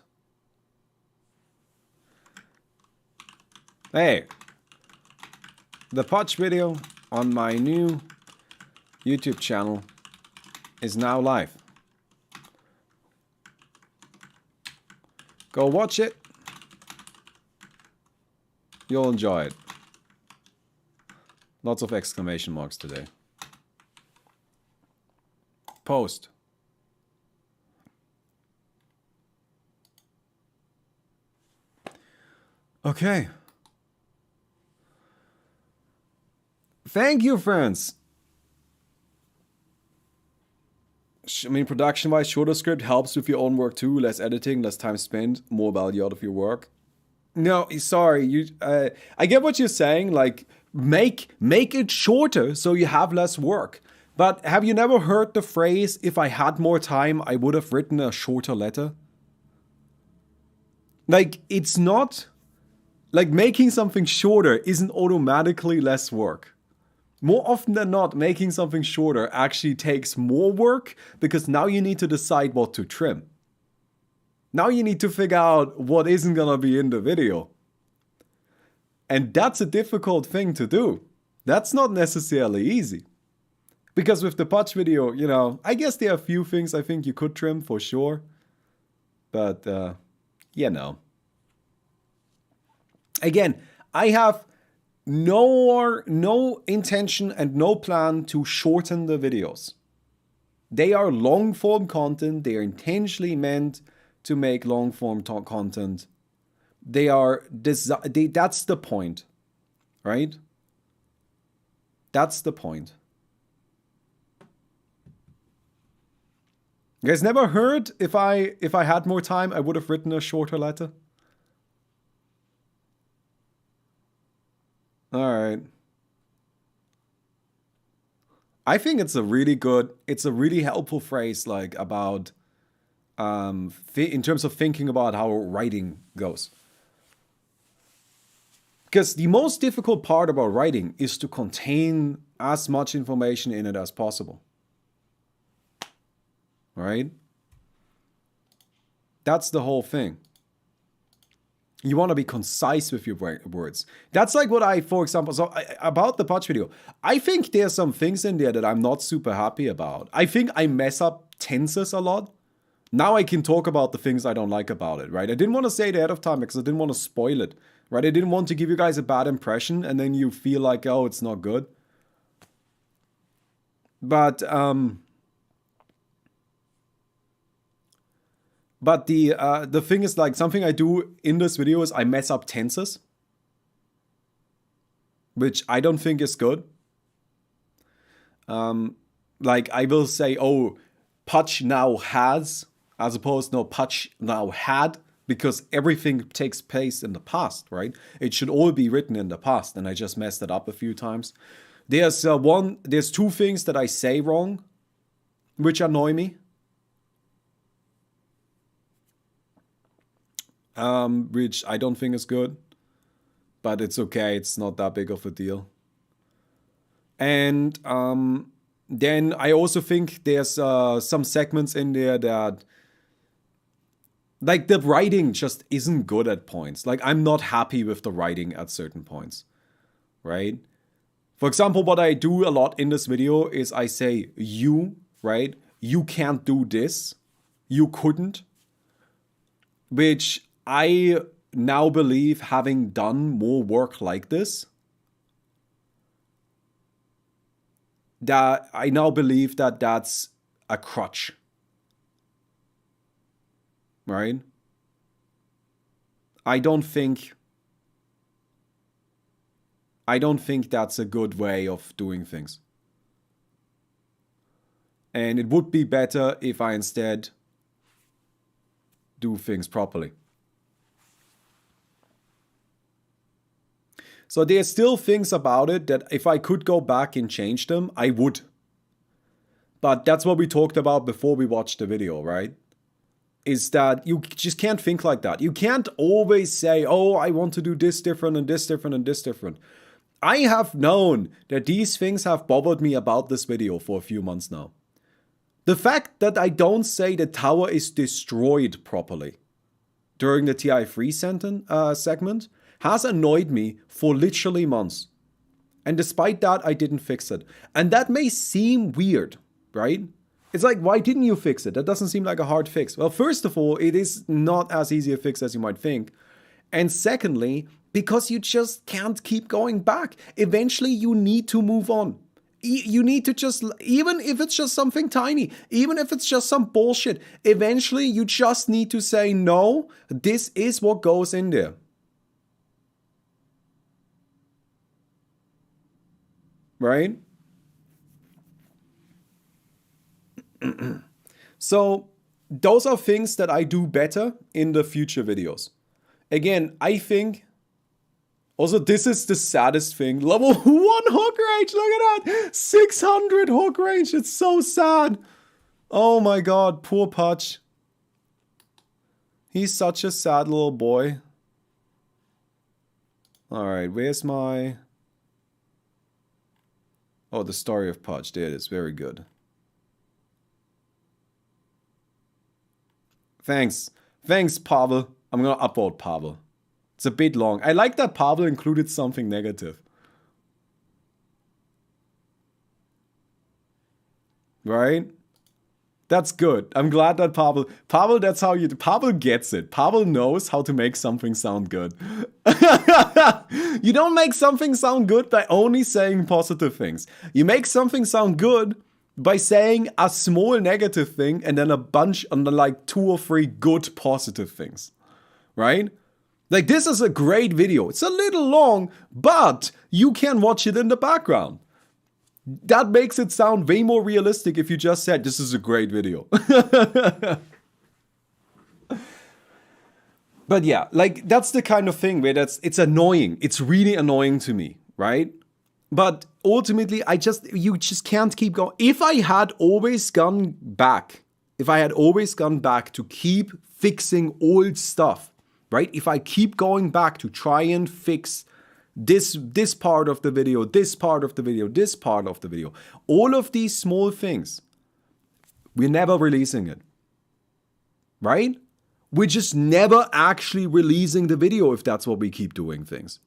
Hey, the Pudge video on my new YouTube channel is now live. Go watch it. You'll enjoy it. Lots of exclamation marks today. Post. Okay. Thank you, friends. I mean, production-wise, shorter script helps with your own work too. Less editing, less time spent, more value out of your work. No, sorry. I get what you're saying. Like, make it shorter so you have less work. But have you never heard the phrase, if I had more time, I would have written a shorter letter? Like, it's not... Like, making something shorter isn't automatically less work. More often than not, making something shorter actually takes more work because now you need to decide what to trim. Now you need to figure out what isn't gonna be in the video. And that's a difficult thing to do. That's not necessarily easy. Because with the Pudge video, you know, I guess there are a few things I think you could trim for sure. But, you know. Again, I have no intention and no plan to shorten the videos. They are long form content. They are intentionally meant to make long form content. That's the point, right? That's the point. You guys never heard if I had more time, I would have written a shorter letter? All right. I think it's a really helpful phrase, like about, in terms of thinking about how writing goes. Because the most difficult part about writing is to contain as much information in it as possible. Right? That's the whole thing. You want to be concise with your words. That's like what for example, about the Pudge video, I think there's some things in there that I'm not super happy about. I think I mess up tenses a lot. Now I can talk about the things I don't like about it, right? I didn't want to say it ahead of time because I didn't want to spoil it, right? I didn't want to give you guys a bad impression and then you feel like, oh, it's not good. But the thing is, like, something I do in this video is I mess up tenses, which I don't think is good. Like, I will say, oh, Pudge now has, as opposed to no, Pudge now had, because everything takes place in the past, right? It should all be written in the past, and I just messed it up a few times. There's two things that I say wrong, which annoy me. Which I don't think is good, but it's okay. It's not that big of a deal. And then I also think there's some segments in there that, like, the writing just isn't good at points. Like, I'm not happy with the writing at certain points, right? For example, what I do a lot in this video is I say you, right? You can't do this. You couldn't. Which I now believe, having done more work like this, that I now believe that that's a crutch. Right? I don't think that's a good way of doing things. And it would be better if I instead do things properly. So there's still things about it that if I could go back and change them, I would. But that's what we talked about before we watched the video, right? Is that you just can't think like that. You can't always say, oh, I want to do this different and this different and this different. I have known that these things have bothered me about this video for a few months now. The fact that I don't say the tower is destroyed properly during the TI3 segment has annoyed me for literally months. And despite that, I didn't fix it. And that may seem weird, right? It's like, why didn't you fix it? That doesn't seem like a hard fix. Well, first of all, it is not as easy a fix as you might think. And secondly, because you just can't keep going back. Eventually, you need to move on. You need to just, even if it's just something tiny, even if it's just some bullshit, eventually you just need to say, no, this is what goes in there. Right? So those are things that I do better in the future videos. Again, I think also this is the saddest thing. Level 1 hook range, look at that. 600 hook range, it's so sad. Oh my god, poor Pudge. He's such a sad little boy. Alright, where's my... Oh, the story of Pudge, there it is, very good. Thanks. Thanks, Pavel. I'm gonna upvote Pavel. It's a bit long. I like that Pavel included something negative. Right? That's good. I'm glad that Pavel, that's how you, Pavel gets it. Pavel knows how to make something sound good. You don't make something sound good by only saying positive things. You make something sound good by saying a small negative thing and then a bunch under like 2 or 3 good positive things. Right? Like, this is a great video. It's a little long, but you can watch it in the background. That makes it sound way more realistic if you just said, this is a great video. But yeah, like, that's the kind of thing where it's annoying. It's really annoying to me, right? But ultimately, you just can't keep going. If I had always gone back to keep fixing old stuff, right? If I keep going back to try and fix this part of the video, this part of the video, this part of the video, all of these small things, we're never releasing it, right? We're just never actually releasing the video if that's what we keep doing things.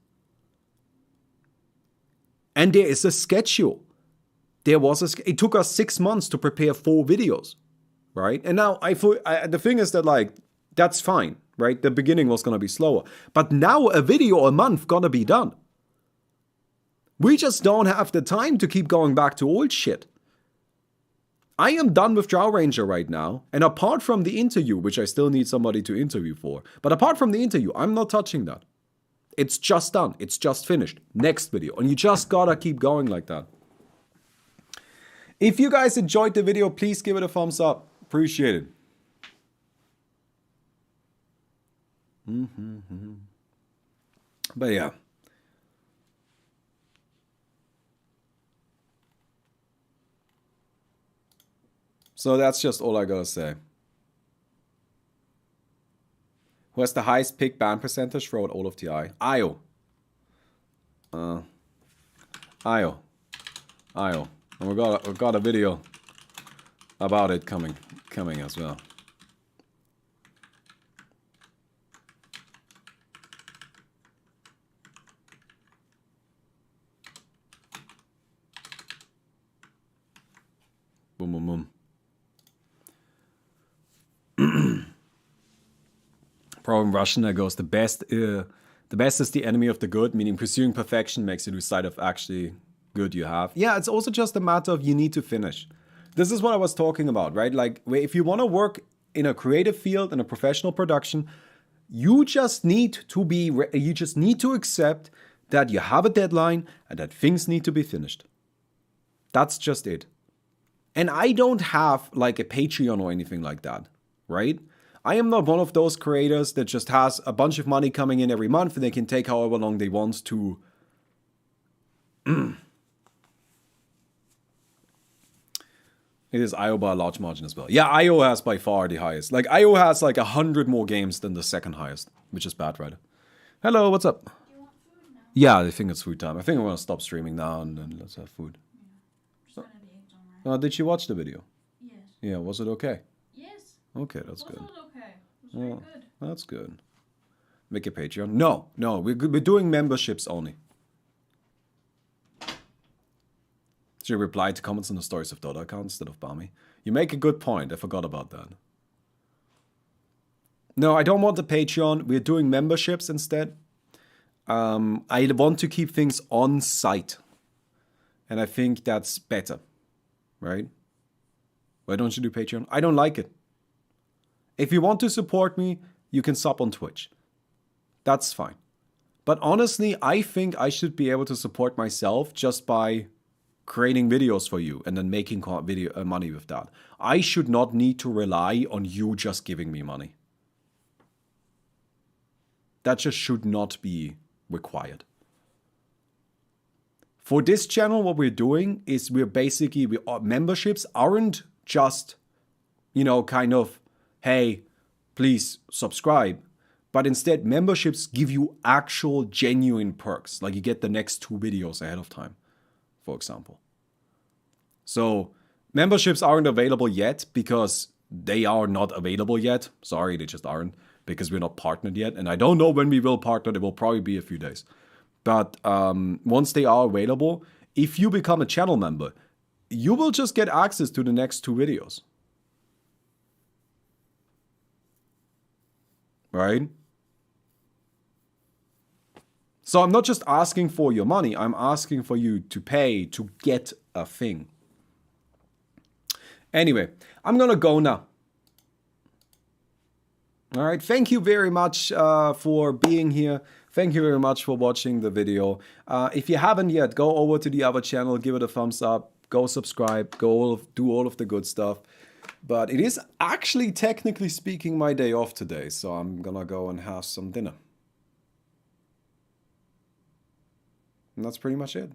And there is a schedule. It took us 6 months to prepare 4 videos, right? And now the thing is that, like, that's fine, right? The beginning was gonna be slower, but now a video a month gonna be done. We just don't have the time to keep going back to old shit. I am done with Drow Ranger right now, and apart from the interview, which I still need somebody to interview for, but apart from the interview, I'm not touching that. It's just done. It's just finished. Next video. And you just gotta keep going like that. If you guys enjoyed the video, please give it a thumbs up. Appreciate it. But yeah. So that's just all I gotta say. Who has the highest pick ban percentage throughout all of TI? Io. Io. And we got a video about it coming as well. Boom, boom, boom. Problem Russian, there goes, the best is the enemy of the good, meaning pursuing perfection makes you lose sight of actually good you have. Yeah, it's also just a matter of you need to finish. This is what I was talking about, right? Like, if you want to work in a creative field, in a professional production, you just need to accept that you have a deadline and that things need to be finished. That's just it. And I don't have like a Patreon or anything like that, right? I am not one of those creators that just has a bunch of money coming in every month and they can take however long they want to It is IO by a large margin as well. Yeah, IO has by far the highest. Like, IO has like 100 more games than the second highest, which is bad, right? Hello, what's up? Yeah, I think it's food time. I think I'm gonna stop streaming now and then let's have food. Did you watch the video? Yes. Yeah, was it okay? Yes. Okay, that's good. It was okay. It was very good. That's good. Make a Patreon. No, we're doing memberships only. Should you reply to comments on the Stories of Dota account instead of Bami? You make a good point. I forgot about that. No, I don't want the Patreon. We're doing memberships instead. I want to keep things on site. And I think that's better. Right? Why don't you do Patreon? I don't like it. If you want to support me, you can sub on Twitch. That's fine. But honestly, I think I should be able to support myself just by creating videos for you and then making money with that. I should not need to rely on you just giving me money. That just should not be required. For this channel, what we're doing is memberships aren't just, kind of, hey, please subscribe. But instead, memberships give you actual genuine perks. Like you get the next 2 videos ahead of time, for example. So memberships aren't available yet because they are not available yet. Sorry, they just aren't because we're not partnered yet. And I don't know when we will partner. It will probably be a few days. But once they are available, if you become a channel member, you will just get access to the next 2 videos. Right? So I'm not just asking for your money, I'm asking for you to pay to get a thing. Anyway, I'm gonna go now. All right, thank you very much for being here. Thank you very much for watching the video. If you haven't yet, go over to the other channel, give it a thumbs up, go subscribe, do all of the good stuff. But it is actually, technically speaking, my day off today, so I'm gonna go and have some dinner. And that's pretty much it.